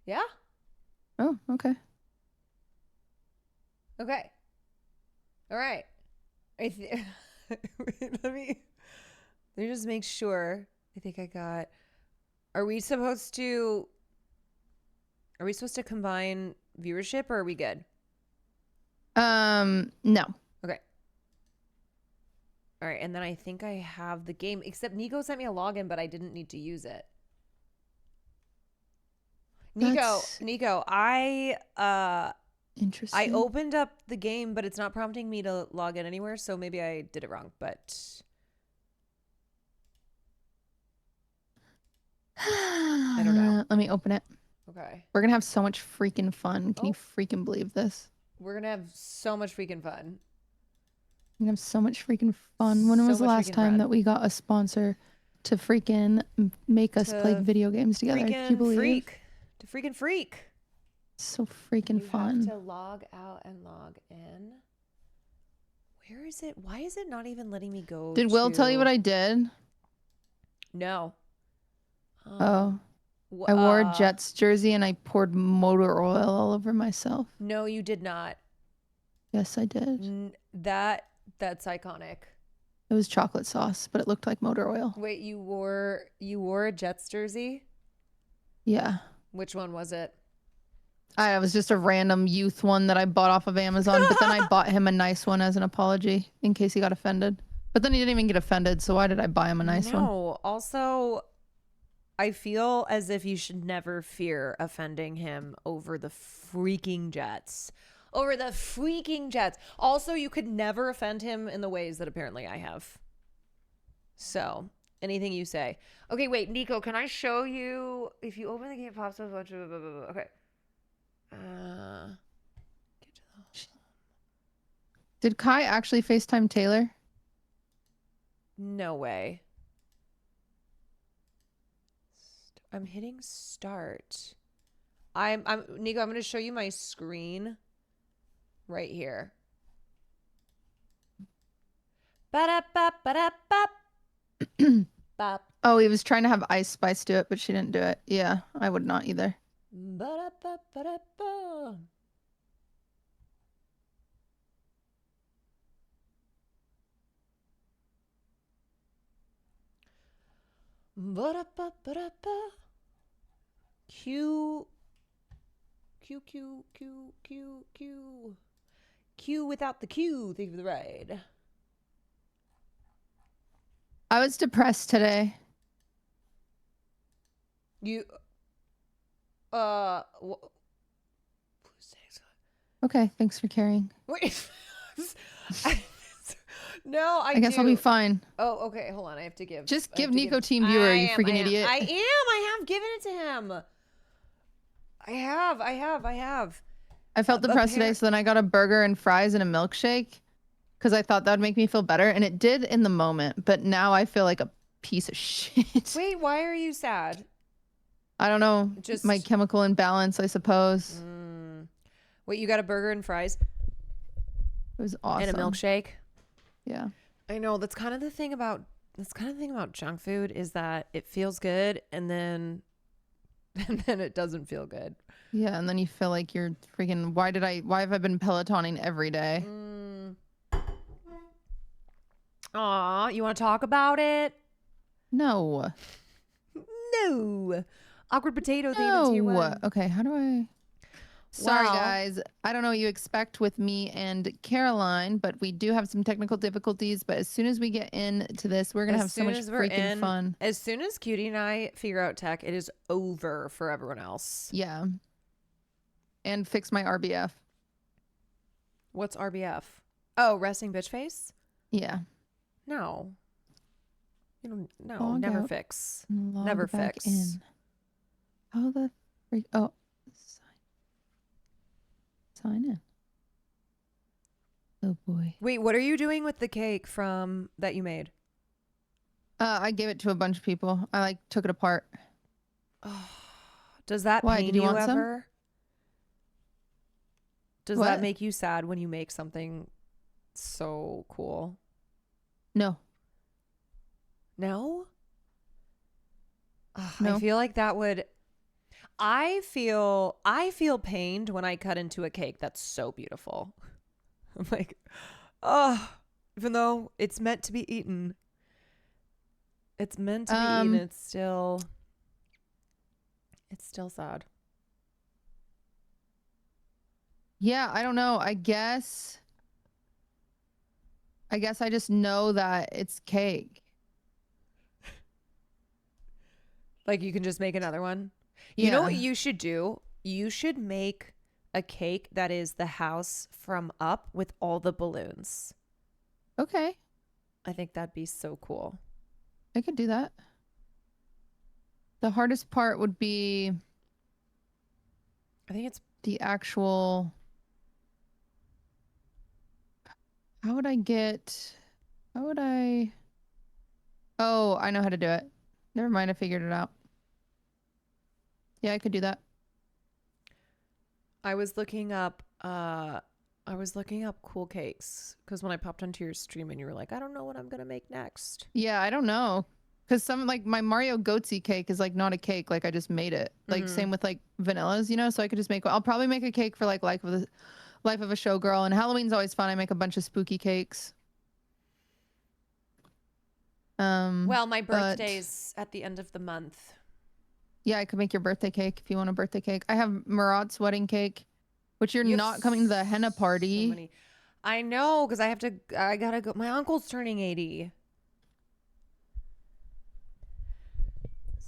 Yeah. Oh, okay. Okay. All right. Wait, let me just make sure. I think I got. Are we supposed to combine viewership, or are we good? No. Okay. All right, and then I think I have the game, except Nico sent me a login, but I didn't need to use it. Nico, interesting. I opened up the game, but it's not prompting me to log in anywhere, so maybe I did it wrong, but I don't know. Let me open it. Okay. We're gonna have so much freaking fun. Can you freaking believe this? We're gonna have so much freaking fun. We're gonna have so much freaking fun. When was the last time that we got a sponsor to freaking make us play video games together? Can you believe? To freaking freak. So freaking fun. You have to log out and log in. Where is it? Why is it not even letting me go? Did Will tell you what I did? No. I wore a Jets jersey and I poured motor oil all over myself. No, you did not. Yes, I did. That's iconic. It was chocolate sauce, but it looked like motor oil. Wait, you wore a Jets jersey? Yeah. Which one was it? It was just a random youth one that I bought off of Amazon, but then I bought him a nice one as an apology in case he got offended. But then he didn't even get offended, so why did I buy him a nice one? No, also, I feel as if you should never fear offending him over the freaking Jets. Over the freaking Jets. Also, you could never offend him in the ways that apparently I have. So, anything you say. Okay, wait, Nico, can I show you? If you open the game, it pops up a bunch of... Okay. Did Kai actually FaceTime Taylor? No way. I'm hitting start. Nico, I'm going to show you my screen right here. Oh, he was trying to have Ice Spice do it, but she didn't do it. Yeah, I would not either. Q without the Q. Think of the ride. I was depressed today. Okay, thanks for caring. Wait. No, I guess I'll be fine. Oh, okay. Hold on. I have to give. Just give Nico Team Viewer, you freaking idiot. I have given it to him. I have. I felt depressed today, so then I got a burger and fries and a milkshake because I thought that would make me feel better, and it did in the moment, but now I feel like a piece of shit. Wait, why are you sad? I don't know. Just my chemical imbalance, I suppose. Wait, you got a burger and fries? It was awesome. And a milkshake? Yeah. I know. That's kind of the thing about junk food is that it feels good and then it doesn't feel good. Yeah, and then you feel like you're freaking why have I been Pelotoning every day? Aw, you want to talk about it? No. No. Awkward potato thing into your one. Okay, how do I Sorry, Well- guys. I don't know what you expect with me and Caroline, but we do have some technical difficulties. But as soon as we get into this, we're going to have so much freaking fun. As soon as Cutie and I figure out tech, it is over for everyone else. Yeah. And fix my RBF. What's RBF? Oh, resting bitch face? Yeah. No. You don't, no, Log never out fix. and log Never back fix. in. How the freak? Oh. Sign in. Oh boy. Wait, what are you doing with the cake from that you made? I gave it to a bunch of people. I took it apart. Does that Why? pain Did you want some? ever? Does What? that make you sad when you make something so cool? No. No? No. I feel like that would I feel pained when I cut into a cake that's so beautiful. I'm like, even though it's meant to be eaten. It's meant to be eaten, it's still sad. Yeah, I don't know. I guess I just know that it's cake. Like you can just make another one. You know what Yeah. you should do? You should make a cake that is the house from Up with all the balloons. Okay. I think that'd be so cool. I could do that. The hardest part would be I think it's the actual How would I Oh, I know how to do it. Never mind, I figured it out. Yeah, I could do that. I was looking up cool cakes because when I popped onto your stream and you were like, I don't know what I'm gonna make next. Yeah, I don't know. Because some like my Mario Goatsy cake is like not a cake, like I just made it. Like same with like vanillas, so I could just make I'll probably make a cake for like Life of a Showgirl, and Halloween's always fun. I make a bunch of spooky cakes. Well, my but- birthday's at the end of the month. Yeah, I could make your birthday cake if you want a birthday cake. I have Murat's wedding cake, which you're You have not coming to the henna party. So many. I know, because I gotta go. My uncle's turning 80.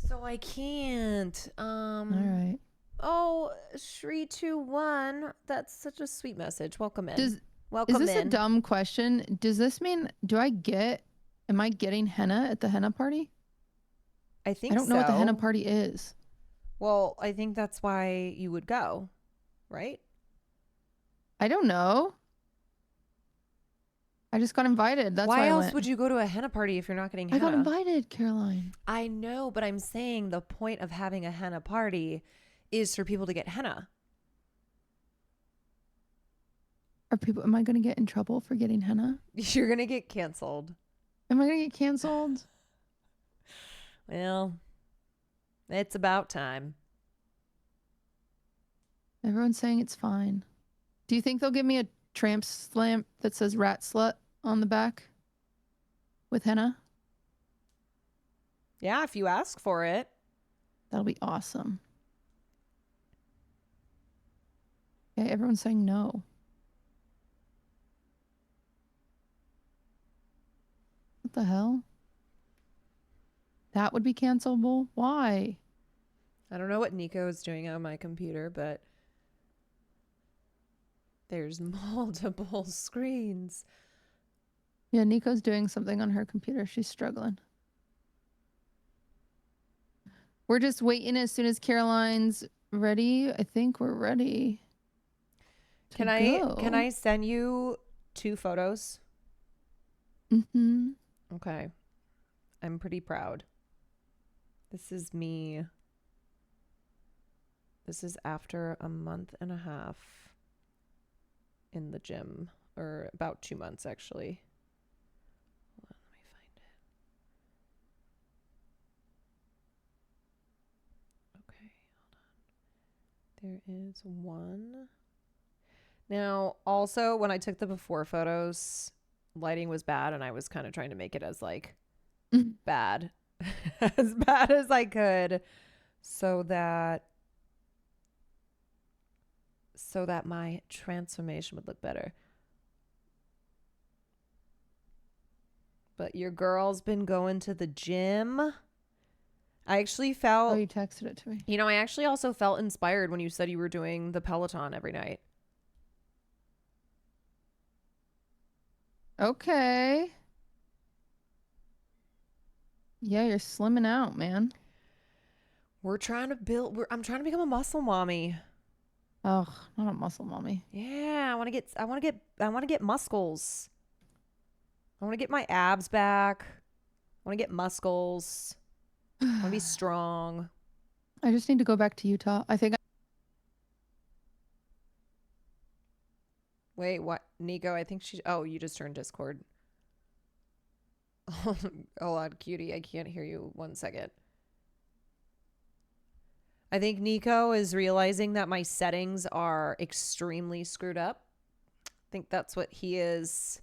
So I can't. All right. Oh, Shri21. That's such a sweet message. Welcome in. Is Welcome this in. a dumb question? Does this mean am I getting henna at the henna party? I think I don't know what the henna so. party is. Well, I think that's why you would go, right? I don't know. I just got invited. That's why why I else went. would you go to a henna party if you're not getting I henna? got invited, Caroline. I know, but I'm saying the point of having a henna party is for people to get henna. Am I going to get in trouble for getting henna? You're going to get canceled. Am I going to get canceled? Well, it's about time. Everyone's saying it's fine. Do you think they'll give me a tramp stamp that says rat slut on the back with henna? Yeah, if you ask for it. That'll be awesome. Okay, everyone's saying no. What the hell? That would be cancelable? Why? I don't know what Nico is doing on my computer, but there's multiple screens. Yeah, Nico's doing something on her computer. She's struggling. We're just waiting as soon as Caroline's ready. I think we're ready. Can I send you 2 photos? Mm-hmm. Okay. I'm pretty proud. This is me. This is after a month and a half in the gym, or about 2 months actually. Hold on, let me find it. Okay, hold on. There is one. Now, also, when I took the before photos, lighting was bad, and I was kind of trying to make it as like bad as bad as I could so that my transformation would look better. But your girl's been going to the gym. I actually felt... Oh, you texted it to me. You know, I actually also felt inspired when you said you were doing the Peloton every night. Okay. Yeah, you're slimming out, man. We're trying to build... I'm trying to become a muscle mommy. Oh, not a muscle mommy. Yeah, I want to get muscles. I want to get my abs back. I want to get muscles. I want to be strong. I just need to go back to Utah. I think. Wait, what? Nico, I think she... Oh, you just turned Discord. Hold on, cutie. I can't hear you. 1 second. I think Nico is realizing that my settings are extremely screwed up. I think that's what he is.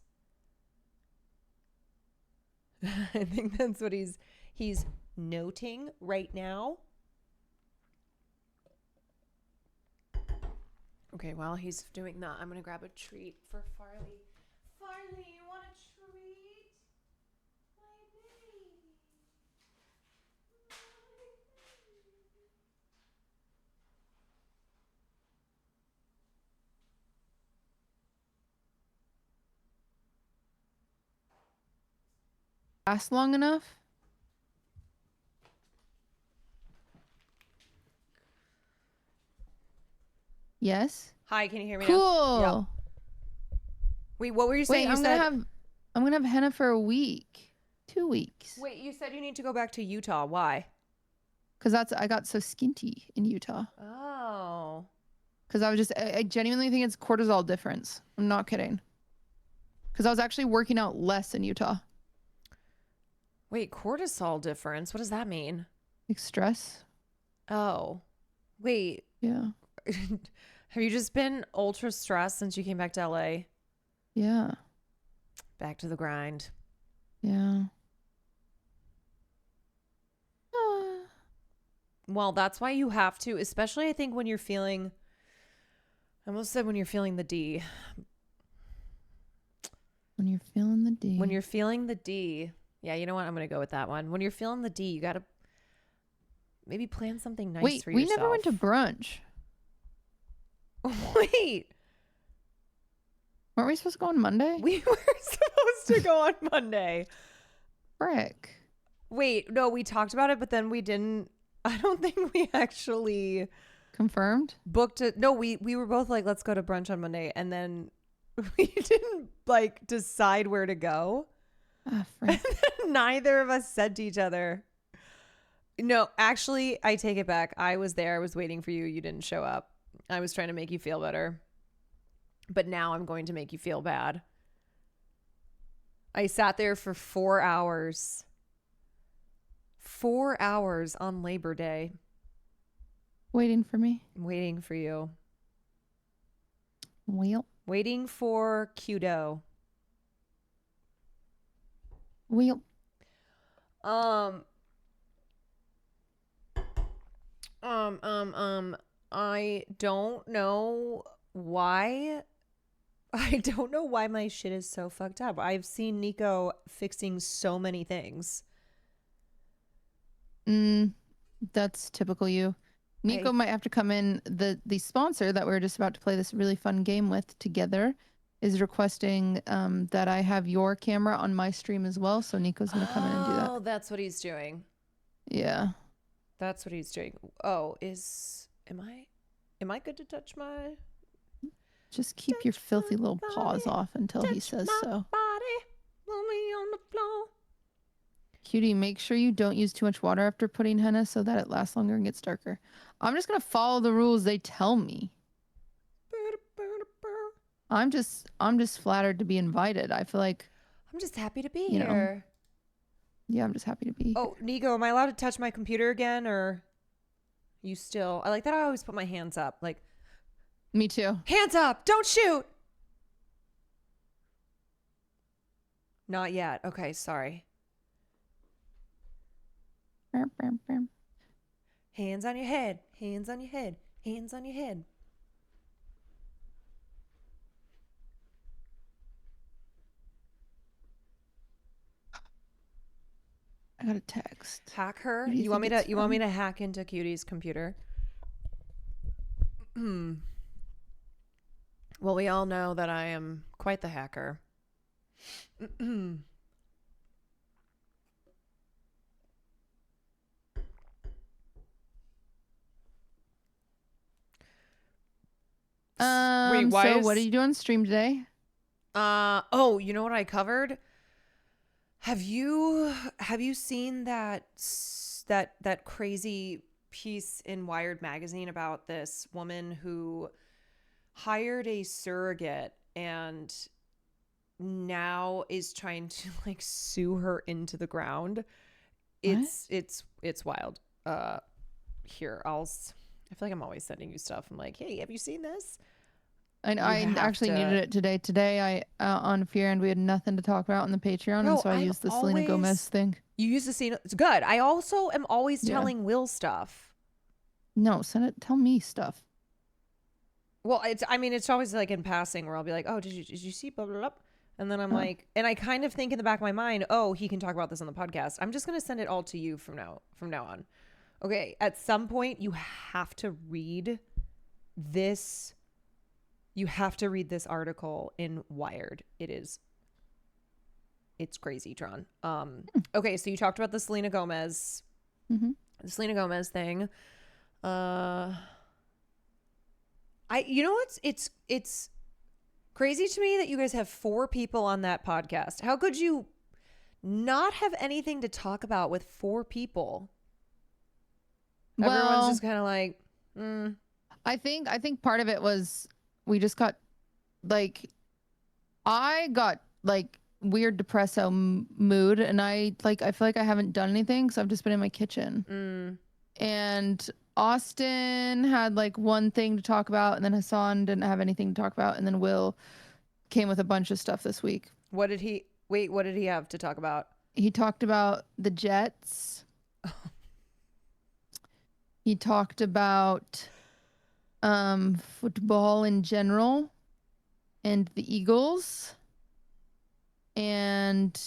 I think that's what he's noting right now. Okay, while he's doing that, I'm going to grab a treat for Farley. Farley, you want a treat? My baby. Last long enough? Yes. Hi, can you hear me cool. now? Yeah. Wait, what were you saying? Wait, I'm gonna have henna for a week. 2 weeks. Wait, you said you need to go back to Utah. Why? Because I got so skinty in Utah. Oh. Because I genuinely think it's cortisol difference. I'm not kidding. Because I was actually working out less in Utah. Wait, cortisol difference? What does that mean? Like stress. Oh. Wait. Yeah. Have you just been ultra stressed since you came back to LA? Yeah. Back to the grind. Yeah. Well, that's why you have to, especially I think when you're feeling, I almost said when you're feeling the D. When you're feeling the D. When you're feeling the D. Yeah, you know what? I'm going to go with that one. When you're feeling the D, you got to maybe plan something nice Wait, for yourself. we never went to brunch. Wait. Weren't we supposed to go on Monday? We were supposed to go on Monday. Frick. Wait, no, we talked about it, but then we didn't. I don't think we actually confirmed. Booked it. No, we were both like, let's go to brunch on Monday, and then we didn't like decide where to go. Ah, and then neither of us said to each other. No, actually, I take it back. I was there. I was waiting for you. You didn't show up. I was trying to make you feel better. But now I'm going to make you feel bad. I sat there for 4 hours. 4 hours on Labor Day. Waiting for me? Waiting for you. Well. Waiting for Kudo. Well. I don't know why. I don't know why my shit is so fucked up. I've seen Nico fixing so many things. That's typical you. Nico might have to come in. The sponsor that we were just about to play this really fun game with together is requesting that I have your camera on my stream as well. So Nico's gonna come in and do that. Oh, that's what he's doing. Yeah. That's what he's doing. Oh, am I good to touch my Just keep your filthy little paws off until he says so. body? Lonely on the floor. Cutie, make sure you don't use too much water after putting henna so that it lasts longer and gets darker. I'm just gonna follow the rules they tell me. I'm just flattered to be invited. I feel like I'm just happy to be you know. here. Yeah, I'm just happy to be. Oh, Nico, am I allowed to touch my computer again, or you still? I like that I always put my hands up. Like, me too. Hands up! Don't shoot! Not yet. Okay, sorry. Hands on your head. Hands on your head. Hands on your head. I got a text. Hack her. Who do You want me think to? it's You want me from? to hack into Cutie's computer? Well, we all know that I am quite the hacker. Wait, why so is- what are you doing on stream today? Oh, you know what I covered? Have you seen that crazy piece in Wired magazine about this woman who hired a surrogate and now is trying to like sue her into the ground? It's wild. Here, I feel like I'm always sending you stuff. I'm like, hey, have you seen this? I have actually to- needed it today. Today, I on Fear and we had nothing to talk about on the Patreon, Bro, and so I I'm used the Selena Gomez always- thing. You use the scene. It's good. I also am always Yeah. telling Will stuff. No, send it. Tell me stuff. Well, it's always like in passing where I'll be like, oh, did you see blah, blah, blah? And then I'm like, and I kind of think in the back of my mind, oh, he can talk about this on the podcast. I'm just going to send it all to you from now on. Okay. At some point you have to read this. You have to read this article in Wired. It's crazy, Tron. Okay. So you talked about the Selena Gomez thing. It's crazy to me that you guys have 4 people on that podcast. How could you not have anything to talk about with 4 people? Everyone's just kind of like, I think part of it was we just got like, I got like weird depresso mood, and I feel like I haven't done anything, so I've just been in my kitchen. And Austin had like one thing to talk about, and then Hassan didn't have anything to talk about, and then Will came with a bunch of stuff this week. what did he have to talk about? He talked about the Jets. He talked about football in general and the Eagles. And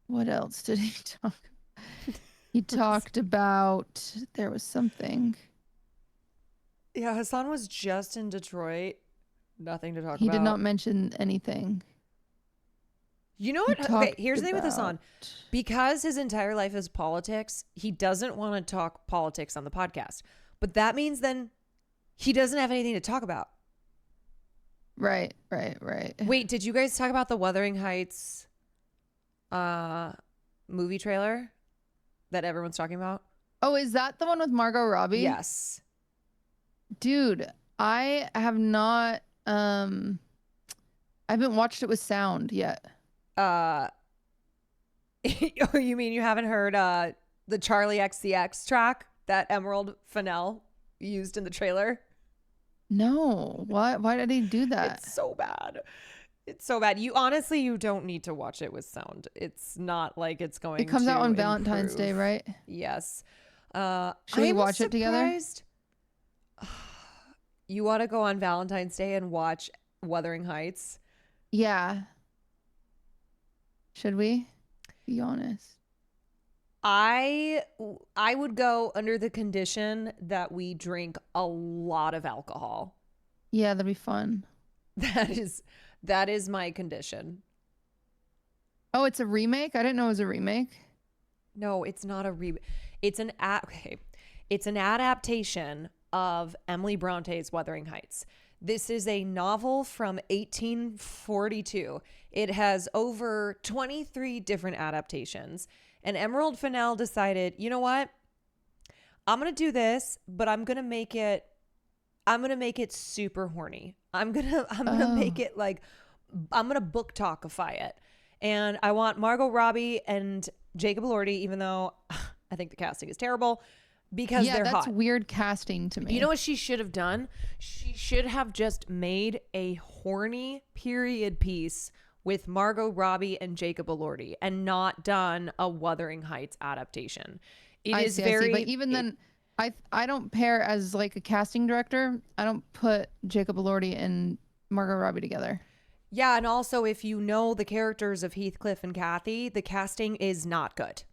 what else did he talk about? He talked about, there was something. Yeah, Hassan was just in Detroit. Nothing to talk He about. did not mention anything. You know what? He Okay, talked here's the thing with Hassan. about- Because his entire life is politics, he doesn't want to talk politics on the podcast. But that means then he doesn't have anything to talk about. Right. Wait, did you guys talk about the Wuthering Heights movie trailer that everyone's talking about? Oh, is that the one with Margot Robbie? Yes. Dude, I have not I haven't watched it with sound yet. Oh, you mean you haven't heard the Charlie XCX track that Emerald Fennell used in the trailer? No. Why did he do that? It's so bad. It's so bad. You honestly, you don't need to watch it with sound. It's not like it's going to It comes out on Valentine's Day, improve. right? Yes. Should we watch it together? Surprised- You want to go on Valentine's Day and watch Wuthering Heights? Yeah. Should we? Be honest. I would go under the condition that we drink a lot of alcohol. Yeah, that'd be fun. That is my condition. Oh, it's a remake? I didn't know it was a remake. No, it's not a remake. It's an It's an adaptation of Emily Bronte's Wuthering Heights. This is a novel from 1842. It has over 23 different adaptations. And Emerald Fennell decided, you know what? I'm going to do this, but I'm going to make it super horny. I'm going to make it like, I'm going to book talkify it. And I want Margot Robbie and Jacob Elordi, even though I think the casting is terrible, because they're hot. Yeah, that's weird casting to me. You know what she should have done? She should have just made a horny period piece with Margot Robbie and Jacob Elordi and not done a Wuthering Heights adaptation. I see, but even then, I don't pair as like a casting director. I don't put Jacob Elordi and Margot Robbie together. Yeah, and also if you know the characters of Heathcliff and Kathy, the casting is not good.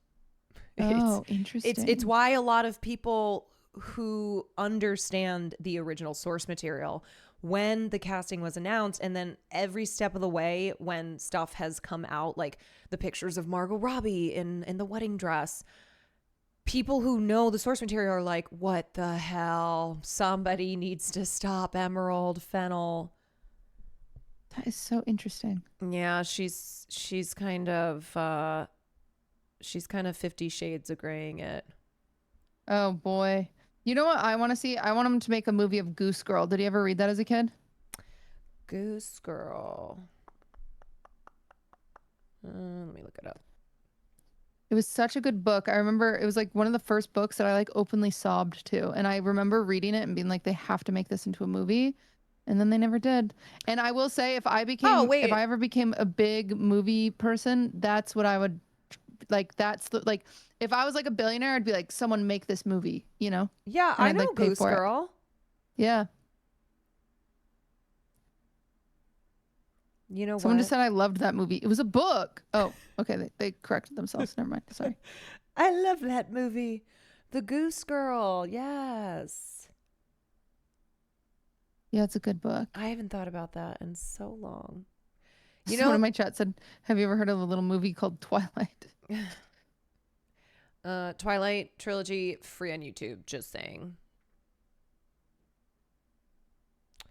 Oh, interesting. It's why a lot of people who understand the original source material, when the casting was announced, and then every step of the way when stuff has come out, like the pictures of Margot Robbie in the wedding dress, people who know the source material are like, what the hell? Somebody needs to stop Emerald Fennell. That is so interesting. Yeah, she's kind of 50 Shades of Graying it. Oh boy. You know what I want to see? I want him to make a movie of Goose Girl. Did you ever read that as a kid? Goose Girl. Let me look it up. It was such a good book. I remember it was like one of the first books that I like openly sobbed to. And I remember reading it and being like, they have to make this into a movie. And then they never did. And I will say, if I ever became a big movie person, that's what I would like. If I was like a billionaire, I'd be like, someone make this movie, you know? Yeah, and I know Goose Girl. Yeah. You know Someone what? just said I loved that movie. It was a book. Oh, okay. They corrected themselves. Never mind. Sorry. I love that movie. The Goose Girl. Yes. Yeah, it's a good book. I haven't thought about that in so long. You know, one of my chat said, have you ever heard of a little movie called Twilight? Twilight trilogy, free on YouTube, just saying.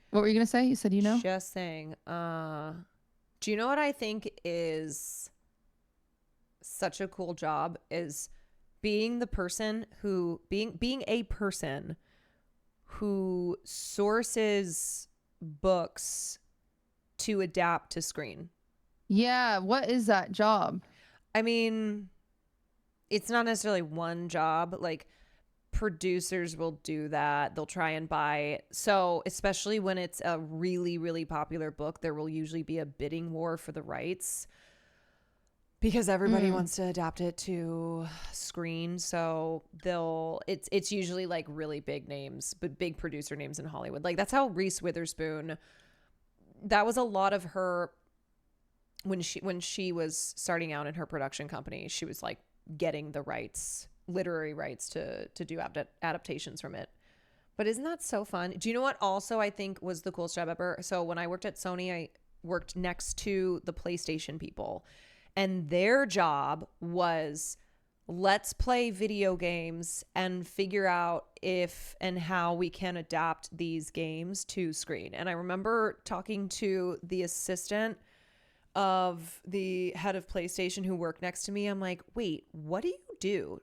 What were you going to say? You said, you know? Just saying. Do you know what I think is such a cool job is being the person who, being a person who sources books to adapt to screen. Yeah, what is that job? I mean, it's not necessarily one job. Like, producers will do that. They'll try and buy. So, especially when it's a really, really popular book, there will usually be a bidding war for the rights because everybody wants to adapt it to screen. So it's usually like really big names, but big producer names in Hollywood. Like that's how Reese Witherspoon, that was a lot of her when she was starting out in her production company, she was like getting the rights, literary rights to do adaptations from it. But isn't that so fun? Do you know what also I think was the coolest job ever? So when I worked at Sony, I worked next to the PlayStation people. And their job was, let's play video games and figure out if and how we can adapt these games to screen. And I remember talking to the assistant of the head of PlayStation who worked next to me. I'm like, wait, what do you do?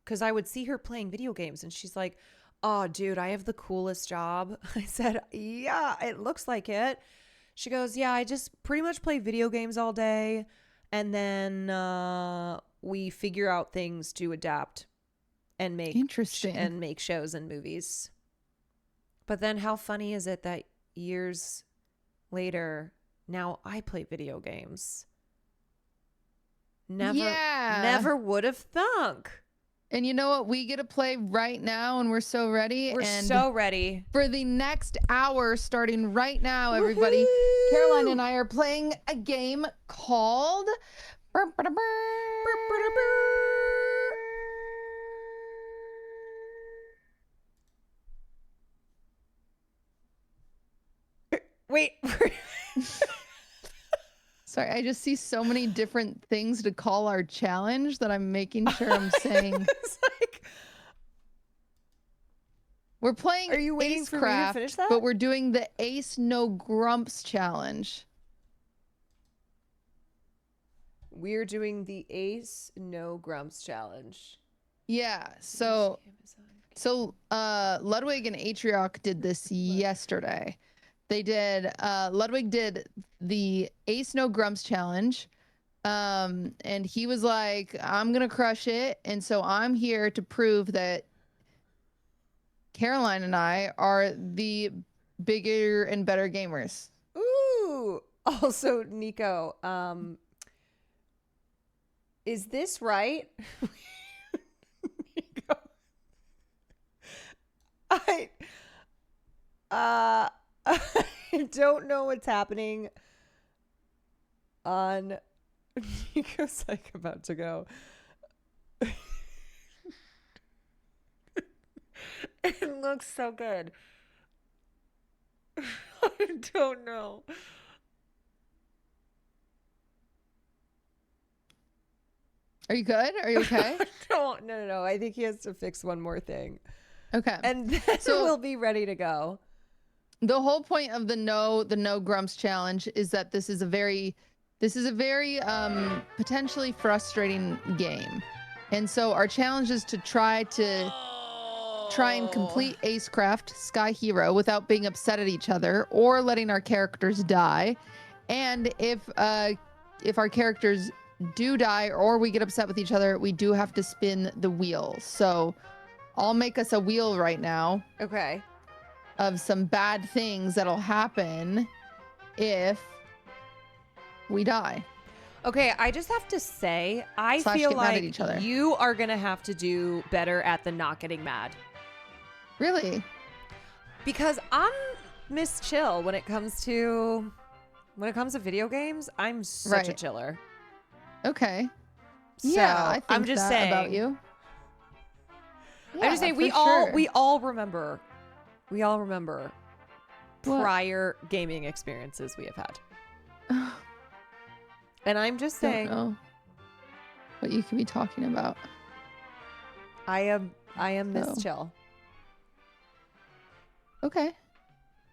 Because I would see her playing video games and she's like, oh, dude, I have the coolest job. I said, yeah, it looks like it. She goes, yeah, I just pretty much play video games all day. And then we figure out things to adapt and make shows and movies. But then how funny is it that years later, now I play video games? Never would have thunk. And you know what? We get to play right now, and we're so ready. We're so ready. For the next hour, starting right now, everybody, Caroline and I are playing a game called... Wait, Sorry, I just see so many different things to call our challenge that I'm making sure I'm saying. We're playing Are you waiting for me to ACECRAFT, finish that? but we're doing the Ace No Grumps challenge. We're doing the Ace No Grumps challenge. Yeah, so Ludwig and Atrioc did this yesterday. They did Ludwig did the Ace No Grumps challenge. And he was like, I'm gonna crush it, and so I'm here to prove that Caroline and I are the bigger and better gamers. Ooh. Also, Nico, is this right? Nico. I don't know what's happening on Nico's like about to go. It looks so good. I don't know. Are you good? Are you okay? No. I think he has to fix one more thing. Okay. And then we'll be ready to go. The whole point of the no grumps challenge is that this is a very potentially frustrating game. And so our challenge is to try and complete ACECRAFT Sky Hero without being upset at each other or letting our characters die. And if our characters do die or we get upset with each other, we do have to spin the wheel. So I'll make us a wheel right now. Okay. Of some bad things that'll happen if we die. Okay, I just have to say, I / feel get mad at like each other. you are going to have to do better at the not getting mad. Really? Because I'm Miss Chill when it comes to video games. I'm such a chiller. Okay. So, yeah, I think I'm just that saying about you. I'm just saying we all remember What? prior gaming experiences we have had. And I'm just saying, Don't know what you could be talking about. I am Miss Chill. Okay.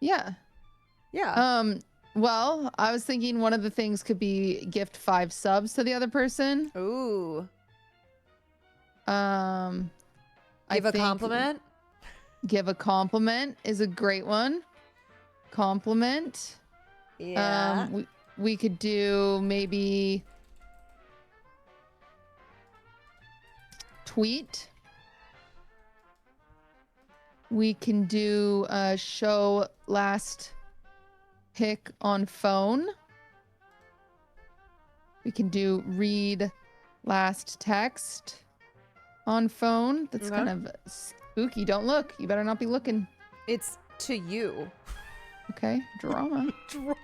Yeah. Yeah. Well, I was thinking one of the things could be gift 5 subs to the other person. Ooh. Give a compliment. Give a compliment is a great one. Compliment. Yeah. We could do maybe tweet. We can do show last pick on phone. We can do read last text on phone. That's kind of spooky. Don't look. You better not be looking. It's to you. Okay. Drama. Drama.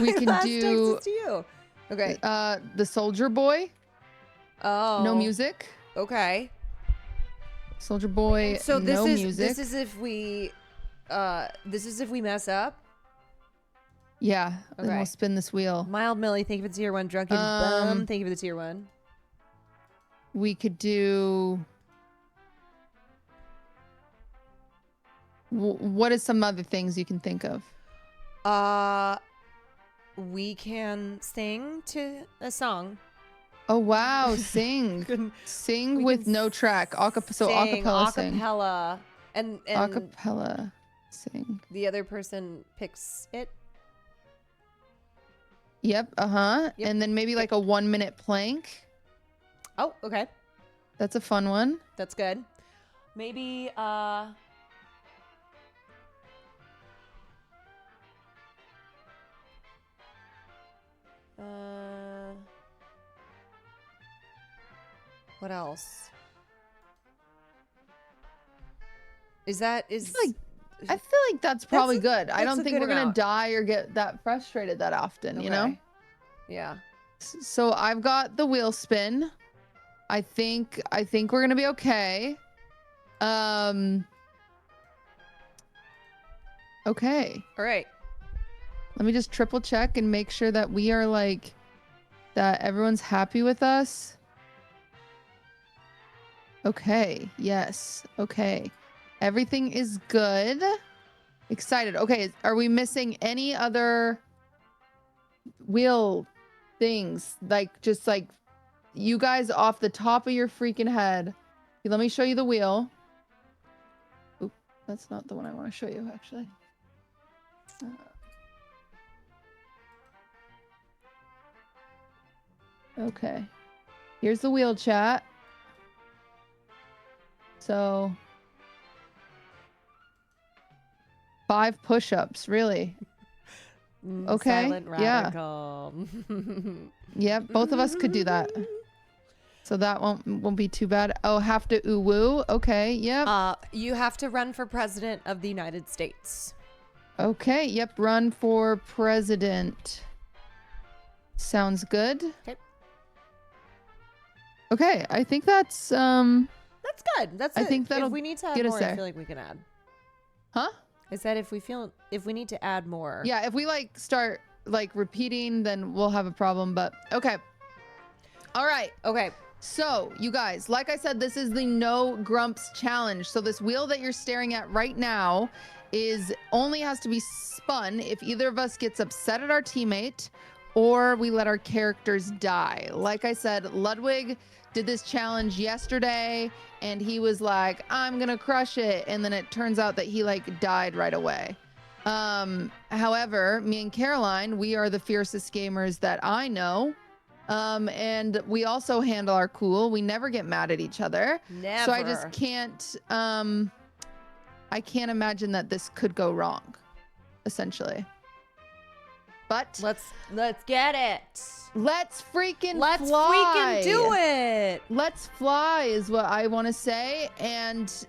We can last do text is to you. Okay. The Soldier Boy. Oh. No music. Okay. Soldier Boy. So no music. This is if we mess up. Yeah. Okay. Then we'll spin this wheel. Mild Millie, thank you for the tier 1. Drunken Bum, thank you for the tier 1. We could do. What is some other things you can think of? We can sing to a song. Oh wow, sing. Sing with no track. So acapella sing. Acapella. And acapella sing. The other person picks it. Yep, Yep. And then maybe like a 1-minute plank. Oh, okay. That's a fun one. That's good. Maybe what else? I feel like that's probably good. I don't think we're gonna amount. die or get that frustrated that often, you know? Yeah. So I've got the wheel spin. I think we're gonna be okay. Okay. All right. Let me just triple check and make sure that we are like, that everyone's happy with us. Okay. Yes. Okay. Everything is good. Excited. Okay. Are we missing any other wheel things? Like, just like you guys off the top of your freaking head. Let me show you the wheel. Oop, that's not the one I want to show you, actually. Okay. Here's the wheel, chat. So 5 push-ups, really? Okay. Silent radical. Yep, both of us could do that. So that won't be too bad. Oh, have to woo. Okay, yep. You have to run for president of the United States. Okay, yep, run for president. Sounds good. Okay. Okay, I think that's That's good. That's I think that'll if we need to add get us more, there. I feel like we can add. Huh? I said if we need to add more. Yeah, if we like start like repeating, then we'll have a problem, but okay. All right. Okay. So, you guys, like I said, this is the No Grumps challenge. So this wheel that you're staring at right now only has to be spun if either of us gets upset at our teammate or we let our characters die. Like I said, Ludwig did this challenge yesterday and he was like, I'm gonna crush it. And then it turns out that he like died right away. However, me and Caroline, we are the fiercest gamers that I know. And we also handle our cool. We never get mad at each other. Never. So I just can't, I can't imagine that this could go wrong, essentially. But let's get it. Let's freaking Let's fly. freaking do it. Let's fly is what I want to say, and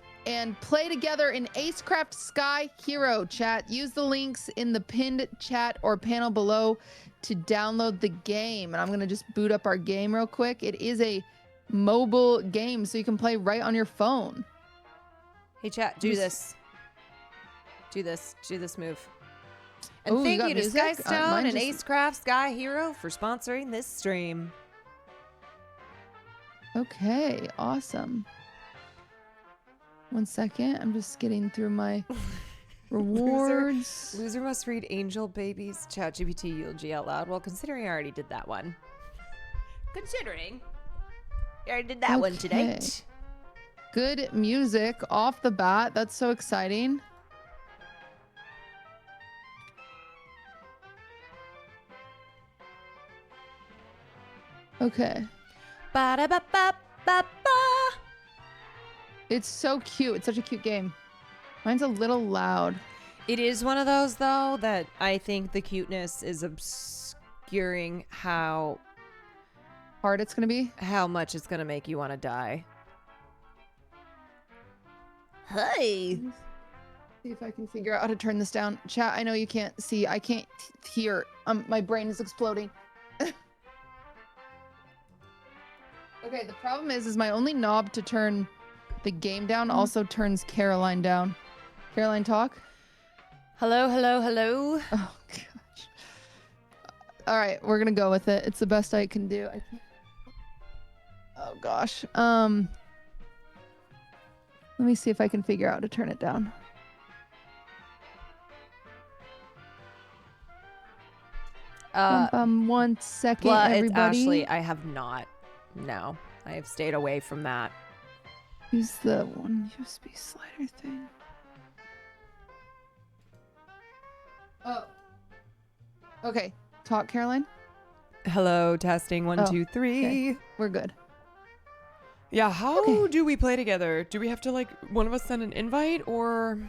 play together in ACECRAFT Sky Hero, chat. Use the links in the pinned chat or panel below to download the game. And I'm gonna just boot up our game real quick. It is a mobile game, so you can play right on your phone. Hey chat, do this. Do this move. And Ooh, thank you to music? Skystone Mine and just- ACECRAFT Sky Hero for sponsoring this stream. Okay, awesome. 1 second, I'm just getting through my rewards. Loser must read Angel Baby's ChatGPT eulogy out loud. Well, considering I already did that one. Considering I already did that one Okay. tonight. Good music off the bat. That's so exciting. Okay. Ba-da-ba-ba-ba-ba. It's so cute. It's such a cute game. Mine's a little loud. It is one of those, though, that I think the cuteness is obscuring how hard it's going to be. How much it's going to make you want to die. Hey. See if I can figure out how to turn this down. Chat, I know you can't see. I can't hear. My brain is exploding. Okay, the problem is my only knob to turn the game down also turns Caroline down. Caroline, talk. Hello, hello, hello. Oh, gosh. All right, we're going to go with it. It's the best I can do. Oh, gosh. Let me see if I can figure out how to turn it down. 1 second, well, everybody. It's Ashley. I have not. No, I have stayed away from that. Use the one USB slider thing. Oh. Okay. Talk, Caroline. Hello, testing 1, 2, 3. Okay. We're good. Yeah, how do we play together? Do we have to like one of us send an invite or?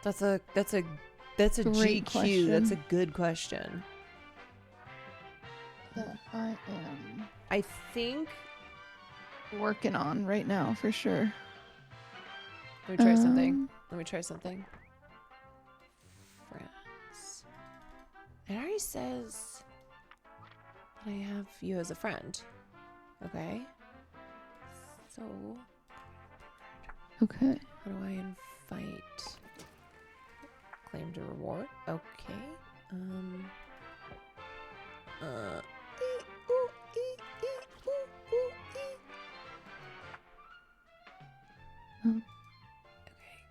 That's a Great GQ. question. That's a good question. That I am I think working on right now for sure. Let me try something. Let me try something. Friends. It already says that I have you as a friend. Okay. So Okay. How do I invite? Claim to reward. Okay. Okay.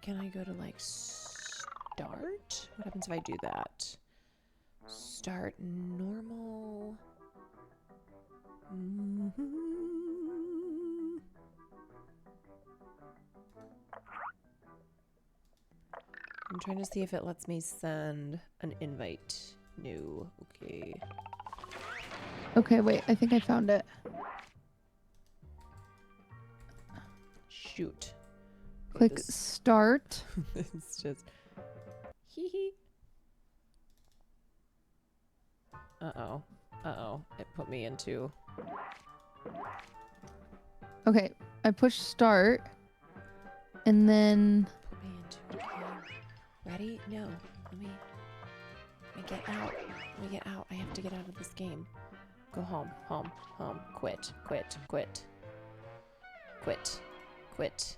Can I go to like start? What happens if I do that? Start normal. I'm trying to see if it lets me send an invite. No. Okay. Okay, wait. I think I found it. Shoot. Click start. It's just hee hee. Uh-oh. Uh-oh. It put me into... Okay, I push start. And then... Put me into... Okay. Ready? No. Let me get out. Let me get out. I have to get out of this game. Go home. Home. Home. Quit. Quit. Quit. Quit. Quit.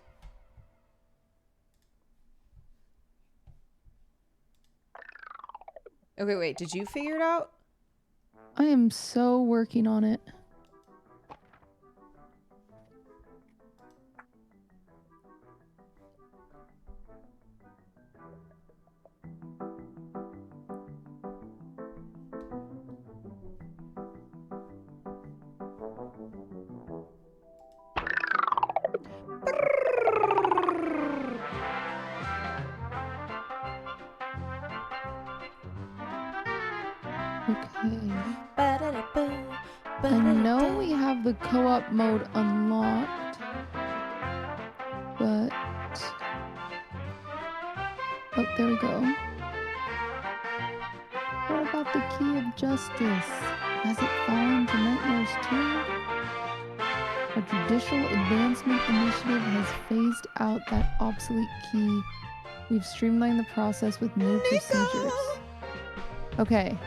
Okay, wait. Did you figure it out? I am so working on it. I know we have the co-op mode unlocked, but... Oh, there we go. What about the key of justice? Has it fallen to nightmares too? A judicial advancement initiative has phased out that obsolete key. We've streamlined the process with new procedures. Okay.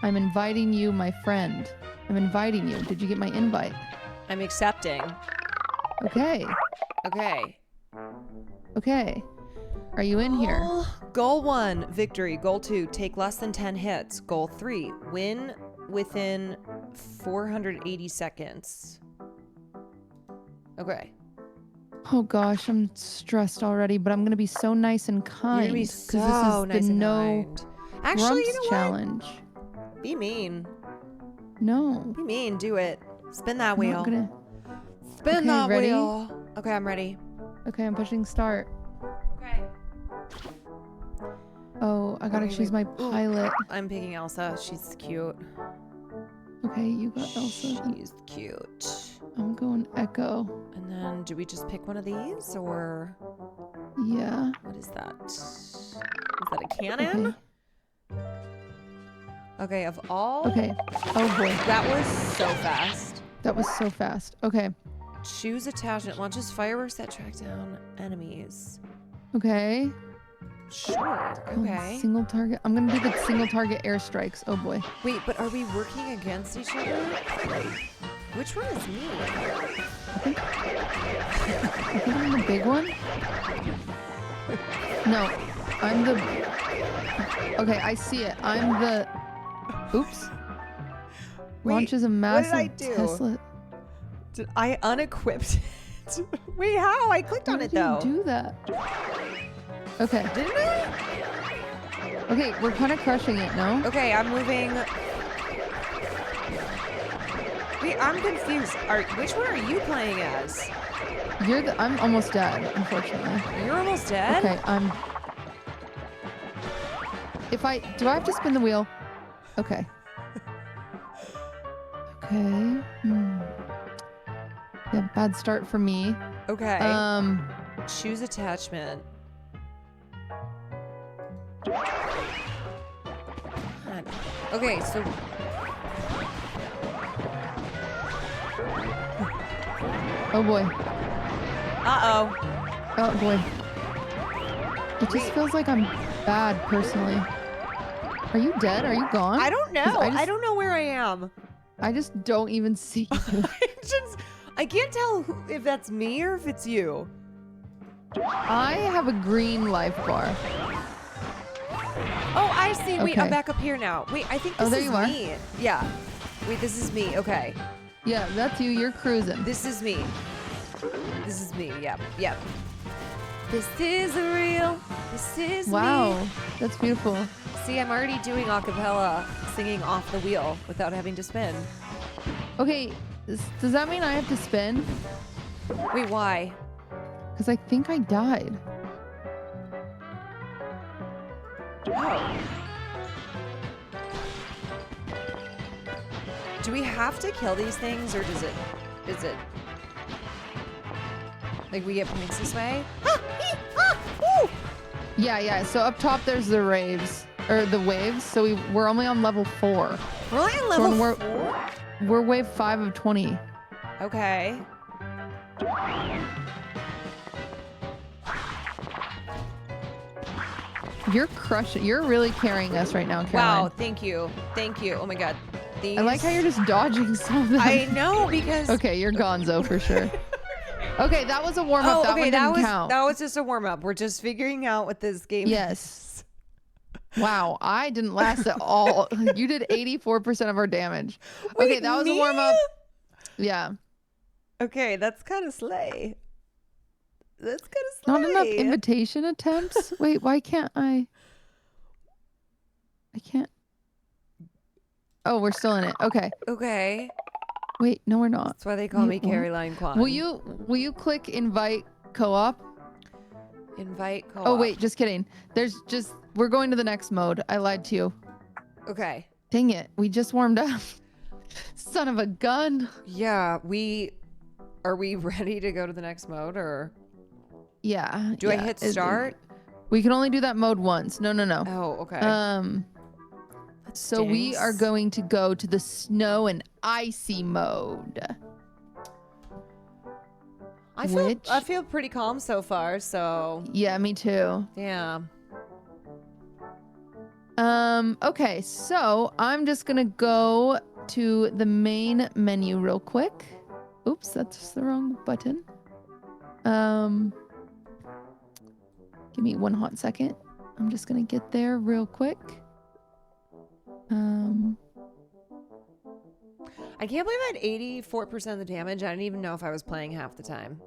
I'm inviting you, my friend. I'm inviting you. Did you get my invite? I'm accepting. Okay. Okay. Okay. Are you in here? Goal 1, victory. Goal 2, take less than 10 hits. Goal 3, win within 480 seconds. Okay. Oh gosh, I'm stressed already, but I'm gonna be so nice and kind. You're gonna be so this is nice the and kind. Actually, you know what? challenge. Be mean. No. Be mean. Do it. Spin that I'm wheel. not gonna... Spin Okay, that ready? wheel. Okay, I'm ready. Okay, I'm pushing start. Okay. Oh, I gotta choose my pilot. I'm picking Elsa. She's cute. Okay, you got Elsa. She's cute. I'm going Echo. And then, do we just pick one of these, or? Yeah. What is that? Is that a cannon? Okay, of all... Okay. Oh boy. That was so fast. That was so fast. Okay. Choose attachment. Launches fireworks that track down enemies. Okay. Sure. Okay. Single target. I'm gonna do the single target airstrikes. Oh boy. Wait, but are we working against each other? Which one is me? I think I'm the big one. No, I'm the... Okay, I see it. I'm the... Oops. Wait, Launches a massive what did I do? Tesla. Did I unequipped it? Wait, how? I clicked on it though. How did you do that? Okay. Didn't I? Okay, we're kind of crushing it, no? Okay, I'm moving. Wait, I'm confused. Which one are you playing as? I'm almost dead, unfortunately. You're almost dead? Okay, do I have to spin the wheel? Okay. Okay. Yeah, bad start for me. Okay. Choose attachment. Okay, so... Oh boy. Uh-oh. Oh boy. It just feels like I'm bad, personally. Are you dead? Are you gone? I don't know. I don't know where I am. I just don't even see you. I can't tell if that's me or if it's you. I have a green life bar. Oh, I see. Wait, I'm Okay. back up here now. Wait, I think this there is you are. me. Yeah. Wait, this is me. Okay. Yeah, that's you. You're cruising. This is me. This is me. Yep. Yep. This is real. This is Wow, me. that's beautiful. See, I'm already doing a cappella singing off the wheel without having to spin. Okay, does that mean I have to spin? Wait, why? Because I think I died. Oh. Do we have to kill these things, or is it like we get points this way? Yeah. So up top there's the raves or the waves. So we're only on level 4. We're only on level 4. We're wave 5 of 20. Okay. You're crushing. You're really carrying us right now, Caroline. Wow, thank you. Thank you. Oh my god. These... I like how you're just dodging some of them. I know, because... Okay, you're gonzo for sure. Okay, that was a warm-up. That one didn't count. That was just a warm-up. We're just figuring out what this game Yes. Wow, I didn't last at all. You did 84% of our damage. Wait, okay, that was me? a warm-up. Yeah. Okay, that's kind of slay. That's kind of slay. Not enough invitation attempts? Wait, why can't I can't. Oh, we're still in it. Okay. Okay. Wait, no, we're not. That's why they call me Caroline Kwan. Will you click invite co-op? Invite co-op. Oh, wait, just kidding. We're going to the next mode. I lied to you. Okay. Dang it. We just warmed up. Son of a gun. Yeah, are we ready to go to the next mode, or? Yeah. Do I hit start? We can only do that mode once. No. Oh, okay. So we are going to go to the snow and icy mode. I feel pretty calm so far, so. Yeah, me too. Yeah. Okay, so I'm just gonna go to the main menu real quick. Oops, that's the wrong button. Give me one hot second. I'm just gonna get there real quick. I can't believe I had 84% of the damage. I didn't even know if I was playing half the time.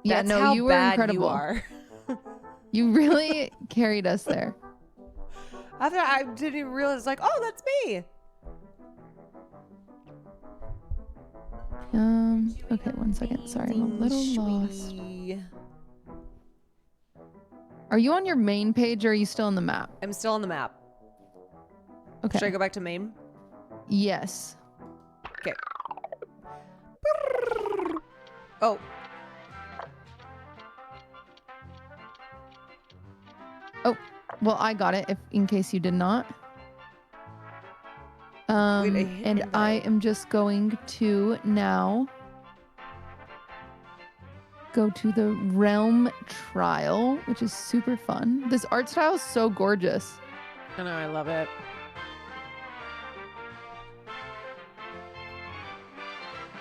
Yeah, That's no, how you were bad incredible. You are. You really carried us there. After I didn't even realize, like, oh, that's me. Okay, one second. Sorry, I'm a little lost. Are you on your main page or are you still on the map? I'm still on the map. Okay. Should I go back to main? Yes. Okay. Oh. Oh, well, I got it in case you did not. And I am just going to now go to the Realm Trial, which is super fun. This art style is so gorgeous. I know, I love it.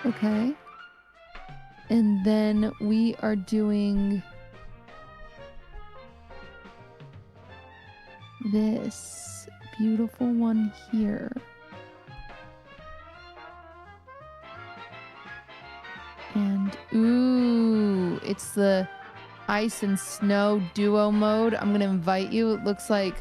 Okay. And then we are doing this beautiful one here. And ooh, it's the ice and snow duo mode. I'm gonna invite you. It looks like,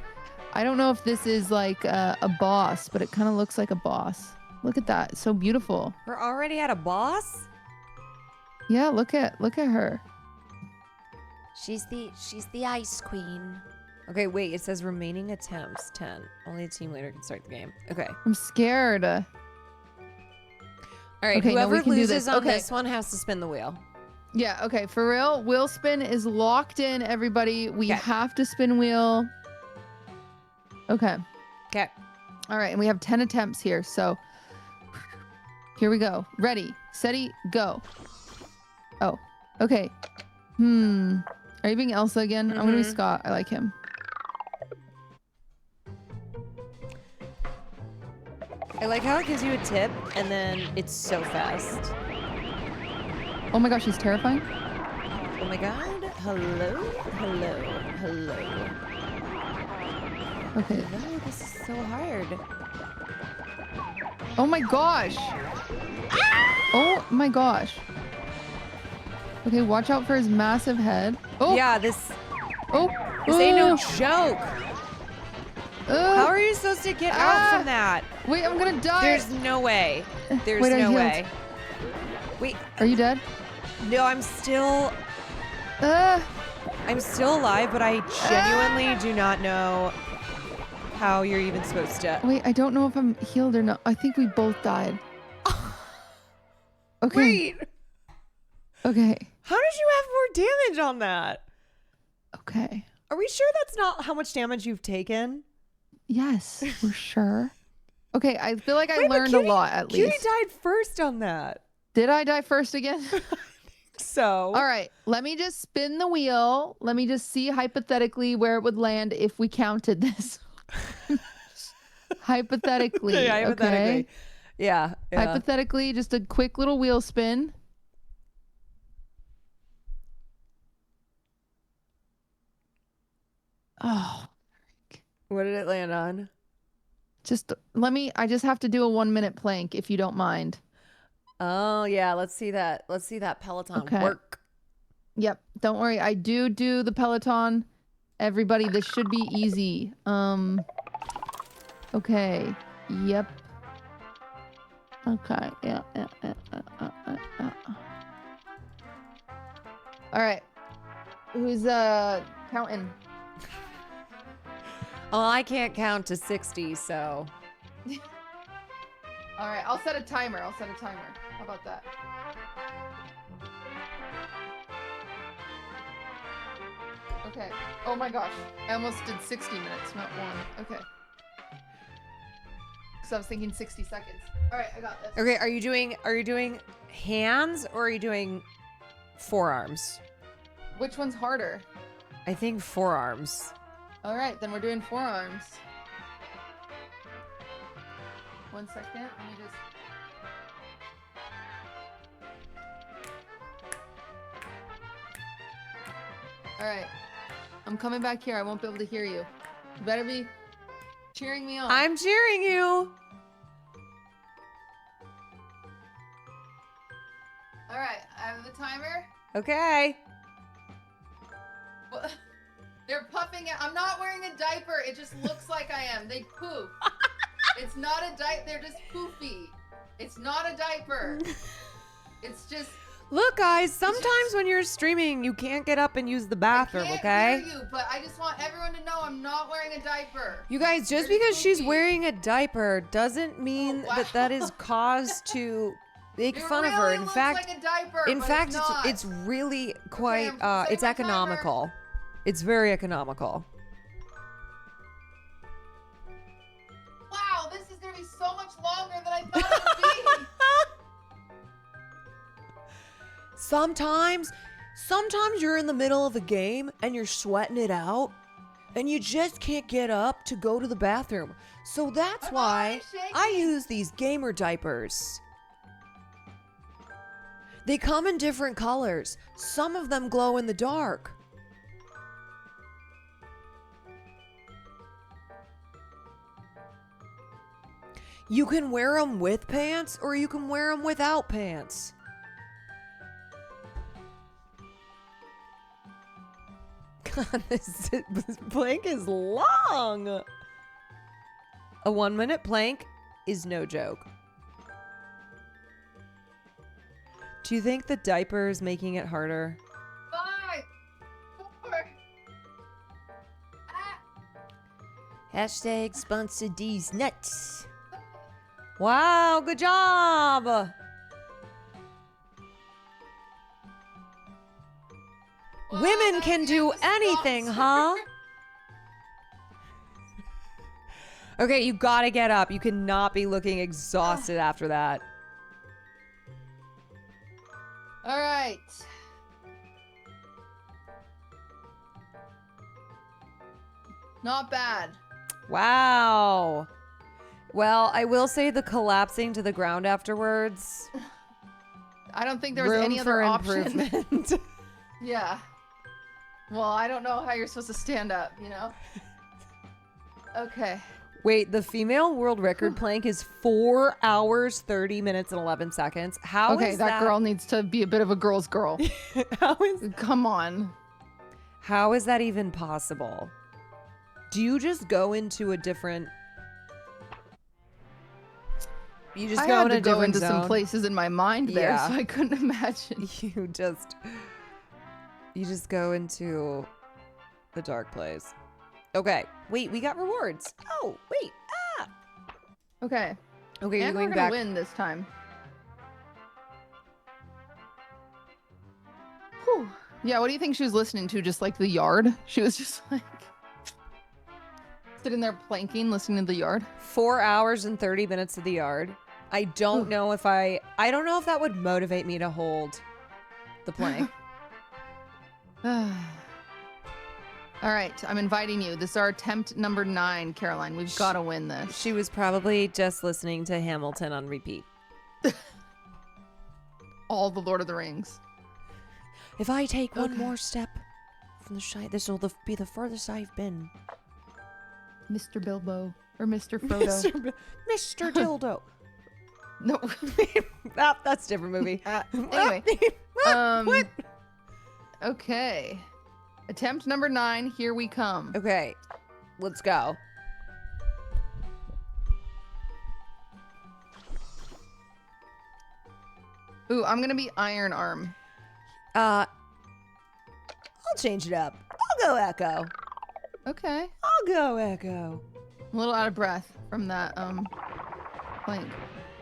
I don't know if this is like a boss, but it kind of looks like a boss. Look at that, it's so beautiful. We're already at a boss? Yeah, look at her. She's the ice queen. Okay, wait, it says remaining attempts 10. Only a team leader can start the game. Okay. I'm scared. All right, Okay, no, whoever we can do loses this. on Okay. this one has to spin the wheel. Yeah, okay, for real, wheel spin is locked in, everybody. We have to spin wheel. Okay. Okay. All right, and we have 10 attempts here, so here we go. Ready, steady, go. Oh, okay. Are you being Elsa again? I'm gonna be Scott. I like him. I like how it gives you a tip and then it's so fast. Oh my gosh, he's terrifying. Oh my god. Hello? Hello? Hello? Okay. Hello? This is so hard. Oh my gosh. Oh my gosh. Okay, watch out for his massive head. Oh. Yeah, this Oh. ain't no joke. How are you supposed to get out from that? Wait, I'm gonna die. There's no way. There's Wait, I no healed. way. Wait. Are you dead? No, I'm still alive, but I genuinely do not know how you're even supposed to. Wait, I don't know if I'm healed or not. I think we both died. Okay. Wait. Okay. How did you have more damage on that? Okay. Are we sure that's not how much damage you've taken? Yes, we're sure. Okay, I feel like I Wait, but learned a lot at Cutie least. died first on that. Did I die first again? So. All right, let me just spin the wheel. Let me just see hypothetically where it would land if we counted this. Hypothetically. Okay, hypothetically. Okay. Yeah. Hypothetically, just a quick little wheel spin. Oh. What did it land on? I just have to do a 1 minute plank if you don't mind. Oh yeah, let's see that. Let's see that Peloton work. Yep, don't worry. I do the Peloton. Everybody, this should be easy. Okay. Yep. Okay. Yeah. All right. Who's counting? Oh, I can't count to 60, so. All right, I'll set a timer. How about that? Okay. Oh my gosh. I almost did 60 minutes, not 1. Okay. Because I was thinking 60 seconds. All right, I got this. Okay, are you doing hands or are you doing forearms? Which one's harder? I think forearms. All right, then we're doing forearms. 1 second. Let me just. All right. I'm coming back here. I won't be able to hear you. You better be cheering me on. I'm cheering you. All right, I have the timer. Okay. What? They're puffing it. I'm not wearing a diaper. It just looks like I am. They poof. It's not a diaper. They're just poofy. It's not a diaper. It's just. Look, guys, sometimes when you're streaming, you can't get up and use the bathroom, I okay? can't hear you, but I just want everyone to know I'm not wearing a diaper. You guys, just because she's wearing a diaper doesn't mean that is cause to make fun of her. In fact, like a diaper, it's really quite it's economical. It's very economical. Wow, this is gonna be so much longer than I thought it would be. Sometimes you're in the middle of a game and you're sweating it out and you just can't get up to go to the bathroom. So that's why I use these gamer diapers. They come in different colors. Some of them glow in the dark. You can wear them with pants or you can wear them without pants. God, this plank is long. A 1 minute plank is no joke. Do you think the diaper is making it harder? 5, 4. Hashtag sponsor D's nuts. Wow, good job. Women can do anything, huh? Okay, you gotta get up. You cannot be looking exhausted after that. All right. Not bad. Wow. Well, I will say the collapsing to the ground afterwards. I don't think there was any other option. Yeah. Well, I don't know how you're supposed to stand up, you know? Okay. Wait, the female world record plank is 4 hours, 30 minutes, and 11 seconds. How okay, is that girl needs to be a bit of a girl's girl. Come on. How is that even possible? Do you just go into a different... You just I go had in to a go different into some zone? places in my mind there, Yeah. so I couldn't imagine. You just go into the dark place. Okay. Wait, we got rewards. Oh, wait. Ah. Okay. Okay, you're and going we're back. gonna win this time. Whew. Yeah, what do you think she was listening to? Just like The Yard? She was just like sitting there planking, listening to The Yard. 4 hours and 30 minutes of The Yard. I don't know if I don't know if that would motivate me to hold the plank. All right, I'm inviting you. This is our attempt number 9, Caroline. We've got to win this. She was probably just listening to Hamilton on repeat. All the Lord of the Rings. If I take one more step from the side, this will be the furthest I've been. Mr. Bilbo or Mr. Frodo. Mr. Dildo. No, that's a different movie. Anyway, What? Okay, attempt number 9. Here we come. Okay, let's go. Ooh, I'm gonna be Iron Arm. I'll change it up. I'll go Echo. Okay. I'll go Echo. I'm a little out of breath from that plank.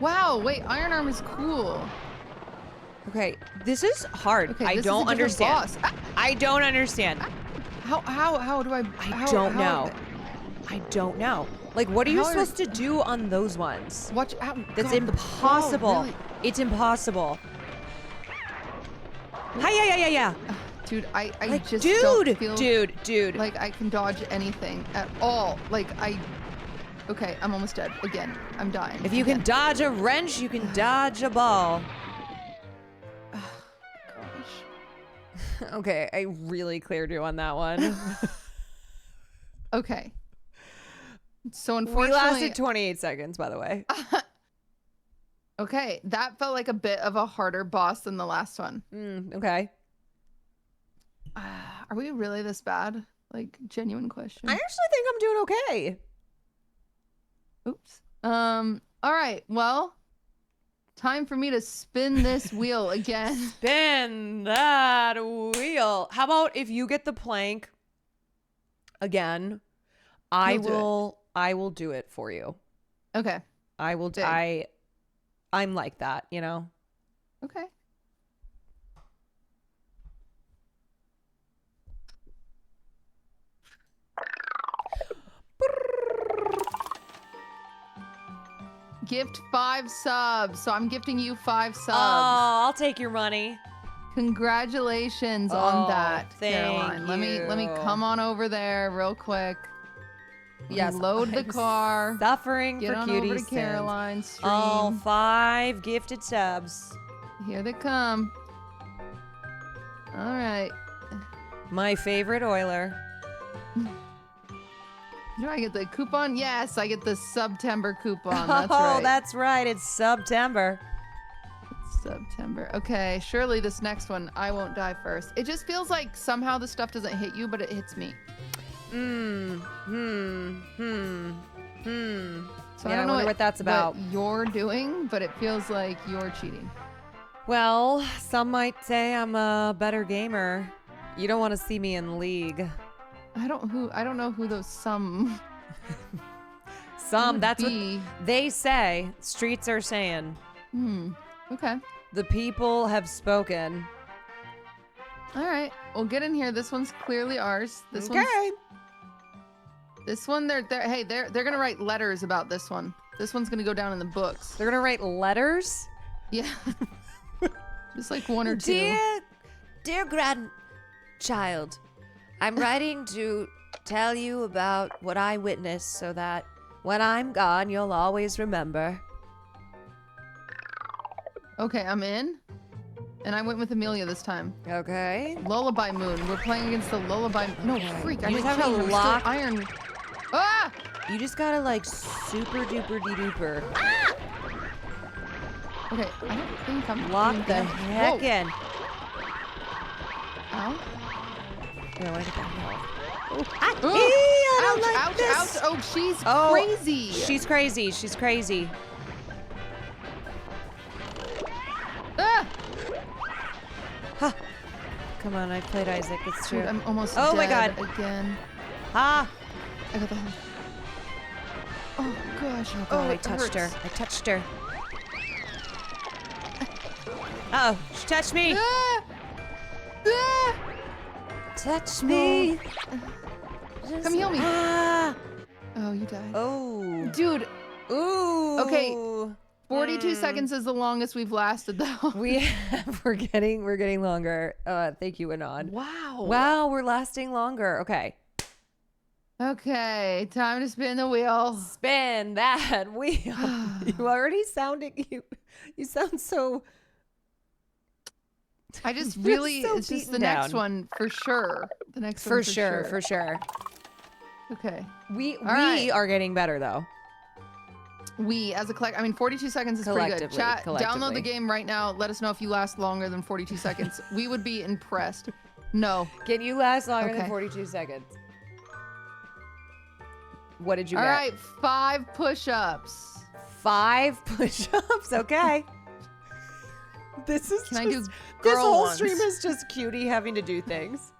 Wow, wait, Iron Arm is cool. Okay, this is hard. Okay, I this don't is a different understand. boss. I don't understand. How do I? I don't know. I don't know. Like, what are you How are- supposed to do on those ones? Watch out. That's God, the impossible. ball, really- It's impossible. Hi, yeah. Dude, I Like, just dude, don't feel dude. like I can dodge anything at all. Okay, I'm almost dead. Again, I'm dying. If you can dodge a wrench, you can dodge a ball. Okay, I really cleared you on that one. Okay. So We unfortunately, lasted 28 seconds, by the way. okay, that felt like a bit of a harder boss than the last one. Okay. Are we really this bad? Like, genuine question. I actually think I'm doing okay. Oops. All right. Well, time for me to spin this wheel again. Spin that wheel. How about if you get the plank again, I will do it for you. Okay. I will I'm like that, you know. Okay. Gift 5 subs. So I'm gifting you 5 subs. Oh, I'll take your money. Congratulations on that, thank Caroline. Let me you. come on over there real quick. Yes, Load the I'm car. Suffering Get for on cutie over to sins. Caroline's stream. All 5 gifted subs. Here they come. All right. My favorite Oiler. Do I get the coupon? Yes, I get the September coupon. That's right. That's right. It's September. September. Okay, surely this next one, I won't die first. It just feels like somehow the stuff doesn't hit you, but it hits me. So Yeah, I don't know wonder what that's about. what you're doing, but it feels like you're cheating. Well, some might say I'm a better gamer. You don't want to see me in League. I don't know who those some. Some, that's what be. they say. Streets are saying. Okay. The people have spoken. All right. We'll get in here. This one's clearly ours. This Okay. This one, they're gonna write letters about this one. This one's gonna go down in the books. They're gonna write letters? Yeah. Just like 1 or 2. Dear grandchild, I'm writing to tell you about what I witnessed so that when I'm gone, you'll always remember. Okay, I'm in. And I went with Amelia this time. Okay. Lullaby Moon. We're playing against the Lullaby. No, freak. I You just just have to lock. Iron. Ah! You just gotta like super duper de-duper. Ah! Okay, I don't think I'm Lock doing the damage. heck Whoa. in. Ow. Yeah, I want to get that health. Ouch. Oh, she's crazy. She's crazy. She's crazy. Ah! Huh. Come on, I played Isaac. It's true. Dude, I'm almost Oh my dead god. again. Ah! I got the health. Oh gosh. Oh god, I it touched her. hurts. I touched her. Uh-oh, she touched me. Ah! Ah! Touch me. Come heal me. Ah. Oh, you died. Oh. Dude. Ooh. Okay. 42 seconds is the longest we've lasted though. We're getting longer. Thank you, Anon. Wow. Wow, we're lasting longer. Okay. Okay, time to spin the wheel. Spin that wheel. You already sounding you sound so I just really so it's just the beaten next down. one for sure. The next for one sure, for sure. Okay. We right. are getting better though. We as a collect, I mean 42 seconds is pretty good. Chat, download collectively. the game right now. Let us know if you last longer than 42 seconds. We would be impressed. No. Can you last longer than Okay. 42 seconds? What did you All get? right, 5 push-ups. 5 push-ups. Okay. This is Can I do this girl whole ones? stream is just Cutie having to do things.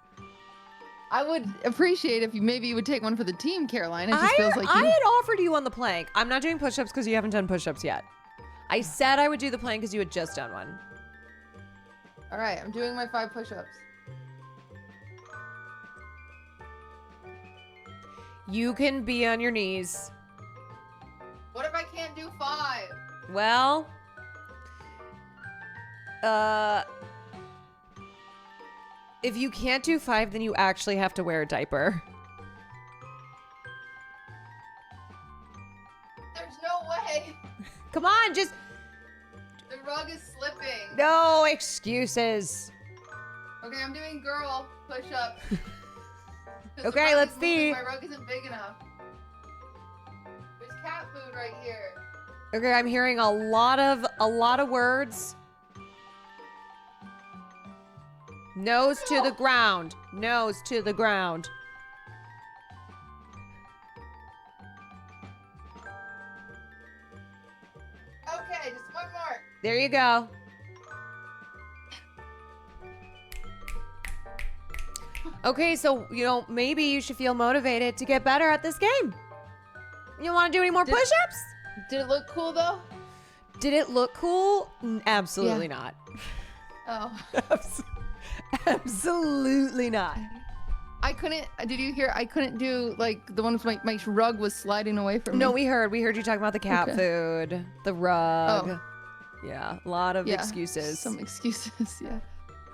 I would appreciate if you would take one for the team, Caroline. It just feels like I you. had offered you on the plank. I'm not doing push-ups because you haven't done push-ups yet. I said I would do the plank because you had just done one. All right, I'm doing my 5 push-ups. You can be on your knees. What if I can't do 5? Well, if you can't do 5, then you actually have to wear a diaper. There's no way. Come on, just The rug is slipping. no excuses. Okay, I'm doing girl push-up. 'Cause the Okay, rug let's is moving, see. My rug isn't big enough. There's cat food right here. Okay, I'm hearing a lot of words. Nose to the ground. Nose to the ground. Okay, just one more. There you go. Okay, so, maybe you should feel motivated to get better at this game. You want to do any more push-ups? Did it look cool though? Did it look cool? Absolutely Yeah. not. Oh. Absolutely not. I couldn't. Did you hear? I couldn't do like the one with my rug was sliding away from No, me. we heard you talking about the cat Okay. food, the rug. Oh. Yeah, a lot of Yeah, excuses. Some excuses, yeah.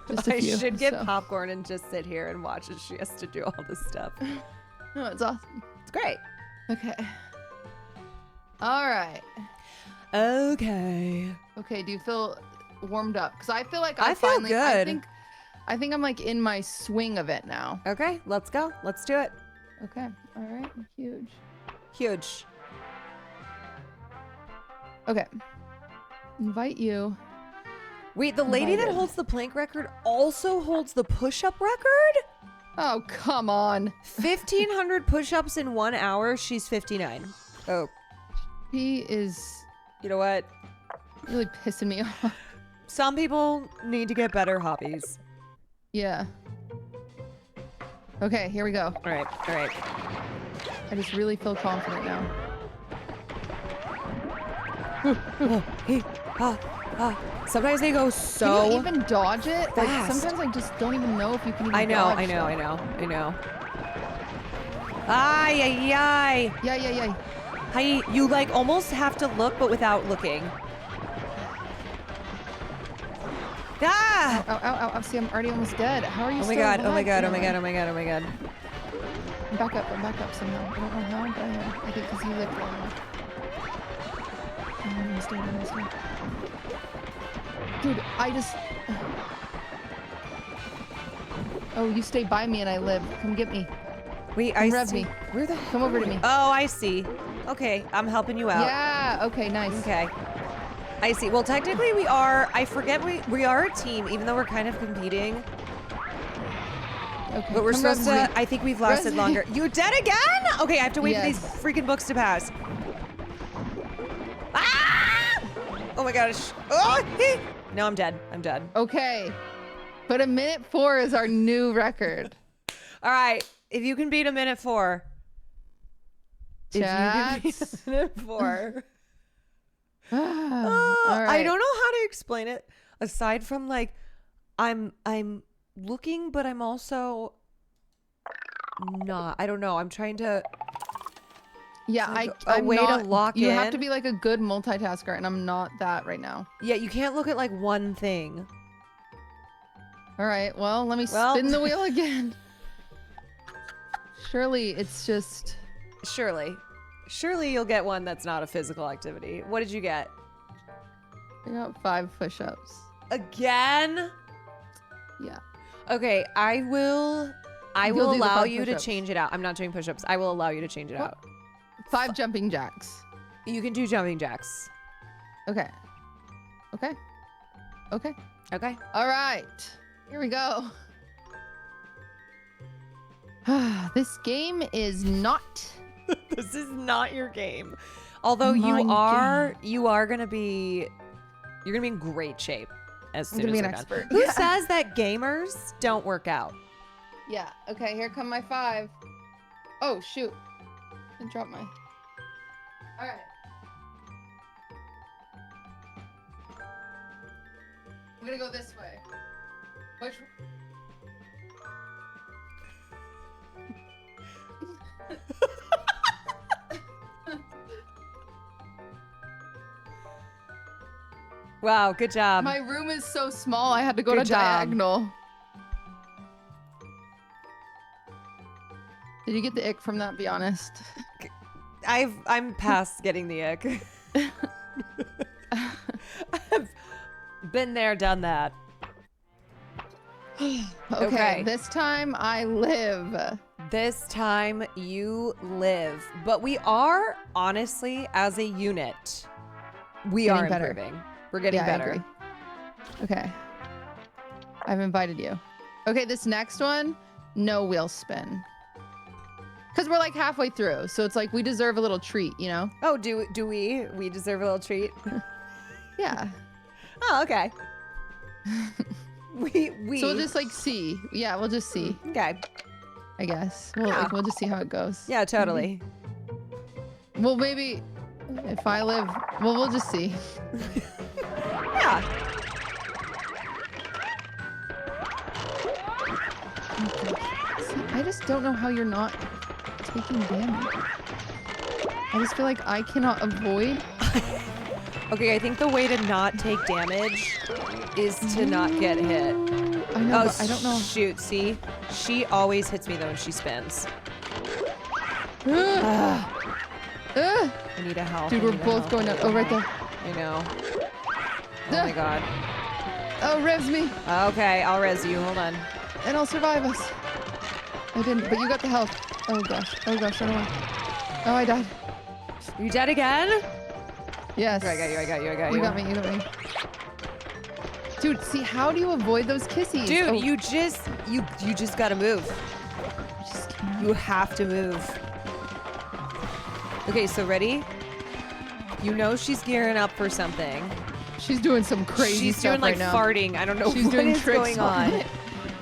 Just a I few, should get so. popcorn and just sit here and watch as she has to do all this stuff. No, it's awesome. It's great. Okay. All right. Okay. Okay. Do you feel warmed up? Because I feel like I feel finally. good. I think I'm like in my swing of it now. Okay, let's go. Let's do it. Okay. All right. Huge. Huge. Okay. Invite you. Wait, the lady that Invited. holds the plank record also holds the push-up record? Oh, come on. 1,500 push-ups in 1 hour. She's 59. Oh. He is. You know what? Really pissing me off. Some people need to get better hobbies. Yeah. Okay, here we go. All right, all right. I just really feel confident now. Sometimes they go so. Can you even dodge it? Like fast. sometimes I just don't even know if you can even I know. dodge Ay, ay, ay. Yeah. Hi, you like almost have to look, but without looking. Ah! Ow. See, I'm already almost dead. How are you Oh my still god, oh my alive, god, oh my Caroline? god, oh my god, oh my god. I'm back up somehow. I don't know how, but I think because you lived long enough. I'm almost dead. Dude, I just... Oh, you stay by me and I live. Come get me. Wait, Come I rev see. me. Where the Come over to me. Oh, I see. Okay, I'm helping you out. Yeah. Okay. Nice. Okay. I see. Well, technically we are. I forget we are a team, even though we're kind of competing. Okay. But we're supposed to. I think we've lasted Res me. longer. You dead again? Okay, I have to wait for these Yes. freaking books to pass. Ah! Oh my gosh. Oh, no, I'm dead. I'm dead. Okay. But a minute 4 is our new record. All right. If you can beat a minute 4. If you can beat a minute 4. I don't know how to explain it aside from like I'm looking, but I'm also not. I don't know. I'm trying to. Yeah, like I'm way not, to lock you in. have to be like a good multitasker, and I'm not that right now. Yeah, you can't look at like one thing. All right, well, let me spin the wheel again. Surely it's just... Surely you'll get one that's not a physical activity. What did you get? I got 5 push-ups. Again? Yeah. Okay, I will You'll do the allow 5 you to push-ups. change it out. I'm not doing push-ups. I will allow you to change it out. 5 jumping jacks. You can do jumping jacks. Okay. Okay. Okay. Okay. All right. Here we go. This game is not... This is not your game. Although My you are gonna be, you're gonna be in great shape as soon gonna as be an we're done. expert. Who Yeah. says that gamers don't work out? Yeah. Okay, here come my 5. Oh, shoot. I dropped my... All right. I'm gonna go this way. Which... Wow, good job. My room is so small, I had to go Good to job. diagonal. Did you get the ick from that, be honest? I'm past getting the ick. I've been there, done that. Okay, this time I live. This time you live. But we are, honestly, as a unit, we Getting are better. improving. We're getting Yeah, I better. agree. Okay. I've invited you. Okay, this next one, no wheel spin. Because we're like halfway through, so it's like we deserve a little treat, you know? Oh, do we? We deserve a little treat? Yeah. Oh, okay. we. So we'll just like see. Yeah, we'll just see. Okay. I guess. We'll, Yeah. like, we'll just see how it goes. Yeah, totally. Well, maybe if I live, well, we'll just see. Yeah. See, I just don't know how you're not taking damage. I just feel like I cannot avoid. Okay, I think the way to not take damage is to not get hit. I know, Oh, but I don't know. Shoot, see? She always hits me though when she spins. I need a help. Dude, I we're need a both help, going I down. need a Oh, right help. there. I know. Oh my god. Oh, revs me. Okay, I'll res you. Hold on. And I'll survive us. I didn't, but you got the health. Oh gosh. Oh gosh, run away. Oh, I died. You dead again? Yes. I got you, I got you, I got you. You got me, you got me. Dude, see, how do you avoid those kissies? Dude, Oh, you just gotta move. You have to move. Okay, so ready? You know she's gearing up for something. She's doing some crazy She's stuff doing like right now. farting. I don't know She's what doing is tricks going on. it.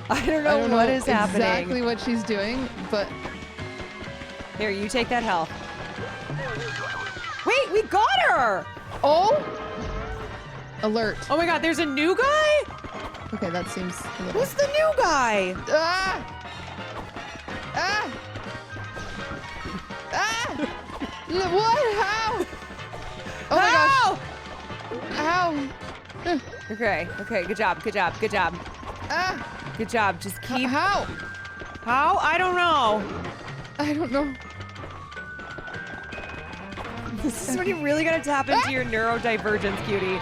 I don't know what is happening. Exactly what she's doing, but Here, you take that health. Wait, we got her! Oh! Alert. Oh my god, there's a new guy? Okay, that seems a little... Who's the new guy? Ah! Ah! Ah! What? How? Oh my gosh. Ow! Okay, good job, good job, good job. Ah! Good job, just keep... How? How? I don't know. I don't know. This is when you really gotta tap into your neurodivergence, cutie.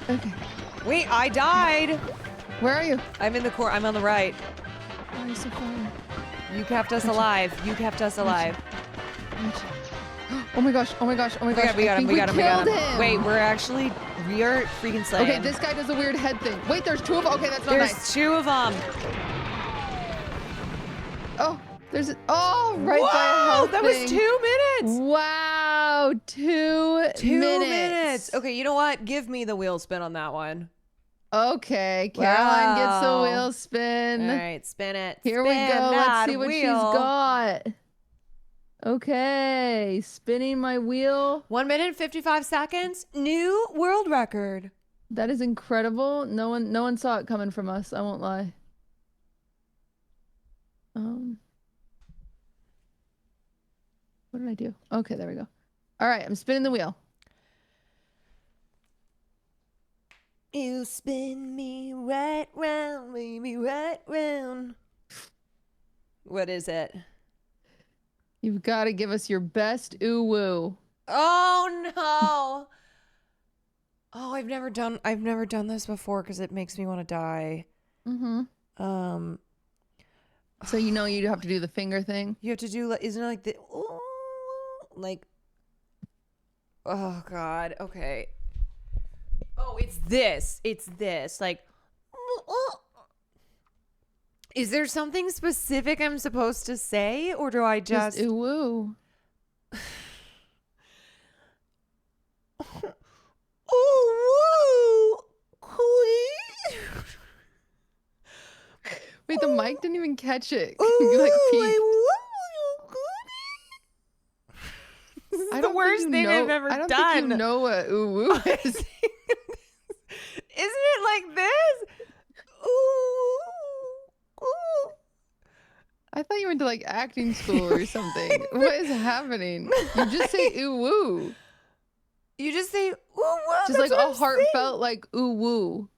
Okay. Wait, I died. Where are you? I'm in the court. I'm on the right. Why are you so far? You kept us alive. You kept us alive. Oh my gosh. Oh my gosh. Oh my gosh. We got him. We got him. We got him. Wait, we are freaking slaying. Okay, this guy does a weird head thing. Wait, there's 2 of them. Okay, that's not nice. There's 2 of them. Oh, there's right Whoa, by a health that thing. was 2 minutes. Wow, 2 minutes. Okay, you know what? Give me the wheel spin on that one. Okay, Caroline gets the wheel spin. All right, spin it. Here we Spin go. Let's that see what wheel. she's got. Okay, spinning my wheel. 1 minute 55 seconds. New world record. That is incredible. No one saw it coming from us. I won't lie. What did I do? Okay, there we go. All right, I'm spinning the wheel. You spin me right round, baby, right round. What is it? You've got to give us your best ooh woo. Oh no. Oh, I've never done this before because it makes me want to die. Mm-hmm. So you have to do the finger thing. You have to do, isn't it like the like? Oh God. Okay. Oh, it's this. It's this. Like, is there something specific I'm supposed to say, or do I just ooh woo? Ooh woo. Wait, the mic didn't even catch it. You like peeked. I don't the worst thing I've ever done. I don't think you know what ooh woo is. Isn't it like this? Ooh, ooh. I thought you went to like acting school or something. What is happening? You just say ooh woo. You just say ooh woo. Just like all heartfelt, like ooh woo.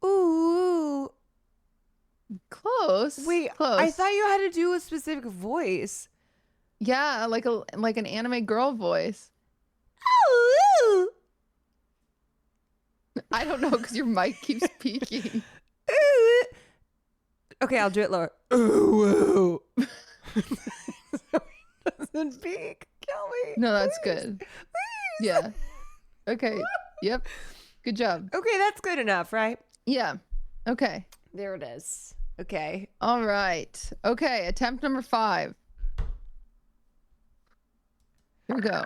Ooh. Close. Wait, close. I thought you had to do a specific voice. Yeah, like an anime girl voice. Ooh. I don't know because your mic keeps peaking. Ooh. Okay, I'll do it lower. Ooh. Doesn't peak. Kill me. No, that's good. Please. Yeah. Okay. Yep. Good job. Okay, that's good enough, right? Yeah. Okay. There it is. Okay. All right. Okay. Attempt number 5. Here we go.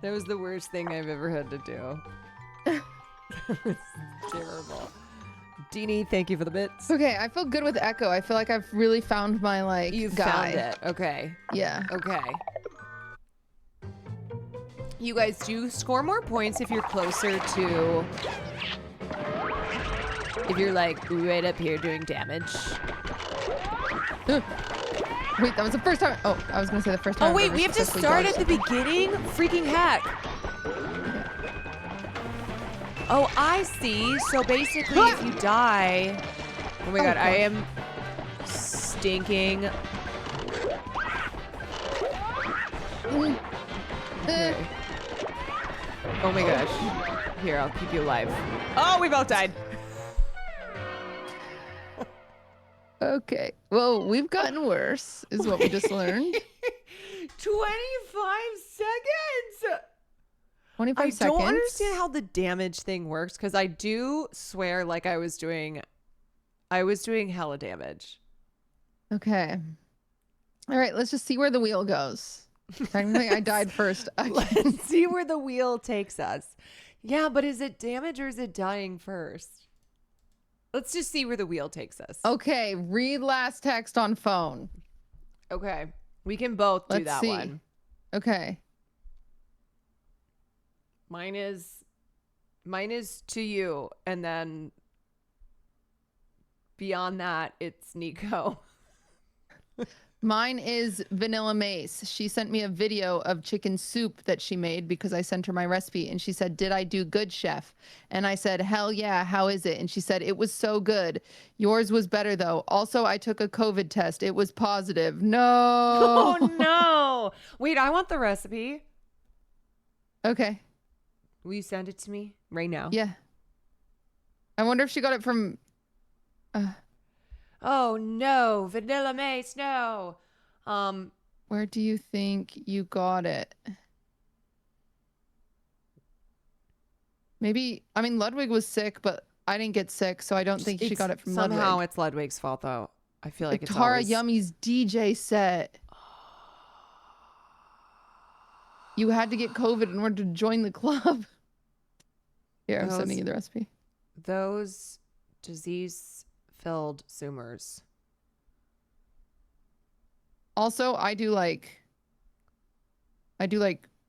That was the worst thing I've ever had to do. It's terrible. Deanie, thank you for the bits. Okay, I feel good with Echo. I feel like I've really found my You've guy. found it. Okay. Yeah. Okay. You guys do score more points if you're closer to... If you're like right up here doing damage. Wait, that was the first time. Oh, I was gonna say the first time. Oh wait, we have to start at the beginning? Freaking heck. Oh, I see. So basically, if you die... Oh my god, I am stinking. Okay. Oh my gosh. Here, I'll keep you alive. Oh, we both died. Okay. Well, we've gotten worse, is what we just learned. 25 seconds. 25 seconds. I don't understand how the damage thing works because I do swear like I was doing hella damage. Okay. All right, let's just see where the wheel goes. Technically, I died first. Let's see where the wheel takes us. Yeah, but is it damage or is it dying first? Let's just see where the wheel takes us. Okay, read last text on phone. Okay, we can both do that one. Okay. Mine is to you, and then beyond that, it's Nico. Mine is Vanilla Mace. She sent me a video of chicken soup that she made because I sent her my recipe, and she said, "Did I do good, chef?" And I said, "Hell yeah, how is it?" And she said, "It was so good. Yours was better though. Also, I took a COVID test. It was positive." No. Oh no. Wait, I want the recipe. Okay. Will you send it to me right now? Yeah. I wonder if she got it from... Oh, no. Vanilla Mace, no. Where do you think you got it? Maybe... I mean, Ludwig was sick, but I didn't get sick, so I don't think she got it from Ludwig. Somehow it's Ludwig's fault, though. I feel like it's Tara always... Yummy's DJ set. You had to get COVID in order to join the club. Here, I'm sending you the recipe. Those disease-filled Zoomers. Also, I do like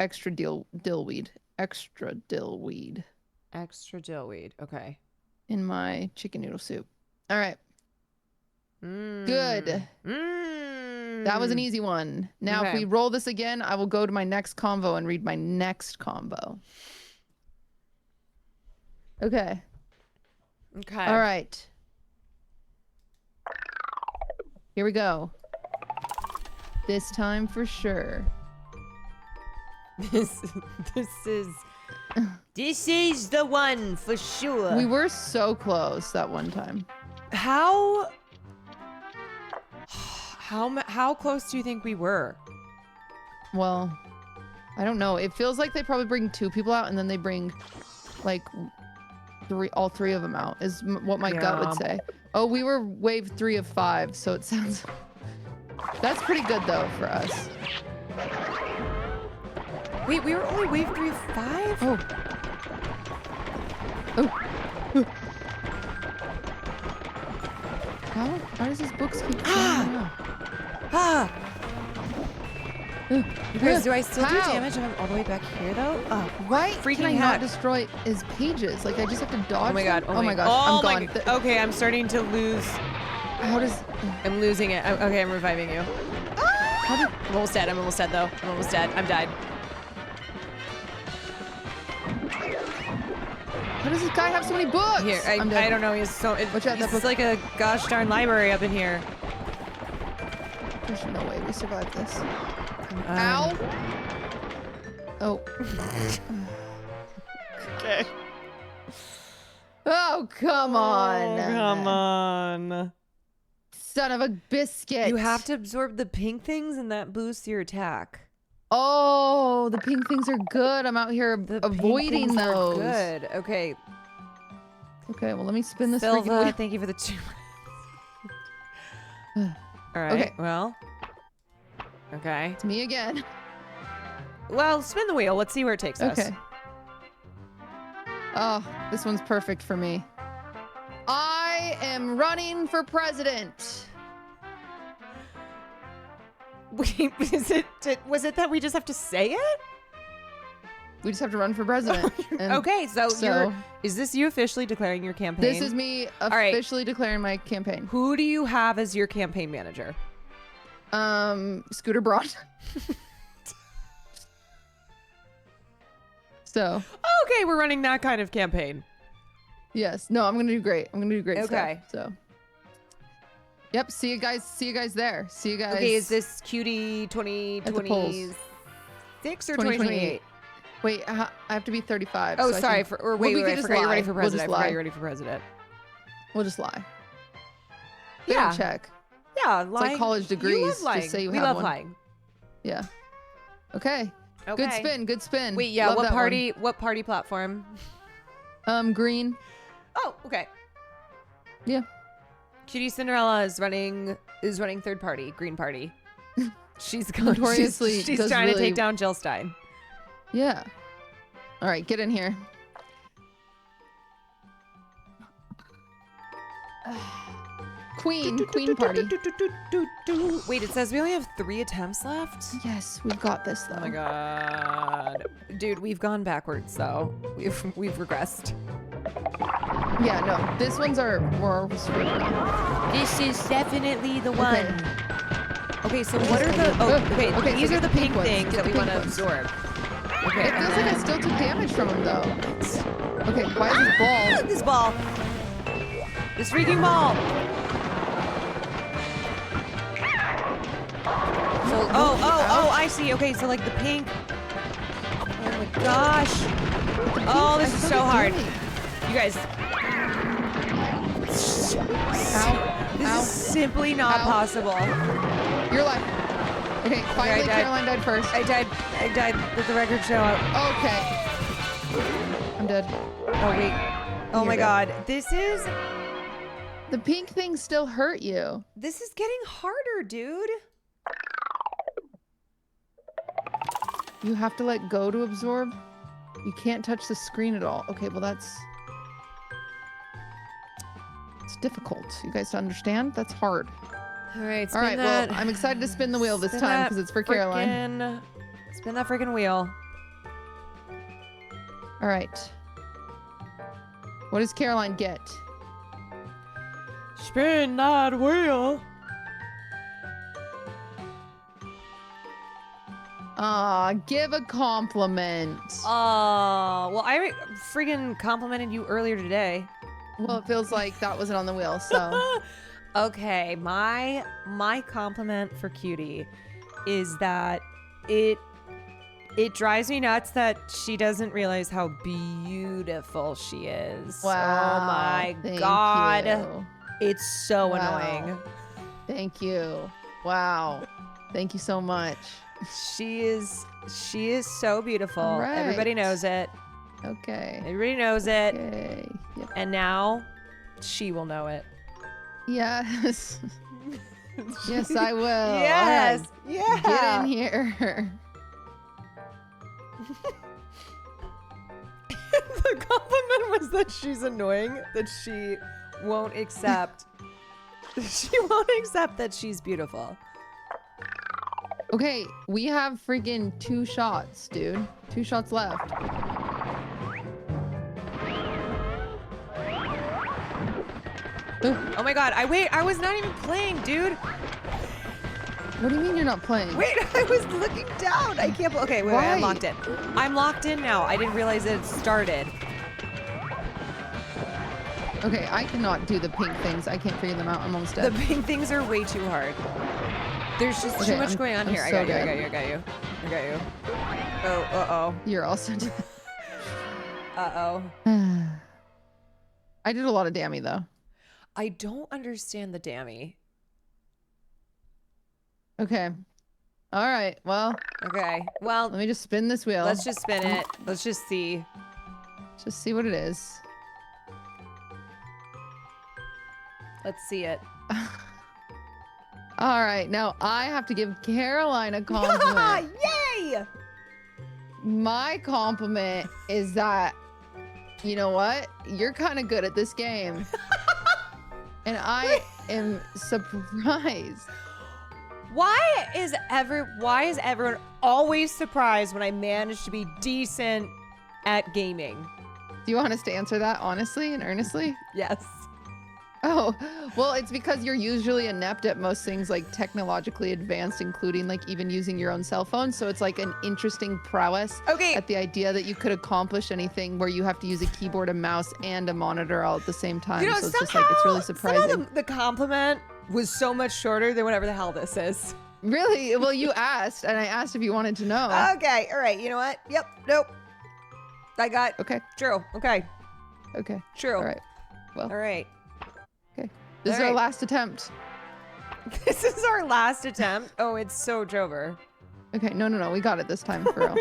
extra dillweed. Extra dillweed. Extra dillweed. Okay. In my chicken noodle soup. All right. Good. That was an easy one. Now, if we roll this again, I will go to my next combo and read my next combo. Okay. Okay. All right. Here we go. This time for sure. This is the one for sure. We were so close that one time. How close do you think we were? Well, I don't know. It feels like they probably bring 2 people out and then they bring like all 3 of them out is what my gut would say. Oh, we were wave 3 of 5, so it sounds... That's pretty good though for us. Wait, we were only wave 3 of 5? Oh. How does this book keep You guys, do I still do damage if I'm all the way back here though? Why freaking can I heck. not destroy his pages? Like I just have to dodge. Oh my god! Oh my gosh! I'm gone. Okay, I'm starting to lose. How does? I'm losing it. Okay, I'm reviving you. I'm almost dead. I'm almost dead though. I'm almost dead. I'm died. How does this guy have so many books? Here, I don't know. He's so. It's like a gosh darn library up in here. There's no way we survived this. Ow! Oh. Okay. Oh, come on. Oh, come on. Son of a biscuit. You have to absorb the pink things and that boosts your attack. Oh, the pink things are good. I'm out here avoiding things those. Are good. Okay. Okay, well, let me spin this Silva, freaking wheel. thank you for the 2. All right. Okay. Well. Okay. It's me again. Well, spin the wheel. Let's see where it takes us. Okay. Oh, this one's perfect for me. I am running for president. Wait, was it that we just have to say it? We just have to run for president. Okay, so is this you officially declaring your campaign? This is me officially declaring my campaign. Who do you have as your campaign manager? Scooter Braun. So. Okay, we're running that kind of campaign. Yes. No, I'm gonna do great. I'm gonna do great Okay. stuff. So. Yep. See you guys. See you guys there. See you guys. Okay, is this cutie 2026 or 2028? Wait, I have to be 35. Oh, so sorry. I forgot you're ready for president. I forgot you're ready for president. We'll just lie. Yeah. Check. Yeah, It's like college degrees. You love lying. Just say you we have love one. lying. Yeah. Okay. Okay. Good spin. Good spin. Wait, yeah. Love What that party? What party platform? Green. Oh, okay. Yeah. Cutie Cinderella is running third party, Green Party. She's Notoriously she's does trying to really- take down Jill Stein. Yeah. All right, get in here. Queen party. Wait, it says we only have 3 attempts left? Yes, we've got this though. Oh my god. Dude, we've gone backwards though. We've regressed. Yeah, no. This one's our more This is definitely the one. Okay, so This what is are gonna the be- okay, these so are the get pink ones. things Get that the we pink want to ones. absorb. Okay. It feels like I still took damage from him though. Okay, why is this ball? This ball. This freaking ball. So, oh, I see. Okay, so like the pink. Oh my gosh. Oh, this is so hard. You guys. Ow. This is simply not possible. You're alive. Okay, finally Caroline died first. I died at the record show. Okay. I'm dead. Oh, wait. Oh my god. This is... The pink things still hurt you. This is getting harder, dude. You have to let go to absorb. You can't touch the screen at all. Okay, well that's... It's difficult. You guys to understand? That's hard. All right, all right, well, I'm excited to spin the wheel this time because it's for Caroline. Spin that freaking wheel. All right. What does Caroline get? Spin that wheel. Give a compliment. Well, I freaking complimented you earlier today. Well, it feels like that wasn't on the wheel, so. Okay, my compliment for Cutie is that it drives me nuts that she doesn't realize how beautiful she is. Wow. Oh my Thank god. you. It's so Wow. annoying. Thank you. Wow. Thank you so much. She is so beautiful. Right. Everybody knows it. Okay. Everybody knows it. Okay. Yep. And now she will know it. Yes. Yes, I will. Yes. All right. Yeah. Get in here. The compliment was that she's annoying, that she won't accept. She won't accept that she's beautiful. Okay, we have freaking 2 shots, dude. 2 shots left. Oh my god, I was not even playing, dude. What do you mean you're not playing? Wait, I was looking down. I can't. Okay, wait, I'm locked in. I'm locked in now. I didn't realize it started. Okay, I cannot do the pink things. I can't figure them out. I'm almost dead. The pink things are way too hard. There's just too much going on here. I got you. Oh, uh-oh. You're also dead. Uh-oh. I did a lot of dammy, though. I don't understand the dammy. Okay. All right. Well. Okay. Well. Let me just spin this wheel. Let's just spin it. Let's just see. Just see what it is. Let's see it. All right. Now I have to give Caroline a compliment. Yay! My compliment is that, you know what? You're kind of good at this game. And I am surprised. Why is everyone always surprised when I manage to be decent at gaming? Do you want us to answer that honestly and earnestly? Yes. Oh, well, it's because you're usually inept at most things like technologically advanced, including like even using your own cell phone. So it's like an interesting prowess at the idea that you could accomplish anything where you have to use a keyboard, a mouse, and a monitor all at the same time. You know, so it's just like, it's really surprising. The compliment was so much shorter than whatever the hell this is. Really? Well, you asked, and I asked if you wanted to know. Okay. All right. You know what? Yep. Nope. I got. Okay. True. Okay. Okay. True. All right. Well. All right. Okay. This is our last attempt. This is our last attempt. Oh, it's so over. Okay. No. We got it this time for real.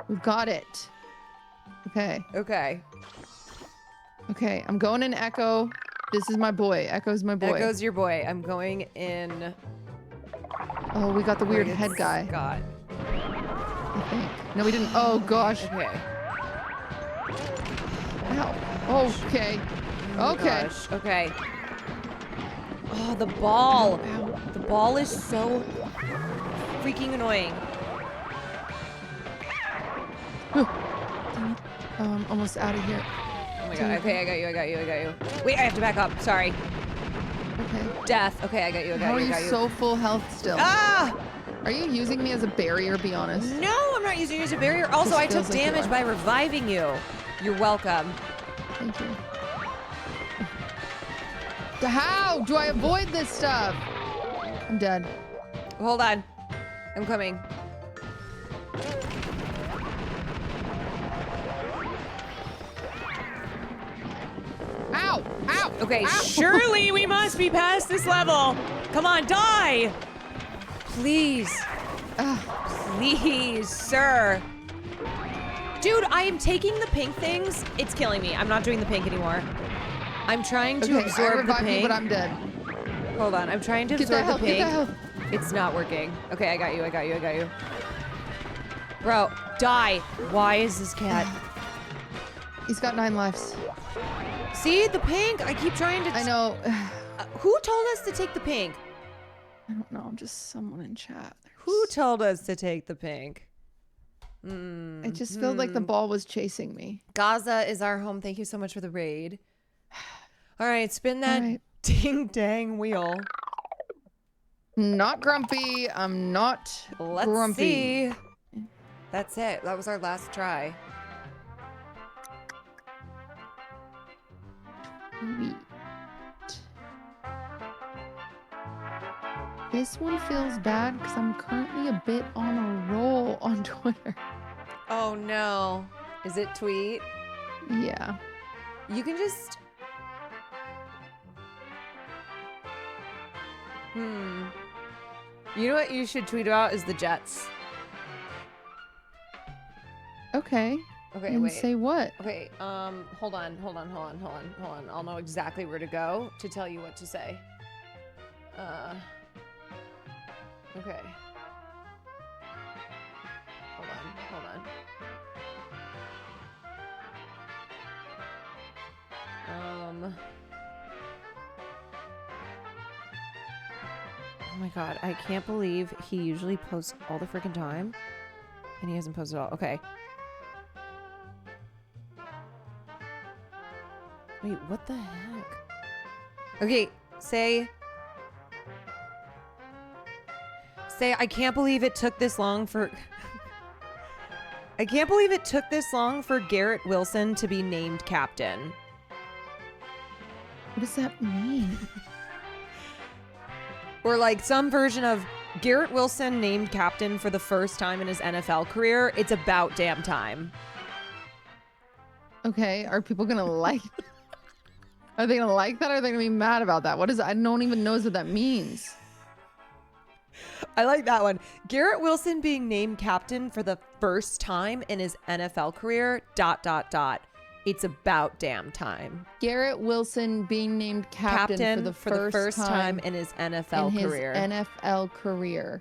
We've got it. Okay. Okay. Okay. I'm going in Echo. This is my boy. Echo's my boy. Echo's your boy. I'm going in. Oh, we got the weird head guy. God. I think. No, we didn't. Oh, gosh. Okay. Ow. Okay. Oh, okay. Gosh. Okay. Oh, the ball. The ball is so freaking annoying. I'm almost out of here. Oh my god. Okay, I got you. Wait, I have to back up. Sorry. Okay. Death. Okay, I got you. How are you so full health still? Ah! Are you using me as a barrier, be honest? No, I'm not using you as a barrier. Also, I took damage by reviving you. You're welcome. Thank you. How do I avoid this stuff? I'm dead. Hold on. I'm coming. Okay, surely we must be past this level. Come on, die! Please. Please, sir. Dude, I am taking the pink things. It's killing me. I'm not doing the pink anymore. I'm trying to absorb the pink. You, but I'm dead. Hold on, I'm trying to absorb the pink. It's not working. Okay, I got you. Bro, die. Why is this cat? He's got 9 lives. See, the pink? I keep trying to... I know. Who told us to take the pink? I don't know, just someone in chat. Who told us to take the pink? It just felt like the ball was chasing me. Gaza is our home. Thank you so much for the raid. All right, spin that ding dang wheel. Not grumpy. I'm not grumpy. See. That's it. That was our last try. Sweet. This one feels bad because I'm currently a bit on a roll on Twitter. Oh no. Is it tweet? Yeah. You can just... You know what you should tweet about is the Jets. Okay. Okay, and wait. Say what? Okay, hold on. I'll know exactly where to go to tell you what to say. Okay. Hold on. Oh my god, I can't believe he usually posts all the freaking time and he hasn't posted at all. Okay. Wait, what the heck? Okay, say, I can't believe it took this long for... I can't believe it took this long for Garrett Wilson to be named captain. What does that mean? Or like some version of Garrett Wilson named captain for the first time in his NFL career. It's about damn time. Okay, are people gonna like... Are they gonna like that or are they gonna be mad about that? What is it? I don't even know what that means. I like that one. Garrett Wilson being named captain for the first time in his NFL career, ... It's about damn time. Garrett Wilson being named captain for the first time in his NFL career. NFL career. ...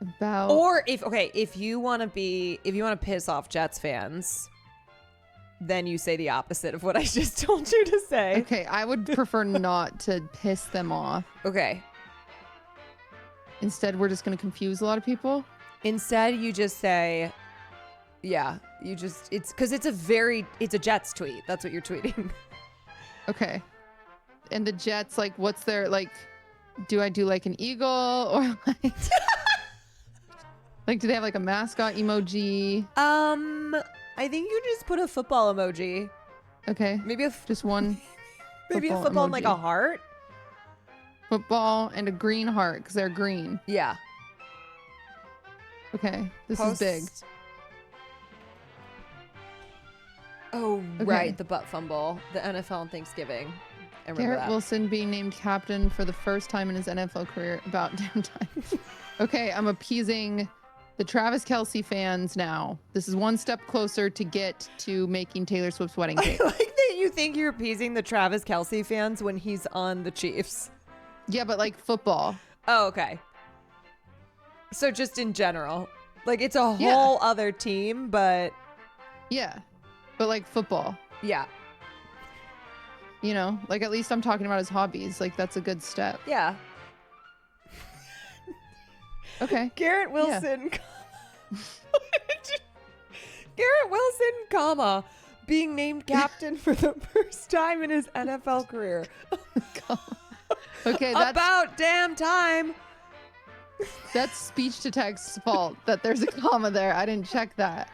About... Or if you want to piss off Jets fans, then you say the opposite of what I just told you to say. Okay, I would prefer not to piss them off. Okay. Instead, we're just going to confuse a lot of people. Instead, you just say, it's because it's a Jets tweet. That's what you're tweeting. Okay. And the Jets, like, what's their, like, do I do like an eagle or like, like, do they have like a mascot emoji? I think you just put a football emoji. Okay. Maybe just one. Maybe a football and like a heart. Football and a green heart because they're green. Yeah. Okay. This is big. Oh, okay. Right. The butt fumble. The NFL on Thanksgiving. I remember Garrett that. Wilson being named captain for the first time in his NFL career. About damn time. Okay. I'm appeasing the Travis Kelce fans now. This is one step closer to get to making Taylor Swift's wedding cake. I like that you think you're appeasing the Travis Kelce fans when he's on the Chiefs. Yeah, but like football. Oh, okay. So just in general. Like it's a whole other team, but... Yeah, but like football. Yeah. You know, like at least I'm talking about his hobbies. Like that's a good step. Yeah. Okay. Garrett Wilson. Garrett Wilson, comma, being named captain for the first time in his NFL career. Okay, that's about damn time. That's speech to text's fault that there's a comma there. I didn't check that.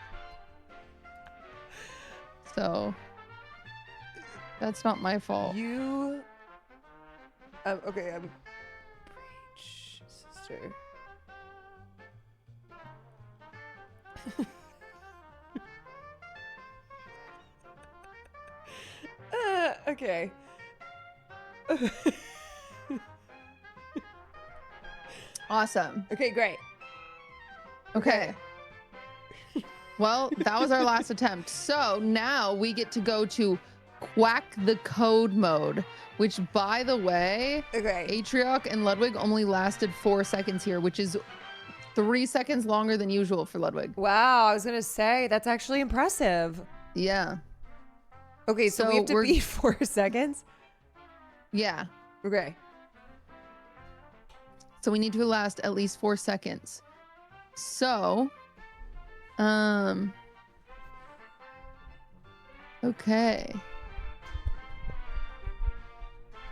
So that's not my fault. You okay, preach, sister. Okay. Awesome. Okay, great. Okay. Well, that was our last attempt. So now we get to go to Quack the Code mode, which, by the way, Atrioc and Ludwig only lasted 4 seconds here, which is 3 seconds longer than usual for Ludwig. Wow, I was gonna say that's actually impressive. Yeah. Okay, so we have to beat 4 seconds. Yeah. Okay. So we need to last at least 4 seconds. So, okay.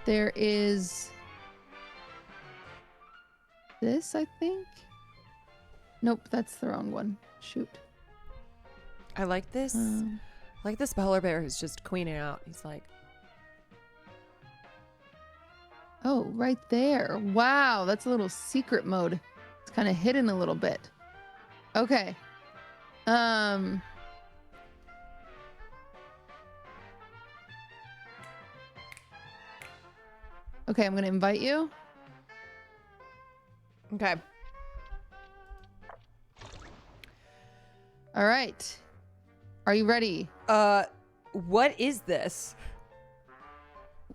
There is this, I think. Nope, that's the wrong one. Shoot. I like this. I like this polar bear who's just queening out. He's like, oh, right there. Wow, that's a little secret mode. It's kind of hidden a little bit. Okay. Okay, I'm gonna invite you. okay. All right. Are you ready? What is this?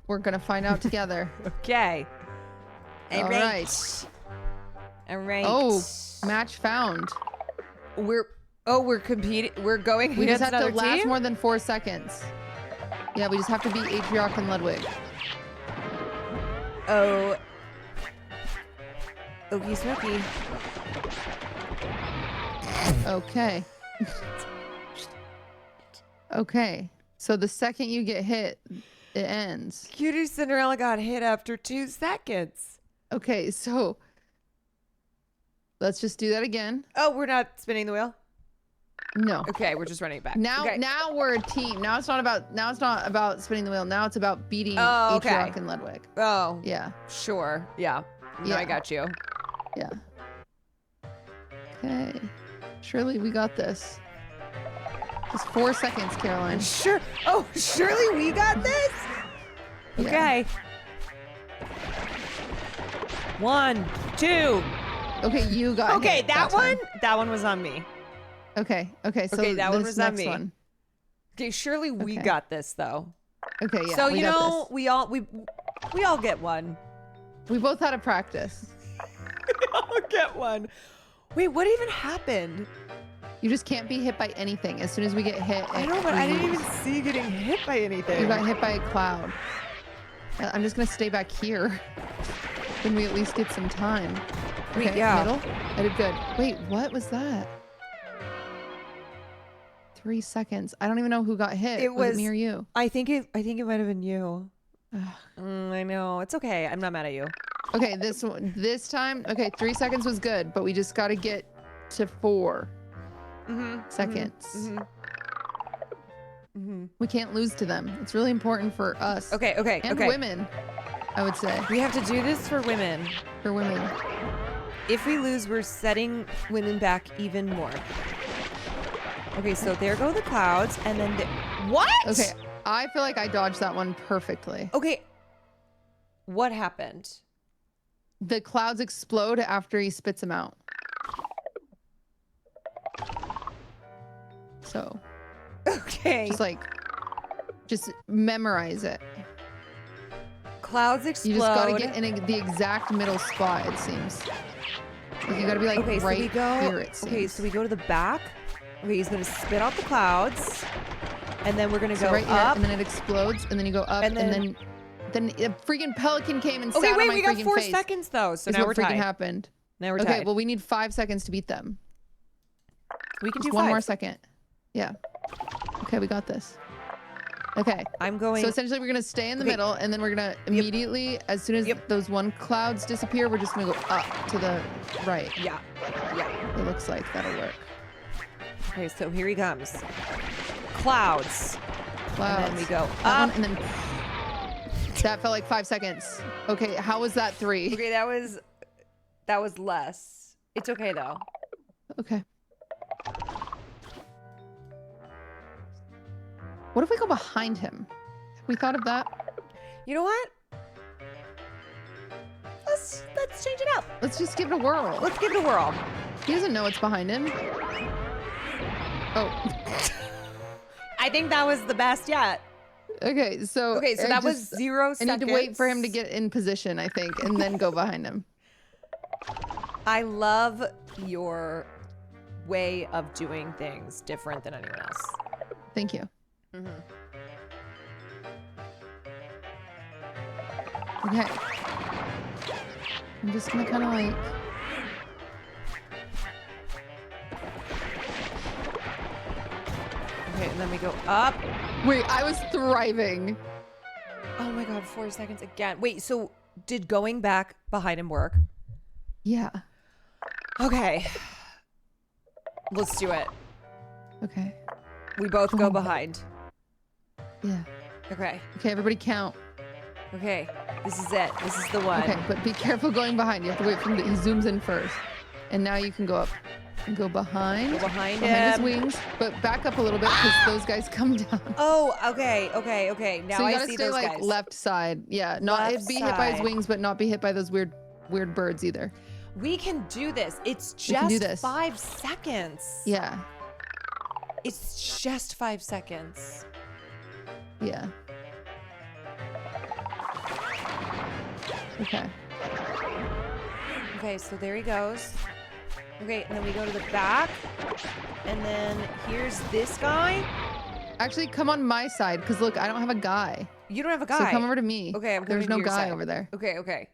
We're gonna find out together. Okay. All right. All right. Oh, match found. We're competing. We're going. We just have to another last team? more than 4 seconds. Yeah, we just have to beat Atrioc and Ludwig. Oh. Okey smoky. Okay. Okay. So the second you get hit, it ends. Cutie Cinderella got hit after 2 seconds. Okay, so let's just do that again. Oh, we're not spinning the wheel? No. Okay, we're just running it back. Now, okay. now we're a team. Now it's not about spinning the wheel. Now it's about beating Atrioc and Ludwig. Oh. Yeah. Sure. Yeah. No, Yeah. I got you. Yeah. Okay. Surely we got this. Just 4 seconds, Caroline. Sure. Oh, surely we got this? Yeah. Okay. 1, 2. Okay, you got Okay, hit that one? time. That one was on me. Okay. Okay. So okay, that one this was on next me. one. Okay, surely we Okay. got this though. Okay. Yeah. So we you got know, this. we all get one. We both had a practice. We all get one. Wait, what even happened? You just can't be hit by anything. As soon as we get hit, I know, but I didn't even see you getting hit by anything. You got hit by a cloud. I'm just gonna stay back here. Then we at least get some time. Wait, Okay, yeah. middle. I did good. Wait, what was that? 3 seconds. I don't even know who got hit. It was it me or you? I think it might have been you. I know. It's okay. I'm not mad at you. Okay, this time. Okay, 3 seconds was good, but we just got to get to 4 seconds. We can't lose to them. It's really important for us. Okay. And women, I would say. We have to do this for women. For women. If we lose, we're setting women back even more. Okay, so there go the clouds, and then what? Okay, I feel like I dodged that one perfectly. Okay, what happened? The clouds explode after he spits them out. So. Okay. Just memorize it. Clouds explode. You just gotta get in the exact middle spot, it seems. Like you gotta be like okay, right so we go, here, it seems. Okay, so we go to the back. Okay, he's gonna spit out the clouds. And then we're gonna go right here, up. and then it explodes, and then you go up, and then a freaking pelican came and sat on my we got freaking 4 face. seconds though, so Is now what we're freaking tied. happened. Now we're okay, tied. well we need 5 seconds to beat them. We can Just do one 5. more second. Yeah. Okay, we got this. Okay. I'm going. So essentially, we're gonna stay in the middle, and then we're gonna immediately, as soon as those one clouds disappear, we're just gonna go up to the right. Yeah. It looks like that'll work. Okay, so here he comes. Clouds. Clouds. And then we go That up. one, and then that felt like 5 seconds. Okay, how was that 3? Okay, that was less. It's okay though. Okay. What if we go behind him? We thought of that. You know what? Let's change it up. Let's just give it a whirl. Let's give it a whirl. He doesn't know what's behind him. Oh. I think that was the best yet. Okay, so that was 0 seconds. I need to wait for him to get in position, I think, and then go behind him. I love your way of doing things different than anyone else. Thank you. Okay. I'm just gonna kind of like... Okay, and then we go up. Wait, I was thriving. Oh my God, 4 seconds again. Wait, so did going back behind him work? Yeah. Okay. Let's do it. Okay. We both go behind. Yeah. Okay. Okay, everybody count. Okay, this is it. This is the one. Okay, but be careful going behind. You have to wait for him to... He zooms in first. And now you can go up. And go behind. Go behind his him. wings. But back up a little bit because those guys come down. Oh, okay. Now so you I gotta see stay those like guys. left side. Yeah, not Left be hit by his side. wings, but not be hit by those weird birds either. We can do this. It's We can do just this. 5 seconds. Yeah. It's just 5 seconds. Yeah. Okay. Okay, so there he goes. Okay, and then we go to the back. And then here's this guy. Actually, come on my side, because look, I don't have a guy. You don't have a guy. So come over to me. Okay, I'm coming There's to no your guy side. over there. Okay.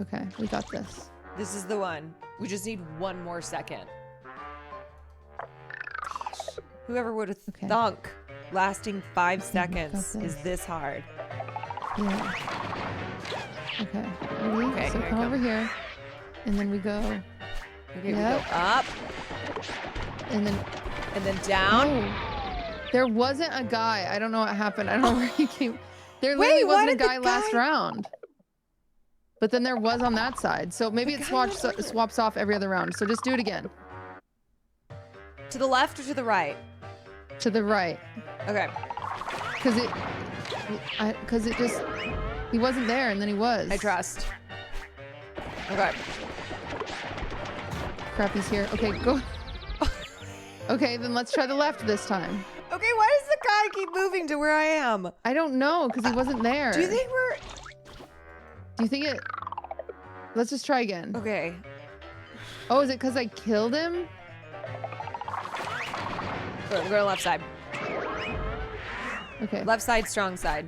Okay, we got this. This is the one. We just need 1 more second. Gosh, whoever would have thunk lasting 5 seconds is this hard. Yeah. Okay. Ready? Okay, so here I come come. over here. And then we go. Okay, we go up. And then down. Oh, there wasn't a guy. I don't know what happened. I don't know where he came. There Wait, literally why wasn't a did the guy last guy- round. But then there was on that side. So maybe it swaps off every other round. So just do it again. To the left or to the right? To the right. Okay. Because it just... He wasn't there, and then he was. I trust. Okay. Crap, he's here. Okay, go. Okay, then let's try the left this time. Okay, why does the guy keep moving to where I am? I don't know, because he wasn't there. Do you think we're... Do you think it... Let's just try again. Okay. Oh, is it because I killed him? We're going left side. Okay. Left side, strong side.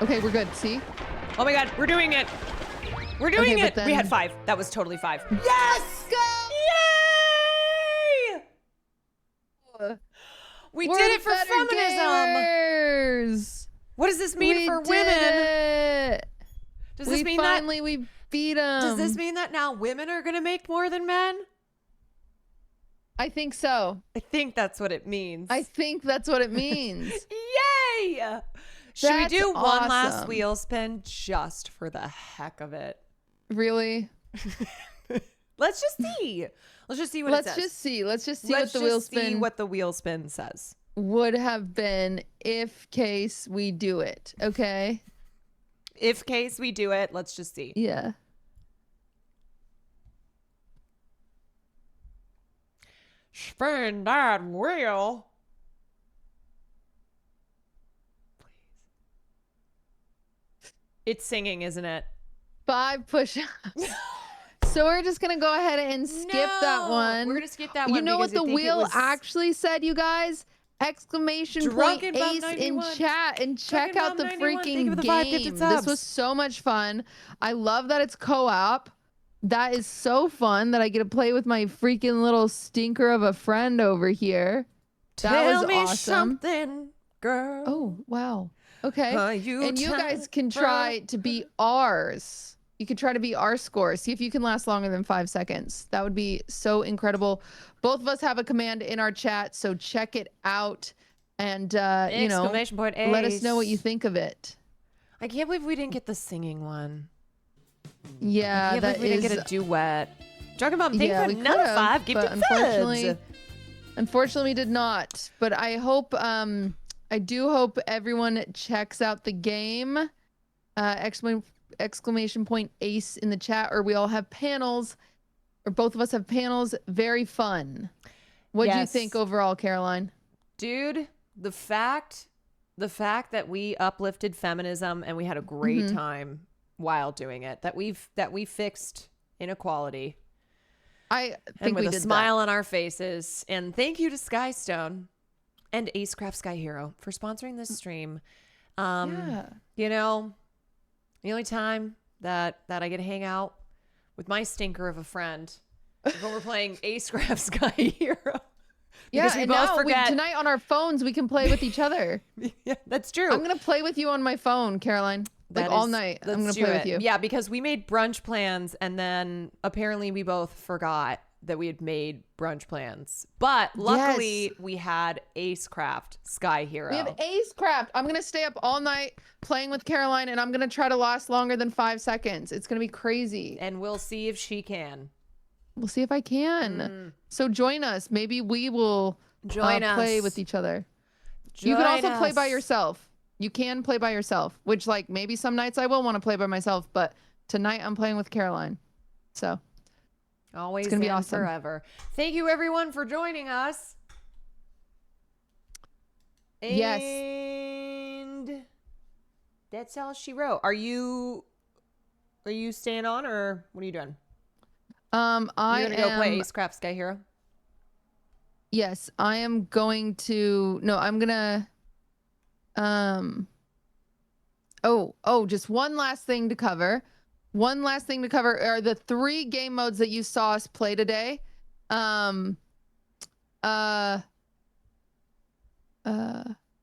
Okay, we're good. See? Oh my God, we're doing it. We're doing Okay, it. but We had then- 5. That was totally 5. Yes! Go! Yay! We We're did the it for better feminism. gamers! What does this mean We for did women? it! Does this mean finally we beat them? Does this mean that now women are gonna make more than men? I think so. I think that's what it means. I think that's what it means. Yay! Should we That's do one last awesome. wheel spin just for the heck of it? Really? Let's just see. Let's just see what Let's it says. just see. Let's just see Let's what the wheel just see spin what the wheel spin says. would have been if case we do it. Okay? If case we do it, let's just see. Yeah. Spin that wheel. It's singing, isn't it? 5 push-ups. So we're just gonna go ahead and skip that one. We're gonna skip that You one. know what because the I think it wheel was actually said, you guys? Exclamation point Drunken Bum ace in 91. chat and check Drunken out the Bum 91. Thank you freaking for the 5 game. gifted This subs. was so much fun. I love that it's co-op. That is so fun that I get to play with my freaking little stinker of a friend over here. That Tell was me awesome. something, girl. Oh, wow. Okay. Are you And you guys can try to be ours. You could try to be our score. See if you can last longer than 5 seconds. That would be so incredible. Both of us have a command in our chat, so check it out. And, you know, Exclamation point let us ace. know what you think of it. I can't believe we didn't get the singing one. Yeah, I can't that believe we is... didn't get a duet. Drunken Bum, thank you Yeah, for we another could've, 5 but gifted unfortunately, subs. Unfortunately, we did not. But I hope, I do hope everyone checks out the game. Exclamation point ACE in the chat, or we all have panels, or both of us have panels. Very fun. What do you think overall, Caroline? Dude, the fact that we uplifted feminism and we had a great time while doing it, that we fixed inequality. I think and with we a did smile on our faces. And thank you to Skystone and ACECRAFT Sky Hero for sponsoring this stream. You know, the only time that I get to hang out with my stinker of a friend is when we're playing ACECRAFT Sky Hero. Yeah, we and both now forget. tonight on our phones we can play with each other. Yeah, that's true. I'm gonna play with you on my phone, Caroline. Like all night. I'm gonna play with you. Yeah, because we made brunch plans and then apparently we both forgot that we had made brunch plans. But luckily we had ACECRAFT Sky Hero. We have ACECRAFT. I'm gonna stay up all night playing with Caroline, and I'm gonna try to last longer than 5 seconds. It's gonna be crazy. And we'll see if she can. We'll see if I can. So join us. Maybe we will play with each other. You can also play by yourself. You can play by yourself, which like maybe some nights I will want to play by myself, but tonight I'm playing with Caroline. So always it's gonna be and awesome. forever. Thank you everyone for joining us. Yes. And that's all she wrote. Are you staying on or what are you doing? I You're gonna go play ACECRAFT Sky Hero? Yes, I am going to. No, I'm gonna. Just one last thing to cover. One last thing to cover are the 3 game modes that you saw us play today.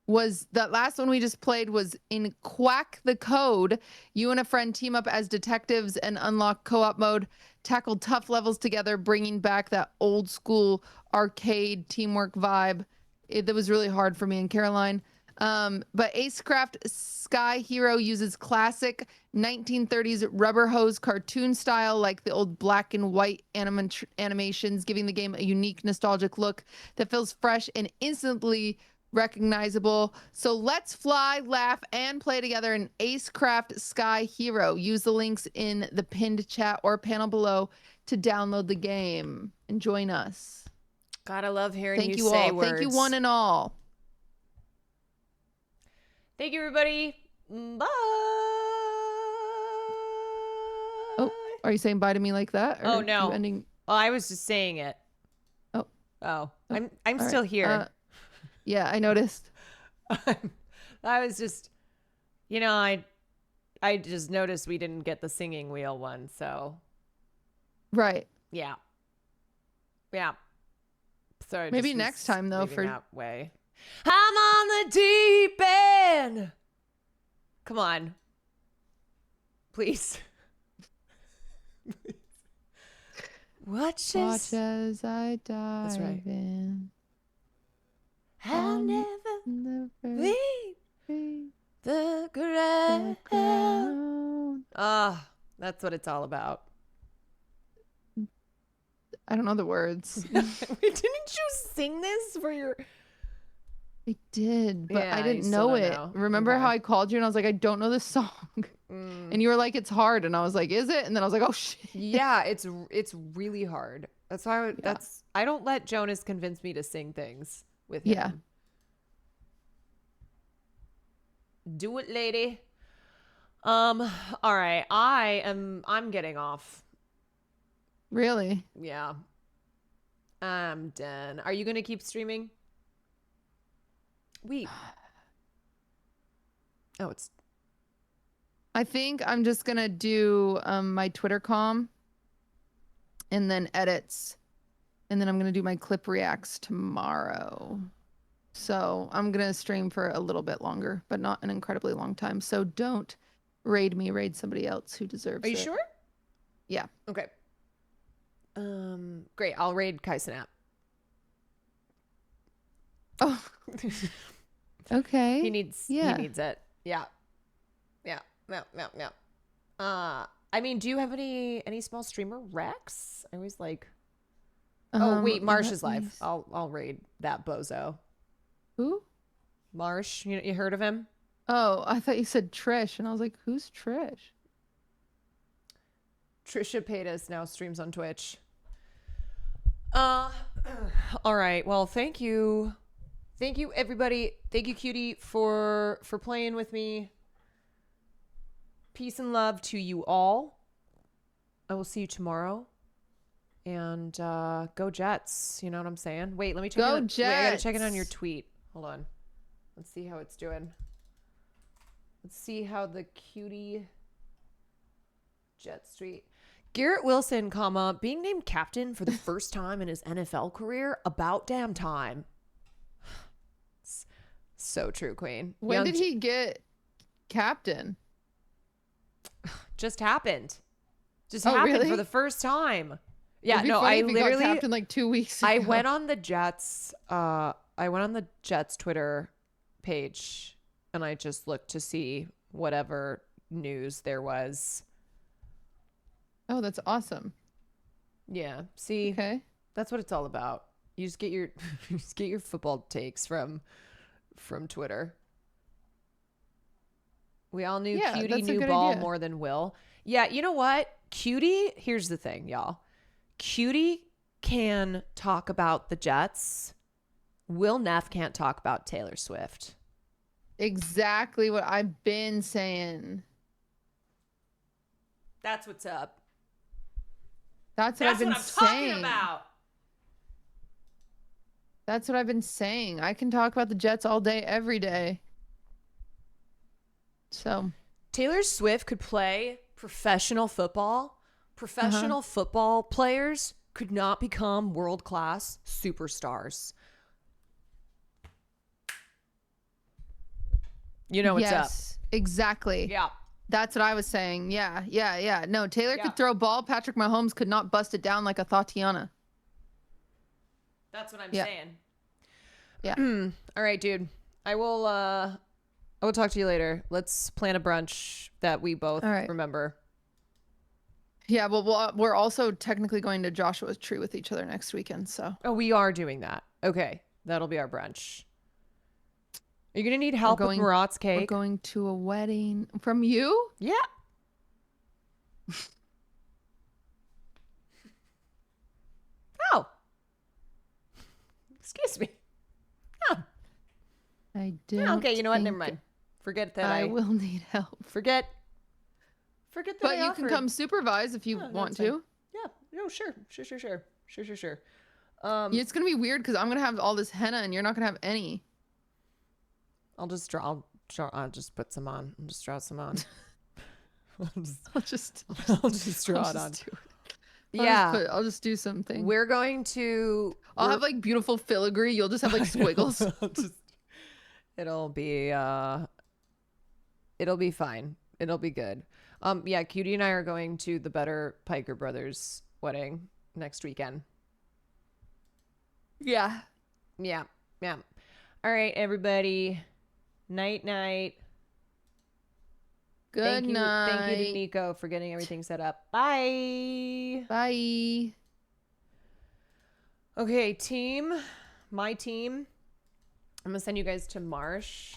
Was that last one we just played was in Quack the Code. You and a friend team up as detectives and unlock co-op mode, tackle tough levels together, bringing back that old school arcade teamwork vibe. That was really hard for me and Caroline. But ACECRAFT Sky Hero uses classic 1930s rubber hose cartoon style, like the old black and white animations, giving the game a unique nostalgic look that feels fresh and instantly recognizable. So let's fly, laugh, and play together in ACECRAFT Sky Hero. Use the links in the pinned chat or panel below to download the game and join us. God, I love hearing Thank you you say all. words. Thank you one and all. Thank you, everybody. Bye. Oh, are you saying bye to me like that? Or Oh no. you ending? Oh, I was just saying it. Oh. I'm still right. here. Yeah, I noticed. I was just, I just noticed we didn't get the singing wheel one, so. Right. Yeah. Sorry. Maybe next time though. For that way. I'm on the deep end. Come on. Please. Watch as I dive That's right. in. I'll never leave the ground. Ah, that's what it's all about. I don't know the words. Didn't you sing this for your... I did, but Yeah, I you didn't still know don't it. know. Remember Okay. how I called you and I was like, I don't know this song. And you were like, it's hard. And I was like, is it? And then I was like, oh shit. Yeah, it's really hard. That's why I don't let Jonas convince me to sing things with him. Yeah. Do it, lady. All right. I'm getting off. Really? Yeah. I'm done. Are you gonna keep streaming? I think I'm just gonna do my Twitter comm and then edits, and then I'm gonna do my clip reacts tomorrow. So I'm gonna stream for a little bit longer, but not an incredibly long time. So don't raid me, raid somebody else who deserves it. Are you sure? Yeah. Okay. Great. I'll raid Kaisenap. Oh. Okay. He needs it. Yeah. I mean, do you have any small streamer recs? I always like Oh wait, Marsh let is me live. s- I'll raid that bozo. Who? Marsh, you heard of him? Oh, I thought you said Trish, and I was like, who's Trish? Trisha Paytas now streams on Twitch. All right. Well, thank you everybody. Thank you, Cutie, for playing with me. Peace and love to you all. I will see you tomorrow. And go Jets. You know what I'm saying? Wait, let me check. Go Wait, I gotta check it Jets. on your tweet. Hold on. Let's see how it's doing. Let's see how the Cutie Jet Street. Garrett Wilson, comma, being named captain for the first time in his NFL career. About damn time. So true, Queen. When did he get captain? Just happened. Just Oh, happened really? for the first time. Yeah, It'd be no, funny I if he got literally captain like 2 weeks ago. I went on the Jets Twitter page and I just looked to see whatever news there was. Oh, that's awesome. Yeah. See, Okay. that's what it's all about. You just get your football takes from Twitter. We all knew Yeah, Cutie that's a knew good ball idea. more than Will. Yeah, you know what? Cutie, here's the thing, y'all. Cutie can talk about the Jets. Will Neff can't talk about Taylor Swift. Exactly what I've been saying. That's what's up. That's what I've been saying. talking about. That's what I've been saying. I can talk about the Jets all day, every day. So Taylor Swift could play professional football. Professional football players could not become world-class superstars. You know what's up. yes, exactly. Yeah. That's what I was saying. Yeah. No, Taylor Yeah. could throw a ball. Patrick Mahomes could not bust it down like a Tatiana. That's what I'm Yeah. saying. Yeah. All right, dude. I will talk to you later. Let's plan a brunch that we both All right. remember. Yeah, well, we're also technically going to Joshua's Tree with each other next weekend, so. Oh, we are doing that. Okay. That'll be our brunch. Are you going to need help with Murat's We're cake? going to a wedding. From you? Yeah. Oh. Excuse me. Oh. I do. Yeah, okay, you know what? Never mind. Forget that I will need help. Forget that But I you can offered. come supervise if you No, want that's fine. to. Yeah. No, sure. Sure. It's going to be weird because I'm going to have all this henna and you're not going to have any. I'll just put some on. I'll just draw some on. I'll just draw it on. do it. I'll just do something. We're going to. I'll have like beautiful filigree. You'll just have like squiggles. It'll be fine. It'll be good. Yeah, Cutie and I are going to the Better Piker Brothers wedding next weekend. Yeah. Yeah. All right, everybody. Night. Good night. Thank you to Nico for getting everything set up. Bye. Bye. Okay, my team. I'm gonna send you guys to Marsh.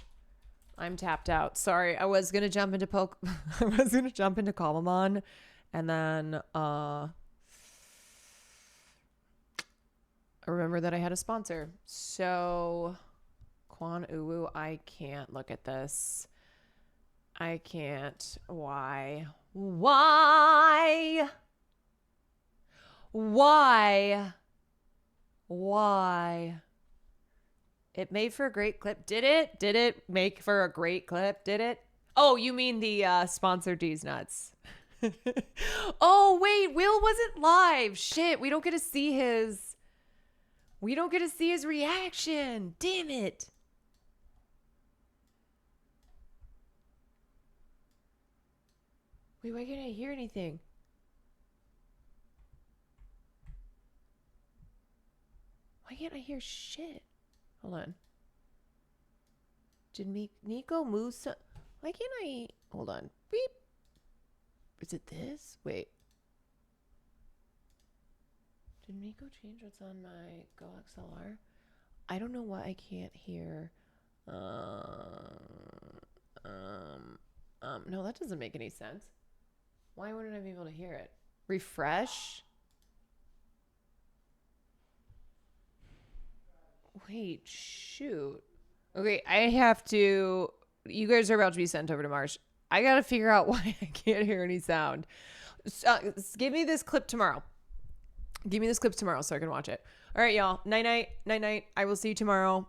I'm tapped out. Sorry, I was gonna jump into Kalmamon, and then I remember that I had a sponsor. So Quan Uwu, I can't look at this. I can't. Why? It made for a great clip. Did it? Did it make for a great clip? Did it? Oh, you mean the sponsor D's Nuts. Oh, wait, Will wasn't live. Shit, we don't get to see his reaction. Damn it. Wait, why can't I hear anything? Why can't I hear shit? Hold on. Did Nico move some? Why can't I? Hold on. Beep. Is it this? Wait. Did Miko change what's on my Go XLR? I don't know why I can't hear. No, that doesn't make any sense. Why wouldn't I be able to hear it? Refresh? Wait, shoot. Okay, I have to. You guys are about to be sent over to Mars. I gotta figure out why I can't hear any sound. Give me this clip tomorrow. Give me this clip tomorrow so I can watch it. All right, y'all. Night, night, night, night. I will see you tomorrow.